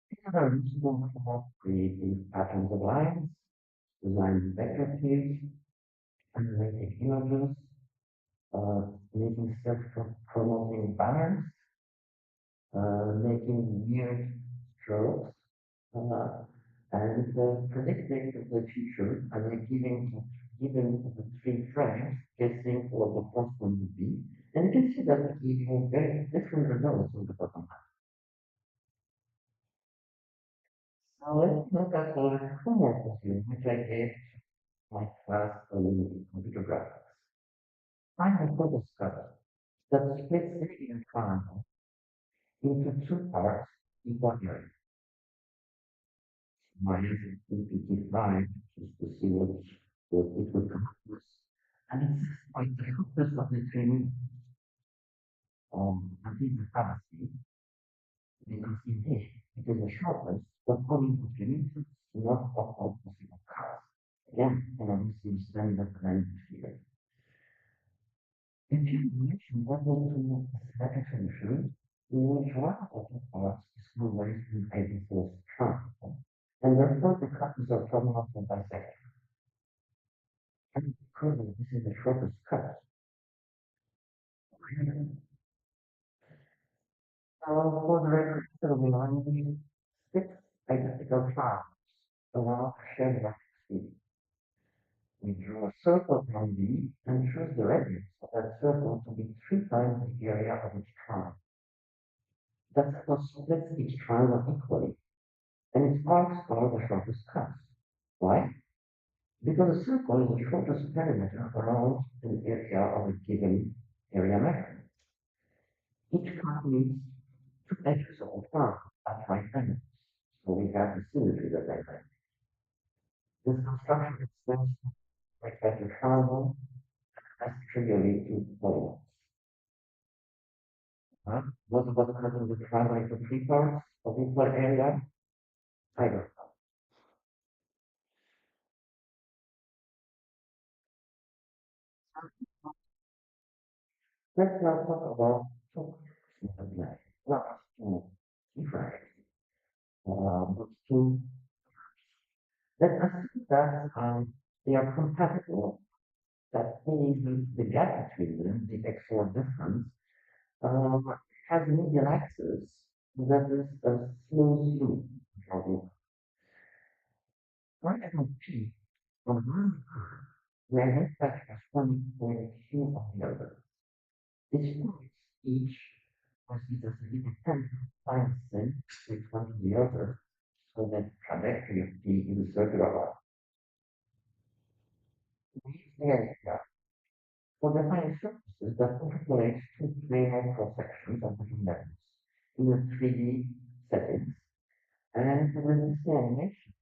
These are useful for creating patterns of lines, designing vector fields, analytic images, making self-promoting banners, making weird strokes, uh, and predicting the future and giving the three frames, guessing what the first one would be. And you can see that giving very different results on the bottom line. So let's look at the homework review, which I gave my class on computer graphics. I have photo discovered that splits the Indian triangle into two parts equal area. My answer would be defined just to see what it would come up with. And it's like the shortest of the three until the fallacy, because indeed it is the shortest, but according to Prometheus, not of all possible paths. Again, an obviously standard language here. In generation, what will to a symmetric solution in which one of the parts is always an ideal triangle, and therefore the cutters are terminal to bisect. And because this is the shortest cut, for the record, there will be only six identical triangles along a shared vector speed. We draw a circle from B and choose the radius of that circle to be 3 times the area of each triangle. That circle splits each triangle equally, and its arcs are the shortest cuts. Why? Because a circle is the shortest perimeter around an area of a given area measure. Each cut meets two edges of the triangle at right angles, so we have the symmetry that I like. This construction extends right back to triangle as trivially to polygons. What about cutting the triangle into three parts of equal area? I don't know. Let's now talk about two life. Not two different, but two. Let's assume that they are compatible, that means the gap between them, the XOR difference, has medial axis that is a closed loop. For element P, on one hand, we identify as one point Q on the other. These points each considers a independent time sync with one to the other, so that trajectory of P is a circular arc. We use the idea for defining surfaces that interpolate two planar cross-sections of different levels in a 3D settings, and with this animation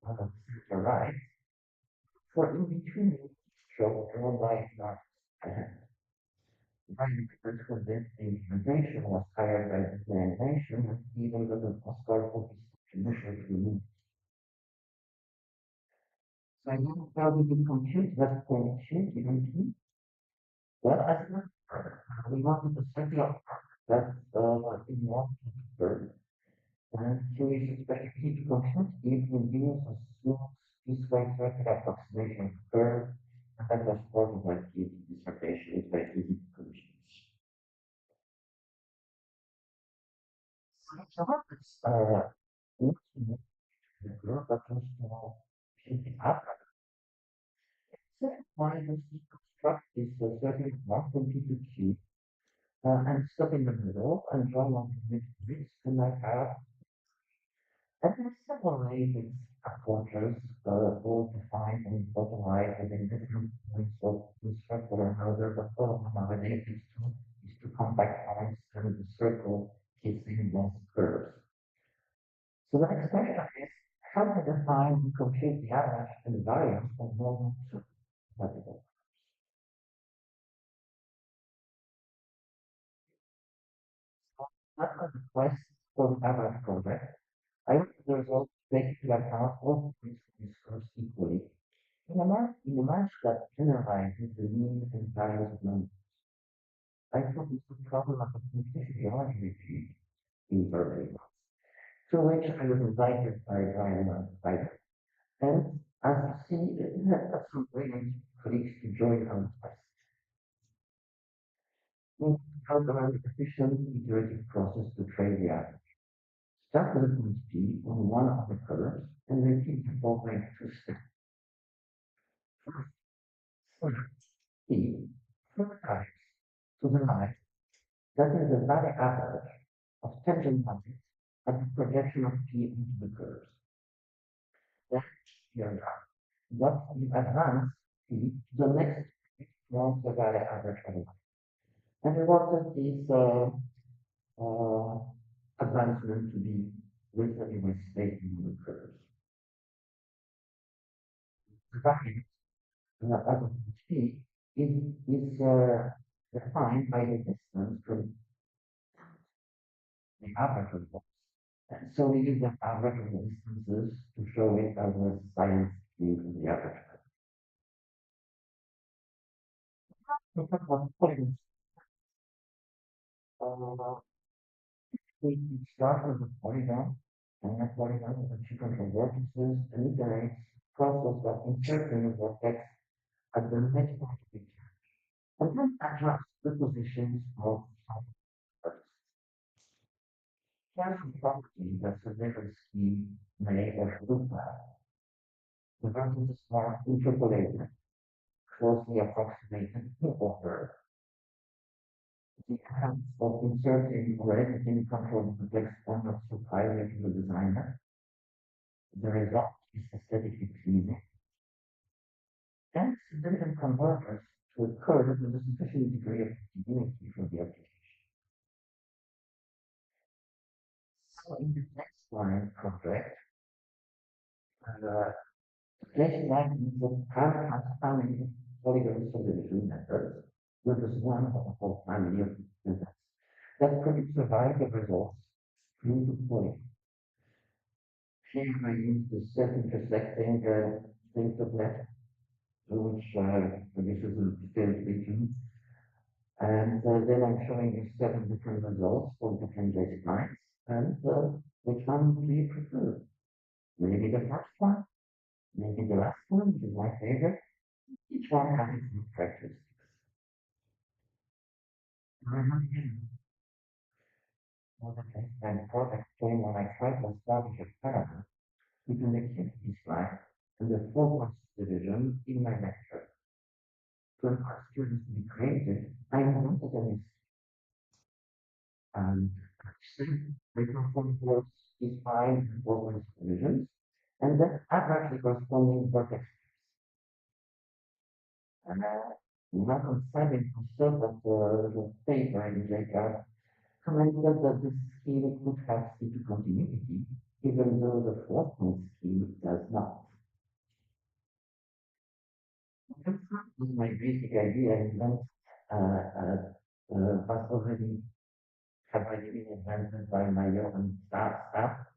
on the center right, for in between stroke drawn by an artist. Right, because for this, the implementation was hired by the animation, and even though the Oscar for his contribution to the movie. So I don't know how we can compute that connection given to. Well, as an we wanted a circular arc that is more particular, and to use especially to compute it, we use a smooth piecewise circular approximation curve, and that was part of my PhD dissertation. It's very easy to compute. So it's not the group that was should be up. Second one is to construct this circuit block from P to Q and stop in the middle and draw one to grids and I have and there's several ways approaches all defined in bottom right within different points of the circle or another, but all of them nowadays is to compact points and the circle kissing those curves. So the next question is how to define and compute the average and variance of more than two variables. Not as a quest for the average project. I want the results take into account all points of discourse equally in a match that generalizes the mean and variance of numbers. I focus the problem of the simplicity argument in verbatim, to which I was invited by Brian Spider. And as you see, it had some brilliant colleagues to join our quest. We help around the efficient iterative process to train the average. Start with a point P on one of the curves and repeat the following two steps. First, select P 4 times to the right. That is the value average of tangent lines at the projection of P into the curves. Then, here we are. What you advance P to the next from the value average of the line. And we wanted this advancement to be reasonably with spacing the curves. The value of P is defined by the distance from the average of the. And so we use the average of the distances to show it as a science view of the average. We talk about polygons. We start with a polygon, and that polygon is a sequence of vertices and iterates process that insert in the vertex at the midpoint of the curve, and then adjust the positions of some vertices. Here's a property that's a different scheme may or loop have. The vertices are interpolated, closely approximated in order. The hands of inserting or editing control complex formats supplied to the designer. The result is aesthetically pleasing and significant convergence to occur with a sufficient degree of continuity for the application. So in the next line project, the place that is the current family polygon subdivision methods, which is one of a whole family of methods that produce a variety of results into polygons. Here I use the self-intersecting syncoplet, which produces a detailed region. And then I'm showing you 7 different results for different baselines, and which one do you prefer? Maybe the first one, maybe the last one, which is my favorite. Each one has its own characteristics. For the baseline product came when I tried to establish a parallel between the activity slide and the 4 points division in my lecture. To encourage students to be creative, I invented a list. And they perform works defined in 4 points divisions, and then average the corresponding vertex. And Malcolm Savage observed that the paper in JCAD commented that this scheme could have C2 continuity, even though the 4 point scheme does not. This was my basic idea, and then was already have already been invented by my own staff.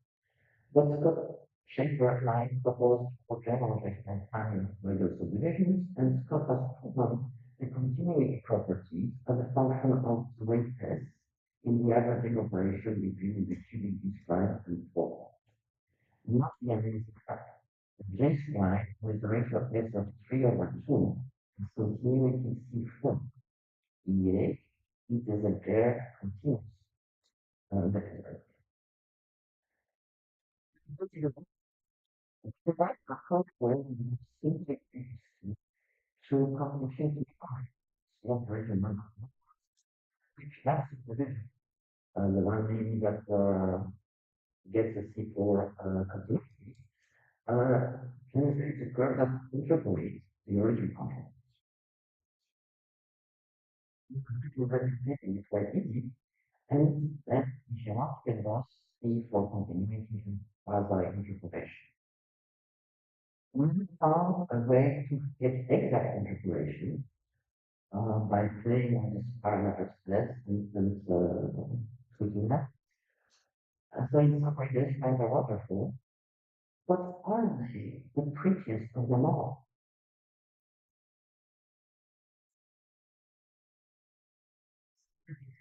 But Scott Schaefer and I proposed for general and family regular subdivisions, and Scott has proven the continuity property as a function of the weight test in the averaging operation between the cubic described and 4. Not the amazing fact. The J-spline with the ratio of S of 3/2 is continuity C4. EA, it is a paired continuous vector. The right approach where we simply through cognition to define what version number which that's the division. The one maybe that gets a C4 continuity generates a curve that interpolates the origin function. Representation is quite easy, and then if you want, you can thus see for continuity and quasi-interpolation. We found a way to get exact interpolation by playing with this parameter less, for instance, to do that. So in some ways, these kinds are wonderful, but are they the prettiest of them all?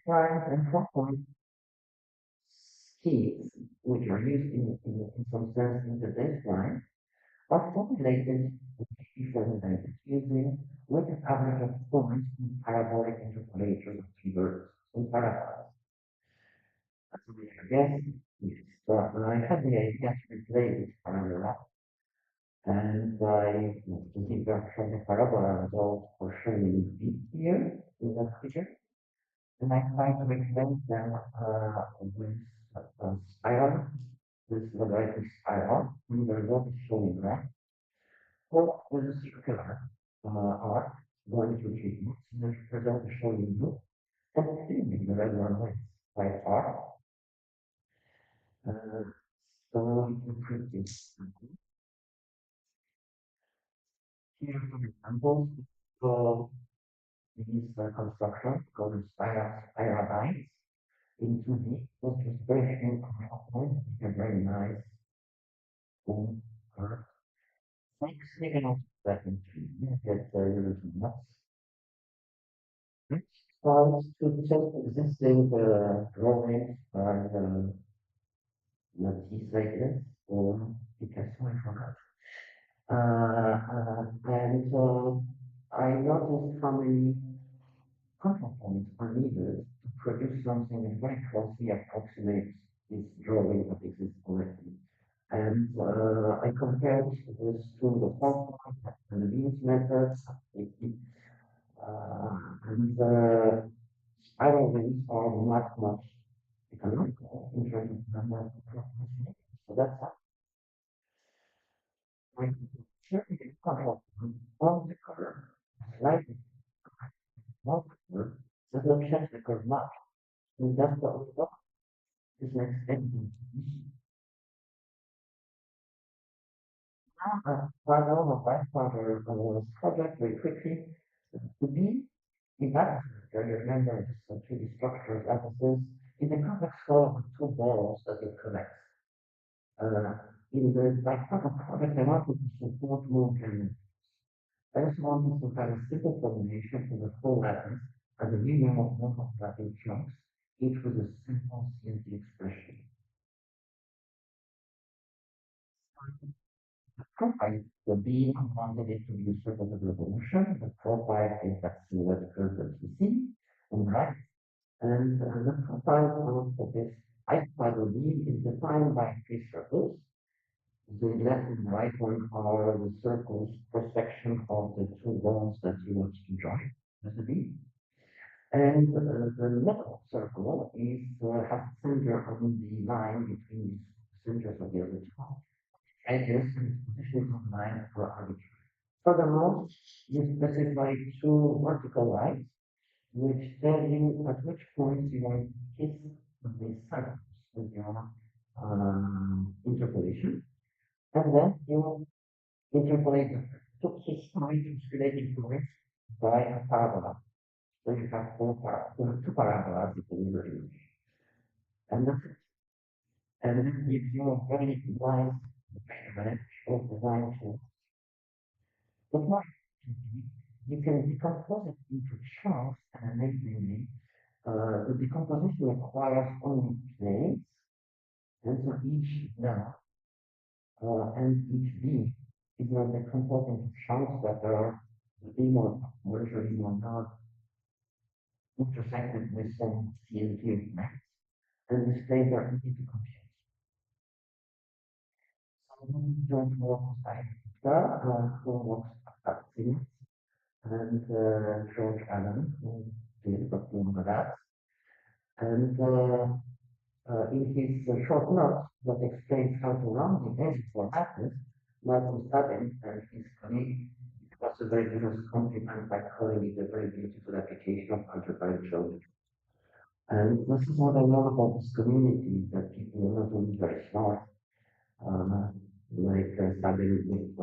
Right, and 4-point schemes, which are used in some sense in the baseline, are formulated be formulated using weighted average of points in parabolic interpolators of figures in parabolas. As we guess, yes, but I had the idea to replace this parabola, and I did that from the parabola result for showing B here in that figure. And I try to replace them with a spiral, this logarithmic spiral, and the result is shown in red, or with a circular arc going through treatments, and the result is shown in blue, and filling the regular length by far. So you print this. Here are some examples of these constructions called spiral lines in 2D, which is very few components, a very nice full curve. Thanks, you can also that in 3D, get the nuts. Next starts to check existing drawings by Matisse like this, or Picasso, I forgot. And I noticed how many control points are needed to produce something that very closely approximates this drawing that exists already. And I compared this to the PowerPoint and the Venus method, and the spiral rings are much economical in terms of number of approximations. So that's how I certainly control on the curve, slightly more curve, does not change the curve much. And that's the only law. This makes everything easy. Now, run over bystander project very quickly. To be in that structure, you remember this 3D structure emphasis in the complex flow of two balls that it connects. In the bystander project, I wanted to support more general. I just wanted to have a simple formulation for the full lattice and the union of number of lattice chunks, each with a simple CNC expression. The profile, the beam wanted it to be a circle of revolution. The profile is that silhouette curve that you see on the right. And the profile of this hypothetical beam is defined by three circles. The left and right one are the circles cross section of the two walls that you want to join as a beam. And the middle circle is has a center on the line between the centers of the other two edges and positions on the line for arbitrary. Furthermore, you specify two vertical lines which tell you at which point you want to kiss the circles with your interpolation. And then you interpolate two relating points by a parabola. So you have two parabolas in your image. And that's it. And this gives you a very nice measurement of design tools. But more you can decompose it into chunks, and amazingly, the decomposition requires only planes, and so each node and each beam is not decomposed into chunks that are the beam or virtually not intersected with some CNT maps, and these planes are easy to compute. Someone joined work with Aida, who works at Siemens, and George Allen, who did perform with that. And in his short note that explains how to run the engine for Atlas, Michael Sabin and his colleague was a very generous compliment by calling it a very beautiful application of algebra geometry. And this is what I love about this community, that people are not only very smart, like Sabin with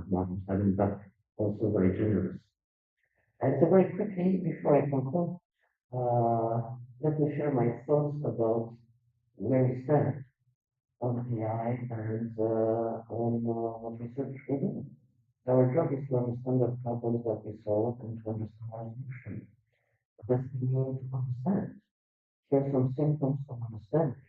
Martin Sabin, but also very generous. And so very quickly, before I conclude, Let me share my thoughts about where we stand on AI and on what research we do. Our job is to understand the problems that we solve and to understand our solution. But we need to understand. Here are some symptoms of understanding.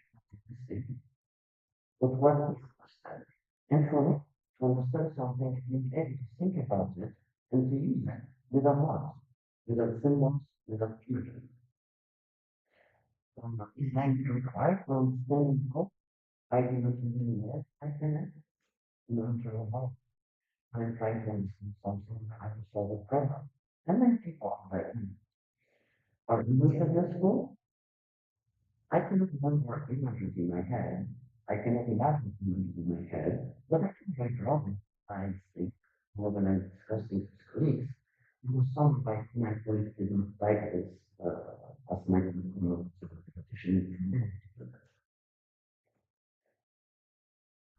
But what is understanding? And for me, to understand something, you need to think about it and to use it without what? Without symbols, without fusion. Is language required for understanding code? I do not really yet. I cannot. Not sure how. I'm trying to understand something, how to solve a problem. And then people are like, are emotions useful? I cannot remember images in my head. I cannot imagine images in my head, but I can write drawing. I think more than I'm discussing with colleagues. It was some by my colleagues did not like this as my repetition.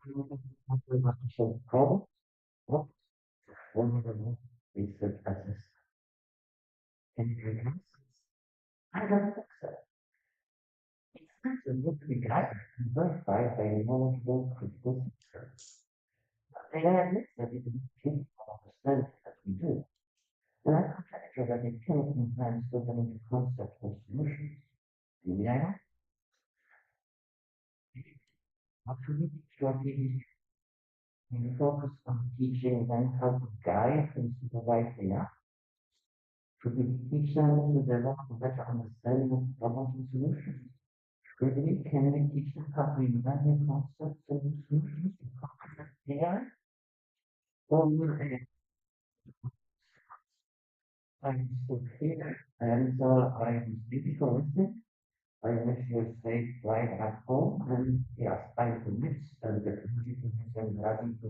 To solve problems, what formidable research assist. Can you give answers? I don't think so. It's absolutely guided and verified by a knowledgeable critical thinker. And I admit that it is capable of understanding that we do. And I conjecture that it cannot sometimes put them into concepts or solutions. Maybe I am. What should we teach our PhD? We focus on teaching them how to guide and supervise AI. Should we teach them to develop a better understanding of problems and solutions? Really, can we teach them how to invent new concepts and new solutions in complex AI? Or will AI I'm still here and I am busy for listening. I wish you a safe ride back home and yes, I'm convinced and the community is ready to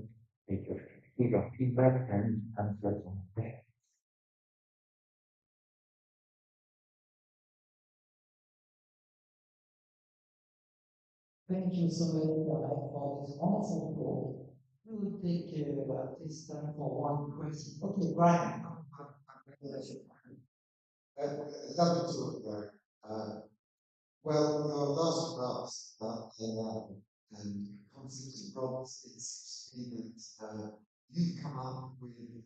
take your feedback and answer some questions. Thank you so very much for this wonderful talk. We will take this time for one question. Okay, Brian. Love to well, your last remarks about AI and concepts and problems, it seems to me that you've come up with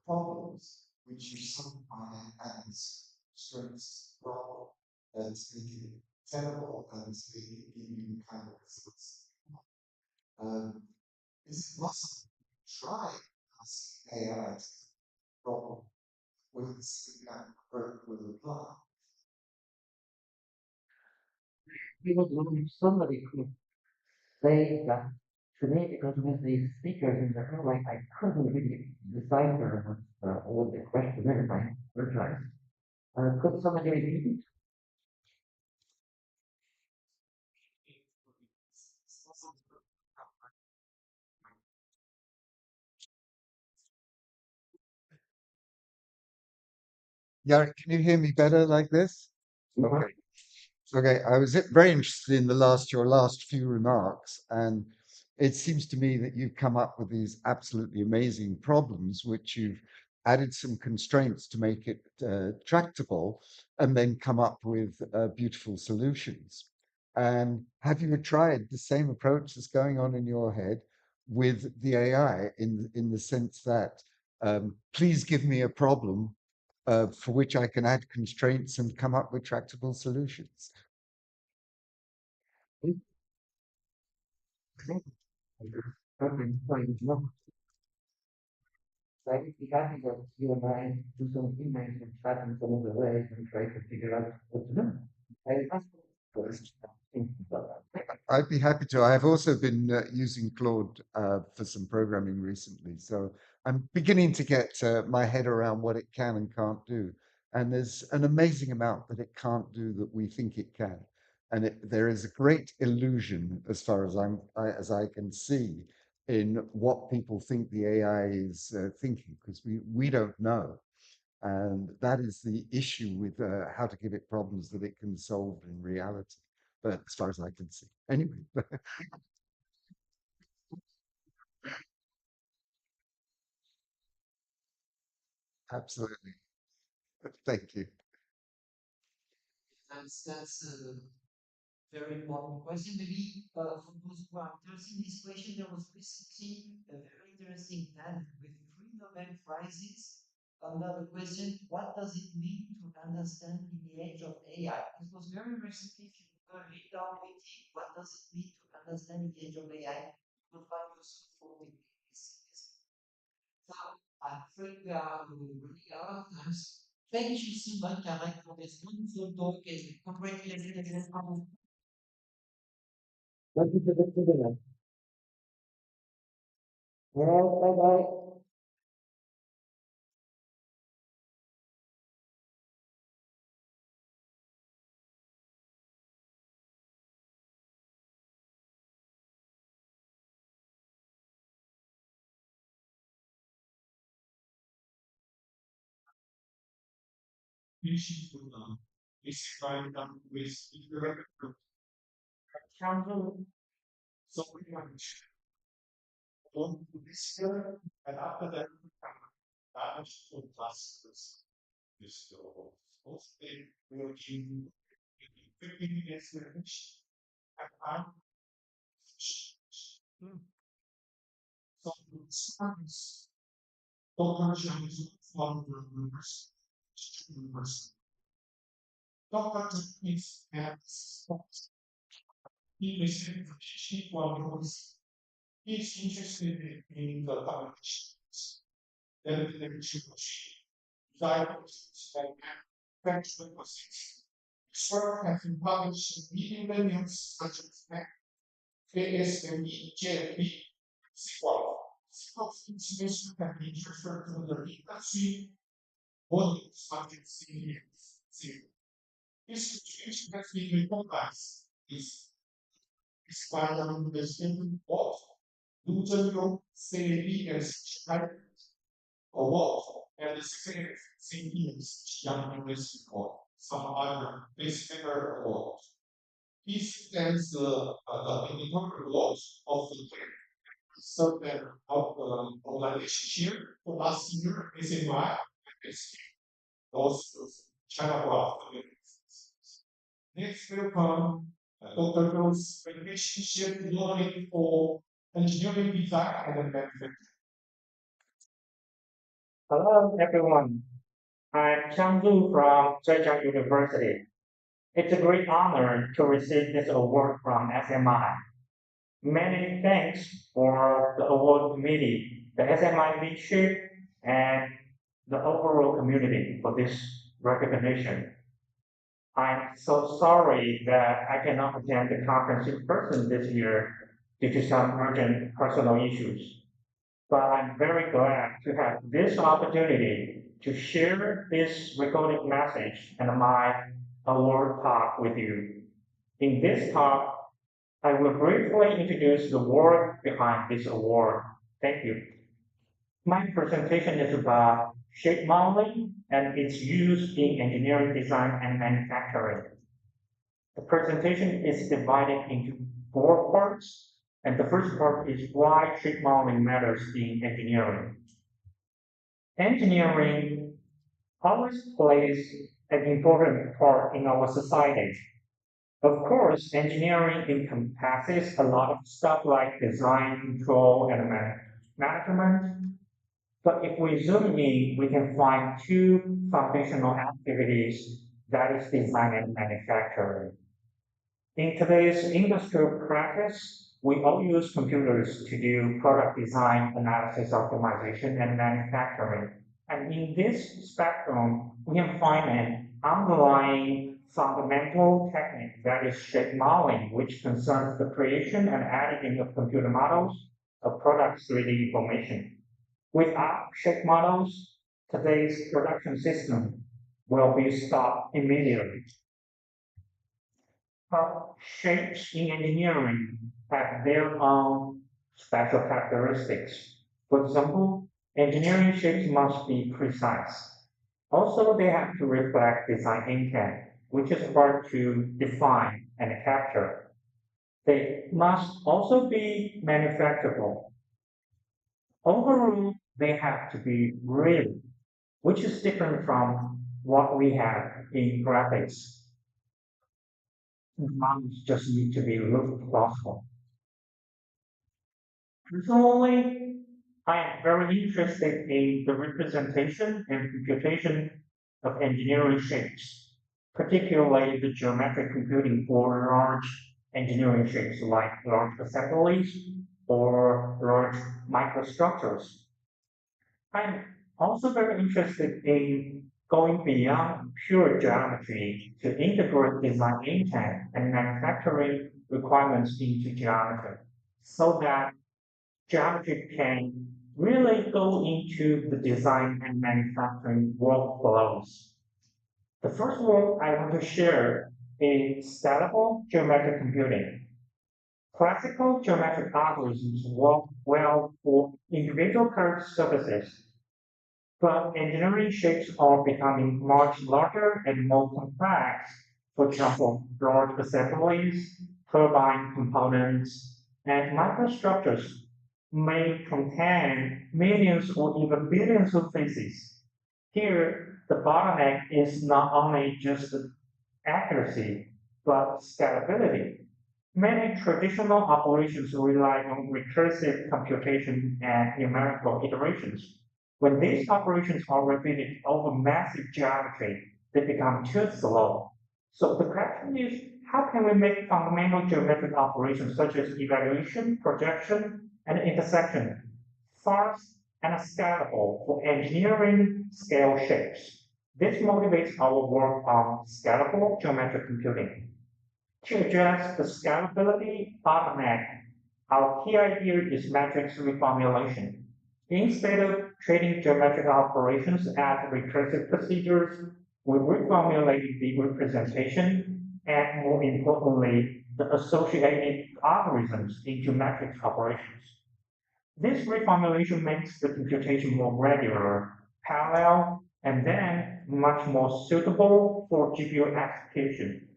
problems which you simplify as strengths problem and to make it tenable and to make it give you the kind of results. Is it possible to try asking AI to problem with the same kind of approach will apply? We would love if somebody could say that today, because with the speakers in the room, I couldn't really decipher all the questionnaire. I apologize. Could somebody repeat it? Yeah, can you hear me better like this? Okay. Okay, I was very interested in your last few remarks, and it seems to me that you've come up with these absolutely amazing problems, which you've added some constraints to make it tractable, and then come up with beautiful solutions. And have you tried the same approach that's going on in your head with the AI in the sense that please give me a problem for which I can add constraints and come up with tractable solutions? So I would be happy that you and I do some emails and chat in some of the ways and try to figure out what to do. I ask thinking about that. I'd be happy to. I've also been using Claude for some programming recently, so I'm beginning to get my head around what it can and can't do. And there's an amazing amount that it can't do that we think it can. And there is a great illusion, as far as as I can see, in what people think the AI is thinking, because we don't know. And that is the issue with how to give it problems that it can solve in reality. But as far as I can see. Anyway, absolutely. Thank you. That's a very important question. Maybe for those who are interested in this question, there was recently a very interesting plan with three Nobel Prizes under the question, what does it mean to understand in the age of AI? This was very recently, if you read down it, what does it mean to understand in the age of AI? You will find useful in this. So I'm afraid we are running out of time. Thank you so much, Tarek, for this wonderful talk and congratulations on Thank you for the privilege. All right, bye bye. Issues with is trying to with the council. So we want to go to this year, and after that, we can manage to classes. This mostly we will give 15 minutes finish and I'm so students Dr. James from the university. Dr. James has he received a PhD from the university. He is interested in the publications. Then the PhD diagnosis and manufacturing process. His work has been published in leading venues such as ASME, JLP, SQL. SQL's information can be transferred to the industry volumes such as CDs. This situation has been recognized is by the student what Luterio CBS award and the second CBS Young English Award, some other Best Award. This stands the important laws of the certain organization here for last year SMI those China graph. Next will come Dr. Bill's relationship learning for engineering design and manufacturing. Hello, everyone. I'm Chang Lu from Zhejiang University. It's a great honor to receive this award from SMI. Many thanks for the award committee, the SMI leadership, and the overall community for this recognition. I'm so sorry that I cannot attend the conference in person this year due to some urgent personal issues. But I'm very glad to have this opportunity to share this recorded message and my award talk with you. In this talk, I will briefly introduce the work behind this award. Thank you. My presentation is about shape modeling and its use in engineering design and manufacturing. The presentation is divided into four parts, and the first part is why shape modeling matters in engineering. Engineering always plays an important part in our society. Of course, engineering encompasses a lot of stuff like design, control, and management. But if we zoom in, we can find two foundational activities, that is design and manufacturing. In today's industrial practice, we all use computers to do product design, analysis, optimization, and manufacturing. And in this spectrum, we can find an underlying fundamental technique that is shape modeling, which concerns the creation and editing of computer models of product 3D information. Without shape models, today's production system will be stopped immediately. Shapes in engineering have their own special characteristics. For example, engineering shapes must be precise. Also, they have to reflect design intent, which is hard to define and capture. They must also be manufacturable. Overall, they have to be real, which is different from what we have in graphics. The models just need to be looked plausible. Personally, I am very interested in the representation and computation of engineering shapes, particularly the geometric computing for large engineering shapes like large assemblies or large microstructures. I'm also very interested in going beyond pure geometry to integrate design intent and manufacturing requirements into geometry so that geometry can really go into the design and manufacturing workflows. The first work I want to share is scalable geometric computing. Classical geometric algorithms work well for individual curved surfaces, but engineering shapes are becoming much larger and more complex. For example, large assemblies, turbine components, and microstructures may contain millions or even billions of pieces. Here, the bottleneck is not only just accuracy, but scalability. Many traditional operations rely on recursive computation and numerical iterations. When these operations are repeated over massive geometry, they become too slow. So the question is, how can we make fundamental geometric operations such as evaluation, projection, and intersection fast and scalable for engineering scale shapes? This motivates our work on scalable geometric computing. To address the scalability bottleneck, our key idea is matrix reformulation. Instead of treating geometric operations as recursive procedures, we reformulate the representation and, more importantly, the associated algorithms into matrix operations. This reformulation makes the computation more regular, parallel, and then much more suitable for GPU execution.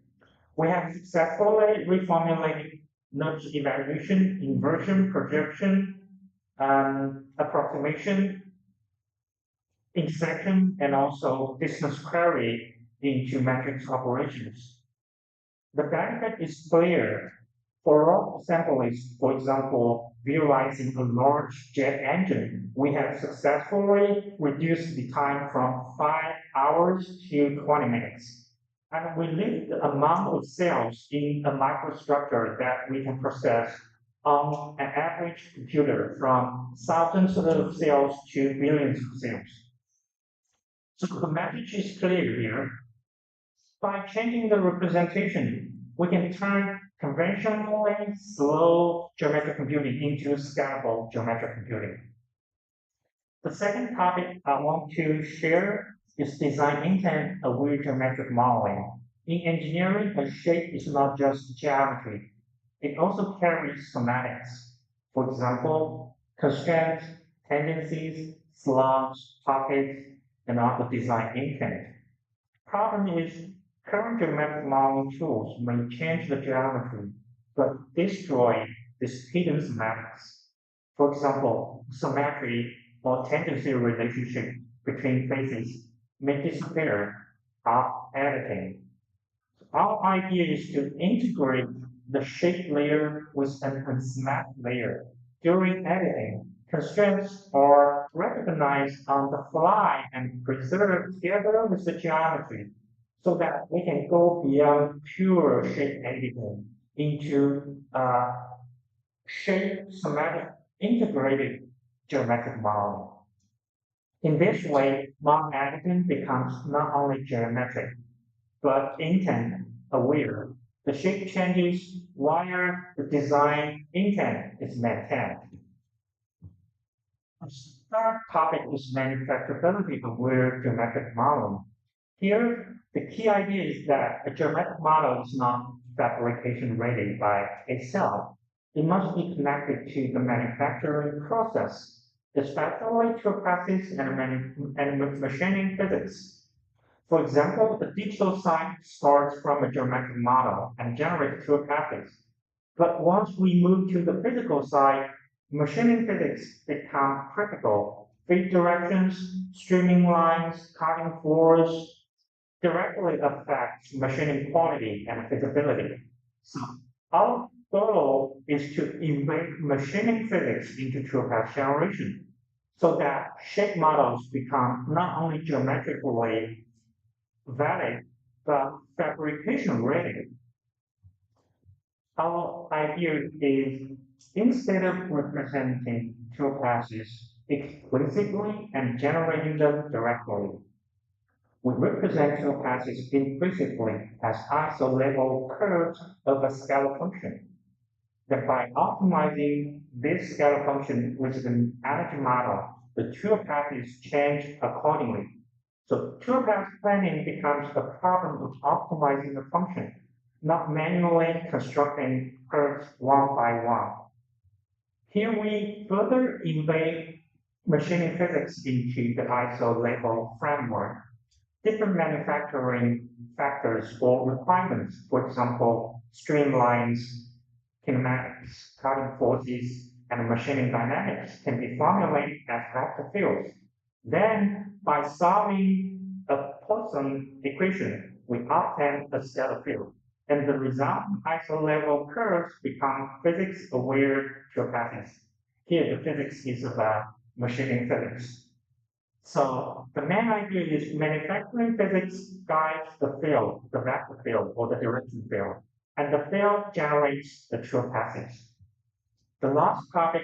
We have successfully reformulated nudge evaluation, inversion, projection, approximation, intersection, and also distance query into matrix operations. The benefit is clear. For raw assemblies, for example, visualizing a large jet engine, we have successfully reduced the time from 5 hours to 20 minutes. And we limit the amount of cells in a microstructure that we can process on an average computer from thousands of cells to billions of cells. So the message is clear here. By changing the representation, we can turn conventionally slow geometric computing into scalable geometric computing. The second topic I want to share is design intent aware geometric modeling. In engineering, a shape is not just geometry. It also carries semantics. For example, constraints, tendencies, slopes, pockets, and other design intent. Problem is, current geometric modeling tools may change the geometry, but destroy this hidden semantics. For example, symmetry or tendency relationship between faces may disappear after editing. Our idea is to integrate the shape layer with an unsmacked layer. During editing, constraints are recognized on the fly and preserved together with the geometry so that we can go beyond pure shape editing into shape semantic integrated geometric modeling. In this way, model editing becomes not only geometric, but intent aware. The shape changes while the design intent is maintained. The third topic is manufacturability aware geometric modeling. Here, the key idea is that a geometric model is not fabrication ready by itself. It must be connected to the manufacturing process, especially to process and machining physics. For example, the digital side starts from a geometric model and generates two graphics. But once we move to the physical side, machining physics become critical. Feed directions, streaming lines, cutting floors, directly affects machining quality and feasibility. So our goal is to embed machining physics into true path generation so that shape models become not only geometrically valid, but fabrication ready. Our idea is instead of representing two classes explicitly and generating them directly, we represent two classes implicitly as iso-level curves of a scalar function. That by optimizing this scalar function with the energy model, the two classes change accordingly. So two-path planning becomes a problem of optimizing the function, not manually constructing curves one by one. Here we further embed machining physics into the ISO level framework. Different manufacturing factors or requirements, for example, streamlines, kinematics, cutting forces, and machining dynamics can be formulated as vector fields. Then, by solving a Poisson equation, we obtain a scalar field, and the resulting iso-level curves become physics-aware geopathics. Here, the physics is about machining physics. So the main idea is manufacturing physics guides the field, the vector field or the direction field, and the field generates the true passage. The last topic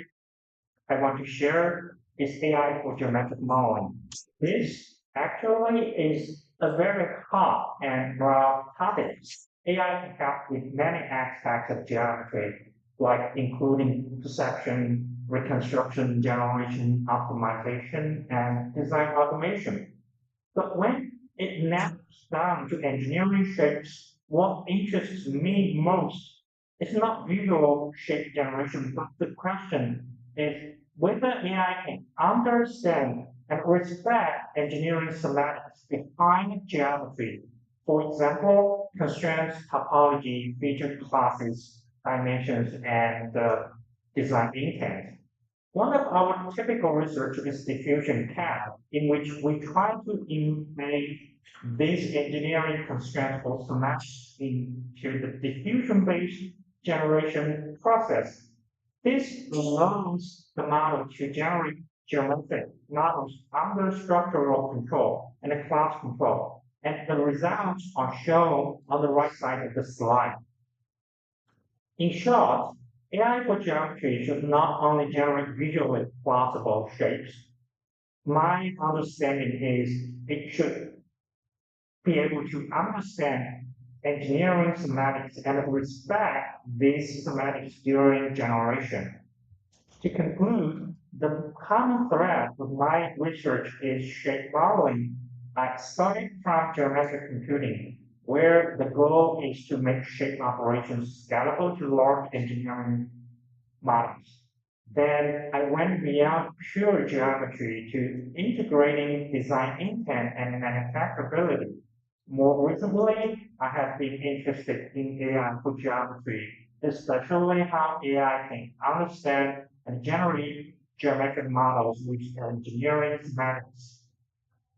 I want to share is AI for geometric modeling. This actually is a very hot and broad topic. AI can help with many aspects of geometry, like including perception, reconstruction, generation, optimization, and design automation. But when it narrows down to engineering shapes, what interests me most is not visual shape generation, but the question is whether AI can understand and respect engineering semantics behind geometry. For example, constraints, topology, feature classes, dimensions, and design intent. One of our typical research is diffusion CAD, in which we try to embed these engineering constraints or semantics into the diffusion-based generation process. This allows the model to generate geometric models under structural control and class control, and the results are shown on the right side of the slide. In short, AI for geometry should not only generate visually plausible shapes. My understanding is it should be able to understand engineering semantics and respect these semantics during generation. To conclude, the common thread of my research is shape modeling. I started from geometric computing, where the goal is to make shape operations scalable to large engineering models. Then I went beyond pure geometry to integrating design intent and manufacturability. More recently, I have been interested in AI for geometry, especially how AI can understand and generate geometric models with engineering semantics.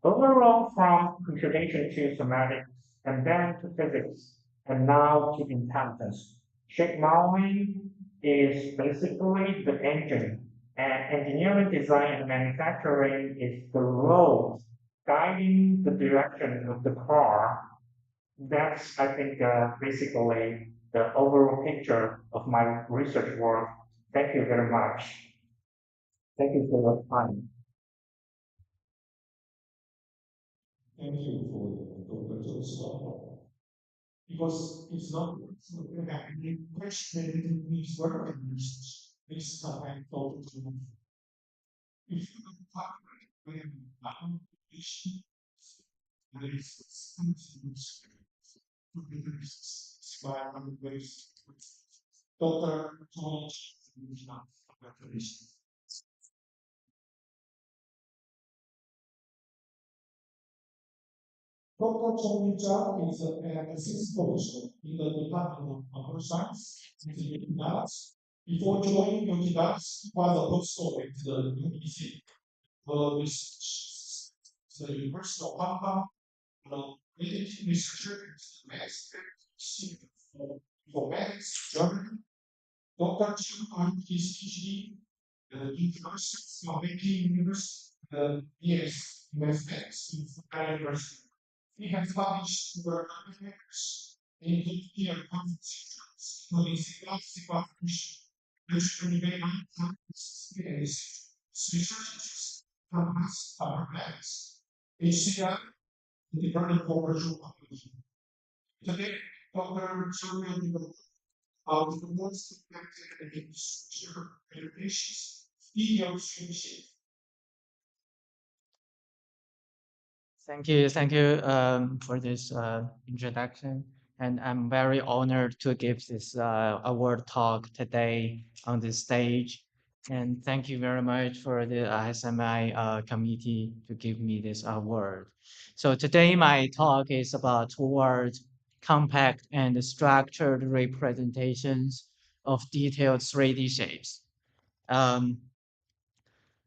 Overall, from computation to semantics, and then to physics, and now to intelligence. Shape modeling is basically the engine, and engineering design and manufacturing is the road guiding the direction of the car. That's, I think, basically the overall picture of my research work. Thank you very much. Thank you for your time. Thank you for the total because it's not so that any question in these work and research. This time total to if you don't talk when issue there is something to be inspired based with total knowledge and preparation. Dr. Chong is an assistant professor in the Department of Computer Science at the University. Before joining Unidas, was a postdoc at the UBC Research, the University of Hong Kong, Related researchers expert for maths, German, Dr. Chu on his PhD in process of making universe yes, mathematics in Fukuoka University. He has published work on mathematics in nuclear concentrations, including sigma function, which convey experience researches from mass power mathematics. HCI, the burning virtual population. Today, Dr. Chu will develop how the most effective and structure innovations video solution. Thank you for this introduction. And I'm very honored to give this award talk today on this stage. And thank you very much for the ISMI committee to give me this award. So today my talk is about towards compact and structured representations of detailed 3D shapes.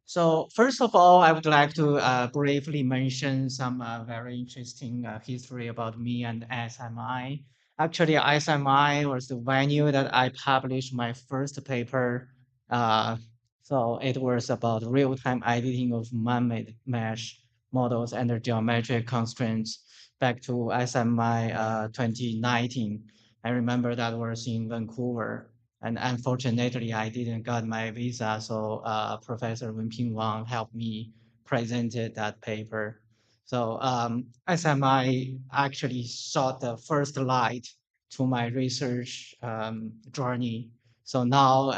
So first of all, I would like to briefly mention some very interesting history about me and SMI. Actually, SMI was the venue that I published my first paper. Uh, so it was about real-time editing of man-made mesh models under geometric constraints back to SMI 2019. I remember that was in Vancouver. And unfortunately, I didn't got my visa, so Professor Wenping Wang helped me presented that paper. So SMI actually shot the first light to my research journey. So now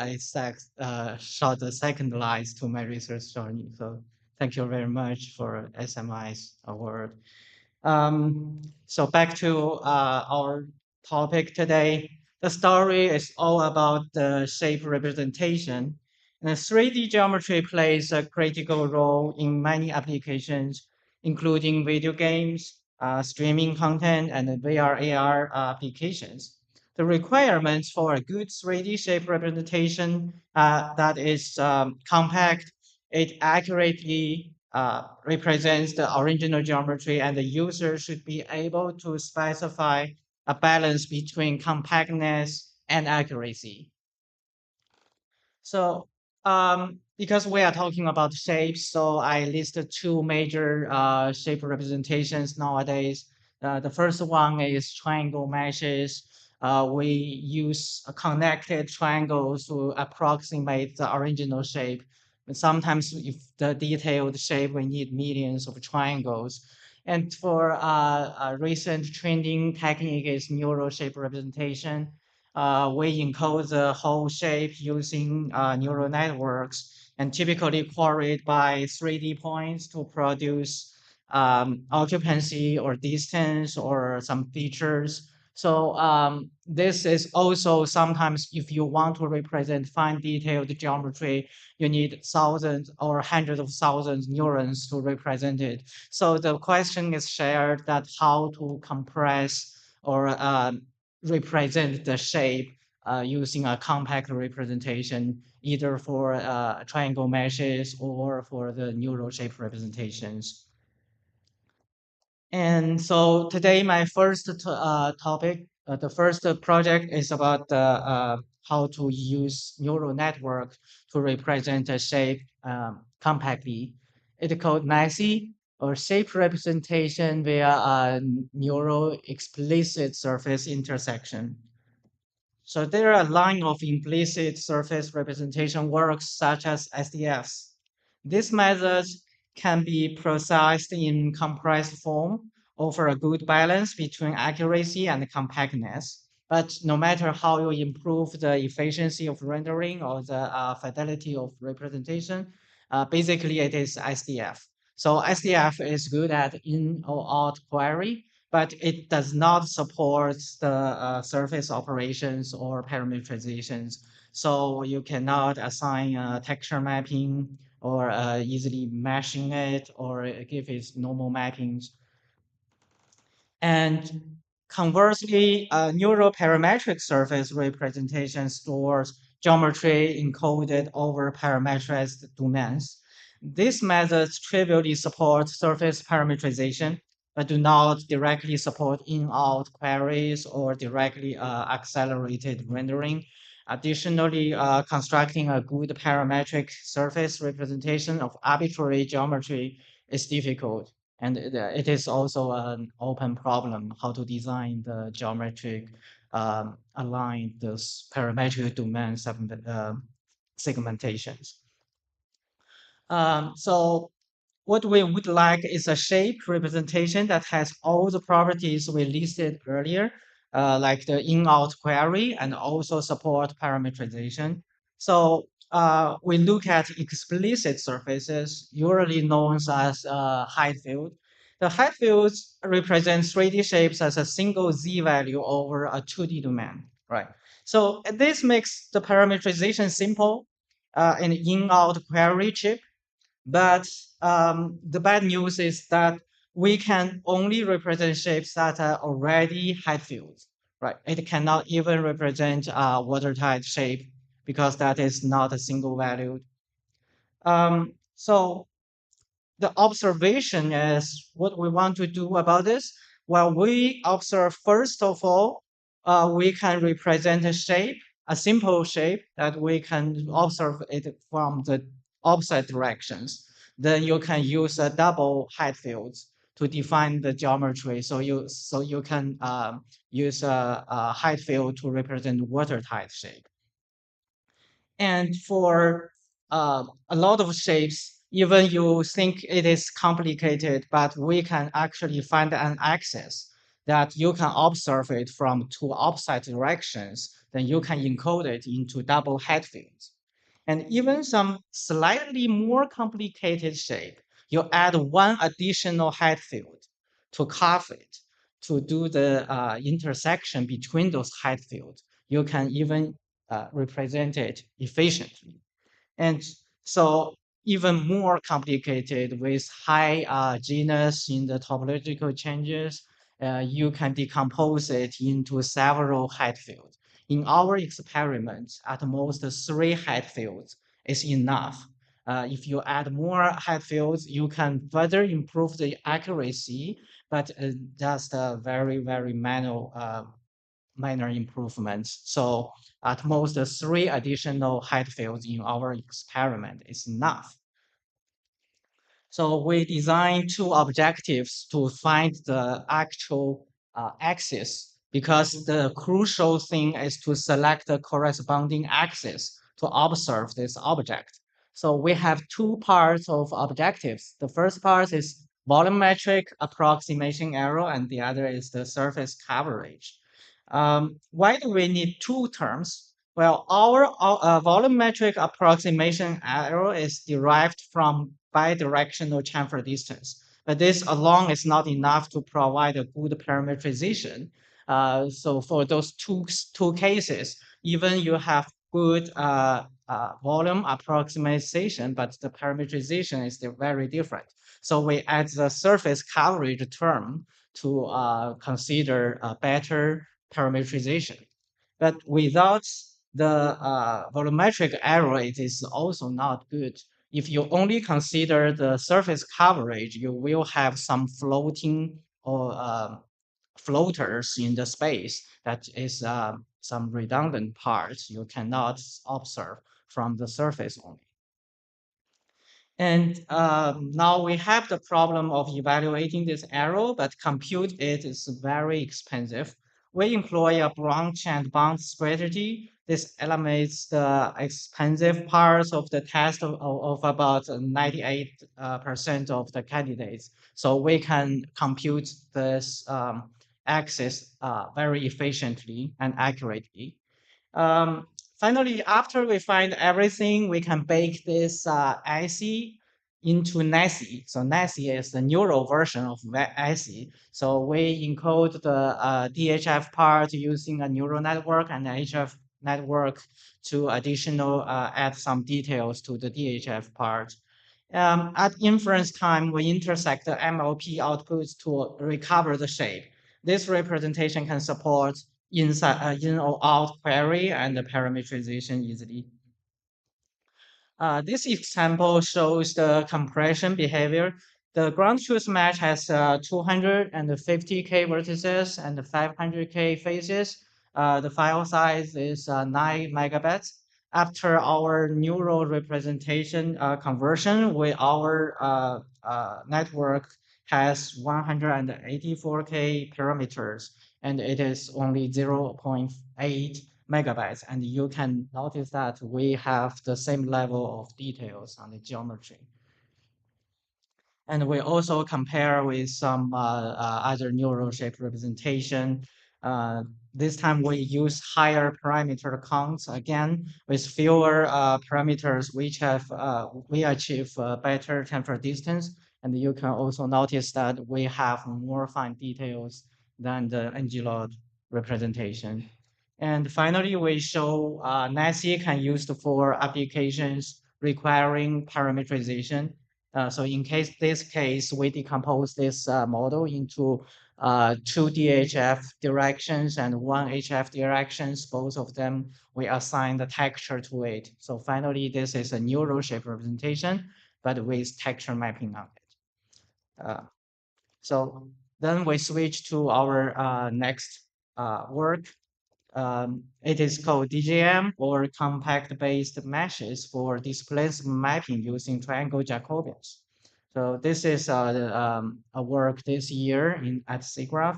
shot the second light to my research journey. So thank you very much for SMI's award. So back to our topic today. The story is all about the shape representation. And 3D geometry plays a critical role in many applications, including video games, streaming content, and VR AR applications. The requirements for a good 3D shape representation that is compact, it accurately represents the original geometry, and the user should be able to specify a balance between compactness and accuracy. So because we are talking about shapes, so I listed two major shape representations nowadays. The first one is triangle meshes. We use connected triangles to approximate the original shape. And sometimes if the detailed shape, we need millions of triangles. And for a recent trending technique is neural shape representation. We encode the whole shape using neural networks and typically queried by 3D points to produce occupancy or distance or some features. So this is also sometimes if you want to represent fine detailed geometry, you need thousands or hundreds of thousands neurons to represent it. So the question is shared that how to compress or represent the shape using a compact representation, either for triangle meshes or for the neural shape representations. And so today, my first topic, the first project is about how to use neural network to represent a shape compactly. It's called NICE, or shape representation via a neural explicit surface intersection. So there are a line of implicit surface representation works such as SDFs. These methods can be processed in compressed form, offer a good balance between accuracy and compactness. But no matter how you improve the efficiency of rendering or the fidelity of representation, basically it is SDF. So SDF is good at in or out query, but it does not support the surface operations or parameterizations. So you cannot assign texture mapping or easily meshing it or give it normal mappings. And conversely, a neural parametric surface representation stores geometry encoded over parameterized domains. These methods trivially support surface parameterization, but do not directly support in-out queries or directly accelerated rendering. Additionally, constructing a good parametric surface representation of arbitrary geometry is difficult. And it is also an open problem how to design the geometric align those parametric domain segmentations. So what we would like is a shape representation that has all the properties we listed earlier, like the in-out query and also support parameterization. So we look at explicit surfaces, usually known as height field. The height fields represent 3D shapes as a single z value over a 2D domain, right? So this makes the parameterization simple in in-out query chip, but the bad news is that we can only represent shapes that are already height fields, right? It cannot even represent a watertight shape because that is not a single value. So the observation is what we want to do about this. Well, we observe, first of all, we can represent a shape, a simple shape that we can observe it from the opposite directions. Then you can use a double height fields to define the geometry. So you can use a height field to represent watertight shape. And for a lot of shapes, even you think it is complicated, but we can actually find an axis that you can observe it from two opposite directions, then you can encode it into double head fields. And even some slightly more complicated shape, you add one additional head field to carve it, to do the intersection between those head fields. You can even represent it efficiently. And so even more complicated with high genus in the topological changes, you can decompose it into several height fields. In our experiments, at most 3 height fields is enough. If you add more height fields, you can further improve the accuracy, but just a very, very minor improvements. So at most 3 additional height fields in our experiment is enough. So we designed 2 objectives to find the actual axis, because the crucial thing is to select the corresponding axis to observe this object. So we have 2 parts of objectives. The first part is volumetric approximation error, and the other is the surface coverage. Why do we need 2 terms? Well, our volumetric approximation error is derived from bidirectional chamfer distance, but this alone is not enough to provide a good parameterization. So for those two cases, even you have good volume approximation, but the parameterization is still very different. So we add the surface coverage term to consider a better parameterization. But without the volumetric error, it is also not good. If you only consider the surface coverage, you will have some floating or floaters in the space that is some redundant parts you cannot observe from the surface only. And now we have the problem of evaluating this error, but compute it is very expensive. We employ a branch and bound strategy. This eliminates the expensive parts of the test of about 98% of the candidates. So we can compute this axis very efficiently and accurately. Um, Finally, after we find everything, we can bake this IC into NASI. So NASI is the neural version of IC. So we encode the DHF part using a neural network and HF network to additional add some details to the DHF part. At inference time, we intersect the MLP outputs to recover the shape. This representation can support inside in or out query and the parameterization easily. This example shows the compression behavior. The ground truth mesh has 250K vertices and 500K faces. The file size is 9 megabytes. After our neural representation conversion, our network has 184K parameters, and it is only 0.8 megabytes. And you can notice that we have the same level of details on the geometry. And we also compare with some other neural shape representation. This time we use higher parameter counts again with fewer parameters, which we achieve better temporal distance. And you can also notice that we have more fine details than the NG-Log representation. And finally, we show NASI can used for applications requiring parameterization. So in this case, we decompose this model into two DHF directions and one HF directions. Both of them, we assign the texture to it. So finally, this is a neural shape representation, but with texture mapping on it. So then we switch to our next work. It is called DJM, or compact-based meshes for displacement mapping using triangle Jacobians. So this is a work this year at SIGGRAPH.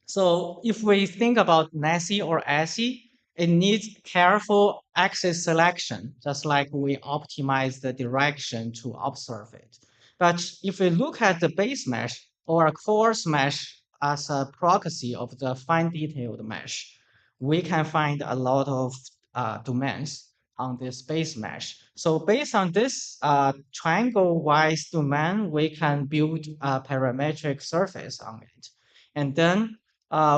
So if we think about NASI or ASI, it needs careful axis selection, just like we optimize the direction to observe it. But if we look at the base mesh or a coarse mesh as a proxy of the fine detailed mesh, we can find a lot of domains on this base mesh. So based on this triangle-wise domain, we can build a parametric surface on it. And then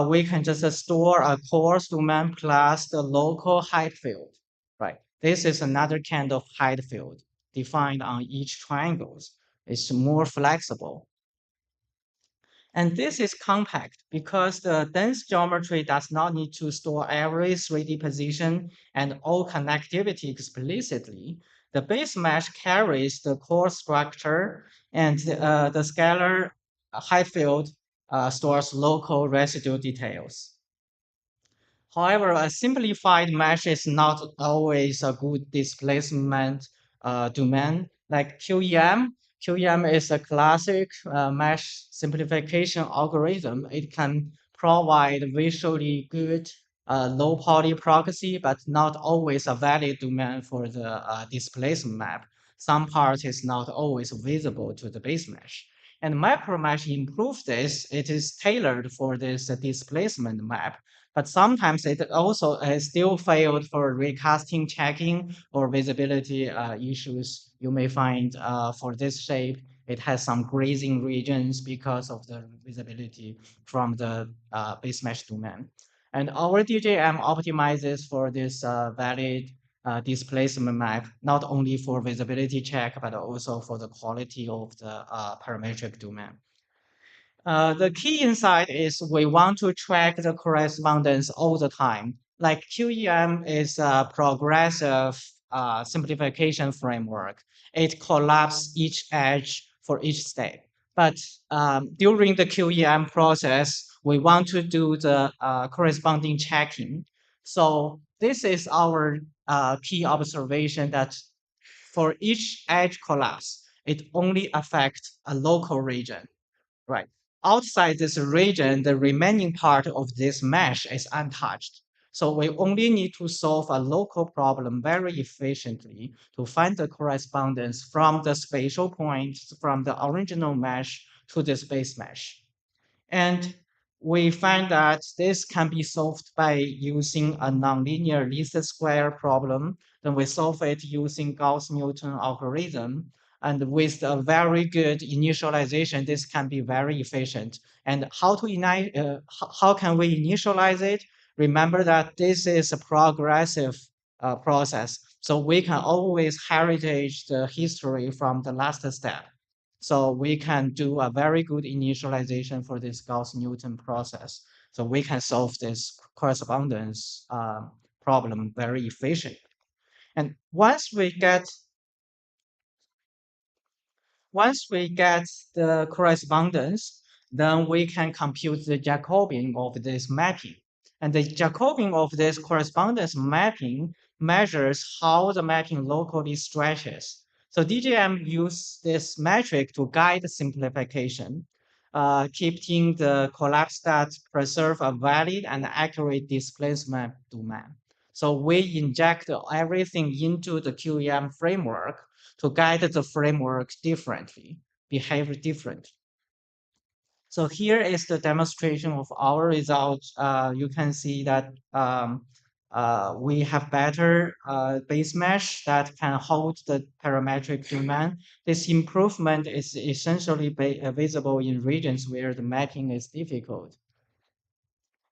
we can just store a coarse domain plus the local height field, right? This is another kind of height field defined on each triangles. It's more flexible. And this is compact because the dense geometry does not need to store every 3D position and all connectivity explicitly. The base mesh carries the core structure, and the scalar height field stores local residual details. However, a simplified mesh is not always a good displacement domain. Like QEM is a classic mesh simplification algorithm. It can provide visually good low poly proxy, but not always a valid domain for the displacement map. Some part is not always visible to the base mesh. And MicroMesh improves this. It is tailored for this displacement map, but sometimes it also still failed for recasting checking or visibility issues. You may find for this shape, it has some grazing regions because of the visibility from the base mesh domain. And our DJM optimizes for this valid displacement map, not only for visibility check, but also for the quality of the parametric domain. The key insight is we want to track the correspondence all the time. Like QEM is a progressive simplification framework. It collapses each edge for each step. But during the QEM process, we want to do the corresponding checking. So this is our key observation that for each edge collapse, it only affects a local region. Right. Outside this region, the remaining part of this mesh is untouched. So we only need to solve a local problem very efficiently to find the correspondence from the spatial points from the original mesh to this base mesh. And we find that this can be solved by using a nonlinear least square problem. Then we solve it using Gauss-Newton algorithm. And with a very good initialization, this can be very efficient. And how can we initialize it? Remember that this is a progressive process. So we can always heritage the history from the last step. So we can do a very good initialization for this Gauss-Newton process. So we can solve this correspondence problem very efficiently. And once once we get the correspondence, then we can compute the Jacobian of this mapping. And the Jacobian of this correspondence mapping measures how the mapping locally stretches. So DGM use this metric to guide simplification, keeping the collapse that preserve a valid and accurate displacement domain. So we inject everything into the QEM framework to guide the framework differently, behave differently. So here is the demonstration of our results. You can see that we have better base mesh that can hold the parametric domain. This improvement is essentially visible in regions where the mapping is difficult.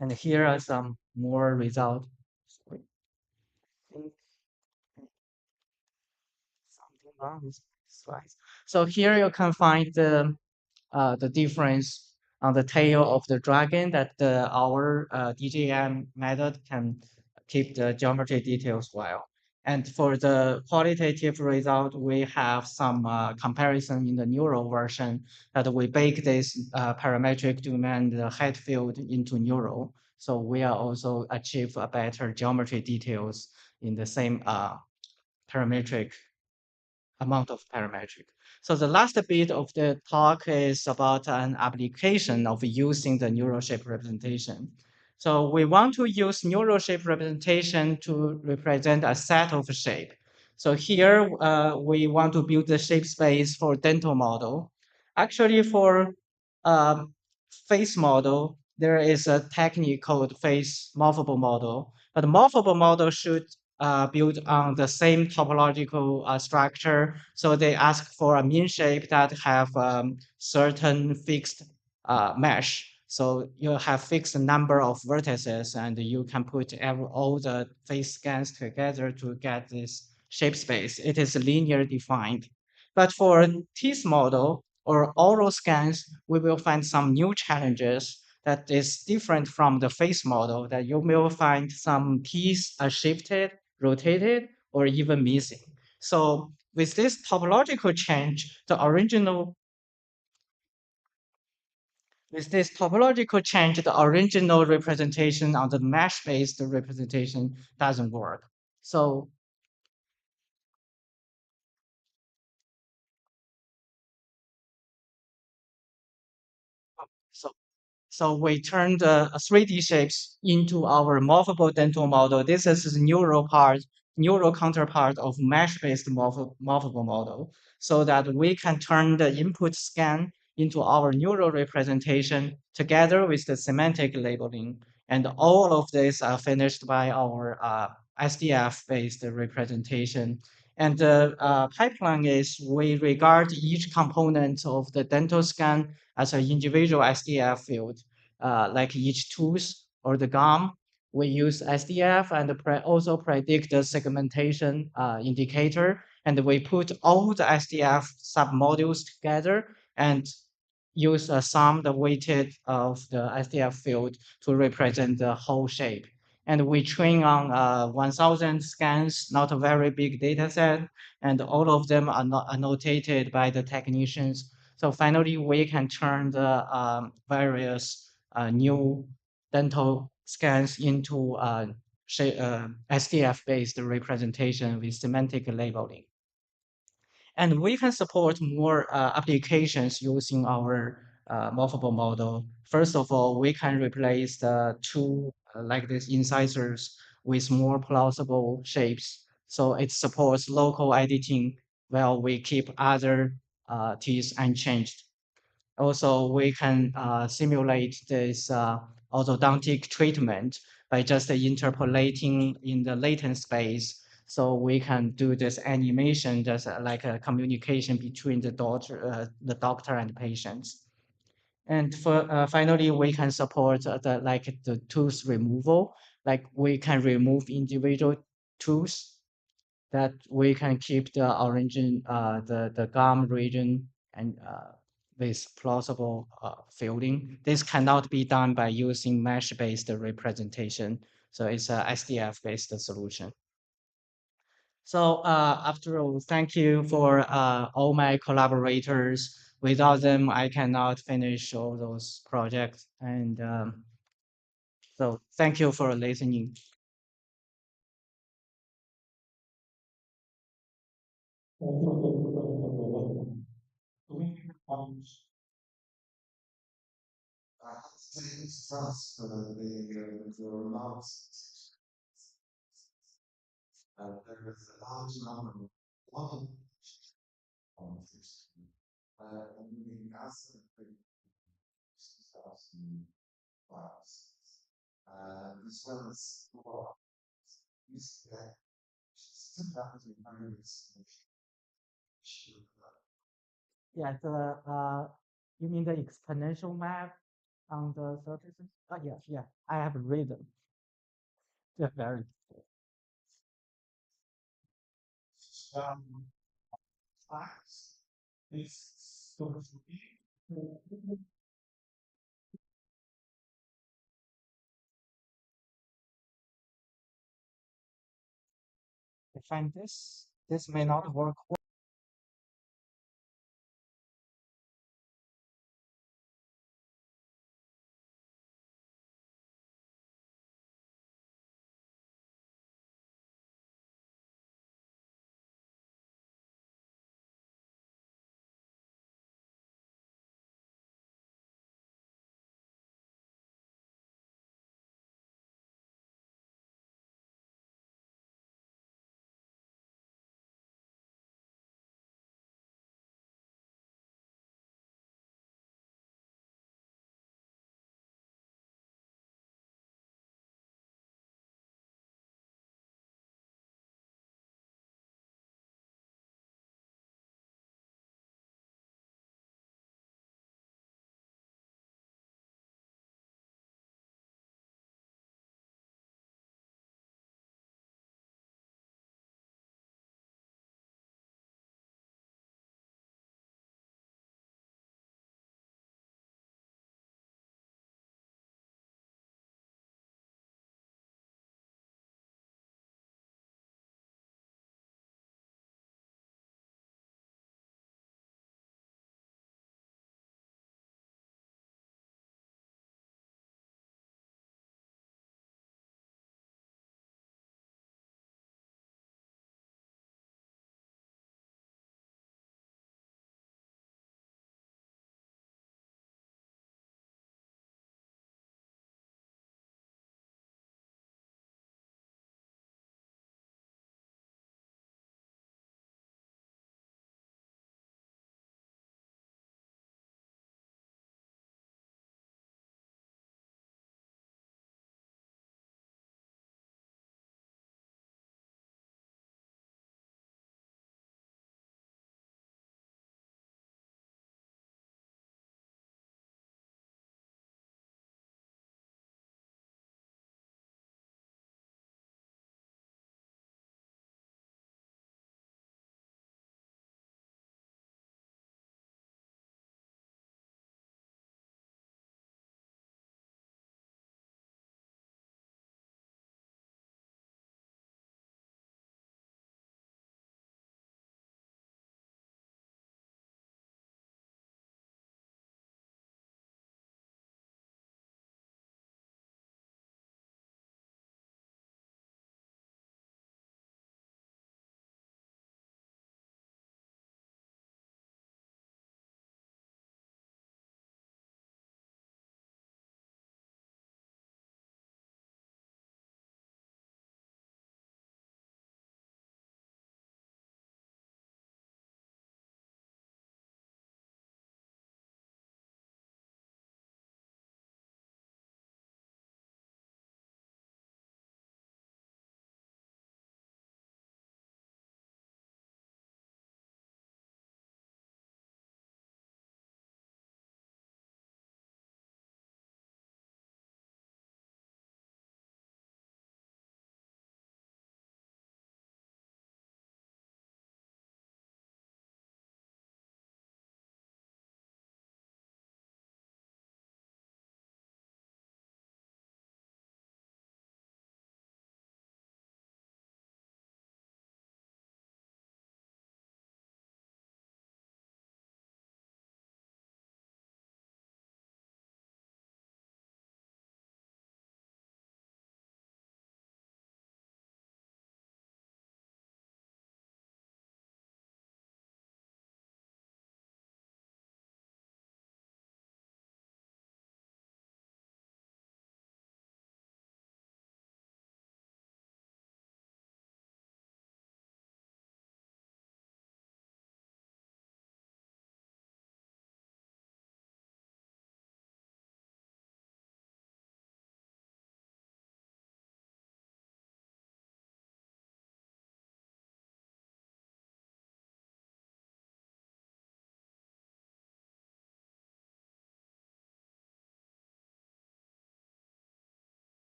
And here are some more results. Sorry. Something wrong with slides. So here you can find the difference on the tail of the dragon that our DGM method can keep the geometry details well. And for the qualitative result, we have some comparison in the neural version that we bake this parametric domain, the height field into neural. So we are also achieve a better geometry details in the same parametric amount of parametric. So the last bit of the talk is about an application of using the neural shape representation. So we want to use neural shape representation to represent a set of shape. So here we want to build the shape space for dental model. Actually, for face model, there is a technique called face morphable model. But the morphable model should built on the same topological structure. So they ask for a mean shape that have certain fixed mesh. So you have fixed number of vertices and you can put all the face scans together to get this shape space. It is linear defined. But for teeth model or oral scans, we will find some new challenges that is different from the face model, that you will find some teeth are shifted, rotated, or even missing. So with this topological change, the original representation on the mesh-based representation doesn't work. So so So we turned 3D shapes into our morphable dental model. This is the neural counterpart of mesh-based morphable model, so that we can turn the input scan into our neural representation together with the semantic labeling. And all of this are finished by our SDF-based representation. And the pipeline is we regard each component of the dental scan as an individual SDF field, like each tooth or the gum. We use SDF and also predict the segmentation indicator. And we put all the SDF submodules together and use a sum the weighted of the SDF field to represent the whole shape. And we train on 1,000 scans, not a very big data set, and all of them are not annotated by the technicians. So finally, we can turn the various new dental scans into SDF-based representation with semantic labeling. And we can support more applications using our morphable model. First of all, we can replace the two like these incisors with more plausible shapes. So it supports local editing while we keep other teeth unchanged. Also, we can simulate this orthodontic treatment by just interpolating in the latent space. So we can do this animation just like a communication between the doctor and patients. And for finally, we can support the tooth removal. Like we can remove individual tooths that we can keep the origin, the gum region and with plausible fielding. This cannot be done by using mesh-based representation. So it's a SDF-based solution. So after all, thank you for all my collaborators. Without them, I cannot finish all those projects. And so thank you for listening. I have to say this trust the remarks. There is a large number of one on this. And we asked them to 2000 files. As well as what is there. Still happening very Yeah, the you mean the exponential map on the surfaces? Oh yeah, yeah. I have read them. They're very Facts is going to be I find this may not work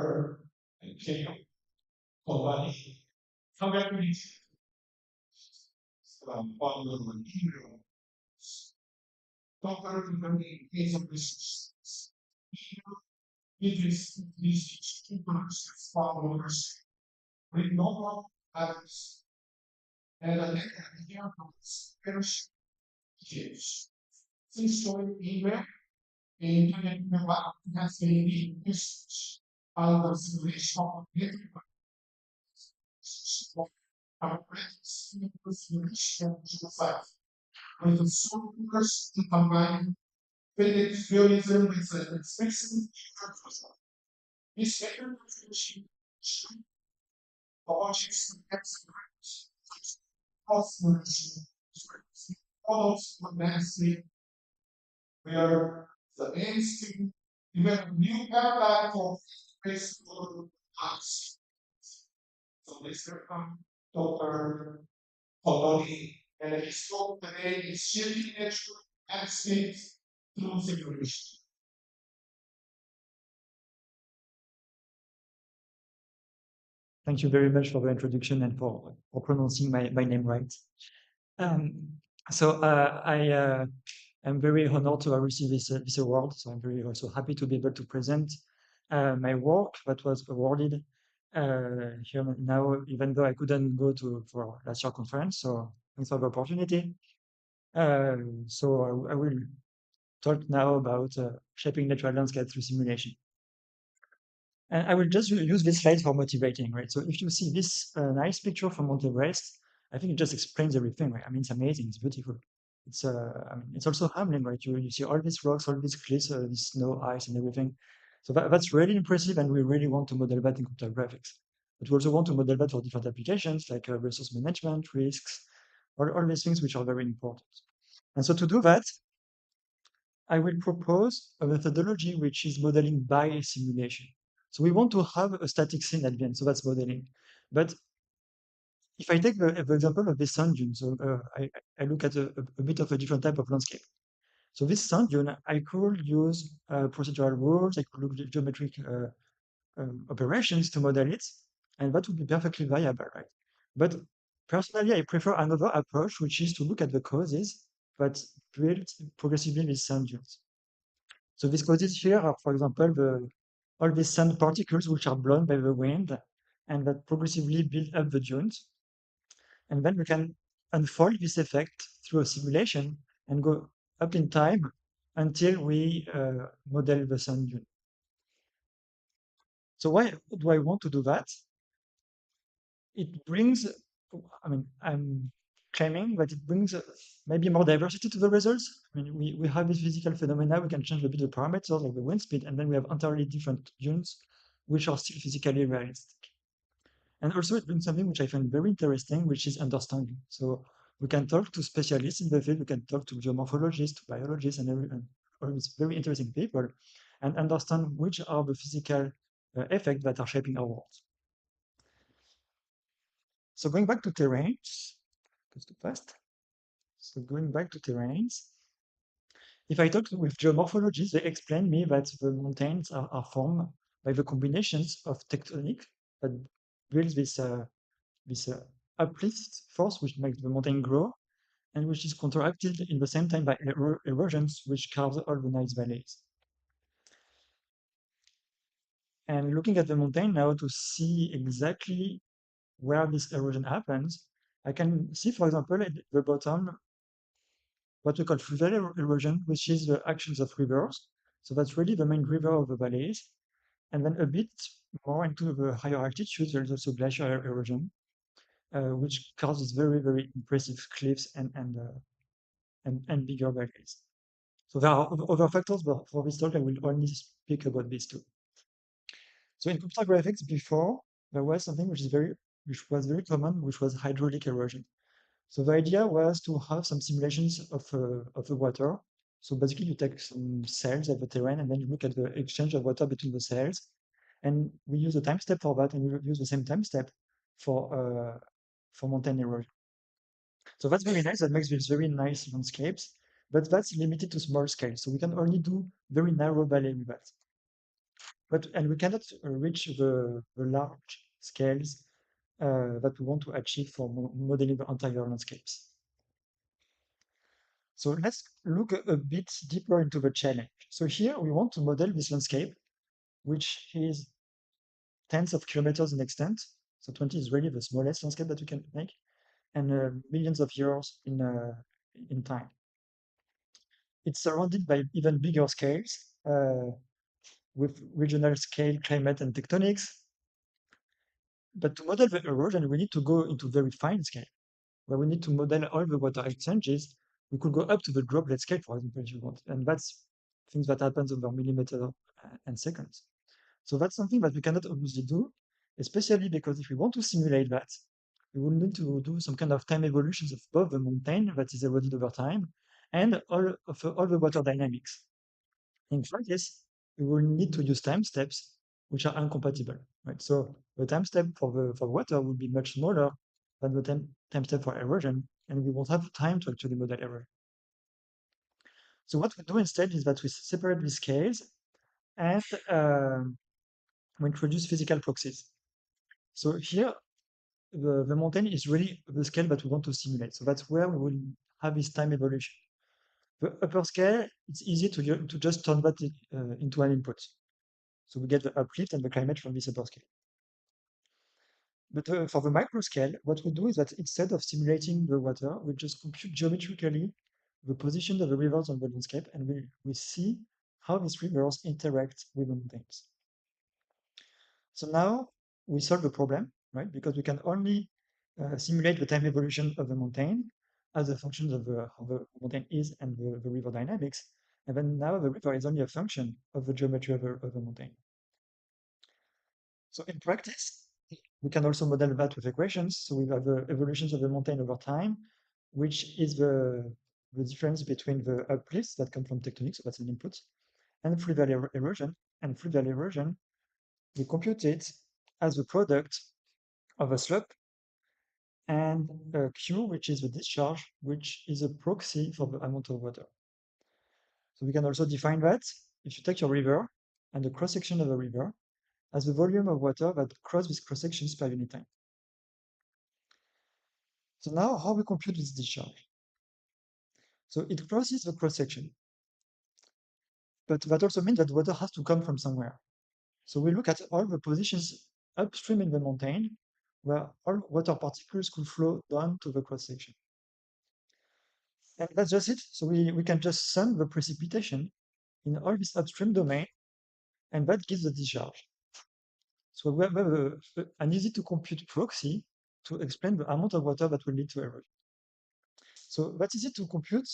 water came company. However, it's problem in compared to the case of this, it is these two process followers with normal others and the examples since showing email internet what has been used our simulation of our simulation with the source to combine physics realism with the expression this second definition objects follows the landscape where the mainstream develop new paradigm for physical arts. So Mr. Dr. Coloni and his talk today is shaping natural landscapes through simulation. Thank you very much for the introduction and for pronouncing my name right. I am very honored to have received this award. So I'm very also happy to be able to present my work that was awarded here now, even though I couldn't go for last year conference. So thanks for the opportunity. I will talk now about shaping natural landscape through simulation. And I will just use this slide for motivating, right? So if you see this nice picture from Mount Everest, I think it just explains everything, right? I mean, it's amazing, it's beautiful. It's I mean, it's also humbling, right? You see all these rocks, all these cliffs, this snow, ice, and everything. So that's really impressive, and we really want to model that in computer graphics. But we also want to model that for different applications like resource management, risks, all these things which are very important. And so to do that, I will propose a methodology which is modeling by simulation. So we want to have a static scene at the end, so that's modeling. But if I take the example of this sand dune, so I look at a bit of a different type of landscape. So this sand dune, I could use procedural rules, I could look at geometric operations to model it, and that would be perfectly viable, right? But personally, I prefer another approach, which is to look at the causes that build progressively these sand dunes. So these causes here are, for example, all these sand particles which are blown by the wind and that progressively build up the dunes. And then we can unfold this effect through a simulation and go up in time until we model the sand dune. So why do I want to do that? It brings, I mean, I'm claiming that it brings maybe more diversity to the results. I mean, we have this physical phenomena, we can change a bit the parameters like the wind speed, and then we have entirely different dunes, which are still physically realistic. And also it brings something which I find very interesting, which is understanding. So we can talk to specialists in the field, we can talk to geomorphologists, to biologists, and all these very interesting people, and understand which are the physical effects that are shaping our world. So going back to terrains, goes too fast. So going back to terrains, if I talk with geomorphologists, they explain me that the mountains are formed by the combinations of tectonic that builds this uplift force which makes the mountain grow and which is counteracted in the same time by erosions which carves all the nice valleys. And looking at the mountain now to see exactly where this erosion happens, I can see, for example, at the bottom, what we call fluvial erosion, which is the actions of rivers. So that's really the main river of the valleys. And then a bit more into the higher altitudes, there's also glacial erosion, which causes very, very impressive cliffs and bigger valleys. So there are other factors, but for this talk, I will only speak about these two. So in computer graphics before, there was something which was very common, which was hydraulic erosion. So the idea was to have some simulations of the water. So basically you take some cells of the terrain and then you look at the exchange of water between the cells. And we use a time step for that, and we use the same time step for mountain erosion. So that's very nice. That makes these very nice landscapes, but that's limited to small scale. So we can only do very narrow valley with that. and we cannot reach the large scales that we want to achieve for modeling the entire landscapes. So let's look a bit deeper into the challenge. So here we want to model this landscape, which is tens of kilometers in extent. So 20 is really the smallest landscape that we can make, and millions of years in time. It's surrounded by even bigger scales with regional scale, climate, and tectonics. But to model the erosion, we need to go into very fine scale, where we need to model all the water exchanges. We could go up to the droplet scale, for example, if you want. And that's things that happens over millimeters and seconds. So that's something that we cannot obviously do, especially because if we want to simulate that, we will need to do some kind of time evolutions of both the mountain that is eroded over time and all the water dynamics. In practice, we will need to use time steps which are incompatible, right? So the time step for water will be much smaller than the time step for erosion, and we won't have time to actually model erosion. So what we do instead is that we separate these scales and we introduce physical proxies. So here, the mountain is really the scale that we want to simulate. So that's where we will have this time evolution. The upper scale, it's easy to just turn that into an input. So we get the uplift and the climate from this upper scale. But for the micro scale, what we do is that instead of simulating the water, we just compute geometrically the position of the rivers on the landscape, and we see how these rivers interact with the mountains. So now we solve the problem, right? Because we can only simulate the time evolution of the mountain as a function of how the mountain is and the river dynamics. And then now the river is only a function of the geometry of the mountain. So in practice, we can also model that with equations. So we have the evolutions of the mountain over time, which is the difference between the uplifts that come from tectonics, so that's an input, and free valley erosion. And free valley erosion, we compute it as a product of a slope and a Q, which is the discharge, which is a proxy for the amount of water. So we can also define that if you take your river and the cross-section of a river as the volume of water that cross these cross-sections per unit time. So now how we compute this discharge? So it crosses the cross-section, but that also means that water has to come from somewhere. So we look at all the positions upstream in the mountain where all water particles could flow down to the cross-section. And that's just it. So we can just sum the precipitation in all this upstream domain, and that gives the discharge. So we have an easy to compute proxy to explain the amount of water that will lead to erosion. So that's easy to compute,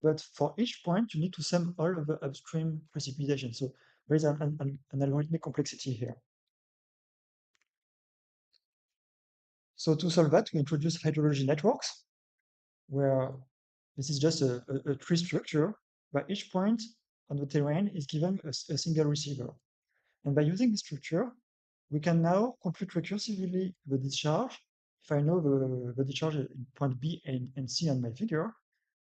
but for each point, you need to sum all of the upstream precipitation. So there is an algorithmic complexity here. So to solve that, we introduce hydrology networks, where this is just a tree structure, where each point on the terrain is given a single receiver. And by using this structure, we can now compute recursively the discharge. If I know the discharge in point B and C on my figure,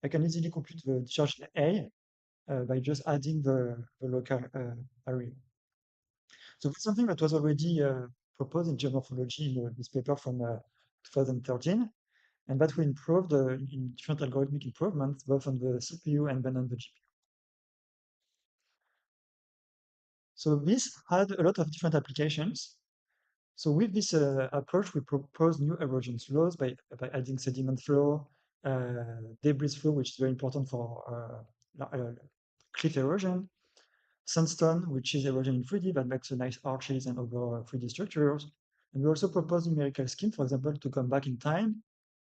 I can easily compute the discharge in A by just adding the local area. So that's something that was already proposed in geomorphology in this paper from 2013, and that we improved in different algorithmic improvements, both on the CPU and then on the GPU. So this had a lot of different applications. So with this approach, we propose new erosion laws by adding sediment flow, debris flow, which is very important for cliff erosion, sandstone, which is erosion in 3D that makes nice arches and other 3D structures. And we also propose numerical scheme, for example, to come back in time,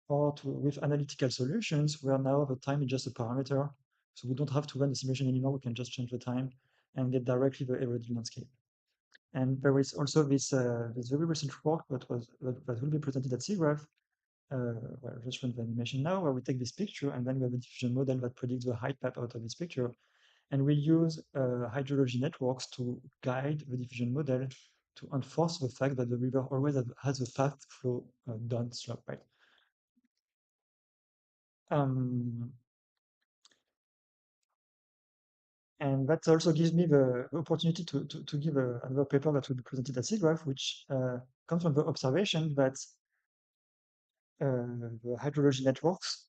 or with analytical solutions where now the time is just a parameter. So we don't have to run the simulation anymore. We can just change the time and get directly the eroded landscape. And there is also this very recent work that will be presented at SIGGRAPH. Well, just run the animation now, where we take this picture and then we have a diffusion model that predicts the height map out of this picture. And we use hydrology networks to guide the diffusion model to enforce the fact that the river always has a fast flow down slope, right? And that also gives me the opportunity to give another paper that will be presented at SIGGRAPH, which comes from the observation that the hydrology networks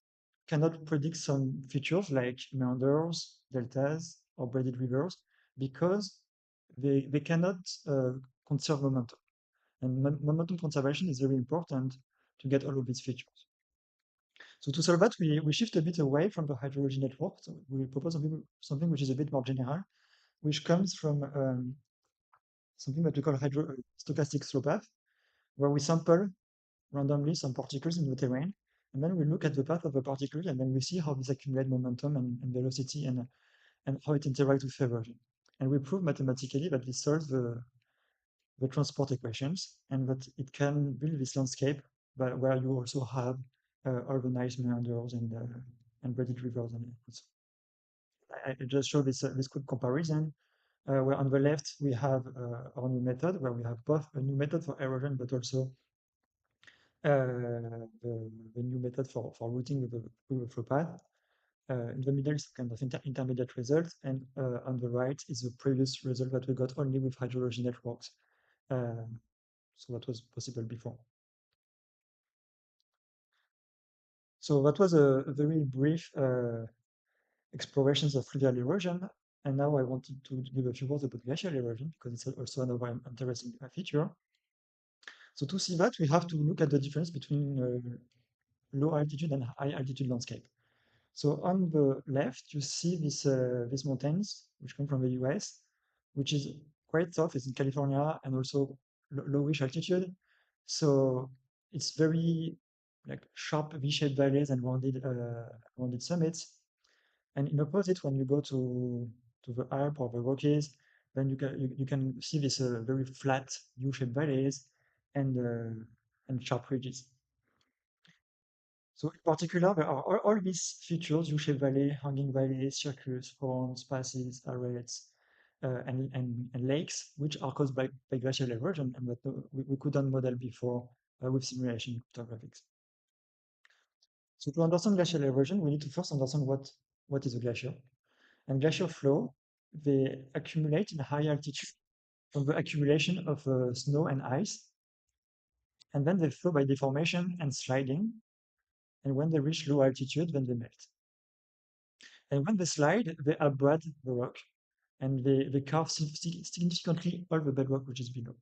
cannot predict some features like meanders, deltas, or braided rivers because they cannot conserve momentum. And momentum conservation is very important to get all of these features. So to solve that, we shift a bit away from the hydrology network. So we propose something which is a bit more general, which comes from something that we call stochastic slow path, where we sample randomly some particles in the terrain, and then we look at the path of the particle, and then we see how these accumulate momentum and velocity and how it interacts with erosion. And we prove mathematically that this solves the transport equations and that it can build this landscape but where you also have urbanized meanders and braided rivers. And so I just show this quick comparison where on the left we have our new method where we have both a new method for erosion but also the new method for routing with the flow path. In the middle is kind of intermediate result, and on the right is the previous result that we got only with hydrology networks. So that was possible before. So that was a very brief explorations of fluvial erosion, and now I wanted to give a few words about glacial erosion because it's also another interesting feature. So to see that, we have to look at the difference between low altitude and high altitude landscape. So on the left, you see these mountains, which come from the US, which is quite tough. It's in California and also lowish altitude. So it's very like sharp V-shaped valleys and rounded summits. And in opposite, when you go to the Alp or the Rockies, then you can see this very flat U-shaped valleys and sharp ridges. So in particular, there are all these features, U-shaped valley, hanging valleys, circus, horns, passes, arrêts, and lakes, which are caused by glacial erosion and that we couldn't model before with simulation cryptographics. So to understand glacial erosion, we need to first understand what is a glacier. And glacial flow, they accumulate in high altitude from the accumulation of snow and ice. And then they flow by deformation and sliding. And when they reach low altitude, then they melt. And when they slide, they abrade the rock and they carve significantly all the bedrock which is below.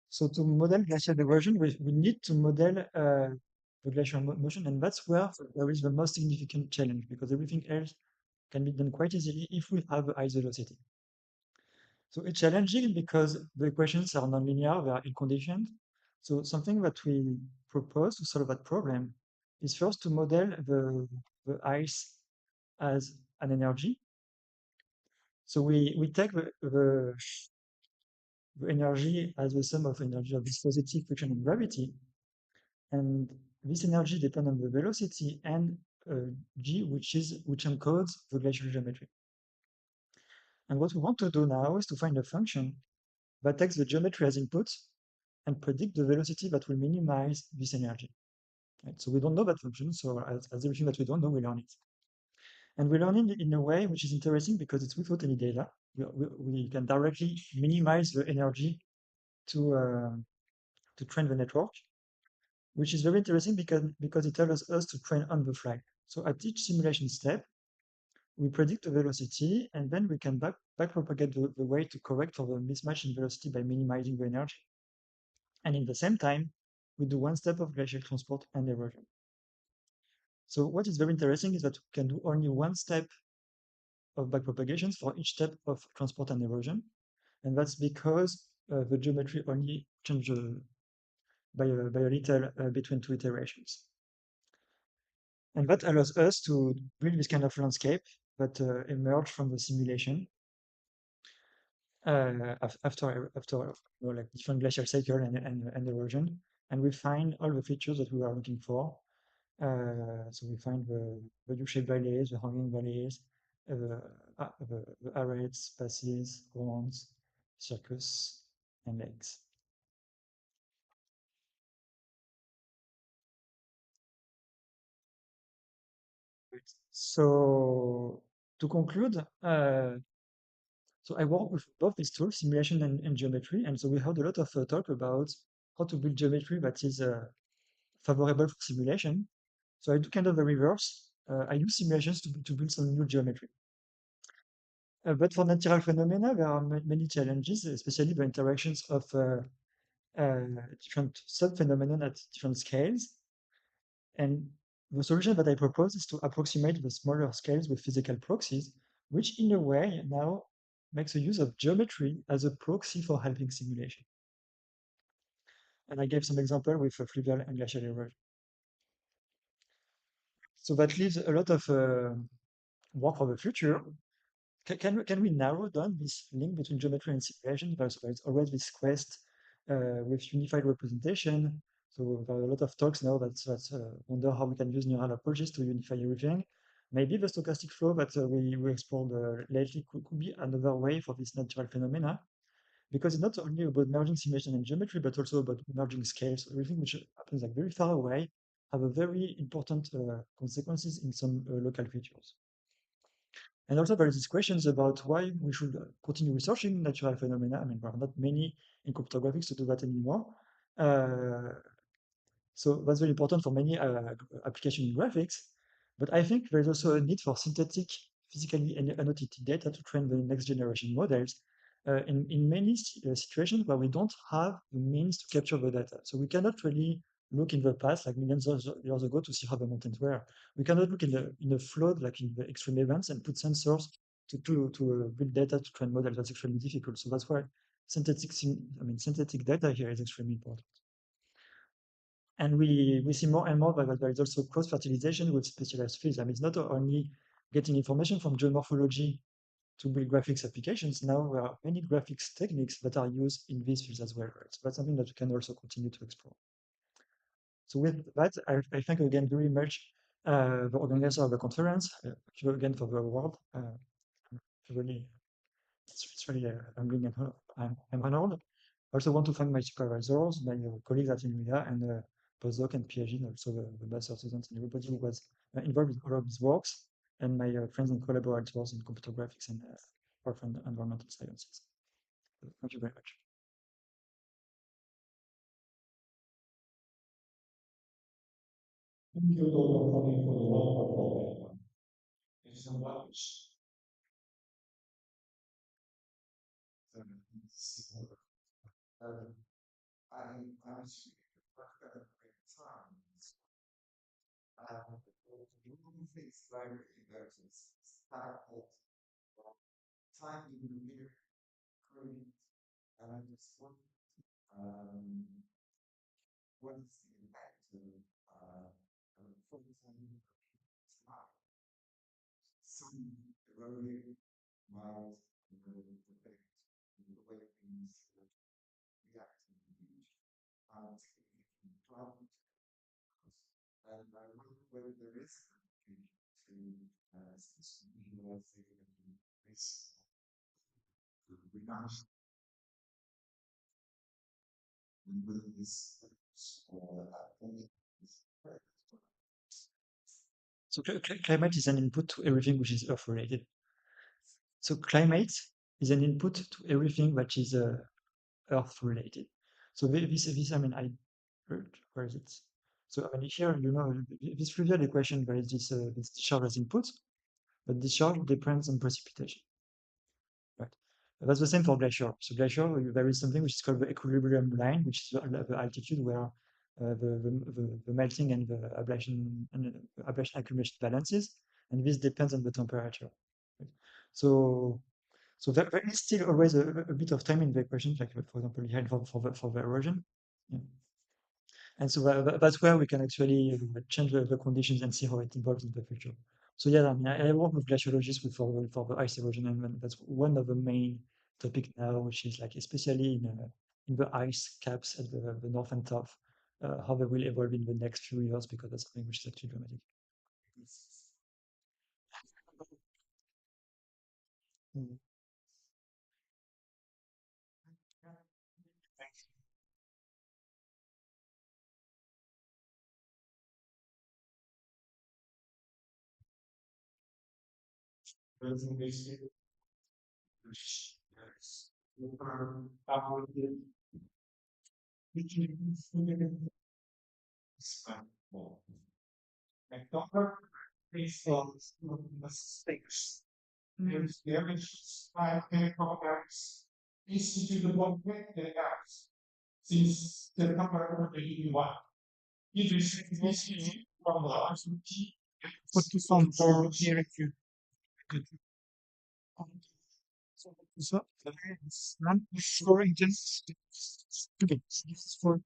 So to model glacial erosion, we need to model the glacial motion, and that's where there is the most significant challenge because everything else can be done quite easily if we have ice velocity. So it's challenging because the equations are nonlinear, they are ill-conditioned. So something that we propose to solve that problem is first to model the ice as an energy. So we take the energy as the sum of energy of viscosity, friction, and gravity. And this energy depends on the velocity and g, which encodes the glacial geometry. And what we want to do now is to find a function that takes the geometry as input and predict the velocity that will minimize this energy. Right? So we don't know that function, so as everything that we don't know, we learn it. And we learn it in a way which is interesting because it's without any data. We can directly minimize the energy to train the network, which is very interesting because it allows us to train on the fly. So at each simulation step, we predict the velocity, and then we can backpropagate the way to correct for the mismatch in velocity by minimizing the energy. And in the same time, we do one step of glacial transport and erosion. So what is very interesting is that we can do only one step of backpropagations for each step of transport and erosion. And that's because the geometry only changes by a little between two iterations. And that allows us to build this kind of landscape that emerge from the simulation after like different glacial cycle and erosion. And we find all the features that we are looking for. So we find the U-shaped valleys, the hanging valleys, the arrêts, passes, horns, circus, and lakes. So To conclude, so I work with both these tools, simulation and geometry, and so we had a lot of talk about how to build geometry that is favorable for simulation. So I do kind of the reverse. I use simulations to build some new geometry. But for natural phenomena, there are many challenges, especially the interactions of different sub-phenomena at different scales. And the solution that I propose is to approximate the smaller scales with physical proxies, which in a way now makes a use of geometry as a proxy for helping simulation. And I gave some example with fluvial and glacial erosion. So that leaves a lot of work for the future. Can we narrow down this link between geometry and simulation? There's always this quest with unified representation. So there are a lot of talks now that wonder how we can use neural approaches to unify everything. Maybe the stochastic flow that we explored lately could be another way for this natural phenomena, because it's not only about merging simulation and geometry, but also about merging scales. Everything which happens like very far away have a very important consequences in some local features. And also there is these questions about why we should continue researching natural phenomena. I mean, there are not many in computer graphics to do that anymore. So that's very important for many applications in graphics. But I think there's also a need for synthetic, physically annotated data to train the next generation models in many situations where we don't have the means to capture the data. So we cannot really look in the past, like millions of years ago, to see how the mountains were. We cannot look in a flood, like in the extreme events, and put sensors to build data to train models. That's extremely difficult. So that's why synthetic data here is extremely important. And we see more and more that there is also cross-fertilization with specialized fields. I mean, it's not only getting information from geomorphology to build graphics applications. Now there are many graphics techniques that are used in these fields as well. Right? So that's something that we can also continue to explore. So with that, I thank again very much the organizer of the conference. Thank you again for the award. Really, it's really humbling and I'm honored. I also want to thank my supervisors, my colleagues at INRIA, and postdoc and PhD, and also the master students and everybody who was involved in all of these works, and my friends and collaborators in computer graphics and earth and environmental sciences. Thank you very much. Thank you, Dr. Connie, for the wonderful program. It's so much. I actually worked at a great time. One things that I really noticed is that time you hear great, and I just wonder what is the impact of full-time time? Some eroding mild effect the way things react in the beach. Climate. And I wonder whether there is an opportunity to visualize this reduction and whether this So climate is an input to everything which is Earth related. So climate is an input to everything that is Earth related. So this I mean, I heard, where is it? So I mean, here, you know, this trivial equation, there is this discharge as input, but discharge depends on precipitation. Right. That's the same for glacier. So glacier, there is something which is called the equilibrium line, which is the altitude where the melting and the ablation accumulation balances, and this depends on the temperature. Right? So there is still always a bit of time in the equation, like for example, here for the erosion. Yeah. And so that's where we can actually change the conditions and see how it evolves in the future. So yeah, I mean, I work with glaciologists for the ice erosion, and that's one of the main topic now, which is like especially in the ice caps at the north and south, how they will evolve in the next few years, because that's something which is actually dramatic. Mm. Put this on for peer review. So, not scoring just okay. This is for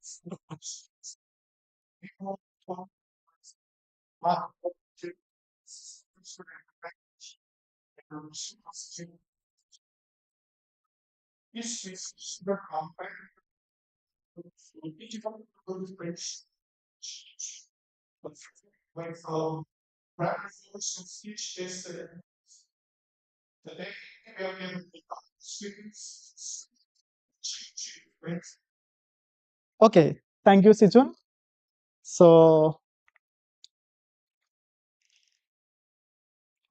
Okay, thank you, Sijun. So,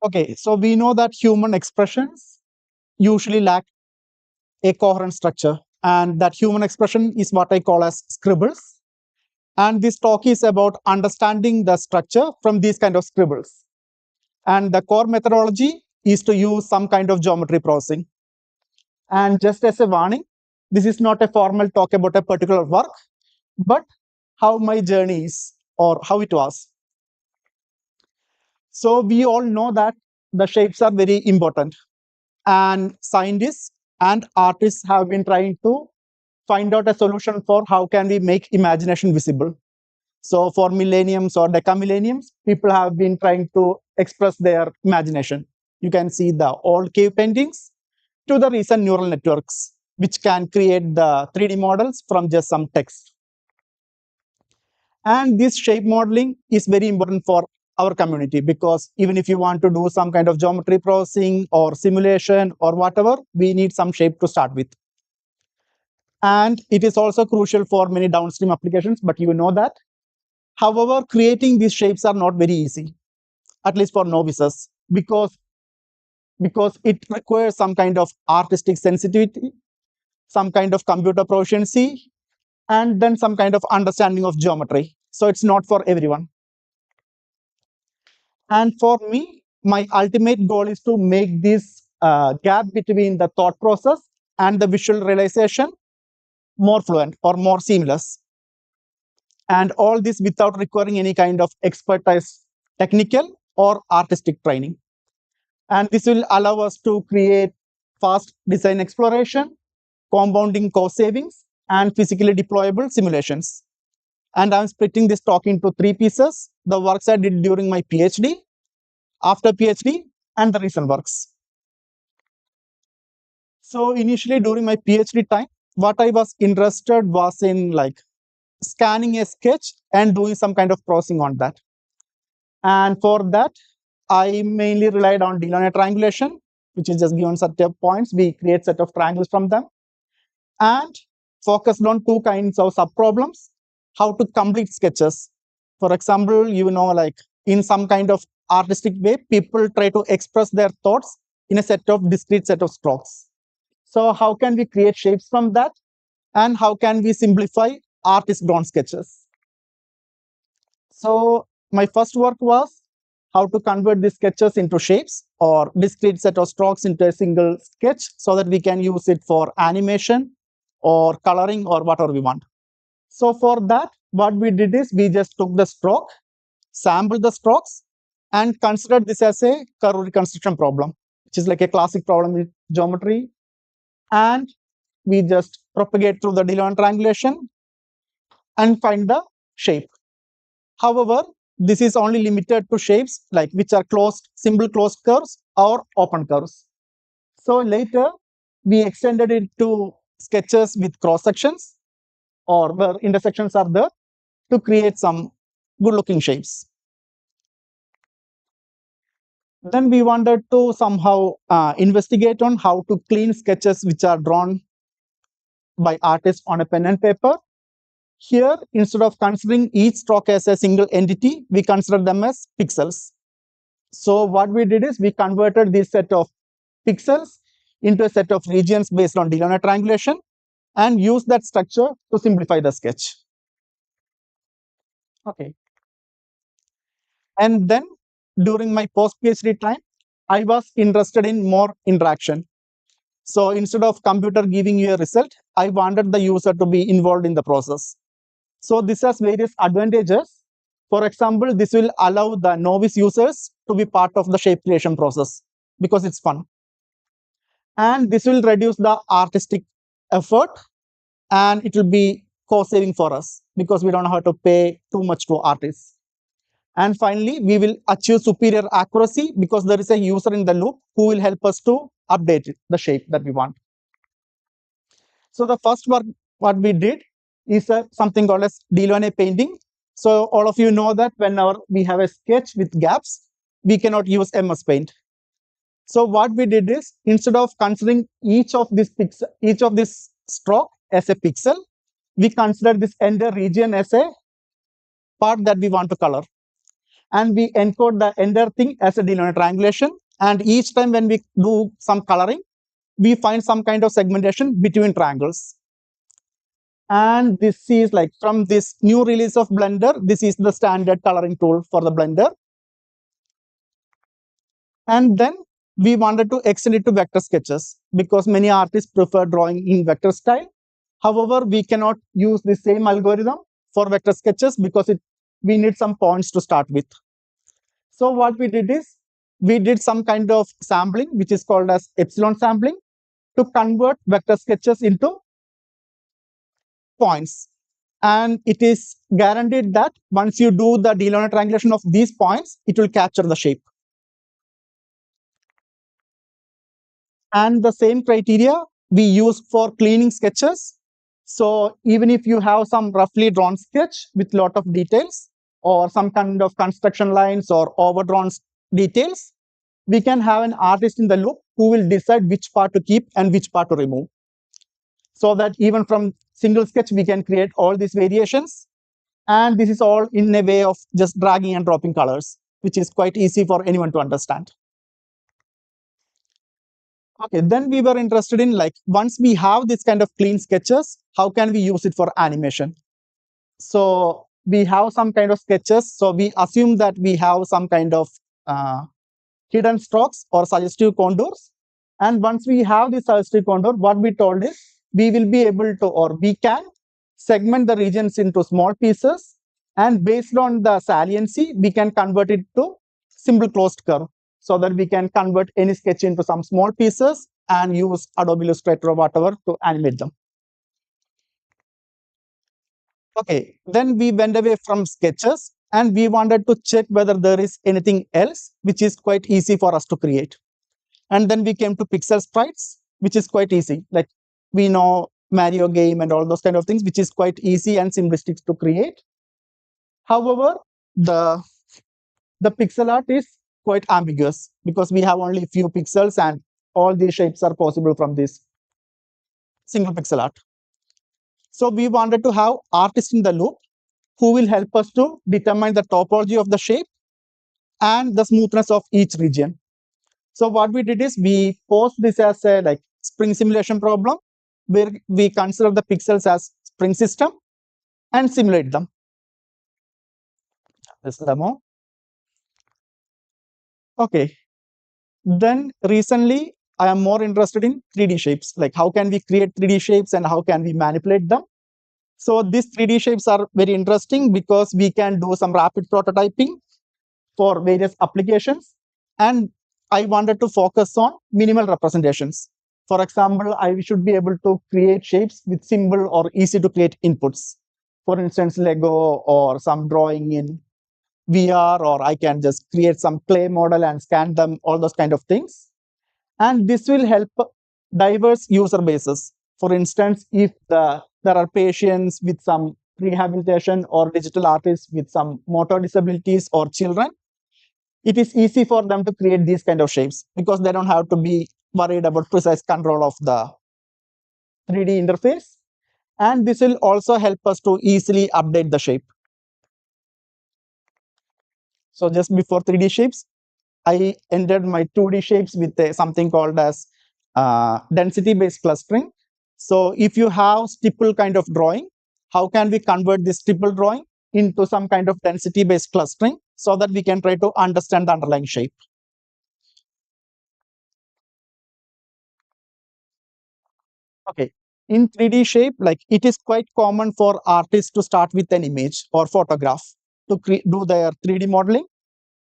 okay, so we know that human expressions usually lack a coherent structure, and that human expression is what I call as scribbles. And this talk is about understanding the structure from these kind of scribbles. And the core methodology is to use some kind of geometry processing. And just as a warning, this is not a formal talk about a particular work, but how my journey is or how it was. So we all know that the shapes are very important, and scientists and artists have been trying to find out a solution for how can we make imagination visible. So for millenniums or decamillenniums, people have been trying to express their imagination. You can see the old cave paintings to the recent neural networks, which can create the 3D models from just some text. And this shape modeling is very important for our community, because even if you want to do some kind of geometry processing or simulation or whatever, we need some shape to start with. And it is also crucial for many downstream applications, but you know that. However, creating these shapes are not very easy, at least for novices, because it requires some kind of artistic sensitivity, some kind of computer proficiency, and then some kind of understanding of geometry. So it's not for everyone. And for me, my ultimate goal is to make this gap between the thought process and the visual realization more fluent or more seamless. And all this without requiring any kind of expertise, technical or artistic training. And this will allow us to create fast design exploration, compounding cost savings, and physically deployable simulations. And I'm splitting this talk into 3 pieces: the works I did during my PhD, after PhD, and the recent works. So initially during my PhD time, what I was interested was in like scanning a sketch and doing some kind of processing on that. And for that, I mainly relied on delinear triangulation, which is just given set of points. We create set of triangles from them, and focused on 2 kinds of subproblems: how to complete sketches. For example, like in some kind of artistic way, people try to express their thoughts in a set of discrete set of strokes. So how can we create shapes from that? And how can we simplify artist-drawn sketches? So my first work was how to convert these sketches into shapes or discrete set of strokes into a single sketch so that we can use it for animation or coloring or whatever we want. So for that, what we did is we just took the stroke, sampled the strokes, and considered this as a curve reconstruction problem, which is like a classic problem with geometry. And we just propagate through the Dillon triangulation and find the shape. However, this is only limited to shapes like which are closed, simple closed curves or open curves. So later, we extended it to sketches with cross sections or where intersections are there to create some good looking shapes. Then we wanted to somehow investigate on how to clean sketches which are drawn by artists on a pen and paper. Here, instead of considering each stroke as a single entity, we consider them as pixels. So what we did is we converted this set of pixels into a set of regions based on D-linear triangulation and used that structure to simplify the sketch. Okay. And then during my post-PhD time, I was interested in more interaction. So instead of computer giving you a result, I wanted the user to be involved in the process. So this has various advantages. For example, this will allow the novice users to be part of the shape creation process because it's fun. And this will reduce the artistic effort and it will be cost saving for us because we don't have to pay too much to artists. And finally, we will achieve superior accuracy because there is a user in the loop who will help us to update the shape that we want. So the first work what we did is something called as Delaunay painting. So all of you know that whenever we have a sketch with gaps, we cannot use MS Paint. So what we did is instead of considering each of this stroke as a pixel, we consider this entire region as a part that we want to color. And we encode the entire thing as a delinear triangulation. And each time when we do some coloring, we find some kind of segmentation between triangles. And this is like from this new release of Blender, this is the standard coloring tool for the Blender. And then we wanted to extend it to vector sketches because many artists prefer drawing in vector style. However, we cannot use the same algorithm for vector sketches because we need some points to start with. So what we did is we did some kind of sampling, which is called as epsilon sampling, to convert vector sketches into points. And it is guaranteed that once you do the D-linear triangulation of these points, it will capture the shape. And the same criteria we use for cleaning sketches. So even if you have some roughly drawn sketch with lot of details or some kind of construction lines or overdrawn details, we can have an artist in the loop who will decide which part to keep and which part to remove. So that even from single sketch, we can create all these variations. And this is all in a way of just dragging and dropping colors, which is quite easy for anyone to understand. Okay, then we were interested in like, once we have this kind of clean sketches, how can we use it for animation? So we have some kind of sketches. So we assume that we have some kind of hidden strokes or suggestive contours. And once we have the suggestive contour, what we told is we will be able to, or we can segment the regions into small pieces. And based on the saliency, we can convert it to simple closed curve so that we can convert any sketch into some small pieces and use Adobe Illustrator or whatever to animate them. Okay, then we went away from sketches and we wanted to check whether there is anything else which is quite easy for us to create. And then we came to pixel sprites, which is quite easy. Like we know Mario game and all those kind of things, which is quite easy and simplistic to create. However, the pixel art is quite ambiguous because we have only a few pixels and all these shapes are possible from this single pixel art. So we wanted to have artists in the loop who will help us to determine the topology of the shape and the smoothness of each region. So what we did is we posed this as a like spring simulation problem where we consider the pixels as spring system and simulate them. This demo. Okay. Then recently, I am more interested in 3D shapes. Like how can we create 3D shapes and how can we manipulate them? So these 3D shapes are very interesting because we can do some rapid prototyping for various applications. And I wanted to focus on minimal representations. For example, I should be able to create shapes with simple or easy to create inputs. For instance, Lego or some drawing in VR, or I can just create some clay model and scan them, all those kind of things. And this will help diverse user bases. For instance, if there are patients with some rehabilitation or digital artists with some motor disabilities or children, it is easy for them to create these kind of shapes because they don't have to be worried about precise control of the 3D interface. And this will also help us to easily update the shape. So just before 3D shapes, I entered my 2D shapes with something called as density-based clustering. So if you have stipple kind of drawing, how can we convert this stipple drawing into some kind of density-based clustering so that we can try to understand the underlying shape? Okay, in 3D shape, like it is quite common for artists to start with an image or photograph to do their 3D modeling.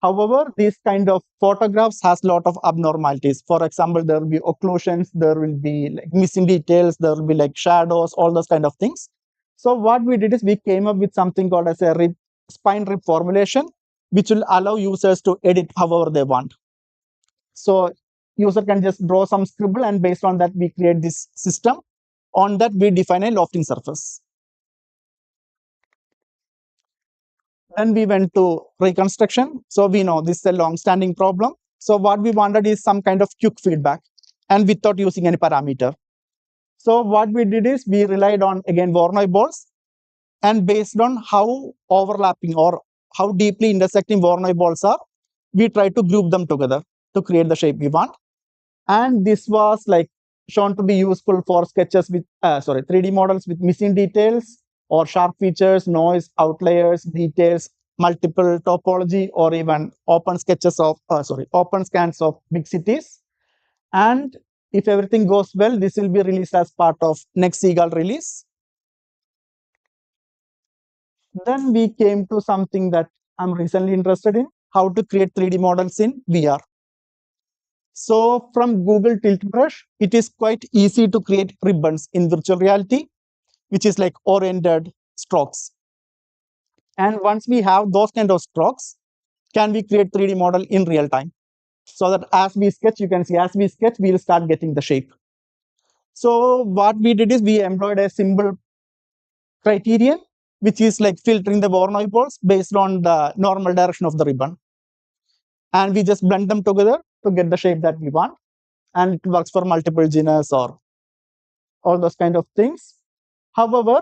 However, these kind of photographs has a lot of abnormalities. For example, there will be occlusions, there will be like missing details, there will be like shadows, all those kind of things. So what we did is we came up with something called as a spine rib formulation, which will allow users to edit however they want. So user can just draw some scribble, and based on that, we create this system. On that, we define a lofting surface. Then we went to reconstruction. So we know this is a long-standing problem. So what we wanted is some kind of quick feedback, and without using any parameter. So what we did is we relied on, again, Voronoi balls, and based on how overlapping or how deeply intersecting Voronoi balls are, we try to group them together to create the shape we want. And this was like shown to be useful for sketches with 3D models with missing details or sharp features, noise, outliers, details, multiple topology, or even open sketches of open scans of big cities. And if everything goes well, this will be released as part of next Seagull release. Then we came to something that I'm recently interested in, how to create 3D models in VR. So from Google Tilt Brush, it is quite easy to create ribbons in virtual reality, which is like oriented strokes. And once we have those kind of strokes, can we create 3D model in real time? So that as we sketch, you can see as we sketch, we'll start getting the shape. So what we did is we employed a simple criterion, which is like filtering the Voronoi balls based on the normal direction of the ribbon. And we just blend them together to get the shape that we want. And it works for multiple genres or all those kind of things. However,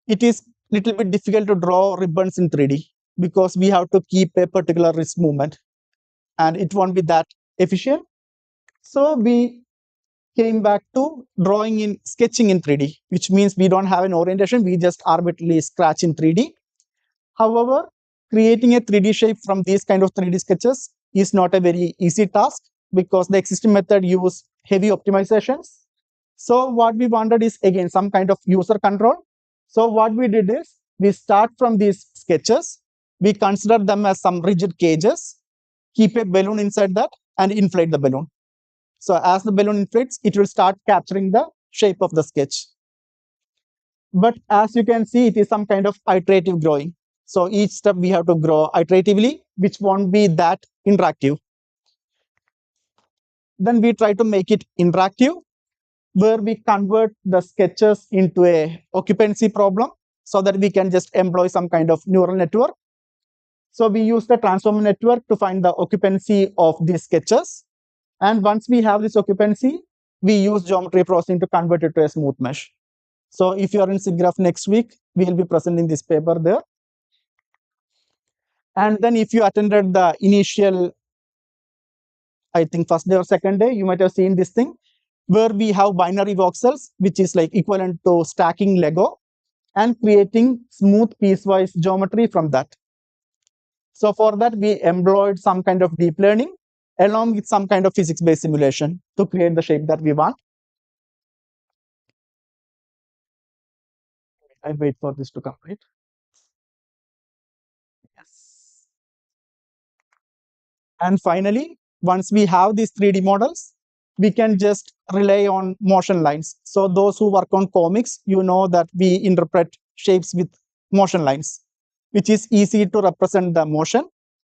it is little bit difficult to draw ribbons in 3D because we have to keep a particular wrist movement and it won't be that efficient. So we came back to drawing in sketching in 3D, which means we don't have an orientation, we just arbitrarily scratch in 3D. However, creating a 3D shape from these kind of 3D sketches is not a very easy task because the existing method use heavy optimizations. So what we wanted is, again, some kind of user control. So what we did is we start from these sketches, we consider them as some rigid cages, keep a balloon inside that and inflate the balloon. So as the balloon inflates, it will start capturing the shape of the sketch. But as you can see, it is some kind of iterative growing. So each step we have to grow iteratively, which won't be that interactive. Then we try to make it interactive, where we convert the sketches into a occupancy problem so that we can just employ some kind of neural network. So we use the transformer network to find the occupancy of these sketches. And once we have this occupancy, we use geometry processing to convert it to a smooth mesh. So if you are in SIGGRAPH next week, we will be presenting this paper there. And then if you attended the initial, I think first day or second day, you might have seen this thing where we have binary voxels, which is like equivalent to stacking Lego and creating smooth piecewise geometry from that. So for that, we employed some kind of deep learning along with some kind of physics-based simulation to create the shape that we want. I wait for this to complete. Yes. And finally, once we have these 3D models, we can just rely on motion lines. So those who work on comics, you know that we interpret shapes with motion lines, which is easy to represent the motion.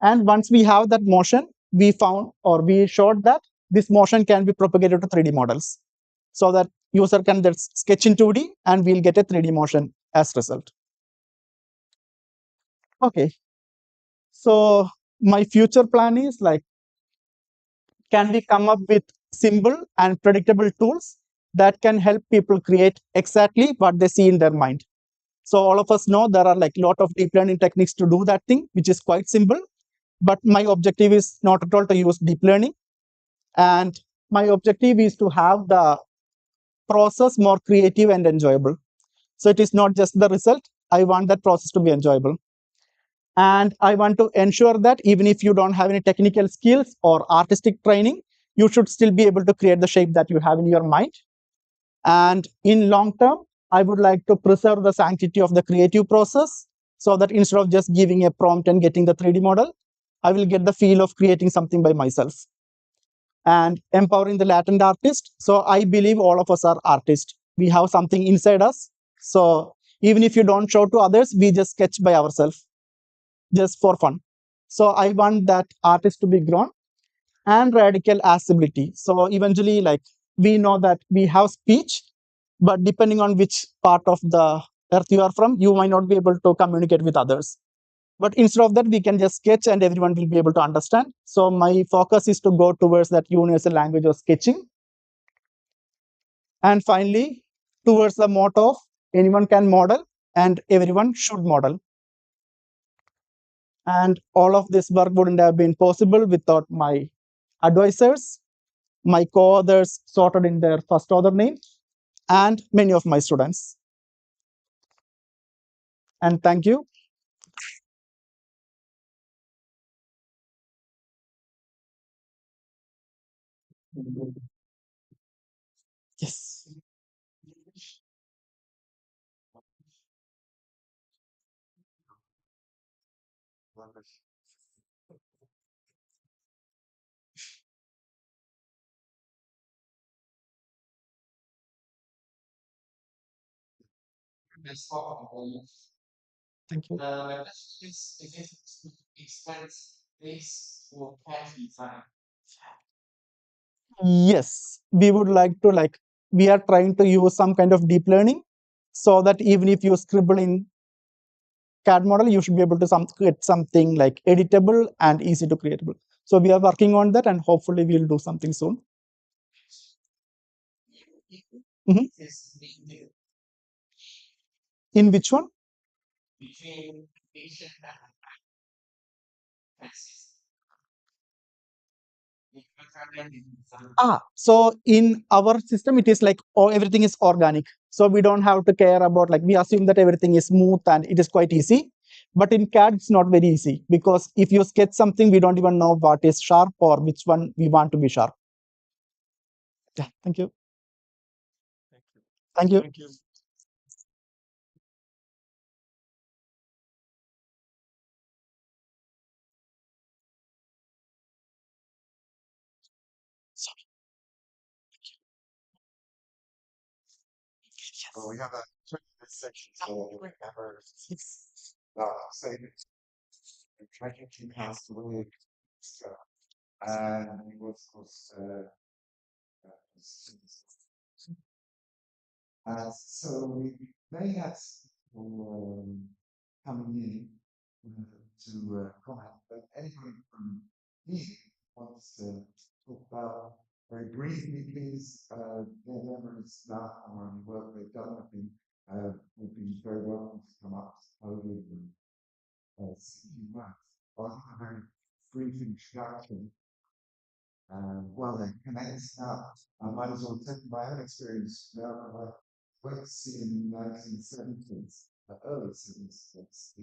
And once we have that motion, we found or we showed that this motion can be propagated to 3D models so that user can just sketch in 2D and we'll get a 3D motion as result. Okay. So my future plan is like, can we come up with simple and predictable tools that can help people create exactly what they see in their mind? So all of us know there are like a lot of deep learning techniques to do that thing, which is quite simple. but my objective is not at all to use deep learning. And my objective is to have the process more creative and enjoyable. So it is not just the result. I want that process to be enjoyable. And I want to ensure that even if you don't have any technical skills or artistic training, you should still be able to create the shape that you have in your mind. And in long term, I would like to preserve the sanctity of the creative process so that instead of just giving a prompt and getting the 3D model, I will get the feel of creating something by myself and empowering the latent artist. So I believe all of us are artists. We have something inside us. So even if you don't show to others, we just sketch by ourselves just for fun. So I want that artist to be grown and radical accessibility. So eventually, like we know that we have speech, but depending on which part of the earth you are from, you might not be able to communicate with others. But instead of that, we can just sketch and everyone will be able to understand. So my focus is to go towards that universal language of sketching. And finally, towards the motto of anyone can model and everyone should model. And all of this work wouldn't have been possible without my advisors, my co-authors sorted in their first author name, and many of my students. And thank you. Yes. Thank you. Yes, we would like to we are trying to use some kind of deep learning so that even if you scribble in CAD model, you should be able to create something like editable and easy to creatable. So we are working on that and hopefully we'll do something soon. Mhm. In which one? So in our system, it is like everything is organic. So we don't have to care about we assume that everything is smooth and it is quite easy. But in CAD, it's not very easy because if you sketch something, we don't even know what is sharp or which one we want to be sharp. Yeah, thank you. Thank you. Thank you. Well, we have a 20-minute section, so we have our segment. I'm trying to pass the way. And it was so we may have people coming in to comment, but anyone from here wants to talk about very briefly, please, their memories now on work they've done, I think, would be very welcome to come up to the podium and see you. I'll have a very brief introduction. Well, then, commence now. I might as well take my own experience now. I went to see in the 1970s, the early 70s,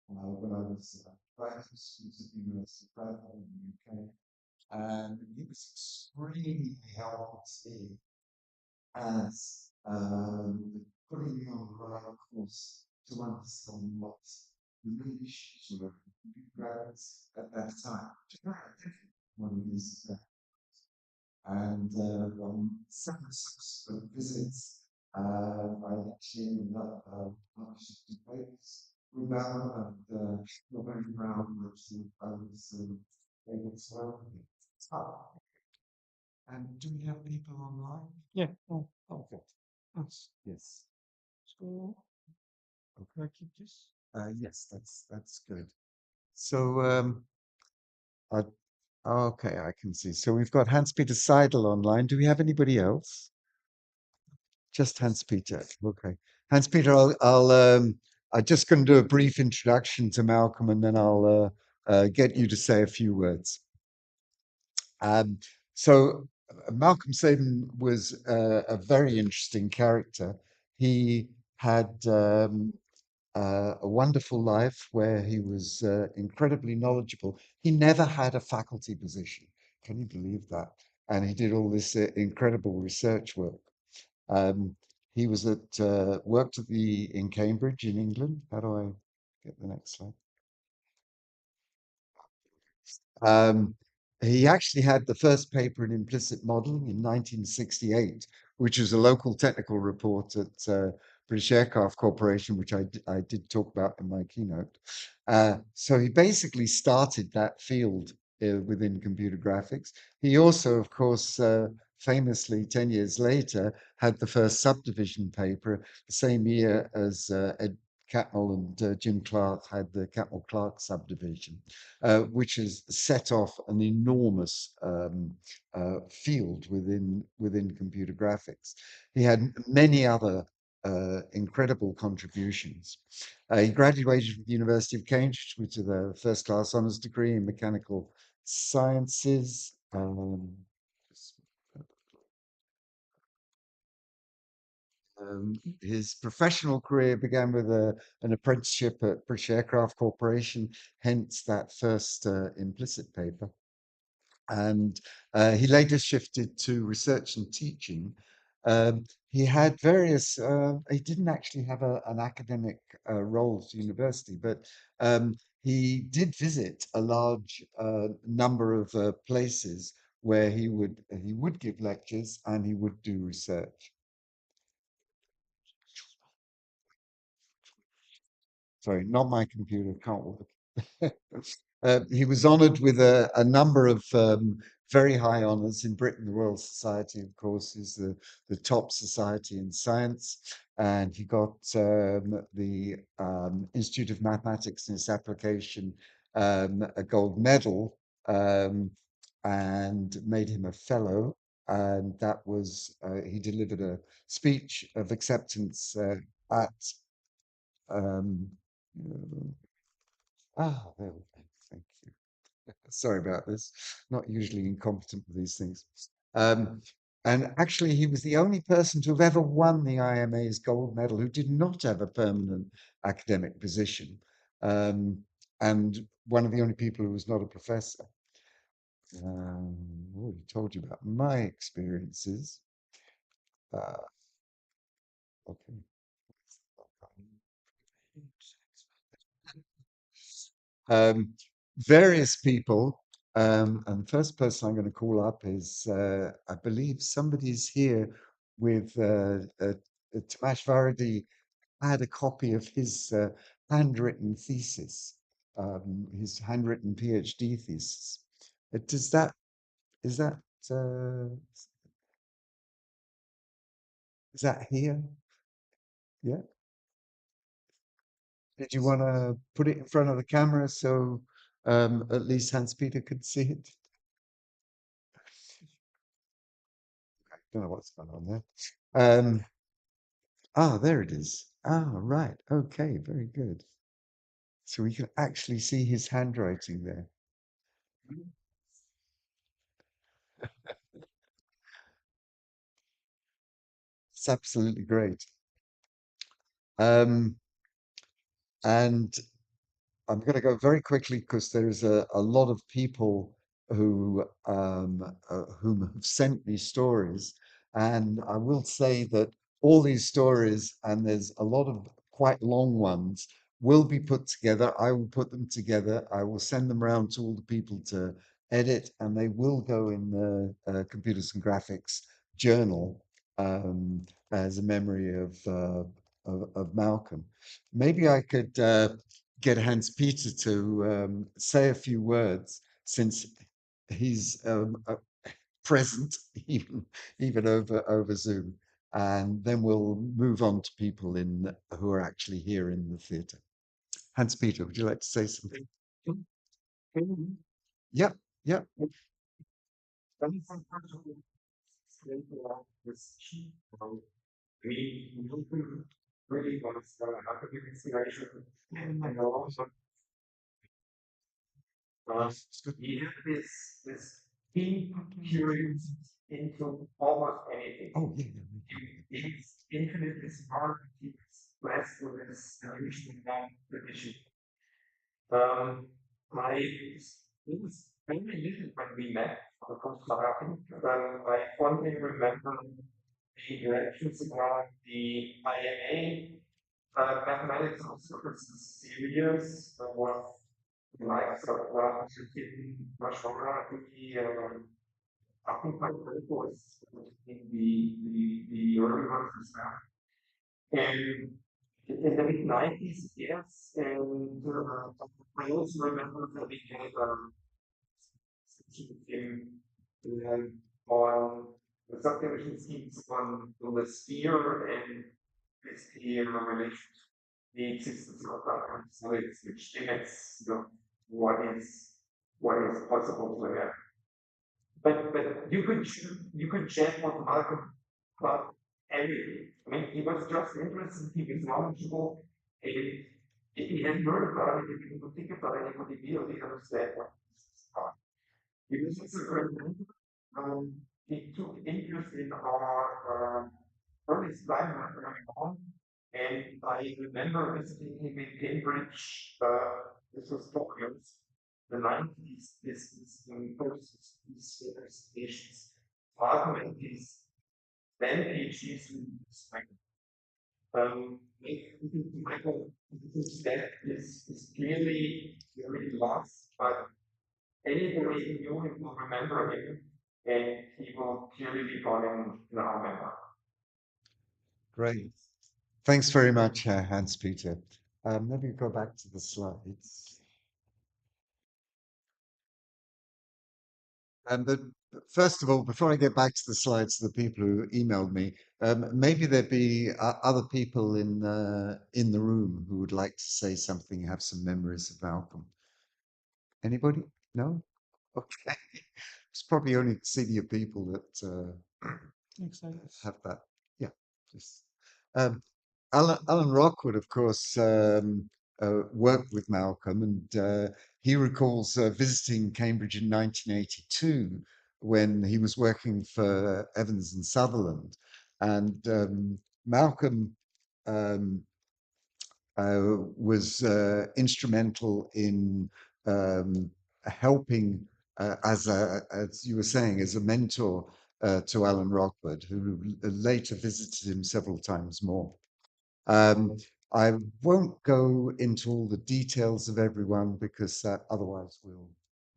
when I was graduate student at the University of Bradford in the UK. And it was extremely helpful to me as putting me on the right course to understand what the main issues were for graduates at that time. Very different when we used to and on several subsequent visits, I actually ended up publishing two papers with that one and not very proud that I was able to work with it. And do we have people online? Yeah. Oh, okay. Yes. So, can I keep this? Yes, that's good. So, okay, I can see. So we've got Hans-Peter Seidel online. Do we have anybody else? Just Hans-Peter. Okay. Hans-Peter, I'm just going to do a brief introduction to Malcolm and then I'll get you to say a few words. So Malcolm Saban was a very interesting character. He had a wonderful life where he was incredibly knowledgeable. He never had a faculty position. Can you believe that? And he did all this incredible research work. Um, he was worked in Cambridge in England. How do I get the next slide? Um, he actually had the first paper in implicit modeling in 1968, which was a local technical report at British Aircraft Corporation, which I did talk about in my keynote. So he basically started that field within computer graphics. He also, of course, famously 10 years later, had the first subdivision paper the same year as Ed Catmull and Jim Clark had the Catmull-Clark subdivision, which has set off an enormous field within computer graphics. He had many other incredible contributions. He graduated from the University of Cambridge with a first-class honours degree in mechanical sciences. His professional career began with an apprenticeship at British Aircraft Corporation, hence that first implicit paper. And he later shifted to research and teaching. He had various, he didn't actually have an academic role at university, but he did visit a large number of places where he would give lectures and he would do research. Sorry, not my computer, can't work. He was honoured with a number of very high honours in Britain. The Royal Society, of course, is the top society in science. And he got the Institute of Mathematics and its application a gold medal and made him a fellow. And that was, he delivered a speech of acceptance at um, there we go. Thank you. Sorry about this. Not usually incompetent with these things. And actually, he was the only person to have ever won the IMA's gold medal who did not have a permanent academic position, and one of the only people who was not a professor. Already told you about my experiences. Okay. Various people, and the first person I'm going to call up is, I believe somebody's here with Tomasz Varady had a copy of his handwritten thesis, his handwritten PhD thesis. Does that, is that, is that here? Yeah. Did you want to put it in front of the camera so at least Hans-Peter could see it? I don't know what's going on there. There it is. Right. Okay, very good. So we can actually see his handwriting there. It's absolutely great. And I'm going to go very quickly because there's a lot of people whom have sent me stories, and I will say that all these stories, and there's a lot of quite long ones, will be put together. I will put them together. I will send them around to all the people to edit, and they will go in the Computers and Graphics journal as a memory of Malcolm. Maybe I could get Hans-Peter to say a few words since he's present even over Zoom, and then we'll move on to people who are actually here in the theatre. Hans-Peter, would you like to say something? Yep, yep. He had this deep curiosity into almost anything. Oh, yeah. He's infinitely smart. He's blessed with this unusual non-tradition. I it was very little when we met for the first time. I fondly remember the directions around the IMA mathematics of surfaces series was like sort of Mashwara, I think my group was in the early ones as well. And in the mid 90s, yes, and I also remember that we had session with him on the subdivision schemes on the sphere and basically in relation to the existence of solids, which limits what is possible to have. But you could chat with Malcolm about everything. I mean, he was just interested, he was knowledgeable, and if he had heard about it, if he would think about it, he would immediately understand what this is about. He was also very he took interest in our early slide early on, and I remember visiting him in Cambridge. This was Tokyo, the 90s. This is when first these investigations, and his then PhD students. Michael, that is clearly very lost, but anybody who knew him will remember him, and he will clearly be gone in our memory. Great. Thanks very much, Hans Peter. Maybe go back to the slides. But first of all, before I get back to the slides, the people who emailed me, maybe there'd be other people in the room who would like to say something, have some memories of Malcolm. Anybody? No? Okay. It's probably only senior people that have that. Yeah. Just, Alan Rockwood, of course, worked with Malcolm, and he recalls visiting Cambridge in 1982 when he was working for Evans and Sutherland, and Malcolm was instrumental in helping, as you were saying, as a mentor to Alan Rockwood, who later visited him several times more. I won't go into all the details of everyone because otherwise we'll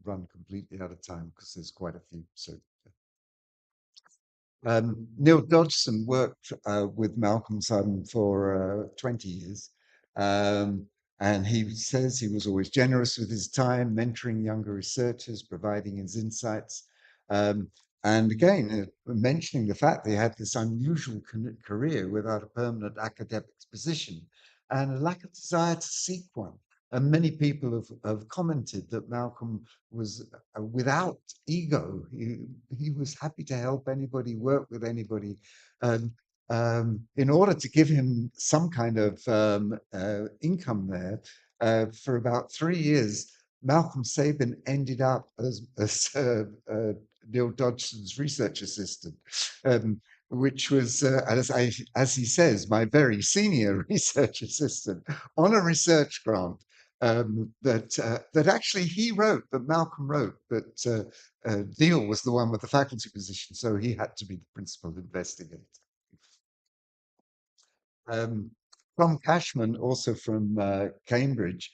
run completely out of time because there's quite a few. So Neil Dodgson worked with Malcolm Sutton for 20 years. And he says he was always generous with his time, mentoring younger researchers, providing his insights. And again, mentioning the fact that he had this unusual career without a permanent academic position and a lack of desire to seek one. And many people have commented that Malcolm was without ego. He was happy to help anybody, work with anybody. And in order to give him some kind of income there, for about 3 years, Malcolm Sabin ended up as Neil Dodgson's research assistant, which was, as he says, my very senior research assistant on a research grant that actually he wrote, that Malcolm wrote, but Neil was the one with the faculty position, so he had to be the principal investigator. Tom Cashman, also from Cambridge,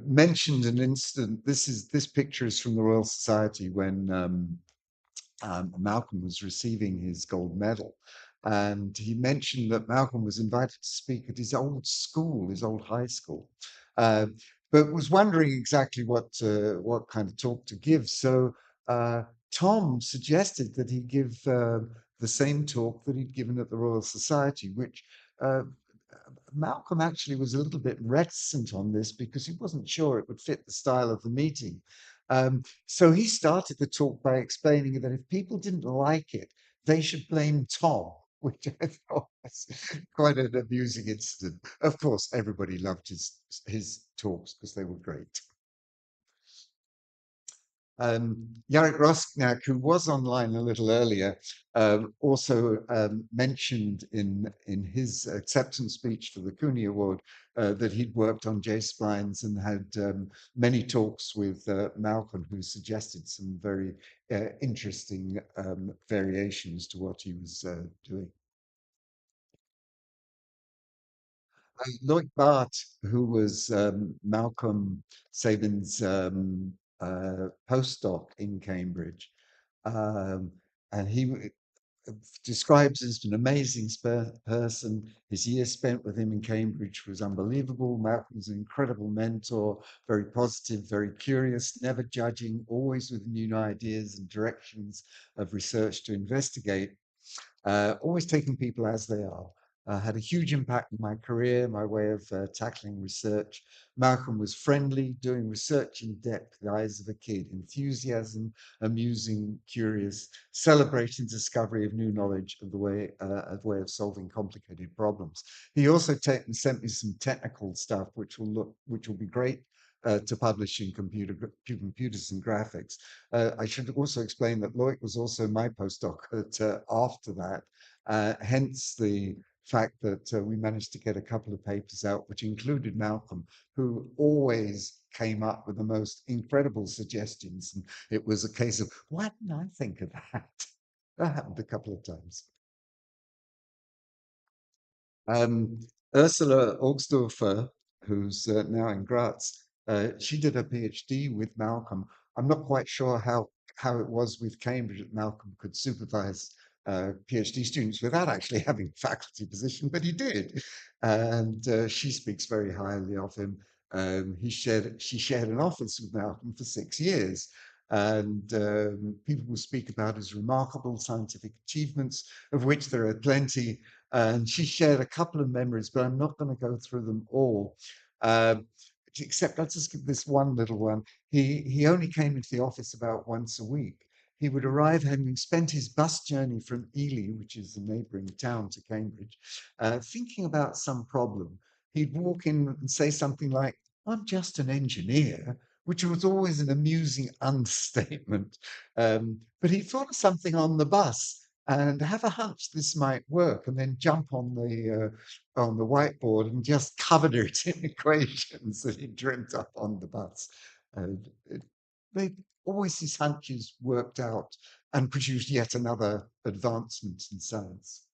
mentioned an incident. This picture is from the Royal Society when Malcolm was receiving his gold medal. And he mentioned that Malcolm was invited to speak at his old school, his old high school, but was wondering exactly what kind of talk to give. So Tom suggested that he give the same talk that he'd given at the Royal Society, which Malcolm actually was a little bit reticent on this because he wasn't sure it would fit the style of the meeting. So he started the talk by explaining that if people didn't like it, they should blame Tom, which I thought was quite an amusing incident. Of course, everybody loved his talks because they were great. Jarek Rosknak, who was online a little earlier, also mentioned in his acceptance speech for the Cooney Award that he'd worked on J-splines and had many talks with Malcolm, who suggested some very interesting variations to what he was doing. Lloyd Bart, who was Malcolm Sabin's postdoc in Cambridge, um, and describes as an amazing person. His year spent with him in Cambridge was unbelievable. Malcolm was an incredible mentor, very positive, very curious, never judging, always with new ideas and directions of research to investigate, always taking people as they are. Had a huge impact on my career, my way of tackling research. Malcolm was friendly, doing research in depth, the eyes of a kid, enthusiasm, amusing, curious, celebrating discovery of new knowledge of the way of solving complicated problems. He also sent me some technical stuff, which will be great to publish in computers and graphics. I should also explain that Loic was also my postdoc after that, hence the fact that we managed to get a couple of papers out, which included Malcolm, who always came up with the most incredible suggestions. And it was a case of, why didn't I think of that? That happened a couple of times. Ursula Augsdorfer, who's now in Graz, she did a PhD with Malcolm. I'm not quite sure how it was with Cambridge that Malcolm could supervise PhD students without actually having a faculty position, but he did. And she speaks very highly of him. She shared an office with Malcolm for 6 years. And people will speak about his remarkable scientific achievements, of which there are plenty. And she shared a couple of memories, but I'm not going to go through them all. Except I'll just give this one little one. He only came into the office about once a week. He would arrive having spent his bus journey from Ely, which is the neighboring town to Cambridge, thinking about some problem. He'd walk in and say something like, "I'm just an engineer," which was always an amusing understatement. But he thought of something on the bus and have a hunch this might work, and then jump on the whiteboard and just covered it in equations that he dreamt up on the bus. They always his hunches worked out and produced yet another advancement in science.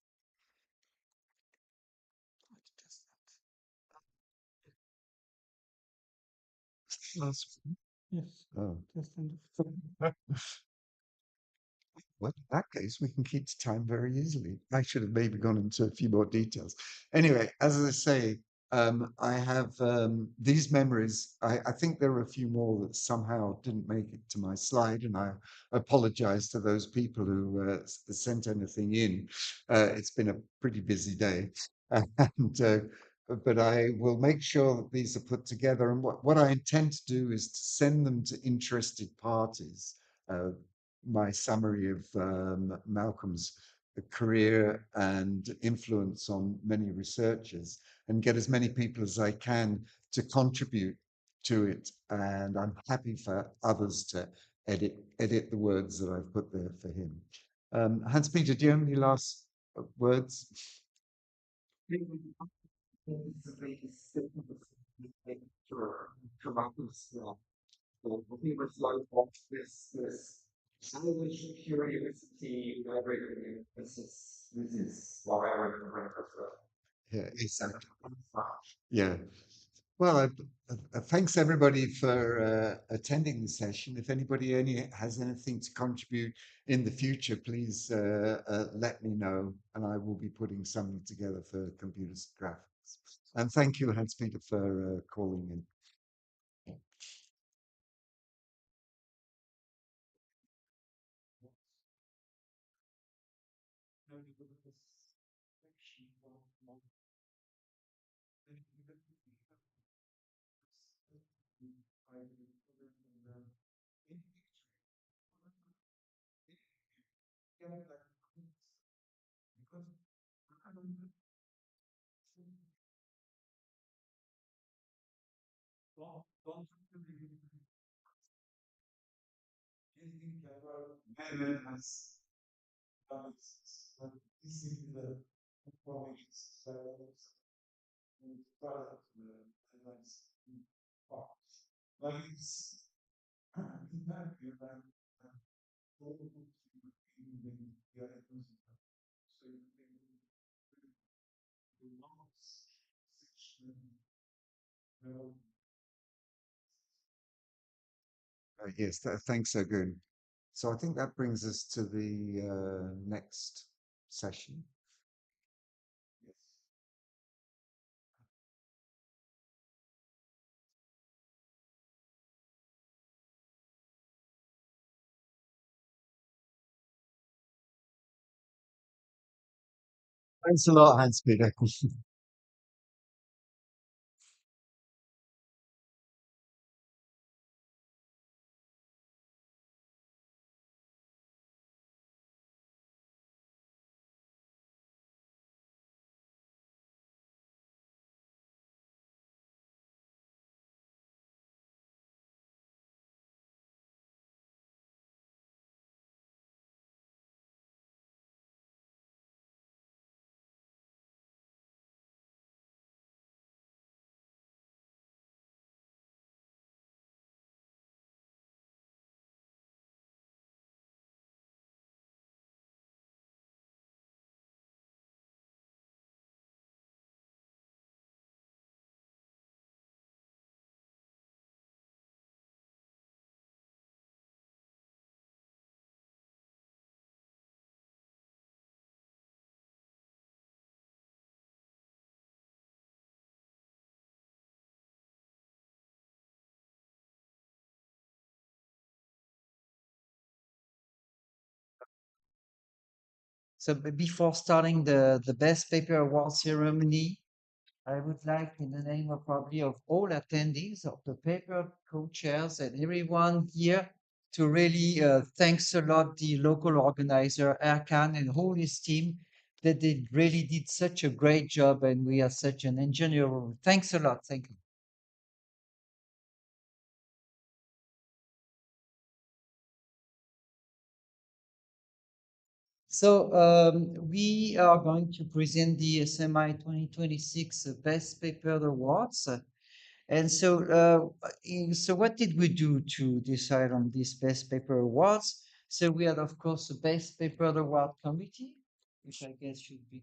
Yes. Oh. Just Well, in that case, we can keep to time very easily. I should have maybe gone into a few more details. Anyway, as I say, I have these memories. I think there are a few more that somehow didn't make it to my slide, and I apologize to those people who sent anything in. It's been a pretty busy day. And but I will make sure that these are put together. And what I intend to do is to send them to interested parties. My summary of Malcolm's career and influence on many researchers, and get as many people as I can to contribute to it. And I'm happy for others to edit the words that I've put there for him. Hans-Peter, do you have any last words? He was like of this challenge curiosity, whatever this is what I remember as well. Yeah, exactly. Yeah. Well, thanks everybody for attending the session. If anybody has anything to contribute in the future, please let me know, and I will be putting something together for computers and graphics. And thank you, Hans-Peter, for calling in. very nice. But this is the performance product nice part. Like it's in that you can all the so you can do notes section Yes, thanks, Ogun. So I think that brings us to the next session. Thanks a lot, Hans Peter. So before starting the best paper award ceremony, I would like, in the name of probably of all attendees, of the paper co-chairs and everyone here, to really thanks a lot the local organizer Erkan and all his team that they really did such a great job, and we are such an engineer. Thanks a lot. Thank you. So we are going to present the SMI 2026 Best Paper Awards. And so what did we do to decide on these Best Paper Awards? So we had, of course, the Best Paper Award Committee, which I guess should be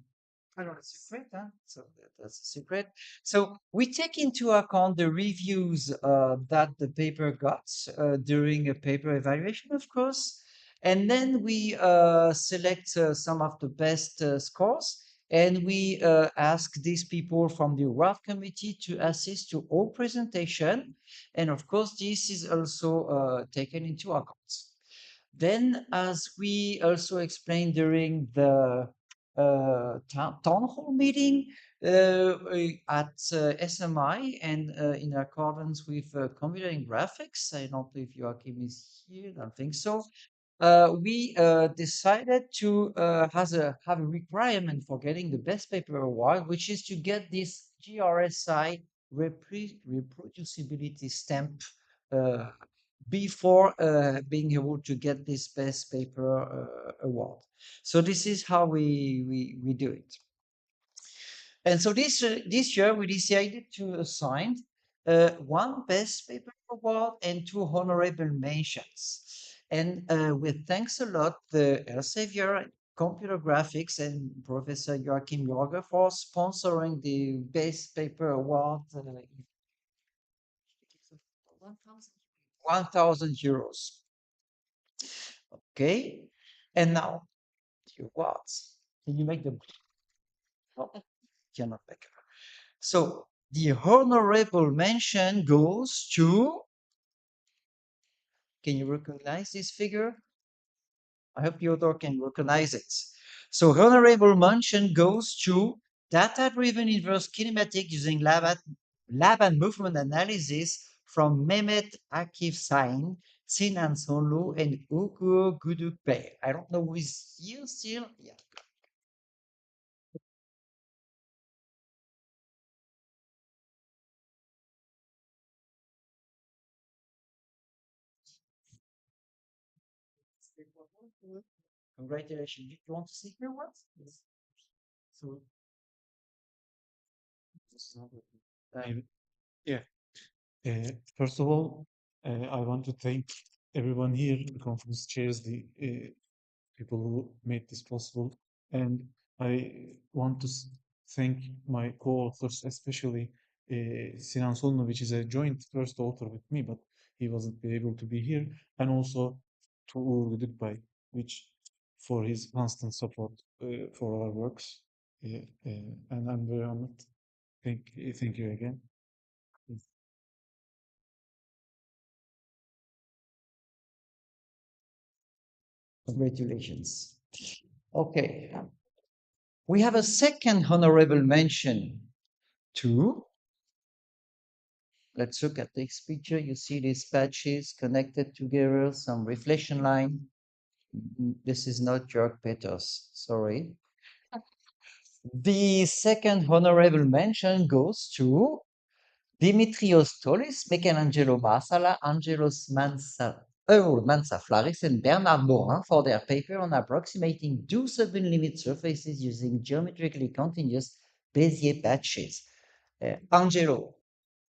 kind of a secret, huh? So that's a secret. So we take into account the reviews that the paper got during a paper evaluation, of course. And then we select some of the best scores. And we ask these people from the award committee to assist to all presentation. And of course, this is also taken into account. Then, as we also explained during the town hall meeting at SMI and in accordance with computer and graphics, I don't know if Joachim is here, I don't think so. We decided to have a requirement for getting the best paper award, which is to get this GRSI reproducibility stamp before being able to get this best paper award. So this is how we do it. And so this year we decided to assign one best paper award and two honorable mentions. And with thanks a lot the Elsevier Computer Graphics and Professor Joachim Jorger for sponsoring the best paper award. 1,000 euros. Okay, and now the awards. Can you make them? Oh, cannot make it. So the honorable mention goes to. Can you recognize this figure? I hope the author can recognize it. So honorable mention goes to data-driven inverse kinematic using lab and movement analysis from Mehmet Akif Sain, Sinan Sonlu, and Ugo Gudukbey. I don't know who is here still. Yeah. Congratulations. You want to say your words? Yes. So, Yeah. First of all, I want to thank everyone here, the conference chairs, the people who made this possible. And I want to thank my co-authors, especially Sinan Solno, which is a joint first author with me, but he wasn't able to be here, and also to Uğur Güdükbay, which for his constant support for our works. And I'm very honored. Thank you again. congratulations. Okay. We have a second honorable mention to. Let's look at this picture. You see these patches connected together, some reflection line. This is not Jörg Peters, sorry. The second honorable mention goes to Dimitrios Tolis, Michelangelo Marsala, Angelos Mansaflaris, and Bernard Morin for their paper on approximating two certain limit surfaces using geometrically continuous Bezier patches. Angelo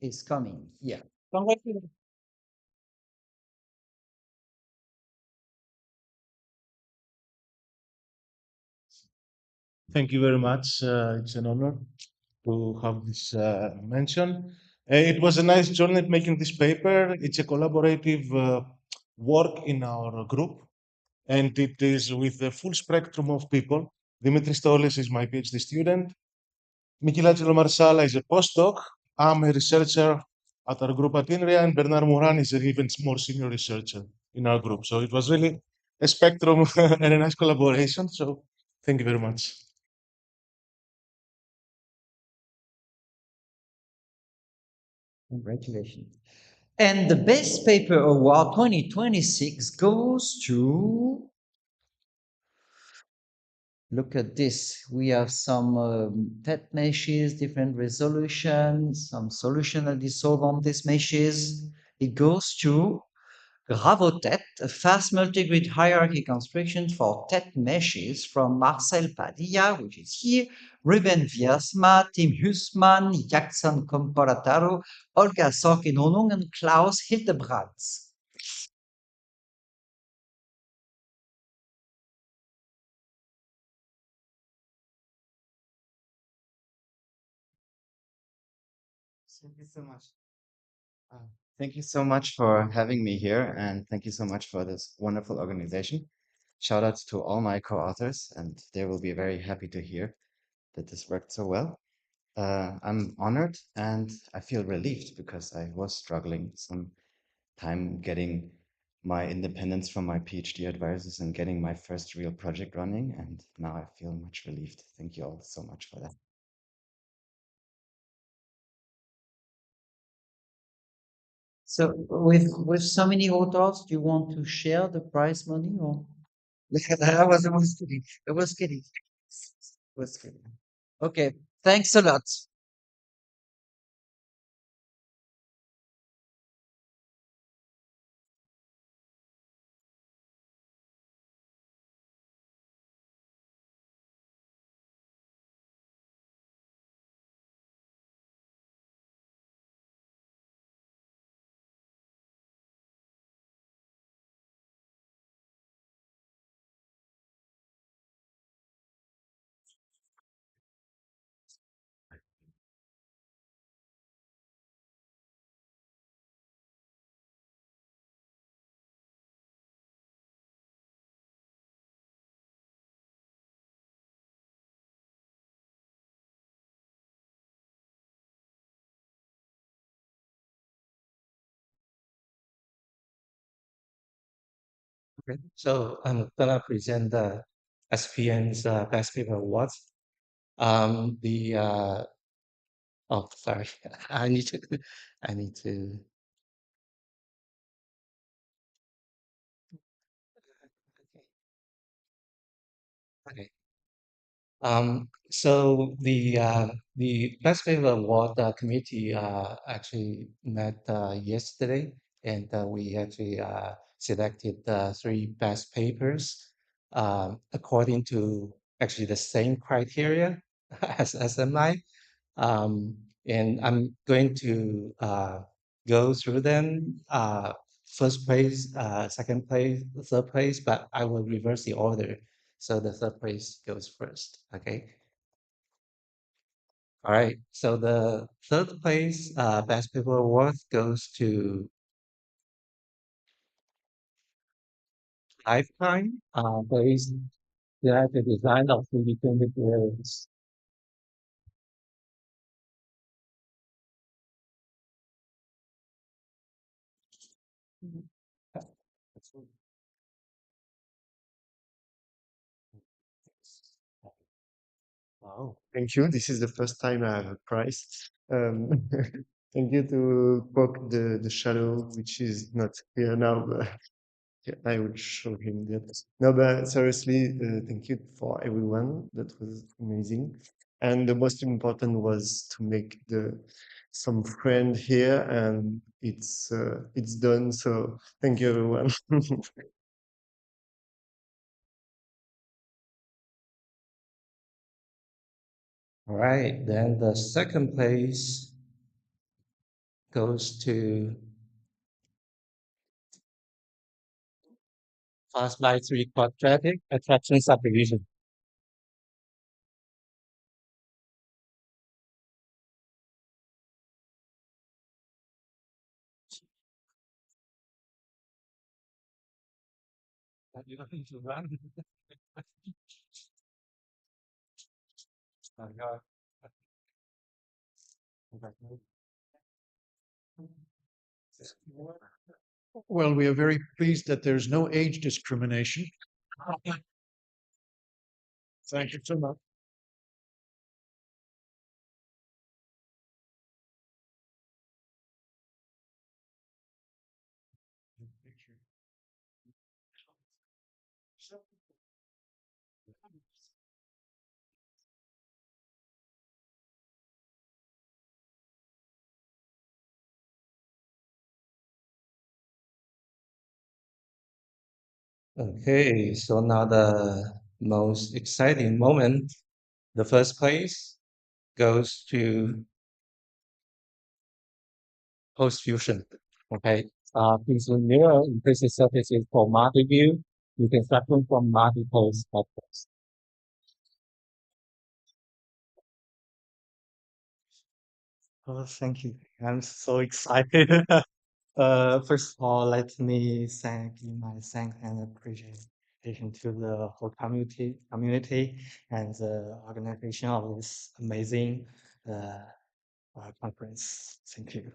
is coming here. Congratulations. Thank you very much. It's an honor to have this mention. It was a nice journey making this paper. It's a collaborative work in our group, and it is with the full spectrum of people. Dimitris Stolis is my PhD student. Michelangelo Marsala is a postdoc. I'm a researcher at our group at INRIA, and Bernard Moran is an even more senior researcher in our group. So it was really a spectrum and a nice collaboration. So thank you very much. Congratulations. And the Best Paper Award 2026 goes to. Look at this. We have some TET meshes, different resolutions, some solutional dissolvent these meshes. It goes to Gravotet, a fast multigrid hierarchy construction for TET meshes from Marcel Padilla, which is here, Ruben Wiersma, Tim Hussmann, Jackson Comparataro, Olga Sorkin-Honung, and Klaus Hildebrandt. Thank you so much. Thank you so much for having me here, and thank you so much for this wonderful organization. Shout outs to all my co-authors, and they will be very happy to hear that this worked so well. I'm honored and I feel relieved because I was struggling some time getting my independence from my PhD advisors and getting my first real project running, and now I feel much relieved. Thank you all so much for that. So with so many authors, do you want to share the prize money or? I was kidding. I was kidding. Was kidding. Okay, thanks a lot. Okay, so I'm gonna present the SPN's Best Paper Awards. The oh, sorry, I need to, I need to. Okay. So the Best Paper Award committee actually met yesterday and we actually selected the three best papers according to actually the same criteria as SMI. And I'm going to go through them first place, second place, third place, but I will reverse the order. So the third place goes first, okay? All right, so the third place best paper award goes to Lifetime, based on the design of 3D printed areas. Wow, thank you. This is the first time I have a prize. Thank you to poke the shadow, which is not here now, but yeah, I will show him that. No, but seriously, thank you for everyone. That was amazing. And the most important was to make some friend here, and it's done. So thank you, everyone. All right, then the second place goes to Fast by 3 Quadratic Attraction Subdivision. You don't need to run. Oh, God. Well, we are very pleased that there's no age discrimination. Thank you so much. Okay, so now the most exciting moment. The first place goes to Post Fusion. Okay, since the mirror increases surfaces for multi-view, you can start from multiple spectrums. Oh, thank you. I'm so excited. First of all, let me give my thanks and appreciation to the whole community and the organization of this amazing uh, conference. Thank you.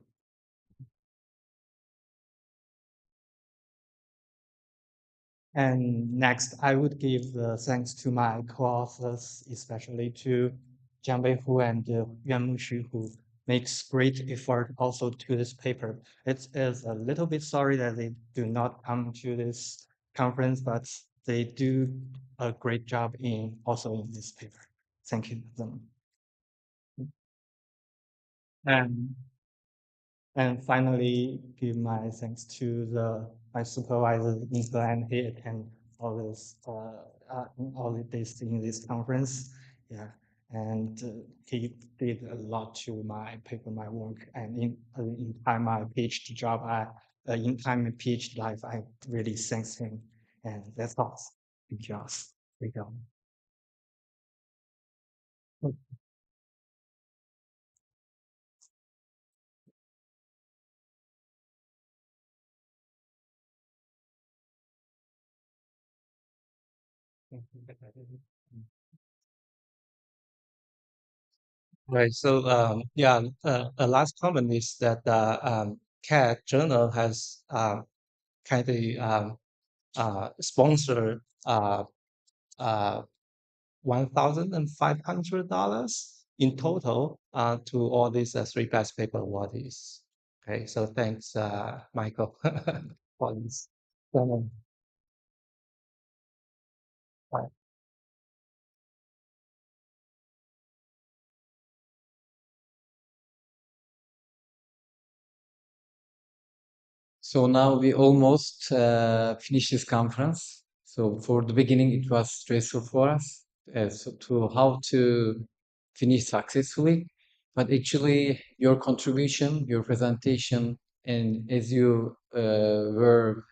And next, I would give thanks to my co-authors, especially to Jianbei Hu and Yuan Shi, who makes great effort also to this paper. It is a little bit sorry that they do not come to this conference, but they do a great job in also in this paper. Thank you them. And And finally, give my thanks to my supervisor, Nico, and he attend all this, all of this in this conference. Yeah, and he did a lot to my paper, my work, and in time my PhD job, in time my PhD life, I really thanks him, and that's all. Thank you. Thank you. Right. So, yeah, a last comment is that CAT journal has kind of sponsored $1,500 in total to all these three past paper awardees. Okay, so thanks, Michael, for this. Bye. So now we almost finished this conference. So for the beginning, it was stressful for us so to how to finish successfully. But actually, your contribution, your presentation, and as you were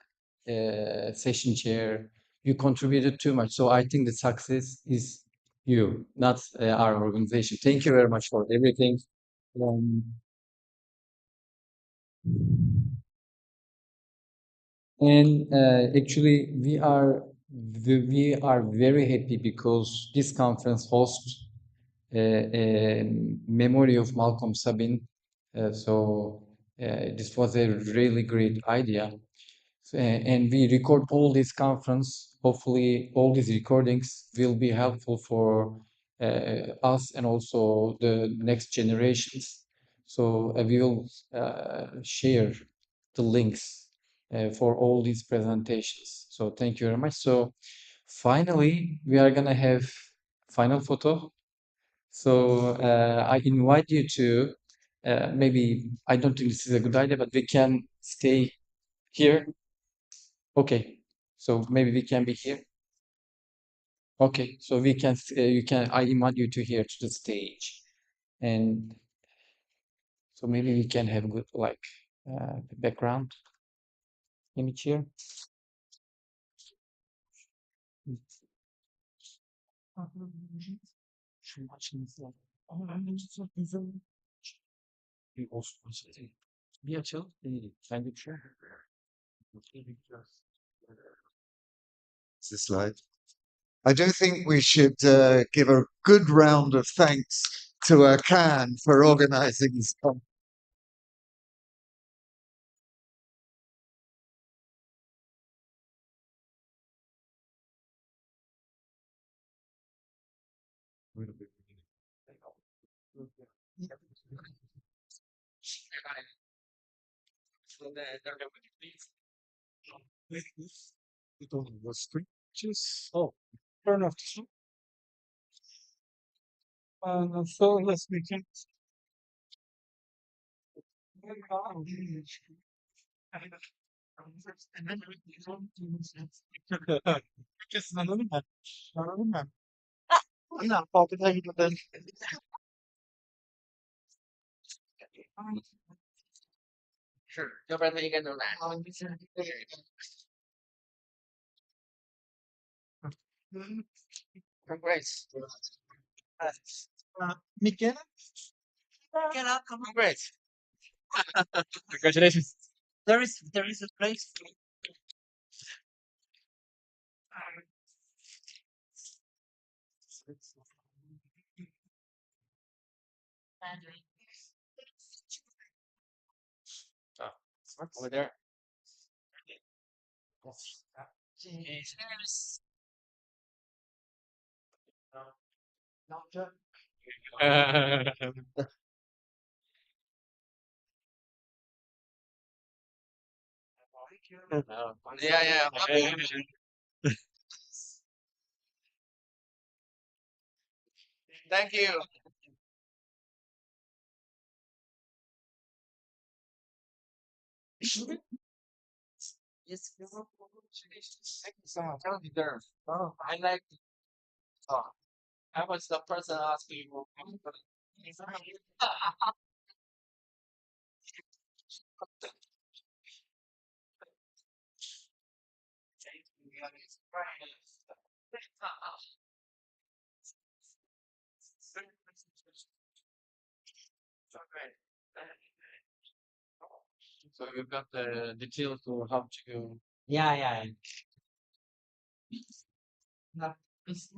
session chair, you contributed too much. So I think the success is you, not our organization. Thank you very much for everything. Um, And actually, we are very happy because this conference hosts a memory of Malcolm Sabin. This was a really great idea. And we record all this conference. Hopefully, all these recordings will be helpful for us and also the next generations. So we will share the links for all these presentations. So thank you very much. So finally, we are gonna have final photo. So I invite you to maybe I don't think this is a good idea, but we can stay here. Okay, so maybe we can be here. Okay, so we can you can I invite you to here to the stage, and so maybe we can have good like background image here. Bir açalım. Ben de şey. It's the slide. I do think we should give a good round of thanks to Khan for organizing this conference. It only was three inches. Oh, turn off. So let's begin. Just another man. Another man. No, pocket I then. Sure. Cho bạn thấy cái đồ lại. Congrats. Michela? Michela, congrats. Congratulations. There is a place. Over there. Cheers. Yeah. Thank you. Yes. Thank you so much. I deserve. Oh, I like. Oh, I was the person asking you. So you've got the details to how to. Yeah. No, it's